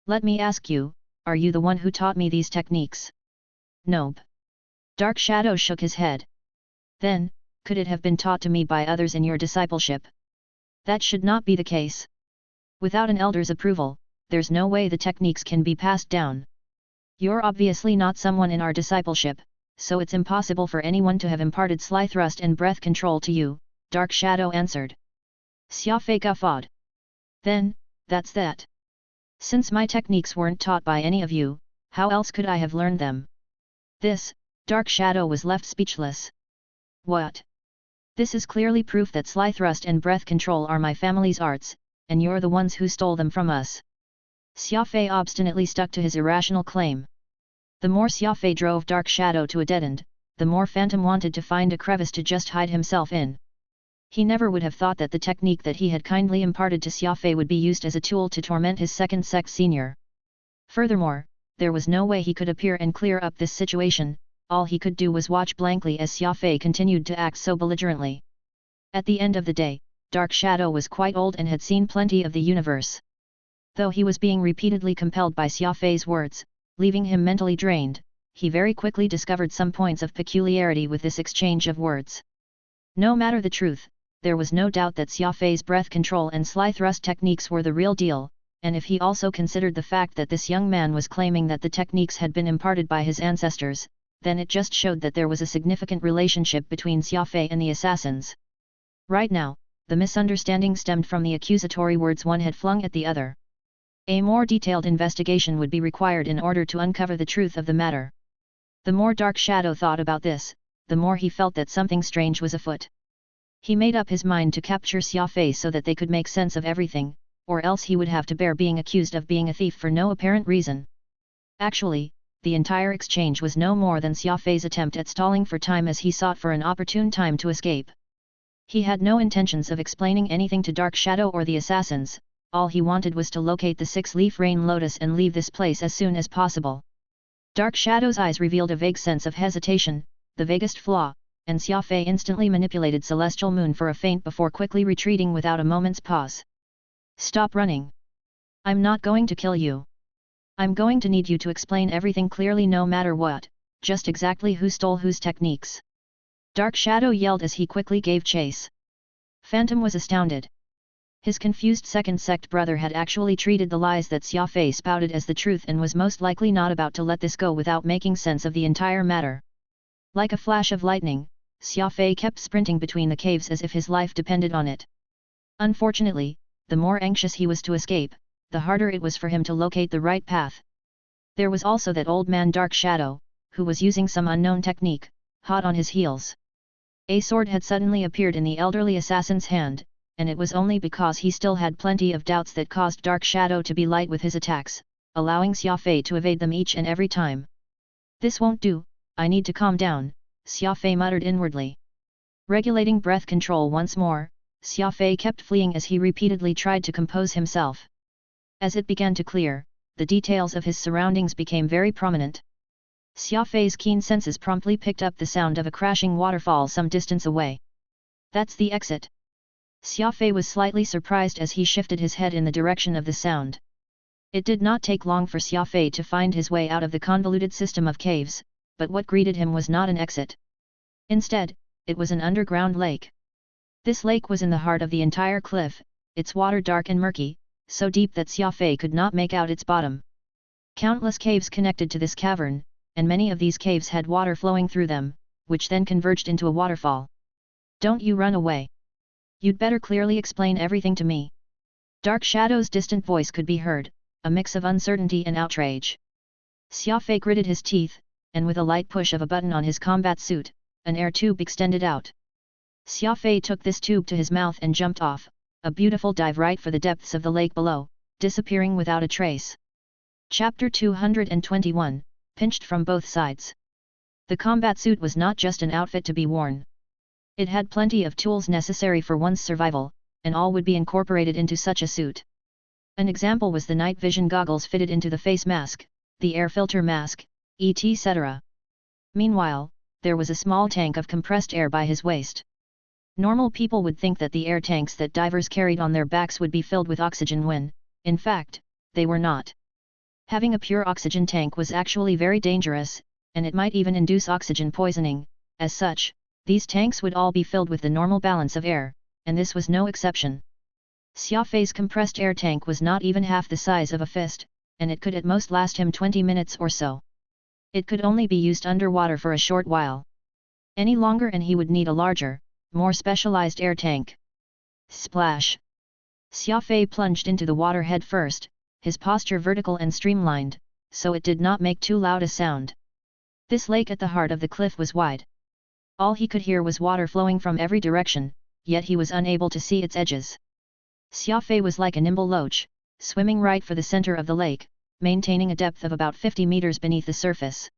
"Let me ask you, are you the one who taught me these techniques?" "Nope." Dark Shadow shook his head. "Then, could it have been taught to me by others in your discipleship?" "That should not be the case. Without an elder's approval, there's no way the techniques can be passed down. You're obviously not someone in our discipleship, so it's impossible for anyone to have imparted sly thrust and breath control to you," Dark Shadow answered. Xia Fei guffawed. "Then, that's that. Since my techniques weren't taught by any of you, how else could I have learned them?" This, Dark Shadow was left speechless. "What? This is clearly proof that sly thrust and breath control are my family's arts, and you're the ones who stole them from us." Xia Fei obstinately stuck to his irrational claim. The more Xia Fei drove Dark Shadow to a dead end, the more Phantom wanted to find a crevice to just hide himself in. He never would have thought that the technique that he had kindly imparted to Xia Fei would be used as a tool to torment his second sex senior. Furthermore, there was no way he could appear and clear up this situation. All he could do was watch blankly as Xia Fei continued to act so belligerently. At the end of the day, Dark Shadow was quite old and had seen plenty of the universe. Though he was being repeatedly compelled by Xia Fei's words, leaving him mentally drained, he very quickly discovered some points of peculiarity with this exchange of words. No matter the truth, there was no doubt that Xia Fei's breath control and sly thrust techniques were the real deal, and if he also considered the fact that this young man was claiming that the techniques had been imparted by his ancestors, then it just showed that there was a significant relationship between Xia Fei and the assassins. Right now, the misunderstanding stemmed from the accusatory words one had flung at the other. A more detailed investigation would be required in order to uncover the truth of the matter. The more Dark Shadow thought about this, the more he felt that something strange was afoot. He made up his mind to capture Xia Fei so that they could make sense of everything, or else he would have to bear being accused of being a thief for no apparent reason. Actually, the entire exchange was no more than Xia Fei's attempt at stalling for time as he sought for an opportune time to escape. He had no intentions of explaining anything to Dark Shadow or the assassins. All he wanted was to locate the six-leaf rain lotus and leave this place as soon as possible. Dark Shadow's eyes revealed a vague sense of hesitation, the vaguest flaw, and Xia Fei instantly manipulated Celestial Moon for a feint before quickly retreating without a moment's pause. "Stop running. I'm not going to kill you. I'm going to need you to explain everything clearly no matter what, just exactly who stole whose techniques." Dark Shadow yelled as he quickly gave chase. Phantom was astounded. His confused second sect brother had actually treated the lies that Xia Fei spouted as the truth and was most likely not about to let this go without making sense of the entire matter. Like a flash of lightning, Xia Fei kept sprinting between the caves as if his life depended on it. Unfortunately, the more anxious he was to escape, the harder it was for him to locate the right path. There was also that old man Dark Shadow, who was using some unknown technique, hot on his heels. A sword had suddenly appeared in the elderly assassin's hand, and it was only because he still had plenty of doubts that caused Dark Shadow to be light with his attacks, allowing Xia Fei to evade them each and every time. "This won't do, I need to calm down," Xia Fei muttered inwardly. Regulating breath control once more, Xia Fei kept fleeing as he repeatedly tried to compose himself. As it began to clear, the details of his surroundings became very prominent. Xia Fei's keen senses promptly picked up the sound of a crashing waterfall some distance away. "That's the exit." Xia Fei was slightly surprised as he shifted his head in the direction of the sound. It did not take long for Xia Fei to find his way out of the convoluted system of caves, but what greeted him was not an exit. Instead, it was an underground lake. This lake was in the heart of the entire cliff, its water dark and murky, so deep that Xia Fei could not make out its bottom. Countless caves connected to this cavern, and many of these caves had water flowing through them, which then converged into a waterfall. "Don't you run away. You'd better clearly explain everything to me." Dark Shadow's distant voice could be heard, a mix of uncertainty and outrage. Xia Fei gritted his teeth, and with a light push of a button on his combat suit, an air tube extended out. Xia Fei took this tube to his mouth and jumped off, a beautiful dive right for the depths of the lake below, disappearing without a trace. Chapter 221, Pinched from Both Sides. The combat suit was not just an outfit to be worn. It had plenty of tools necessary for one's survival, and all would be incorporated into such a suit. An example was the night vision goggles fitted into the face mask, the air filter mask, etc. Meanwhile, there was a small tank of compressed air by his waist. Normal people would think that the air tanks that divers carried on their backs would be filled with oxygen when, in fact, they were not. Having a pure oxygen tank was actually very dangerous, and it might even induce oxygen poisoning. As such, these tanks would all be filled with the normal balance of air, and this was no exception. Xia Fei's compressed air tank was not even half the size of a fist, and it could at most last him 20 minutes or so. It could only be used underwater for a short while. Any longer and he would need a larger, more specialized air tank. Splash! Xia Fei plunged into the water head first, his posture vertical and streamlined, so it did not make too loud a sound. This lake at the heart of the cliff was wide. All he could hear was water flowing from every direction, yet he was unable to see its edges. Xia Fei was like a nimble loach, swimming right for the center of the lake, maintaining a depth of about 50 meters beneath the surface.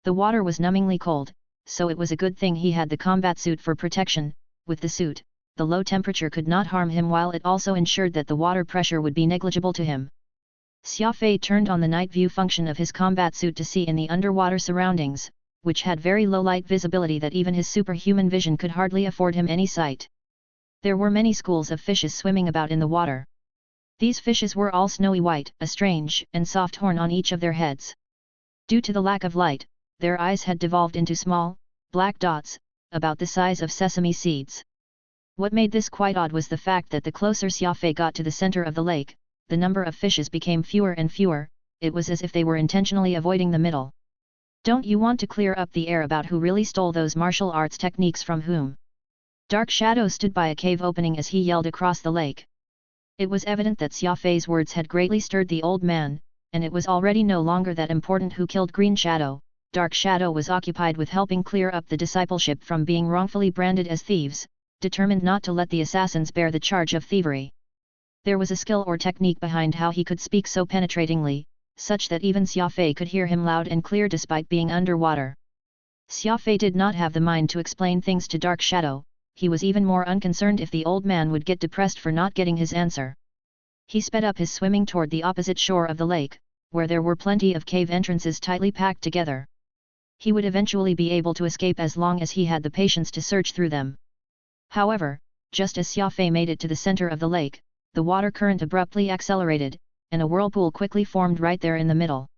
The water was numbingly cold, so it was a good thing he had the combat suit for protection. With the suit, the low temperature could not harm him, while it also ensured that the water pressure would be negligible to him. Xia Fei turned on the night view function of his combat suit to see in the underwater surroundings, which had very low light visibility that even his superhuman vision could hardly afford him any sight. There were many schools of fishes swimming about in the water. These fishes were all snowy white, a strange and soft horn on each of their heads. Due to the lack of light, their eyes had devolved into small, black dots, about the size of sesame seeds. What made this quite odd was the fact that the closer Xia Fei got to the center of the lake, the number of fishes became fewer and fewer. It was as if they were intentionally avoiding the middle. "Don't you want to clear up the air about who really stole those martial arts techniques from whom?" Dark Shadow stood by a cave opening as he yelled across the lake. It was evident that Xia Fei's words had greatly stirred the old man, and it was already no longer that important who killed Green Shadow. Dark Shadow was occupied with helping clear up the discipleship from being wrongfully branded as thieves, determined not to let the assassins bear the charge of thievery. There was a skill or technique behind how he could speak so penetratingly, such that even Xia Fei could hear him loud and clear despite being underwater. Xia Fei did not have the mind to explain things to Dark Shadow. He was even more unconcerned if the old man would get depressed for not getting his answer. He sped up his swimming toward the opposite shore of the lake, where there were plenty of cave entrances tightly packed together. He would eventually be able to escape as long as he had the patience to search through them. However, just as Xia Fei made it to the center of the lake, the water current abruptly accelerated, and a whirlpool quickly formed right there in the middle.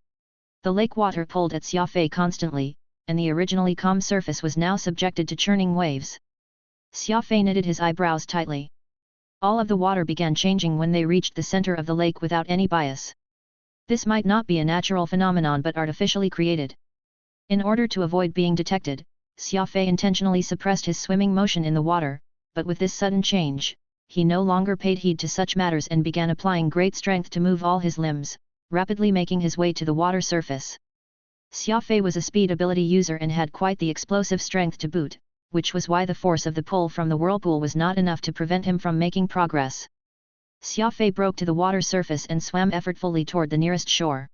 The lake water pulled at Xia Fei constantly, and the originally calm surface was now subjected to churning waves. Xia Fei knitted his eyebrows tightly. All of the water began changing when they reached the center of the lake without any bias. This might not be a natural phenomenon but artificially created. In order to avoid being detected, Xia Fei intentionally suppressed his swimming motion in the water, but with this sudden change, he no longer paid heed to such matters and began applying great strength to move all his limbs, rapidly making his way to the water surface. Xia Fei was a speed ability user and had quite the explosive strength to boot, which was why the force of the pull from the whirlpool was not enough to prevent him from making progress. Xia Fei broke to the water surface and swam effortfully toward the nearest shore.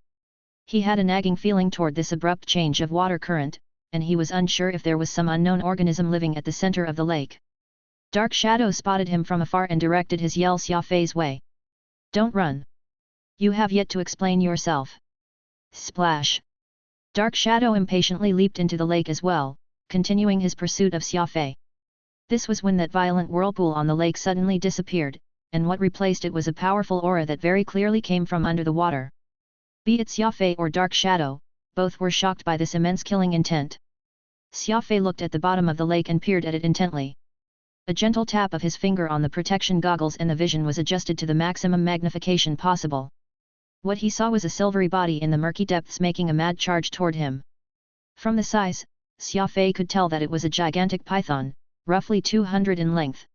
He had a nagging feeling toward this abrupt change of water current, and he was unsure if there was some unknown organism living at the center of the lake. Dark Shadow spotted him from afar and directed his yell Xia Fei's way. "Don't run! You have yet to explain yourself." Splash! Dark Shadow impatiently leaped into the lake as well, continuing his pursuit of Xia Fei. This was when that violent whirlpool on the lake suddenly disappeared, and what replaced it was a powerful aura that very clearly came from under the water. Be it Xia Fei or Dark Shadow, both were shocked by this immense killing intent. Xia Fei looked at the bottom of the lake and peered at it intently. A gentle tap of his finger on the protection goggles and the vision was adjusted to the maximum magnification possible. What he saw was a silvery body in the murky depths making a mad charge toward him. From the size, Xia Fei could tell that it was a gigantic python, roughly 200 in length.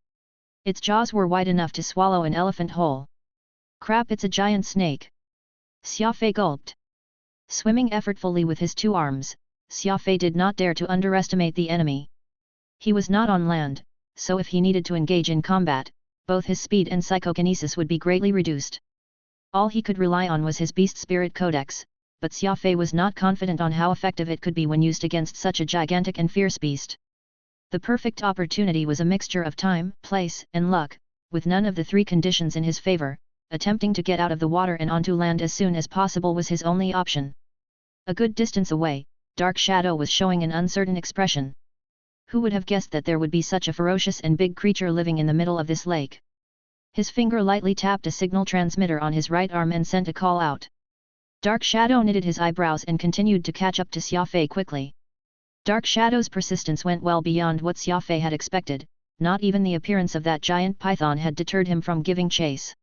Its jaws were wide enough to swallow an elephant whole. "Crap, it's a giant snake!" Xia Fei gulped. Swimming effortfully with his two arms, Xia Fei did not dare to underestimate the enemy. He was not on land, so if he needed to engage in combat, both his speed and psychokinesis would be greatly reduced. All he could rely on was his beast spirit codex, but Xia Fei was not confident on how effective it could be when used against such a gigantic and fierce beast. The perfect opportunity was a mixture of time, place, and luck, with none of the three conditions in his favor. Attempting to get out of the water and onto land as soon as possible was his only option. A good distance away, Dark Shadow was showing an uncertain expression. Who would have guessed that there would be such a ferocious and big creature living in the middle of this lake? His finger lightly tapped a signal transmitter on his right arm and sent a call out. Dark Shadow knitted his eyebrows and continued to catch up to Xia Fei quickly. Dark Shadow's persistence went well beyond what Xia Fei had expected. Not even the appearance of that giant python had deterred him from giving chase.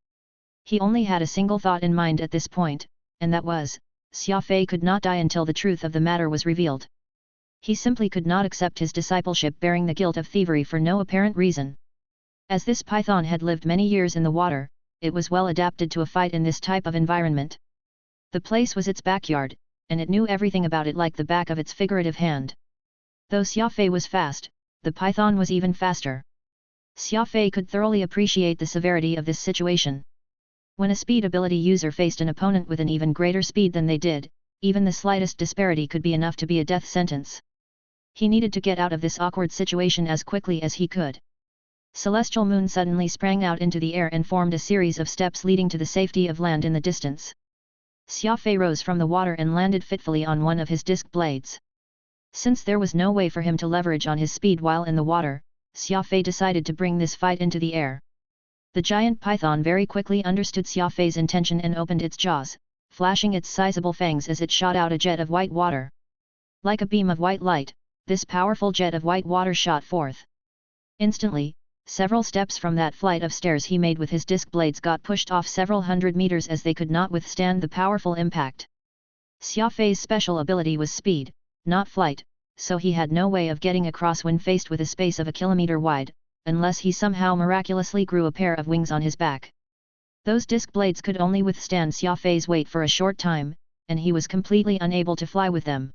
He only had a single thought in mind at this point, and that was, Xia Fei could not die until the truth of the matter was revealed. He simply could not accept his discipleship bearing the guilt of thievery for no apparent reason. As this python had lived many years in the water, it was well adapted to a fight in this type of environment. The place was its backyard, and it knew everything about it like the back of its figurative hand. Though Xia Fei was fast, the python was even faster. Xia Fei could thoroughly appreciate the severity of this situation. When a speed ability user faced an opponent with an even greater speed than they did, even the slightest disparity could be enough to be a death sentence. He needed to get out of this awkward situation as quickly as he could. Celestial Moon suddenly sprang out into the air and formed a series of steps leading to the safety of land in the distance. Xia Fei rose from the water and landed fitfully on one of his disc blades. Since there was no way for him to leverage on his speed while in the water, Xia Fei decided to bring this fight into the air. The giant python very quickly understood Xia Fei's intention and opened its jaws, flashing its sizable fangs as it shot out a jet of white water. Like a beam of white light, this powerful jet of white water shot forth. Instantly, several steps from that flight of stairs he made with his disc blades got pushed off several hundred meters as they could not withstand the powerful impact. Xia Fei's special ability was speed, not flight, so he had no way of getting across when faced with a space of a kilometer wide, unless he somehow miraculously grew a pair of wings on his back. Those disc blades could only withstand Xia Fei's weight for a short time, and he was completely unable to fly with them.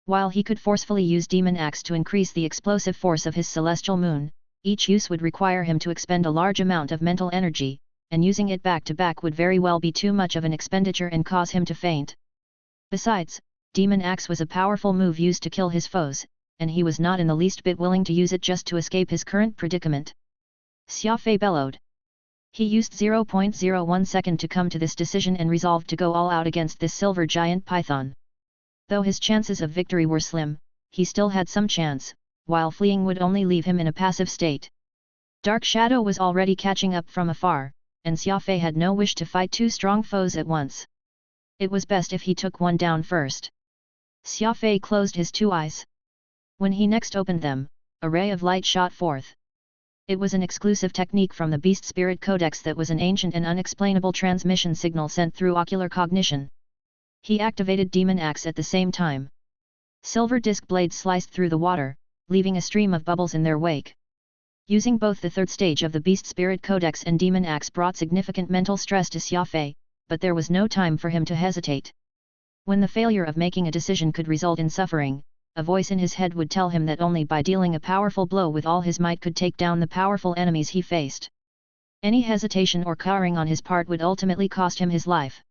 While he could forcefully use Demon Axe to increase the explosive force of his celestial moon, each use would require him to expend a large amount of mental energy, and using it back-to-back would very well be too much of an expenditure and cause him to faint. Besides, Demon Axe was a powerful move used to kill his foes, and he was not in the least bit willing to use it just to escape his current predicament. Xia Fei bellowed. He used 0.01 second to come to this decision and resolved to go all out against this silver giant python. Though his chances of victory were slim, he still had some chance, while fleeing would only leave him in a passive state. Dark Shadow was already catching up from afar, and Xia Fei had no wish to fight two strong foes at once. It was best if he took one down first. Xia Fei closed his two eyes. When he next opened them, a ray of light shot forth. It was an exclusive technique from the Beast Spirit Codex that was an ancient and unexplainable transmission signal sent through ocular cognition. He activated Demon Axe at the same time. Silver disc blades sliced through the water, leaving a stream of bubbles in their wake. Using both the third stage of the Beast Spirit Codex and Demon Axe brought significant mental stress to Xia Fei, but there was no time for him to hesitate. When the failure of making a decision could result in suffering, a voice in his head would tell him that only by dealing a powerful blow with all his might could take down the powerful enemies he faced. Any hesitation or cowering on his part would ultimately cost him his life.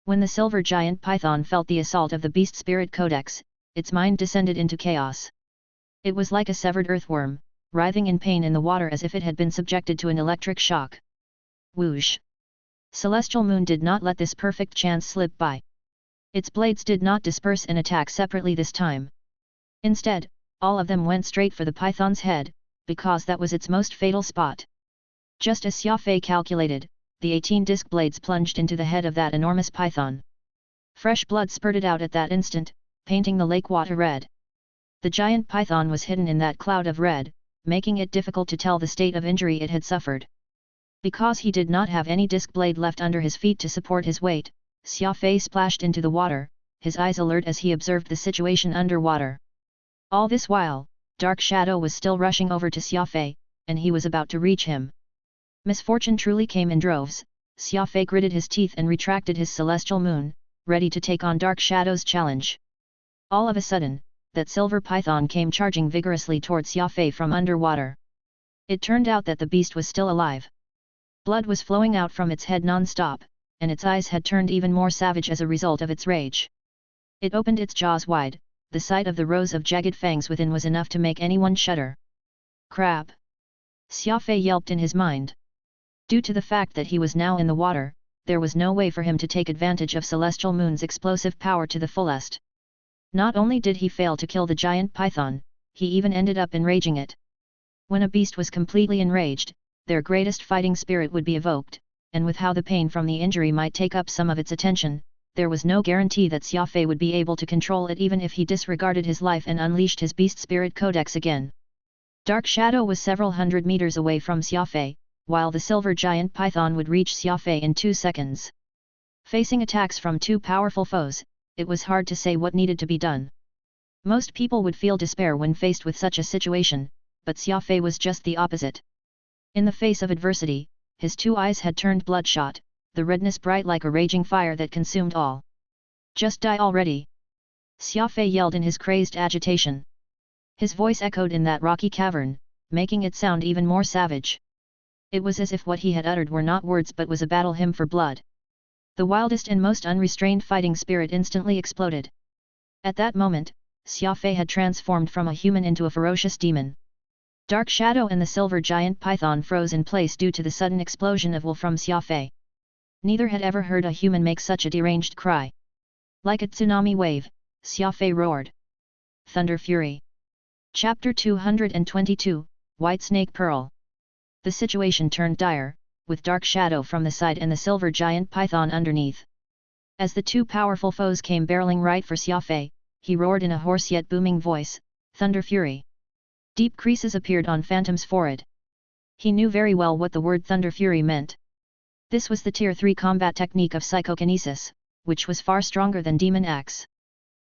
When the silver giant python felt the assault of the Beast Spirit Codex, its mind descended into chaos. It was like a severed earthworm, writhing in pain in the water as if it had been subjected to an electric shock. Whoosh! Celestial Moon did not let this perfect chance slip by. Its blades did not disperse and attack separately this time. Instead, all of them went straight for the python's head, because that was its most fatal spot. Just as Xia Fei calculated, the 18 disc blades plunged into the head of that enormous python. Fresh blood spurted out at that instant, painting the lake water red. The giant python was hidden in that cloud of red, making it difficult to tell the state of injury it had suffered. Because he did not have any disc blade left under his feet to support his weight, Xia Fei splashed into the water, his eyes alert as he observed the situation underwater. All this while, Dark Shadow was still rushing over to Xia Fei, and he was about to reach him. Misfortune truly came in droves. Xia Fei gritted his teeth and retracted his celestial moon, ready to take on Dark Shadow's challenge. All of a sudden, that silver python came charging vigorously towards Xia Fei from underwater. It turned out that the beast was still alive. Blood was flowing out from its head non-stop, and its eyes had turned even more savage as a result of its rage. It opened its jaws wide. The sight of the rows of jagged fangs within was enough to make anyone shudder. Crap! Xia Fei yelped in his mind. Due to the fact that he was now in the water, there was no way for him to take advantage of Celestial Moon's explosive power to the fullest. Not only did he fail to kill the giant python, he even ended up enraging it. When a beast was completely enraged, their greatest fighting spirit would be evoked, and with how the pain from the injury might take up some of its attention, there was no guarantee that Xia Fei would be able to control it even if he disregarded his life and unleashed his Beast Spirit Codex again. Dark Shadow was several hundred meters away from Xia Fei, while the silver giant python would reach Xia Fei in 2 seconds. Facing attacks from two powerful foes, it was hard to say what needed to be done. Most people would feel despair when faced with such a situation, but Xia Fei was just the opposite. In the face of adversity, his 2 eyes had turned bloodshot, the redness bright like a raging fire that consumed all. Just die already! Xia Fei yelled in his crazed agitation. His voice echoed in that rocky cavern, making it sound even more savage. It was as if what he had uttered were not words but was a battle hymn for blood. The wildest and most unrestrained fighting spirit instantly exploded. At that moment, Xia Fei had transformed from a human into a ferocious demon. Dark Shadow and the silver giant python froze in place due to the sudden explosion of will from Xia Fei. Neither had ever heard a human make such a deranged cry. Like a tsunami wave, Xia Fei roared. Thunder Fury. Chapter 222, White Snake Pearl. The situation turned dire, with Dark Shadow from the side and the silver giant python underneath. As the 2 powerful foes came barreling right for Xia Fei, he roared in a hoarse yet booming voice, Thunder Fury. Deep creases appeared on Phantom's forehead. He knew very well what the word Thunder Fury meant. This was the Tier 3 combat technique of psychokinesis, which was far stronger than Demon Axe.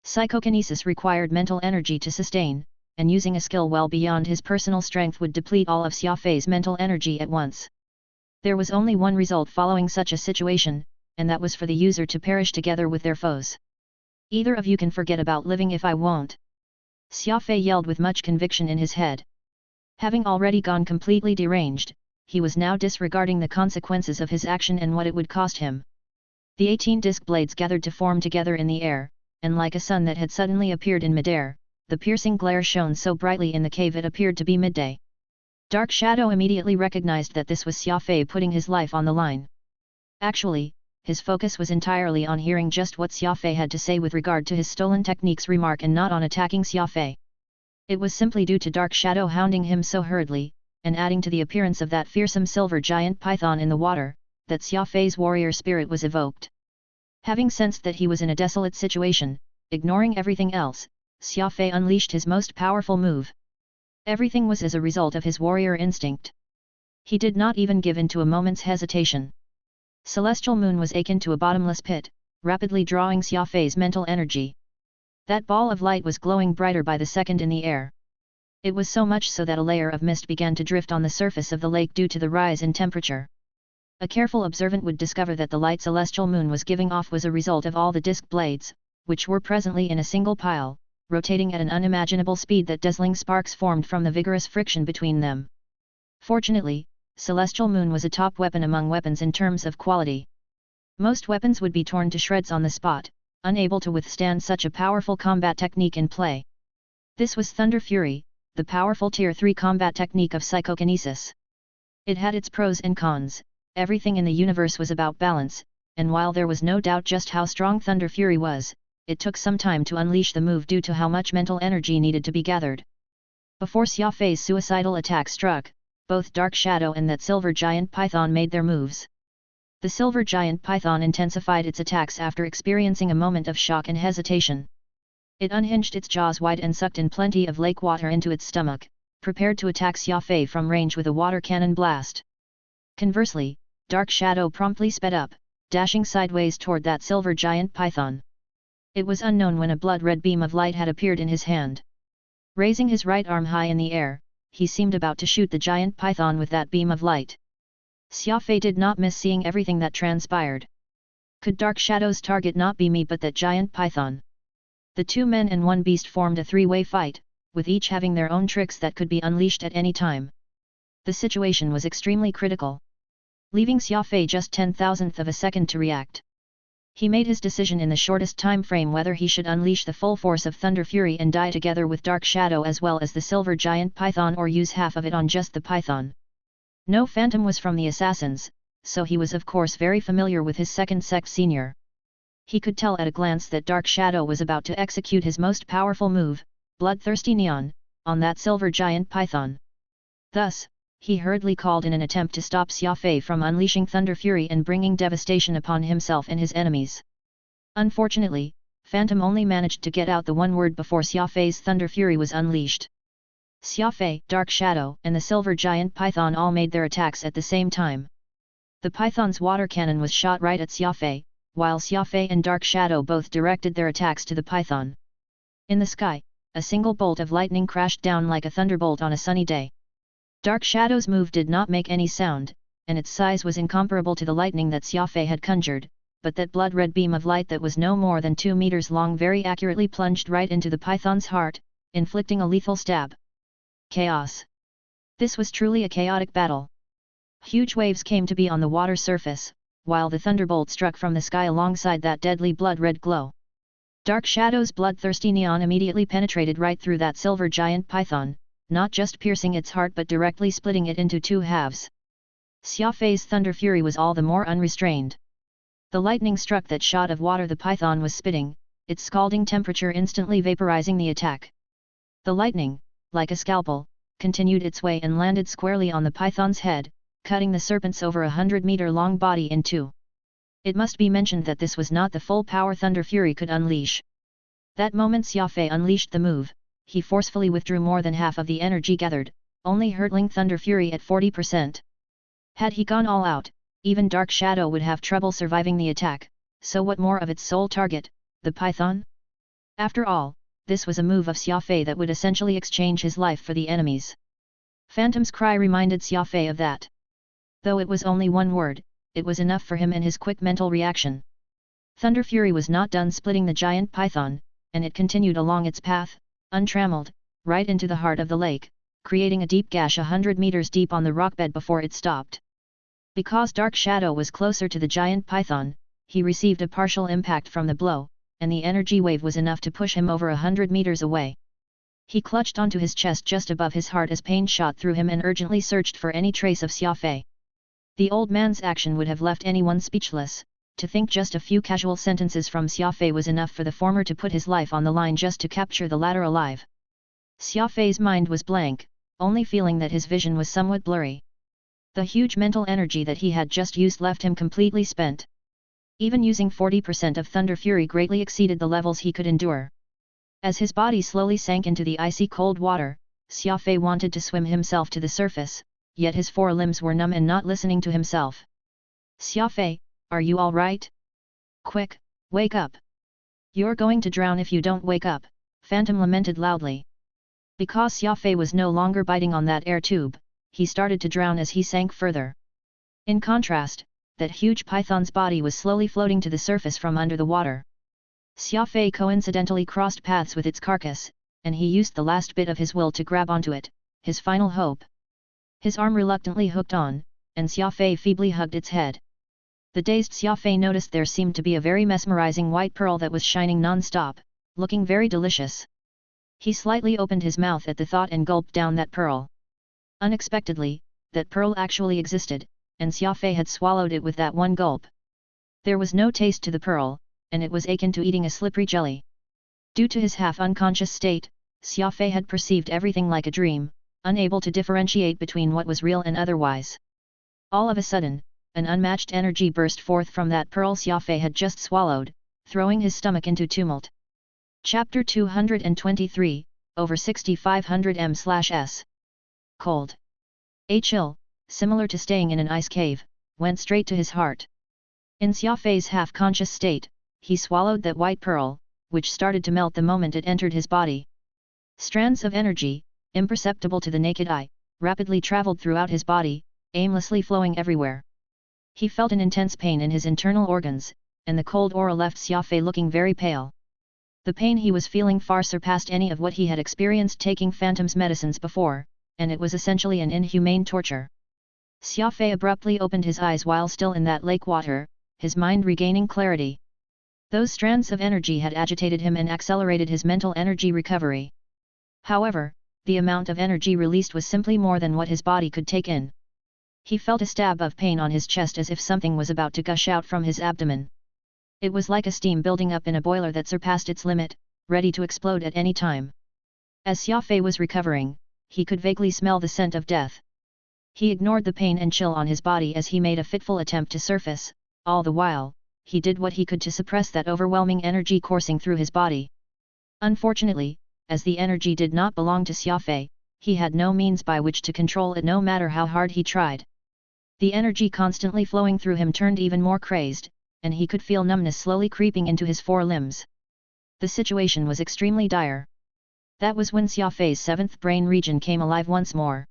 Psychokinesis required mental energy to sustain, and using a skill well beyond his personal strength would deplete all of Xia Fei's mental energy at once. There was only one result following such a situation, and that was for the user to perish together with their foes. Either of you can forget about living if I won't. Xia Fei yelled with much conviction in his head. Having already gone completely deranged, he was now disregarding the consequences of his action and what it would cost him. The 18 disc blades gathered to form together in the air, and like a sun that had suddenly appeared in midair, the piercing glare shone so brightly in the cave it appeared to be midday. Dark Shadow immediately recognized that this was Xia Fei putting his life on the line. Actually, his focus was entirely on hearing just what Xia Fei had to say with regard to his stolen techniques remark and not on attacking Xia Fei. It was simply due to Dark Shadow hounding him so hurriedly, and adding to the appearance of that fearsome silver giant python in the water, that Xia Fei's warrior spirit was evoked. Having sensed that he was in a desolate situation, ignoring everything else, Xia Fei unleashed his most powerful move. Everything was as a result of his warrior instinct. He did not even give in to a moment's hesitation. Celestial Moon was akin to a bottomless pit, rapidly drawing Xia Fei's mental energy. That ball of light was glowing brighter by the second in the air. It was so much so that a layer of mist began to drift on the surface of the lake due to the rise in temperature. A careful observant would discover that the light celestial moon was giving off was a result of all the disk blades, which were presently in a single pile, rotating at an unimaginable speed that dazzling sparks formed from the vigorous friction between them. Fortunately, celestial moon was a top weapon among weapons in terms of quality. Most weapons would be torn to shreds on the spot, unable to withstand such a powerful combat technique in play. This was Thunder Fury, the powerful Tier 3 combat technique of psychokinesis. It had its pros and cons. Everything in the universe was about balance, and while there was no doubt just how strong Thunder Fury was, it took some time to unleash the move due to how much mental energy needed to be gathered. Before Xia Fei's suicidal attack struck, both Dark Shadow and that silver giant python made their moves. The silver giant python intensified its attacks after experiencing a moment of shock and hesitation. It unhinged its jaws wide and sucked in plenty of lake water into its stomach, prepared to attack Xia Fei from range with a water cannon blast. Conversely, Dark Shadow promptly sped up, dashing sideways toward that silver giant python. It was unknown when a blood-red beam of light had appeared in his hand. Raising his right arm high in the air, he seemed about to shoot the giant python with that beam of light. Xia Fei did not miss seeing everything that transpired. Could Dark Shadow's target not be me but that giant python? The two men and one beast formed a three-way fight, with each having their own tricks that could be unleashed at any time. The situation was extremely critical, leaving Xia Fei just 10,000th of a second to react. He made his decision in the shortest time frame whether he should unleash the full force of Thunder Fury and die together with Dark Shadow as well as the silver giant python or use half of it on just the python. No phantom was from the assassins, so he was of course very familiar with his second sect senior. He could tell at a glance that Dark Shadow was about to execute his most powerful move, Bloodthirsty Neon, on that silver giant python. Thus, he hurriedly called in an attempt to stop Xia Fei from unleashing Thunder Fury and bringing devastation upon himself and his enemies. Unfortunately, Phantom only managed to get out the one word before Xia Fei's Thunder Fury was unleashed. Xia Fei, Dark Shadow, and the silver giant python all made their attacks at the same time. The python's water cannon was shot right at Xia Fei, while Xia Fei and Dark Shadow both directed their attacks to the python. In the sky, a single bolt of lightning crashed down like a thunderbolt on a sunny day. Dark Shadow's move did not make any sound, and its size was incomparable to the lightning that Xia Fei had conjured, but that blood-red beam of light that was no more than 2 meters long very accurately plunged right into the python's heart, inflicting a lethal stab. Chaos. This was truly a chaotic battle. Huge waves came to be on the water surface, while the thunderbolt struck from the sky alongside that deadly blood-red glow. Dark Shadow's bloodthirsty neon immediately penetrated right through that silver giant python, not just piercing its heart but directly splitting it into two halves. Xia Fei's Thunder Fury was all the more unrestrained. The lightning struck that shot of water the python was spitting, its scalding temperature instantly vaporizing the attack. The lightning, like a scalpel, continued its way and landed squarely on the python's head, cutting the serpent's over 100-meter-long body in two. It must be mentioned that this was not the full power Thunder Fury could unleash. That moment Xia Fei unleashed the move, he forcefully withdrew more than half of the energy gathered, only hurtling Thunder Fury at 40%. Had he gone all out, even Dark Shadow would have trouble surviving the attack, so what more of its sole target, the python? After all, this was a move of Xia Fei that would essentially exchange his life for the enemy's. Phantom's cry reminded Xia Fei of that. Though it was only one word, it was enough for him and his quick mental reaction. Thunder Fury was not done splitting the giant python, and it continued along its path, untrammeled, right into the heart of the lake, creating a deep gash 100 meters deep on the rockbed before it stopped. Because Dark Shadow was closer to the giant python, he received a partial impact from the blow, and the energy wave was enough to push him over 100 meters away. He clutched onto his chest just above his heart as pain shot through him and urgently searched for any trace of Xia Fei. The old man's action would have left anyone speechless. To think just a few casual sentences from Xia Fei was enough for the former to put his life on the line just to capture the latter alive. Xia Fei's mind was blank, only feeling that his vision was somewhat blurry. The huge mental energy that he had just used left him completely spent. Even using 40% of Thunder Fury greatly exceeded the levels he could endure. As his body slowly sank into the icy cold water, Xia Fei wanted to swim himself to the surface, yet his forelimbs were numb and not listening to himself. Xia Fei, are you all right? Quick, wake up! You're going to drown if you don't wake up, Phantom lamented loudly. Because Xia Fei was no longer biting on that air tube, he started to drown as he sank further. In contrast, that huge python's body was slowly floating to the surface from under the water. Xia Fei coincidentally crossed paths with its carcass, and he used the last bit of his will to grab onto it, his final hope. His arm reluctantly hooked on, and Xia Fei feebly hugged its head. The dazed Xia Fei noticed there seemed to be a very mesmerizing white pearl that was shining non-stop, looking very delicious. He slightly opened his mouth at the thought and gulped down that pearl. Unexpectedly, that pearl actually existed, and Xia Fei had swallowed it with that one gulp. There was no taste to the pearl, and it was akin to eating a slippery jelly. Due to his half-unconscious state, Xia Fei had perceived everything like a dream, unable to differentiate between what was real and otherwise. All of a sudden, an unmatched energy burst forth from that pearl Xia Fei had just swallowed, throwing his stomach into tumult. Chapter 223, over 6500 m/s. Cold. A chill, similar to staying in an ice cave, went straight to his heart. In Xia Fei's half-conscious state, he swallowed that white pearl, which started to melt the moment it entered his body. Strands of energy, imperceptible to the naked eye, rapidly traveled throughout his body, aimlessly flowing everywhere. He felt an intense pain in his internal organs, and the cold aura left Xia Fei looking very pale. The pain he was feeling far surpassed any of what he had experienced taking Phantom's medicines before, and it was essentially an inhumane torture. Xia Fei abruptly opened his eyes while still in that lake water, his mind regaining clarity. Those strands of energy had agitated him and accelerated his mental energy recovery. However, the amount of energy released was simply more than what his body could take in. He felt a stab of pain on his chest as if something was about to gush out from his abdomen. It was like a steam building up in a boiler that surpassed its limit, ready to explode at any time. As Xia Fei was recovering, he could vaguely smell the scent of death. He ignored the pain and chill on his body as he made a fitful attempt to surface, all the while, he did what he could to suppress that overwhelming energy coursing through his body. Unfortunately, as the energy did not belong to Xia Fei, he had no means by which to control it no matter how hard he tried. The energy constantly flowing through him turned even more crazed, and he could feel numbness slowly creeping into his 4 limbs. The situation was extremely dire. That was when Xia Fei's 7th brain region came alive once more.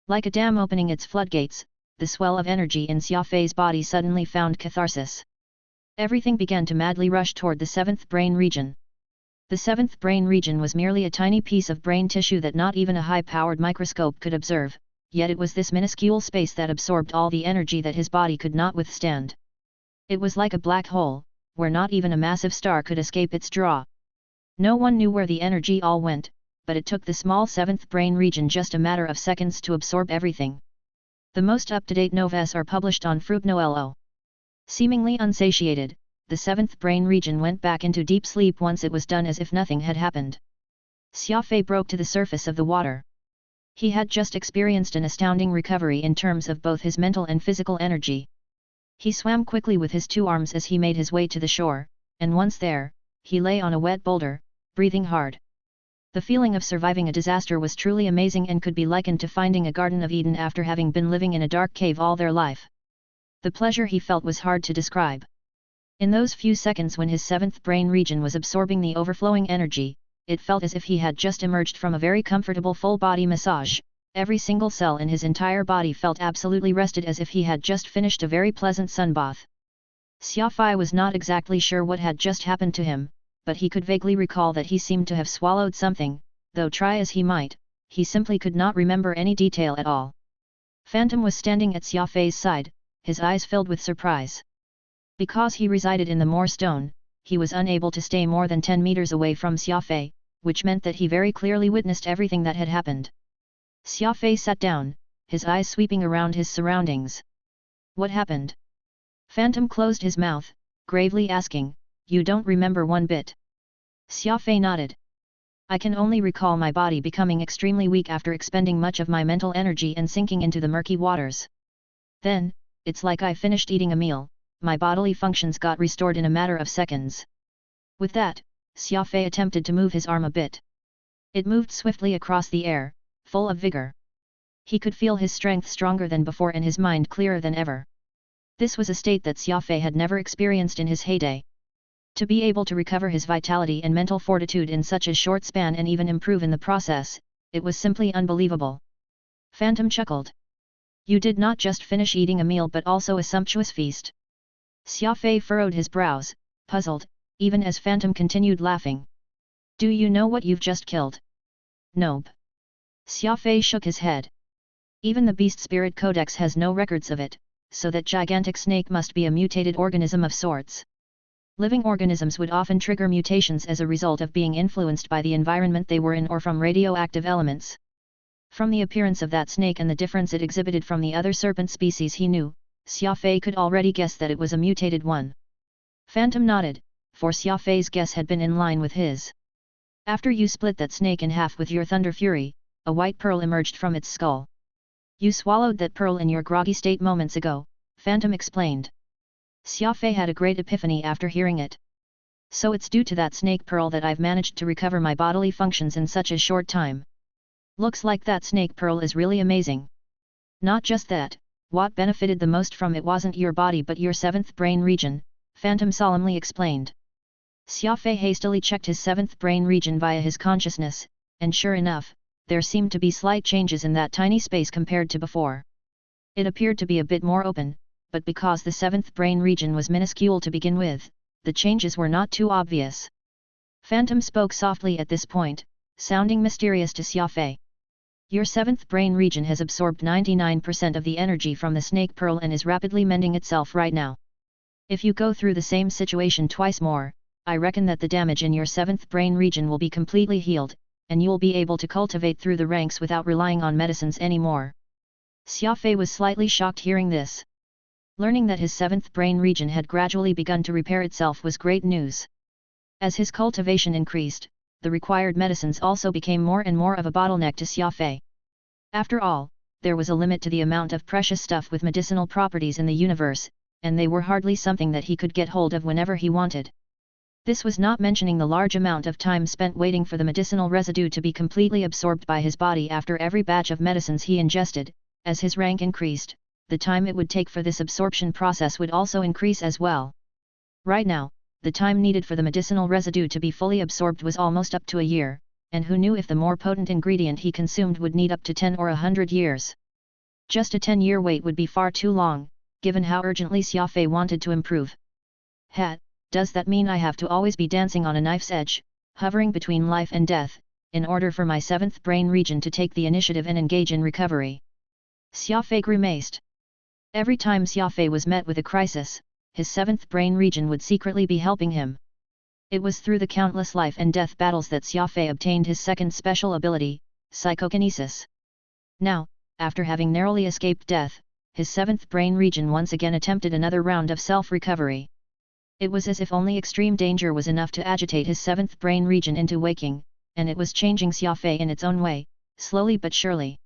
Like a dam opening its floodgates, the swell of energy in Xia Fei's body suddenly found catharsis. Everything began to madly rush toward the 7th brain region. The 7th brain region was merely a tiny piece of brain tissue that not even a high-powered microscope could observe, yet it was this minuscule space that absorbed all the energy that his body could not withstand. It was like a black hole, where not even a massive star could escape its draw. No one knew where the energy all went, but it took the small 7th brain region just a matter of seconds to absorb everything. The most up-to-date novels are published on Fruitnoelo. Seemingly unsatiated, the 7th brain region went back into deep sleep once it was done as if nothing had happened. Xia Fei broke to the surface of the water. He had just experienced an astounding recovery in terms of both his mental and physical energy. He swam quickly with his 2 arms as he made his way to the shore, and once there, he lay on a wet boulder, breathing hard. The feeling of surviving a disaster was truly amazing and could be likened to finding a Garden of Eden after having been living in a dark cave all their life. The pleasure he felt was hard to describe. In those few seconds when his 7th brain region was absorbing the overflowing energy, it felt as if he had just emerged from a very comfortable full-body massage. Every single cell in his entire body felt absolutely rested as if he had just finished a very pleasant sunbath. Xia Fei was not exactly sure what had just happened to him, but he could vaguely recall that he seemed to have swallowed something, though try as he might, he simply could not remember any detail at all. Phantom was standing at Xia Fei's side, his eyes filled with surprise. Because he resided in the Moorstone, he was unable to stay more than 10 meters away from Xia Fei, which meant that he very clearly witnessed everything that had happened. Xia Fei sat down, his eyes sweeping around his surroundings. What happened? Phantom closed his mouth, gravely asking, "You don't remember one bit?" Xia Fei nodded. "I can only recall my body becoming extremely weak after expending much of my mental energy and sinking into the murky waters. Then, it's like I finished eating a meal, my bodily functions got restored in a matter of seconds." With that, Xia Fei attempted to move his arm a bit. It moved swiftly across the air, full of vigor. He could feel his strength stronger than before and his mind clearer than ever. This was a state that Xia Fei had never experienced in his heyday. To be able to recover his vitality and mental fortitude in such a short span and even improve in the process, it was simply unbelievable. Phantom chuckled. You did not just finish eating a meal but also a sumptuous feast. Xia Fei furrowed his brows, puzzled, even as Phantom continued laughing. Do you know what you've just killed? Nope. Xia Fei shook his head. Even the Beast Spirit Codex has no records of it, so that gigantic snake must be a mutated organism of sorts. Living organisms would often trigger mutations as a result of being influenced by the environment they were in or from radioactive elements. From the appearance of that snake and the difference it exhibited from the other serpent species he knew, Xia Fei could already guess that it was a mutated one. Phantom nodded, for Xia Fei's guess had been in line with his. After you split that snake in half with your thunder fury, a white pearl emerged from its skull. You swallowed that pearl in your groggy state moments ago, Phantom explained. Xia Fei had a great epiphany after hearing it. So it's due to that snake pearl that I've managed to recover my bodily functions in such a short time. Looks like that snake pearl is really amazing. Not just that, what benefited the most from it wasn't your body but your seventh brain region, Phantom solemnly explained. Xia Fei hastily checked his seventh brain region via his consciousness, and sure enough, there seemed to be slight changes in that tiny space compared to before. It appeared to be a bit more open, but because the seventh brain region was minuscule to begin with, the changes were not too obvious. Phantom spoke softly at this point, sounding mysterious to Xia Fei. Your seventh brain region has absorbed 99% of the energy from the snake pearl and is rapidly mending itself right now. If you go through the same situation twice more, I reckon that the damage in your seventh brain region will be completely healed, and you'll be able to cultivate through the ranks without relying on medicines anymore. Xia Fei was slightly shocked hearing this. Learning that his seventh brain region had gradually begun to repair itself was great news. As his cultivation increased, the required medicines also became more and more of a bottleneck to Xia Fei. After all, there was a limit to the amount of precious stuff with medicinal properties in the universe, and they were hardly something that he could get hold of whenever he wanted. This was not mentioning the large amount of time spent waiting for the medicinal residue to be completely absorbed by his body after every batch of medicines he ingested. As his rank increased, the time it would take for this absorption process would also increase as well. Right now, the time needed for the medicinal residue to be fully absorbed was almost up to a year, and who knew if the more potent ingredient he consumed would need up to 10 or 100 years. Just a 10-year wait would be far too long, given how urgently Xia Fei wanted to improve. Does that mean I have to always be dancing on a knife's edge, hovering between life and death, in order for my seventh brain region to take the initiative and engage in recovery? Xia Fei grimaced. Every time Xia Fei was met with a crisis, his seventh brain region would secretly be helping him. It was through the countless life and death battles that Xia Fei obtained his second special ability, psychokinesis. Now, after having narrowly escaped death, his seventh brain region once again attempted another round of self-recovery. It was as if only extreme danger was enough to agitate his seventh brain region into waking, and it was changing Xia Fei in its own way, slowly but surely.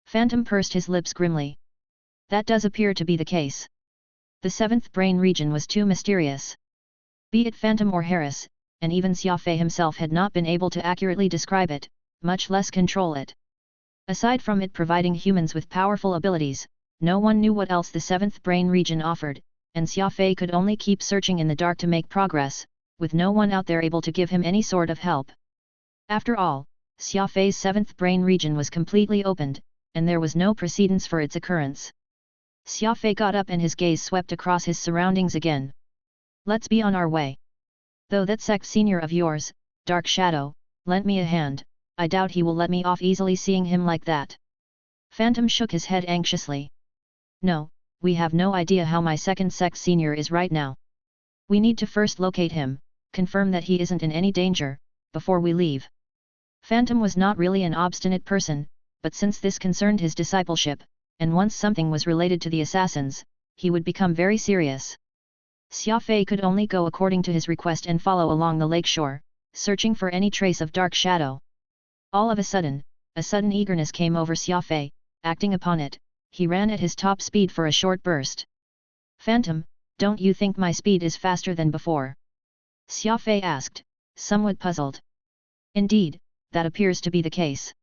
Phantom pursed his lips grimly. That does appear to be the case. The seventh brain region was too mysterious. Be it Phantom or Harris, and even Xia Fei himself had not been able to accurately describe it, much less control it. Aside from it providing humans with powerful abilities, no one knew what else the seventh brain region offered, and Xia Fei could only keep searching in the dark to make progress, with no one out there able to give him any sort of help. After all, Xia Fei's seventh brain region was completely opened, and there was no precedence for its occurrence. Xia Fei got up and his gaze swept across his surroundings again. Let's be on our way. Though that sect senior of yours, Dark Shadow, lent me a hand, I doubt he will let me off easily seeing him like that. Phantom shook his head anxiously. No, we have no idea how my second sect senior is right now. We need to first locate him, confirm that he isn't in any danger, before we leave. Phantom was not really an obstinate person, but since this concerned his discipleship, and once something was related to the assassins, he would become very serious. Xia Fei could only go according to his request and follow along the lakeshore, searching for any trace of Dark Shadow. All of a sudden eagerness came over Xia Fei. Acting upon it, he ran at his top speed for a short burst. Phantom, don't you think my speed is faster than before? Xia Fei asked, somewhat puzzled. Indeed, that appears to be the case.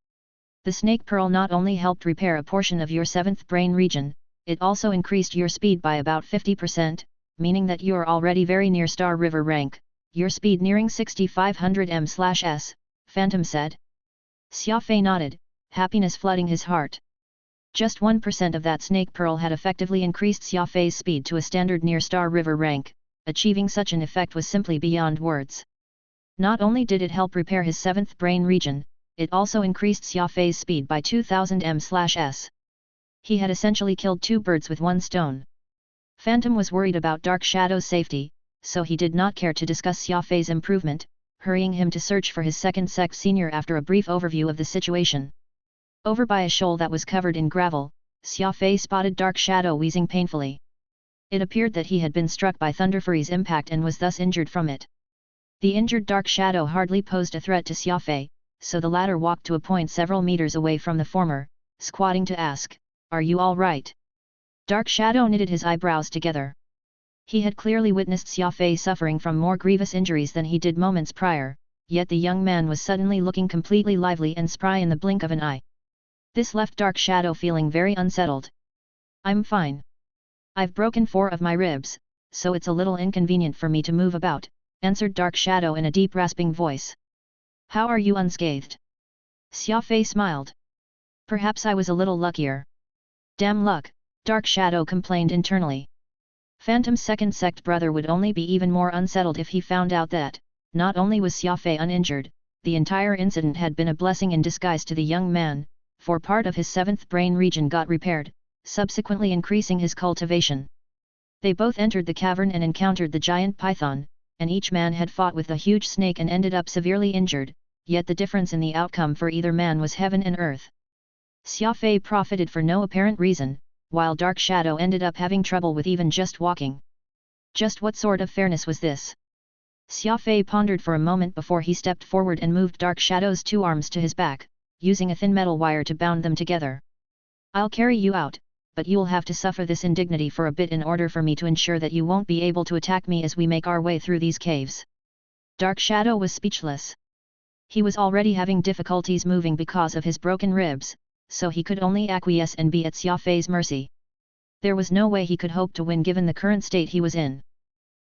The snake pearl not only helped repair a portion of your seventh brain region, it also increased your speed by about 50%, meaning that you're already very near Star River rank, your speed nearing 6500 m/s, Phantom said. Xia Fei nodded, happiness flooding his heart. Just 1% of that snake pearl had effectively increased Xia Fei's speed to a standard near Star River rank. Achieving such an effect was simply beyond words. Not only did it help repair his 7th brain region, it also increased Xia Fei's speed by 2000 m/s. He had essentially killed 2 birds with 1 stone. Phantom was worried about Dark Shadow's safety, so he did not care to discuss Xia Fei's improvement, hurrying him to search for his second sect senior after a brief overview of the situation. Over by a shoal that was covered in gravel, Xia Fei spotted Dark Shadow wheezing painfully. It appeared that he had been struck by Thunderfury's impact and was thus injured from it. The injured Dark Shadow hardly posed a threat to Xia Fei, so the latter walked to a point several meters away from the former, squatting to ask, "Are you all right?" Dark Shadow knitted his eyebrows together. He had clearly witnessed Xia Fei suffering from more grievous injuries than he did moments prior, yet the young man was suddenly looking completely lively and spry in the blink of an eye. This left Dark Shadow feeling very unsettled. "I'm fine. I've broken 4 of my ribs, so it's a little inconvenient for me to move about," answered Dark Shadow in a deep rasping voice. "How are you unscathed?" Xia Fei smiled. "Perhaps I was a little luckier." "Damn luck," Dark Shadow complained internally. Phantom's second sect brother would only be even more unsettled if he found out that, not only was Xia Fei uninjured, the entire incident had been a blessing in disguise to the young man, for part of his 7th brain region got repaired, subsequently increasing his cultivation. They both entered the cavern and encountered the giant python, and each man had fought with the huge snake and ended up severely injured, yet the difference in the outcome for either man was heaven and earth. Xia Fei profited for no apparent reason, while Dark Shadow ended up having trouble with even just walking. Just what sort of fairness was this? Xia Fei pondered for a moment before he stepped forward and moved Dark Shadow's 2 arms to his back, using a thin metal wire to bound them together. "I'll carry you out, but you'll have to suffer this indignity for a bit in order for me to ensure that you won't be able to attack me as we make our way through these caves." Dark Shadow was speechless. He was already having difficulties moving because of his broken ribs, so he could only acquiesce and be at Xia Fei's mercy. There was no way he could hope to win given the current state he was in.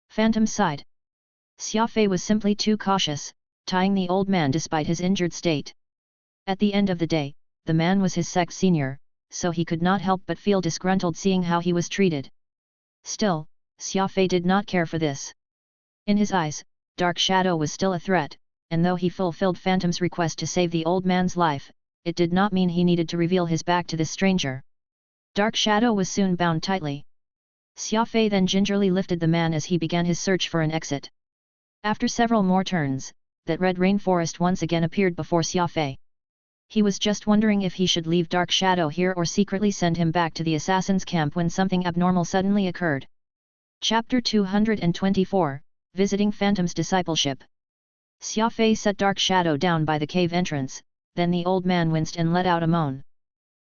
Phantom sighed. Xia Fei was simply too cautious, tying the old man despite his injured state. At the end of the day, the man was his sect senior, so he could not help but feel disgruntled seeing how he was treated. Still, Xia Fei did not care for this. In his eyes, Dark Shadow was still a threat, and though he fulfilled Phantom's request to save the old man's life, it did not mean he needed to reveal his back to this stranger. Dark Shadow was soon bound tightly. Xia Fei then gingerly lifted the man as he began his search for an exit. After several more turns, that red rainforest once again appeared before Xia Fei. He was just wondering if he should leave Dark Shadow here or secretly send him back to the assassin's camp when something abnormal suddenly occurred. Chapter 224, Visiting Phantom's Discipleship. Xia Fei set Dark Shadow down by the cave entrance, then the old man winced and let out a moan.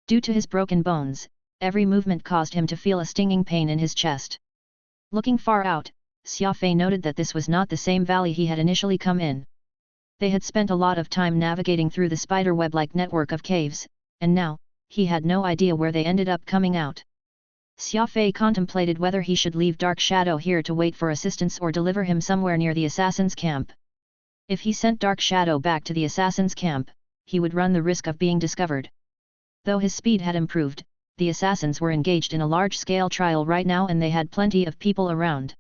Due to his broken bones, every movement caused him to feel a stinging pain in his chest. Looking far out, Xia Fei noted that this was not the same valley he had initially come in. They had spent a lot of time navigating through the spiderweb-like network of caves, and now, he had no idea where they ended up coming out. Xia Fei contemplated whether he should leave Dark Shadow here to wait for assistance or deliver him somewhere near the assassin's camp. If he sent Dark Shadow back to the assassin's camp, he would run the risk of being discovered. Though his speed had improved, the assassins were engaged in a large-scale trial right now and they had plenty of people around.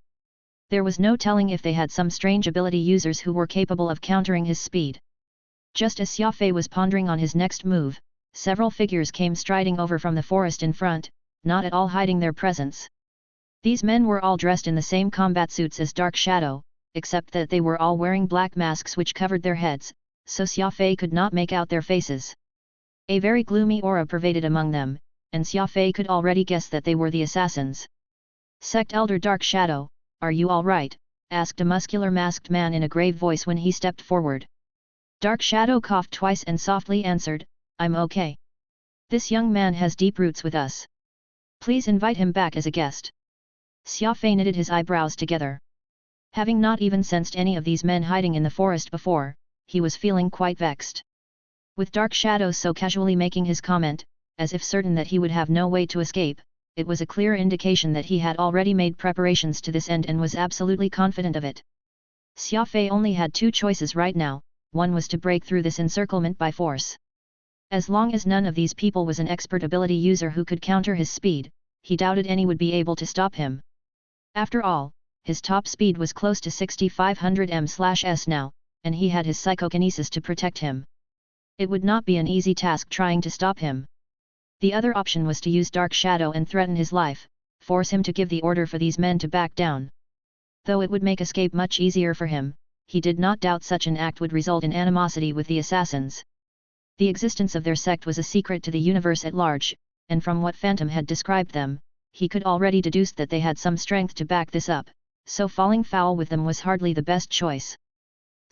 There was no telling if they had some strange ability users who were capable of countering his speed. Just as Xia Fei was pondering on his next move, several figures came striding over from the forest in front, not at all hiding their presence. These men were all dressed in the same combat suits as Dark Shadow, except that they were all wearing black masks which covered their heads, so Xia Fei could not make out their faces. A very gloomy aura pervaded among them, and Xia Fei could already guess that they were the assassins. "Sect Elder Dark Shadow, are you all right?" asked a muscular masked man in a grave voice when he stepped forward. Dark Shadow coughed twice and softly answered, "I'm okay. This young man has deep roots with us. Please invite him back as a guest." Xia Fei knitted his eyebrows together. Having not even sensed any of these men hiding in the forest before, he was feeling quite vexed. With Dark Shadow so casually making his comment, as if certain that he would have no way to escape, it was a clear indication that he had already made preparations to this end and was absolutely confident of it. Xia Fei only had 2 choices right now, one was to break through this encirclement by force. As long as none of these people was an expert ability user who could counter his speed, he doubted any would be able to stop him. After all, his top speed was close to 6500 m/s now, and he had his psychokinesis to protect him. It would not be an easy task trying to stop him. The other option was to use Dark Shadow and threaten his life, force him to give the order for these men to back down. Though it would make escape much easier for him, he did not doubt such an act would result in animosity with the assassins. The existence of their sect was a secret to the universe at large, and from what Phantom had described them, he could already deduce that they had some strength to back this up, so falling foul with them was hardly the best choice.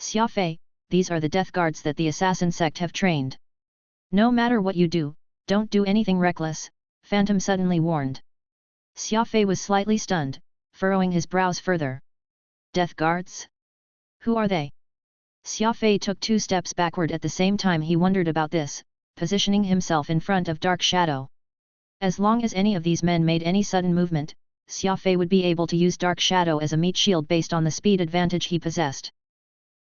Xia Fei, these are the death guards that the assassin sect have trained. No matter what you do, don't do anything reckless, Phantom suddenly warned. Xia Fei was slightly stunned, furrowing his brows further. Death guards? Who are they? Xia Fei took 2 steps backward at the same time he wondered about this, positioning himself in front of Dark Shadow. As long as any of these men made any sudden movement, Xia Fei would be able to use Dark Shadow as a meat shield based on the speed advantage he possessed.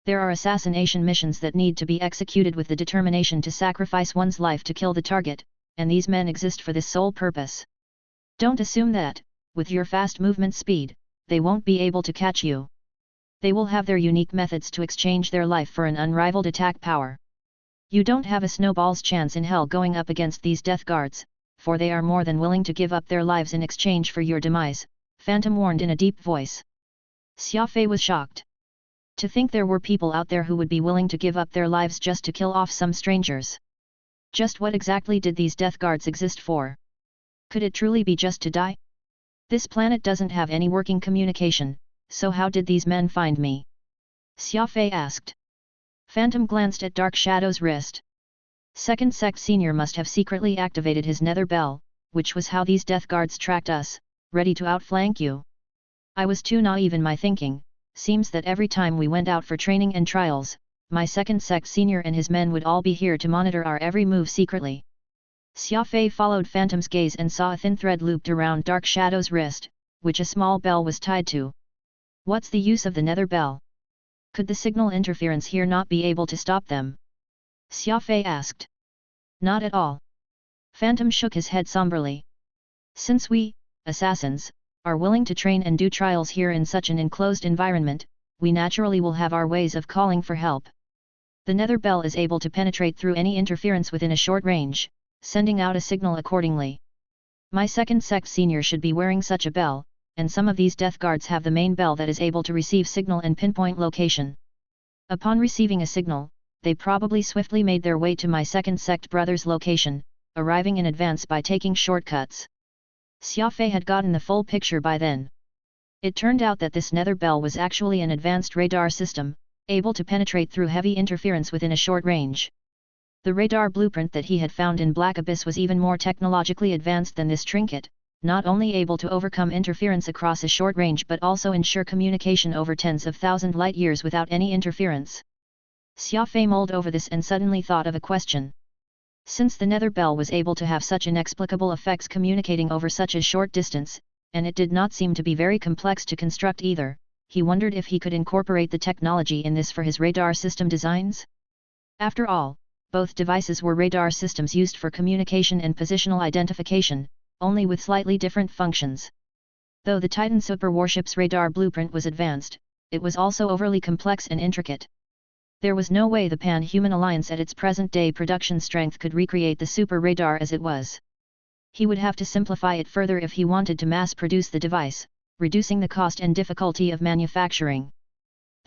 There are assassination missions that need to be executed with the determination to sacrifice one's life to kill the target, and these men exist for this sole purpose. Don't assume that, with your fast movement speed, they won't be able to catch you. They will have their unique methods to exchange their life for an unrivaled attack power. You don't have a snowball's chance in hell going up against these death guards, for they are more than willing to give up their lives in exchange for your demise, Phantom warned in a deep voice. Xia Fei was shocked. To think there were people out there who would be willing to give up their lives just to kill off some strangers. Just what exactly did these death guards exist for? Could it truly be just to die? This planet doesn't have any working communication, so how did these men find me? Xia Fei asked. Phantom glanced at Dark Shadow's wrist. Second Sect Senior must have secretly activated his nether bell, which was how these death guards tracked us, ready to outflank you. I was too naive in my thinking. Seems that every time we went out for training and trials, my Second Sect Senior and his men would all be here to monitor our every move secretly. Xia Fei followed Phantom's gaze and saw a thin thread looped around Dark Shadow's wrist, which a small bell was tied to. What's the use of the nether bell? Could the signal interference here not be able to stop them? Xia Fei asked. Not at all. Phantom shook his head somberly. Since we, assassins, are willing to train and do trials here in such an enclosed environment, we naturally will have our ways of calling for help. The nether bell is able to penetrate through any interference within a short range, sending out a signal accordingly. My Second Sect Senior should be wearing such a bell, and some of these death guards have the main bell that is able to receive signal and pinpoint location. Upon receiving a signal, they probably swiftly made their way to my Second Sect brother's location, arriving in advance by taking shortcuts. Xia Fei had gotten the full picture by then. It turned out that this nether bell was actually an advanced radar system, able to penetrate through heavy interference within a short range. The radar blueprint that he had found in Black Abyss was even more technologically advanced than this trinket, not only able to overcome interference across a short range but also ensure communication over tens of thousand light years without any interference. Xia Fei mulled over this and suddenly thought of a question. Since the nether bell was able to have such inexplicable effects communicating over such a short distance, and it did not seem to be very complex to construct either, he wondered if he could incorporate the technology in this for his radar system designs? After all, both devices were radar systems used for communication and positional identification, only with slightly different functions. Though the Titan super warship's radar blueprint was advanced, it was also overly complex and intricate. There was no way the Pan-Human Alliance at its present-day production strength could recreate the super radar as it was. He would have to simplify it further if he wanted to mass-produce the device, reducing the cost and difficulty of manufacturing.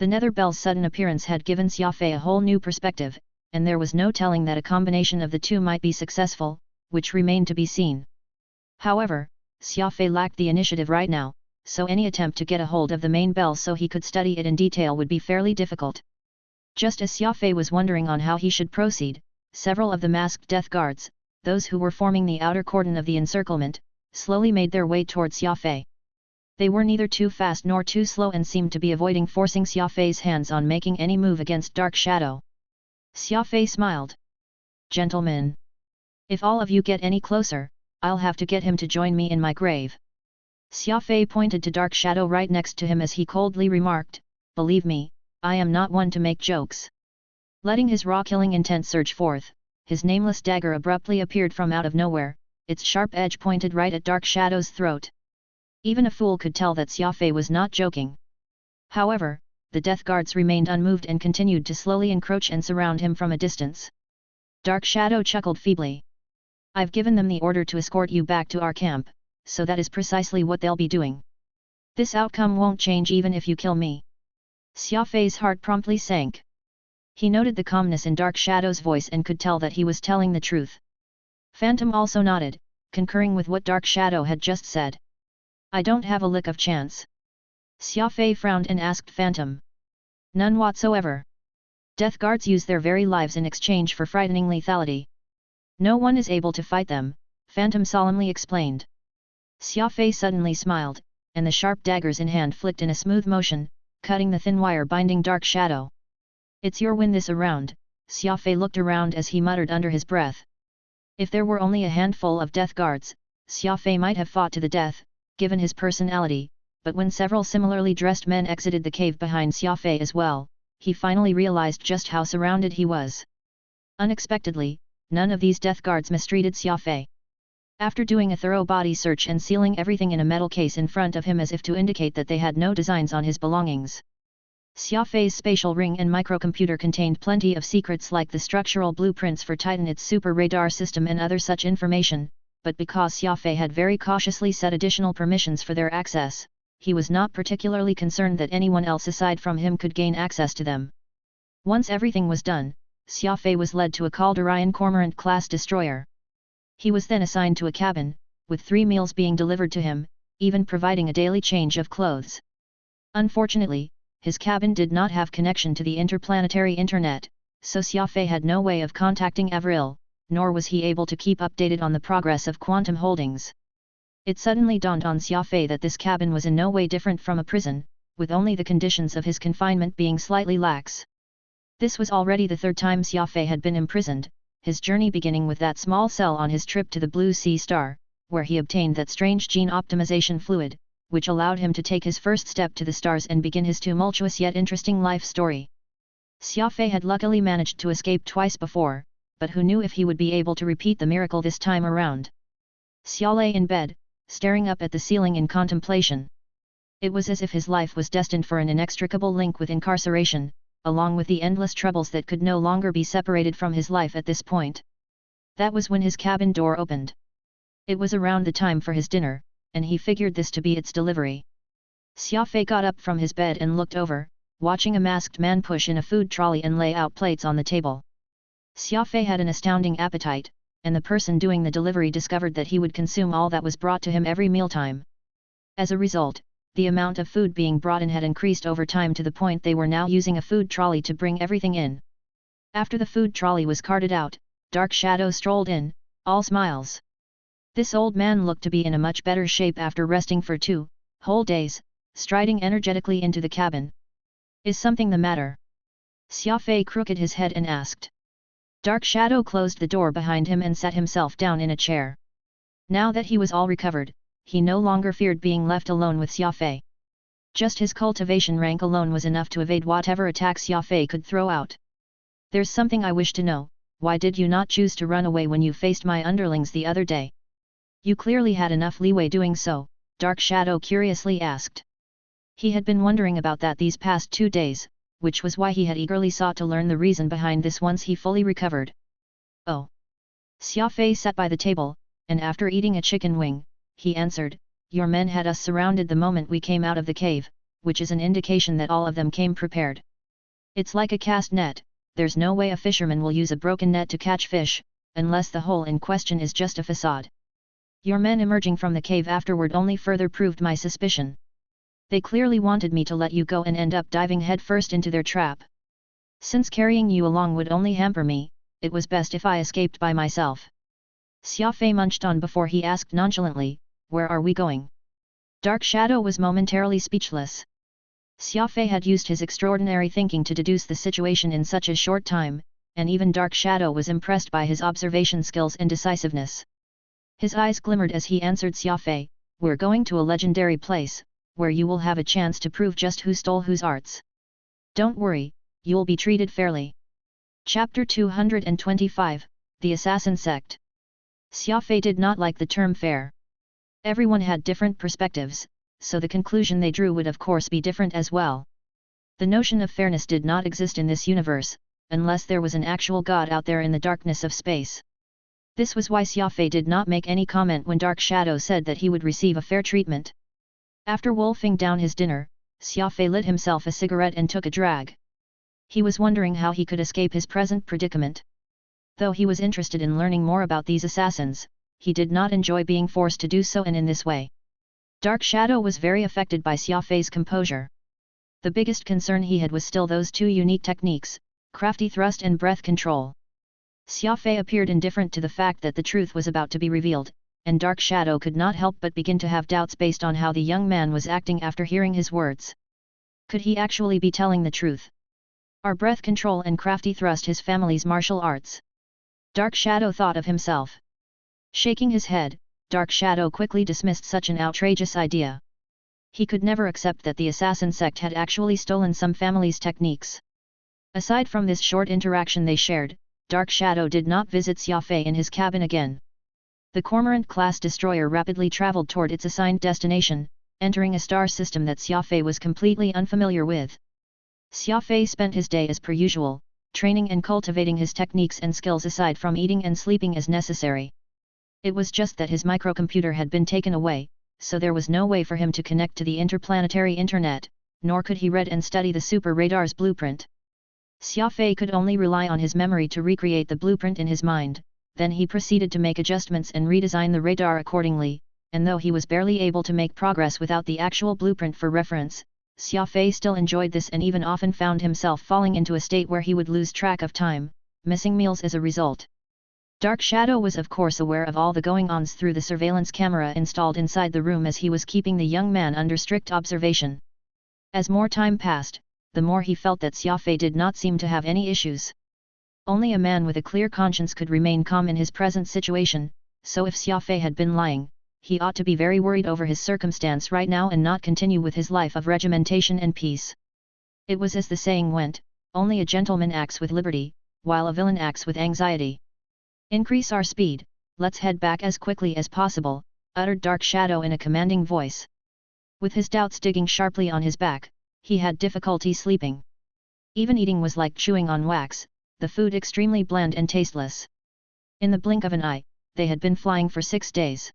The nether bell's sudden appearance had given Xia Fei a whole new perspective, and there was no telling that a combination of the two might be successful, which remained to be seen. However, Xia Fei lacked the initiative right now, so any attempt to get a hold of the main bell so he could study it in detail would be fairly difficult. Just as Xia Fei was wondering on how he should proceed, several of the masked death guards, those who were forming the outer cordon of the encirclement, slowly made their way towards Xia Fei. They were neither too fast nor too slow and seemed to be avoiding forcing Xia Fei's hands on making any move against Dark Shadow. Xia Fei smiled. Gentlemen, if all of you get any closer, I'll have to get him to join me in my grave. Xia Fei pointed to Dark Shadow right next to him as he coldly remarked, believe me, I am not one to make jokes. Letting his raw killing intent surge forth, his nameless dagger abruptly appeared from out of nowhere, its sharp edge pointed right at Dark Shadow's throat. Even a fool could tell that Xia Fei was not joking. However, the death guards remained unmoved and continued to slowly encroach and surround him from a distance. Dark Shadow chuckled feebly. I've given them the order to escort you back to our camp, so that is precisely what they'll be doing. This outcome won't change even if you kill me. Xia Fei's heart promptly sank. He noted the calmness in Dark Shadow's voice and could tell that he was telling the truth. Phantom also nodded, concurring with what Dark Shadow had just said. I don't have a lick of chance. Xia Fei frowned and asked Phantom. None whatsoever. Death guards use their very lives in exchange for frightening lethality. No one is able to fight them, Phantom solemnly explained. Xia Fei suddenly smiled, and the sharp daggers in hand flicked in a smooth motion, cutting the thin wire binding Dark Shadow. It's your win this around, Xia Fei looked around as he muttered under his breath. If there were only a handful of death guards, Xia Fei might have fought to the death, given his personality, but when several similarly dressed men exited the cave behind Xia Fei as well, he finally realized just how surrounded he was. Unexpectedly, none of these death guards mistreated Xia Fei. After doing a thorough body search and sealing everything in a metal case in front of him as if to indicate that they had no designs on his belongings, Xia Fei's spatial ring and microcomputer contained plenty of secrets like the structural blueprints for Titan, its super radar system and other such information, but because Xia Fei had very cautiously set additional permissions for their access, he was not particularly concerned that anyone else aside from him could gain access to them. Once everything was done, Xia Fei was led to a Calderian Cormorant-class destroyer. He was then assigned to a cabin, with 3 meals being delivered to him, even providing a daily change of clothes. Unfortunately, his cabin did not have connection to the interplanetary internet, so Xia Fei had no way of contacting Avril, nor was he able to keep updated on the progress of quantum holdings. It suddenly dawned on Xia Fei that this cabin was in no way different from a prison, with only the conditions of his confinement being slightly lax. This was already the 3rd time Xia Fei had been imprisoned, his journey beginning with that small cell on his trip to the Blue Sea Star, where he obtained that strange gene optimization fluid, which allowed him to take his first step to the stars and begin his tumultuous yet interesting life story. Xia Fei had luckily managed to escape twice before, but who knew if he would be able to repeat the miracle this time around. Xia lay in bed, staring up at the ceiling in contemplation. It was as if his life was destined for an inextricable link with incarceration, along with the endless troubles that could no longer be separated from his life at this point. That was when his cabin door opened. It was around the time for his dinner, and he figured this to be its delivery. Xia Fei got up from his bed and looked over, watching a masked man push in a food trolley and lay out plates on the table. Xia Fei had an astounding appetite, and the person doing the delivery discovered that he would consume all that was brought to him every mealtime. As a result, the amount of food being brought in had increased over time to the point they were now using a food trolley to bring everything in. After the food trolley was carted out, Dark Shadow strolled in, all smiles. This old man looked to be in a much better shape after resting for 2 whole days, striding energetically into the cabin. Is something the matter? Xia Fei crooked his head and asked. Dark Shadow closed the door behind him and sat himself down in a chair. Now that he was all recovered, he no longer feared being left alone with Xia Fei. Just his cultivation rank alone was enough to evade whatever attack Xia Fei could throw out. There's something I wish to know, why did you not choose to run away when you faced my underlings the other day? You clearly had enough leeway doing so, Dark Shadow curiously asked. He had been wondering about that these past 2 days, which was why he had eagerly sought to learn the reason behind this once he fully recovered. Oh. Xia Fei sat by the table, and after eating a chicken wing, he answered, your men had us surrounded the moment we came out of the cave, which is an indication that all of them came prepared. It's like a cast net, there's no way a fisherman will use a broken net to catch fish, unless the hole in question is just a facade. Your men emerging from the cave afterward only further proved my suspicion. They clearly wanted me to let you go and end up diving headfirst into their trap. Since carrying you along would only hamper me, it was best if I escaped by myself. Xia Fei munched on before he asked nonchalantly, where are we going? Dark Shadow was momentarily speechless. Xia Fei had used his extraordinary thinking to deduce the situation in such a short time, and even Dark Shadow was impressed by his observation skills and decisiveness. His eyes glimmered as he answered Xia Fei, we're going to a legendary place, where you will have a chance to prove just who stole whose arts. Don't worry, you'll be treated fairly. Chapter 225, the assassin sect. Xia Fei did not like the term fair. Everyone had different perspectives, so the conclusion they drew would of course be different as well. The notion of fairness did not exist in this universe, unless there was an actual god out there in the darkness of space. This was why Xia Fei did not make any comment when Dark Shadow said that he would receive a fair treatment. After wolfing down his dinner, Xia Fei lit himself a cigarette and took a drag. He was wondering how he could escape his present predicament. Though he was interested in learning more about these assassins, he did not enjoy being forced to do so, and in this way. Dark Shadow was very affected by Xia Fei's composure. The biggest concern he had was still those two unique techniques, crafty thrust and breath control. Xia Fei appeared indifferent to the fact that the truth was about to be revealed, and Dark Shadow could not help but begin to have doubts based on how the young man was acting after hearing his words. Could he actually be telling the truth? Are breath control and crafty thrust his family's martial arts? Dark Shadow thought of himself. Shaking his head, Dark Shadow quickly dismissed such an outrageous idea. He could never accept that the assassin sect had actually stolen some family's techniques. Aside from this short interaction they shared, Dark Shadow did not visit Xia Fei in his cabin again. The Cormorant-class destroyer rapidly traveled toward its assigned destination, entering a star system that Xia Fei was completely unfamiliar with. Xia Fei spent his day as per usual, training and cultivating his techniques and skills aside from eating and sleeping as necessary. It was just that his microcomputer had been taken away, so there was no way for him to connect to the interplanetary internet, nor could he read and study the super radar's blueprint. Xia Fei could only rely on his memory to recreate the blueprint in his mind, then he proceeded to make adjustments and redesign the radar accordingly, and though he was barely able to make progress without the actual blueprint for reference, Xia Fei still enjoyed this and even often found himself falling into a state where he would lose track of time, missing meals as a result. Dark Shadow was of course aware of all the going-ons through the surveillance camera installed inside the room as he was keeping the young man under strict observation. As more time passed, the more he felt that Xia Fei did not seem to have any issues. Only a man with a clear conscience could remain calm in his present situation, so if Xia Fei had been lying, he ought to be very worried over his circumstance right now and not continue with his life of regimentation and peace. It was as the saying went, only a gentleman acts with liberty, while a villain acts with anxiety. Increase our speed, let's head back as quickly as possible, uttered Dark Shadow in a commanding voice. With his doubts digging sharply on his back, he had difficulty sleeping. Even eating was like chewing on wax, the food extremely bland and tasteless. In the blink of an eye, they had been flying for 6 days.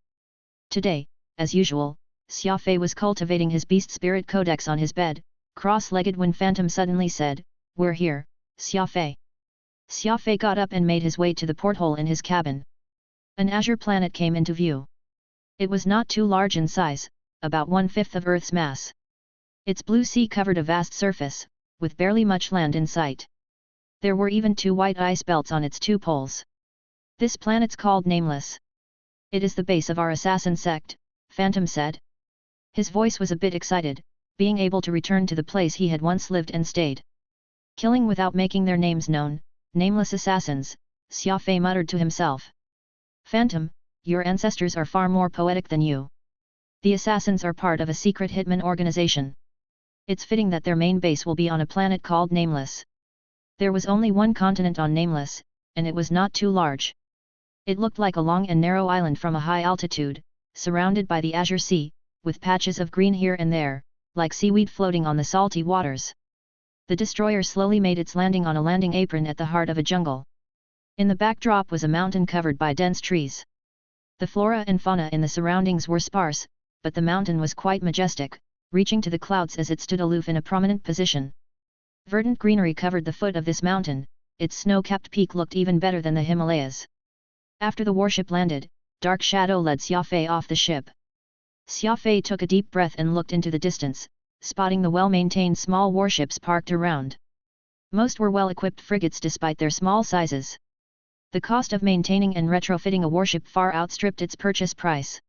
Today, as usual, Xia Fei was cultivating his beast spirit codex on his bed, cross-legged when Phantom suddenly said, "We're here, Xia Fei." Xia Fei got up and made his way to the porthole in his cabin. An azure planet came into view. It was not too large in size, about 1/5 of Earth's mass. Its blue sea covered a vast surface, with barely much land in sight. There were even 2 white ice belts on its 2 poles. This planet's called Nameless. It is the base of our assassin sect, Phantom said. His voice was a bit excited, being able to return to the place he had once lived and stayed. Killing without making their names known, nameless assassins, Xia Fei muttered to himself. Phantom, your ancestors are far more poetic than you. The assassins are part of a secret hitman organization. It's fitting that their main base will be on a planet called Nameless. There was only one continent on Nameless, and it was not too large. It looked like a long and narrow island from a high altitude, surrounded by the azure sea, with patches of green here and there, like seaweed floating on the salty waters. The destroyer slowly made its landing on a landing apron at the heart of a jungle. In the backdrop was a mountain covered by dense trees. The flora and fauna in the surroundings were sparse, but the mountain was quite majestic, reaching to the clouds as it stood aloof in a prominent position. Verdant greenery covered the foot of this mountain, its snow-capped peak looked even better than the Himalayas. After the warship landed, Dark Shadow led Xia Fei off the ship. Xia Fei took a deep breath and looked into the distance, spotting the well-maintained small warships parked around. Most were well-equipped frigates despite their small sizes. The cost of maintaining and retrofitting a warship far outstripped its purchase price.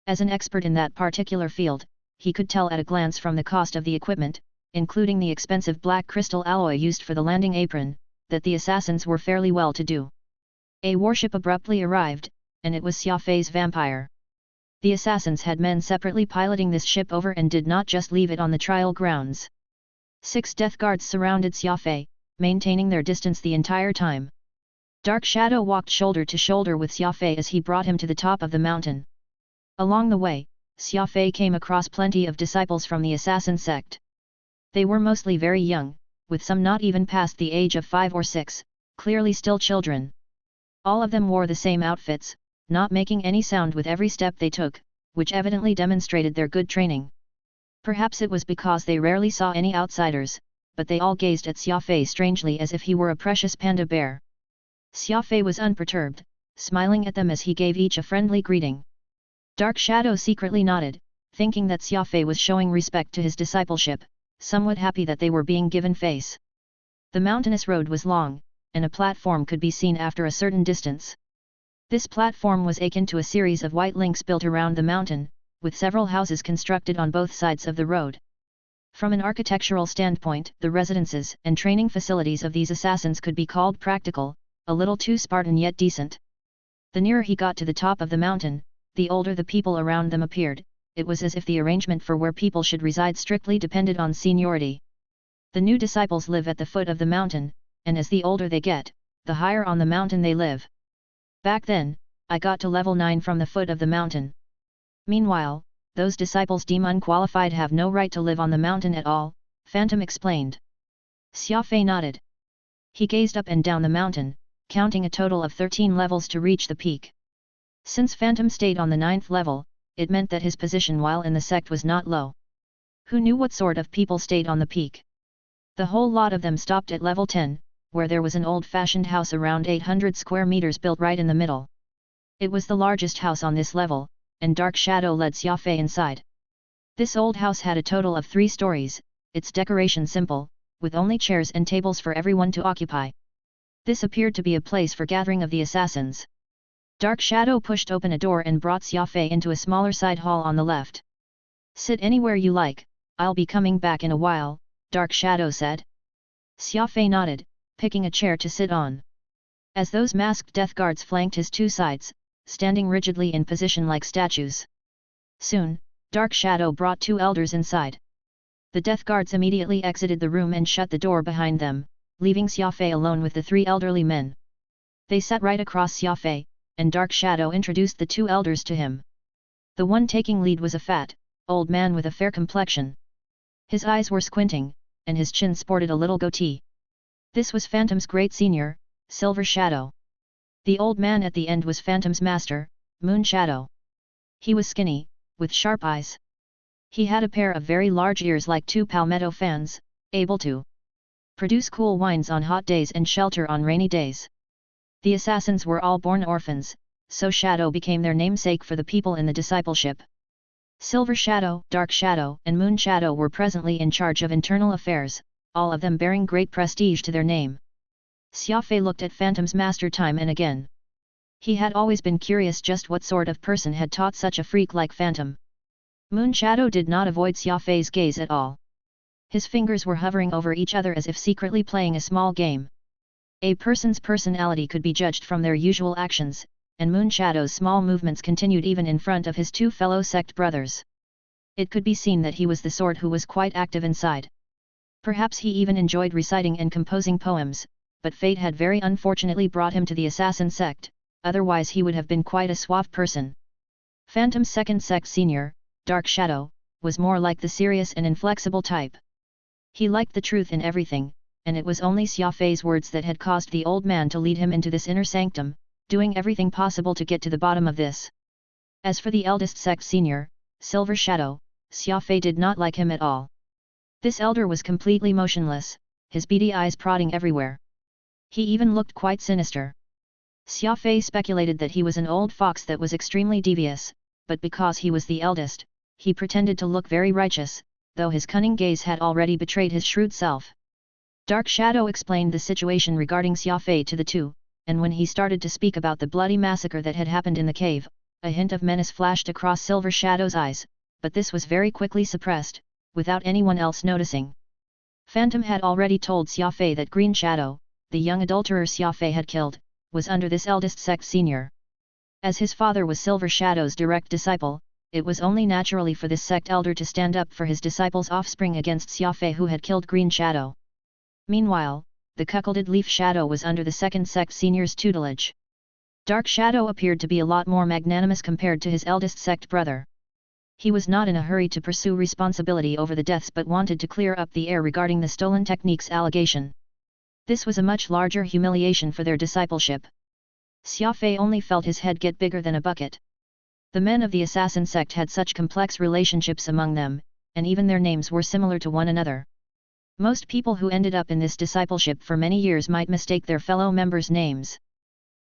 As an expert in that particular field, he could tell at a glance from the cost of the equipment, including the expensive black crystal alloy used for the landing apron, that the assassins were fairly well-to-do. A warship abruptly arrived, and it was Xia Fei's vampire. The assassins had men separately piloting this ship over and did not just leave it on the trial grounds. 6 death guards surrounded Xia Fei, maintaining their distance the entire time. Dark Shadow walked shoulder to shoulder with Xia Fei as he brought him to the top of the mountain. Along the way, Xia Fei came across plenty of disciples from the assassin sect. They were mostly very young, with some not even past the age of 5 or 6, clearly still children. All of them wore the same outfits, not making any sound with every step they took, which evidently demonstrated their good training. Perhaps it was because they rarely saw any outsiders, but they all gazed at Xia Fei strangely as if he were a precious panda bear. Xia Fei was unperturbed, smiling at them as he gave each a friendly greeting. Dark Shadow secretly nodded, thinking that Xia Fei was showing respect to his discipleship, somewhat happy that they were being given face. The mountainous road was long, and a platform could be seen after a certain distance. This platform was akin to a series of white links built around the mountain, with several houses constructed on both sides of the road. From an architectural standpoint, the residences and training facilities of these assassins could be called practical, a little too Spartan yet decent. The nearer he got to the top of the mountain, the older the people around them appeared. It was as if the arrangement for where people should reside strictly depended on seniority. The new disciples live at the foot of the mountain, and as the older they get, the higher on the mountain they live. Back then, I got to level 9 from the foot of the mountain. Meanwhile, those disciples deemed unqualified have no right to live on the mountain at all, Phantom explained. Xia Fei nodded. He gazed up and down the mountain, counting a total of 13 levels to reach the peak. Since Phantom stayed on the 9th level, it meant that his position while in the sect was not low. Who knew what sort of people stayed on the peak? The whole lot of them stopped at level 10, where there was an old-fashioned house around 800 square meters built right in the middle. It was the largest house on this level, and Dark Shadow led Xia Fei inside. This old house had a total of 3 stories, its decoration simple, with only chairs and tables for everyone to occupy. This appeared to be a place for gathering of the assassins. Dark Shadow pushed open a door and brought Xia Fei into a smaller side hall on the left. Sit anywhere you like, I'll be coming back in a while, Dark Shadow said. Xia Fei nodded, picking a chair to sit on. As those masked death guards flanked his 2 sides, standing rigidly in position like statues. Soon, Dark Shadow brought 2 elders inside. The death guards immediately exited the room and shut the door behind them, leaving Xia Fei alone with the 3 elderly men. They sat right across Xia Fei, and Dark Shadow introduced the 2 elders to him. The one taking lead was a fat, old man with a fair complexion. His eyes were squinting, and his chin sported a little goatee. This was Phantom's great senior, Silver Shadow. The old man at the end was Phantom's master, Moon Shadow. He was skinny, with sharp eyes. He had a pair of very large ears like 2 palmetto fans, able to produce cool winds on hot days and shelter on rainy days. The assassins were all born orphans, so Shadow became their namesake for the people in the discipleship. Silver Shadow, Dark Shadow, and Moon Shadow were presently in charge of internal affairs, all of them bearing great prestige to their name. Xia Fei looked at Phantom's master time and again. He had always been curious just what sort of person had taught such a freak like Phantom. Moon Shadow did not avoid Xia Fei's gaze at all. His fingers were hovering over each other as if secretly playing a small game. A person's personality could be judged from their usual actions, and Moon Shadow's small movements continued even in front of his 2 fellow sect brothers. It could be seen that he was the sort who was quite active inside. Perhaps he even enjoyed reciting and composing poems, but fate had very unfortunately brought him to the assassin sect, otherwise he would have been quite a suave person. Phantom's second sect senior, Dark Shadow, was more like the serious and inflexible type. He liked the truth in everything, and it was only Xia Fei's words that had caused the old man to lead him into this inner sanctum, doing everything possible to get to the bottom of this. As for the eldest sect senior, Silver Shadow, Xia Fei did not like him at all. This elder was completely motionless, his beady eyes prodding everywhere. He even looked quite sinister. Xia Fei speculated that he was an old fox that was extremely devious, but because he was the eldest, he pretended to look very righteous, though his cunning gaze had already betrayed his shrewd self. Dark Shadow explained the situation regarding Xia Fei to the 2, and when he started to speak about the bloody massacre that had happened in the cave, a hint of menace flashed across Silver Shadow's eyes, but this was very quickly suppressed, without anyone else noticing. Phantom had already told Xia Fei that Green Shadow, the young adulterer Xia Fei had killed, was under this eldest sect senior. As his father was Silver Shadow's direct disciple, it was only naturally for this sect elder to stand up for his disciple's offspring against Xia Fei who had killed Green Shadow. Meanwhile, the cuckolded Leaf Shadow was under the second sect senior's tutelage. Dark Shadow appeared to be a lot more magnanimous compared to his eldest sect brother. He was not in a hurry to pursue responsibility over the deaths but wanted to clear up the air regarding the stolen techniques allegation. This was a much larger humiliation for their discipleship. Xia Fei only felt his head get bigger than a bucket. The men of the assassin sect had such complex relationships among them, and even their names were similar to one another. Most people who ended up in this discipleship for many years might mistake their fellow members' names.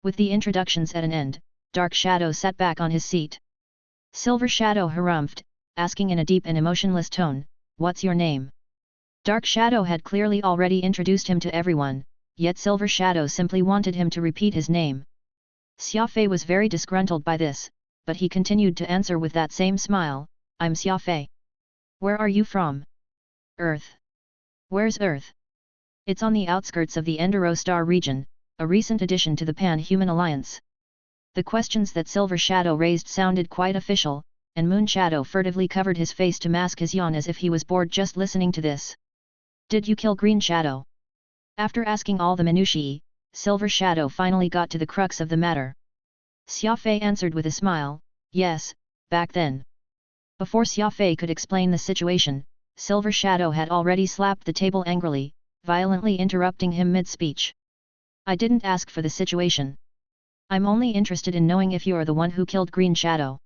With the introductions at an end, Dark Shadow sat back on his seat. Silver Shadow harumphed, asking in a deep and emotionless tone, "What's your name?" Dark Shadow had clearly already introduced him to everyone, yet Silver Shadow simply wanted him to repeat his name. Xia Fei was very disgruntled by this, but he continued to answer with that same smile, "I'm Xia Fei. Where are you from?" "Earth." "Where's Earth?" "It's on the outskirts of the Enduro Star region, a recent addition to the Pan-Human Alliance." The questions that Silver Shadow raised sounded quite official, and Moon Shadow furtively covered his face to mask his yawn as if he was bored just listening to this. "Did you kill Green Shadow?" After asking all the minutiae, Silver Shadow finally got to the crux of the matter. Xia Fei answered with a smile, "Yes, back then." Before Xia Fei could explain the situation, Silver Shadow had already slapped the table angrily, violently interrupting him mid-speech. "I didn't ask for the situation. I'm only interested in knowing if you're the one who killed Green Shadow."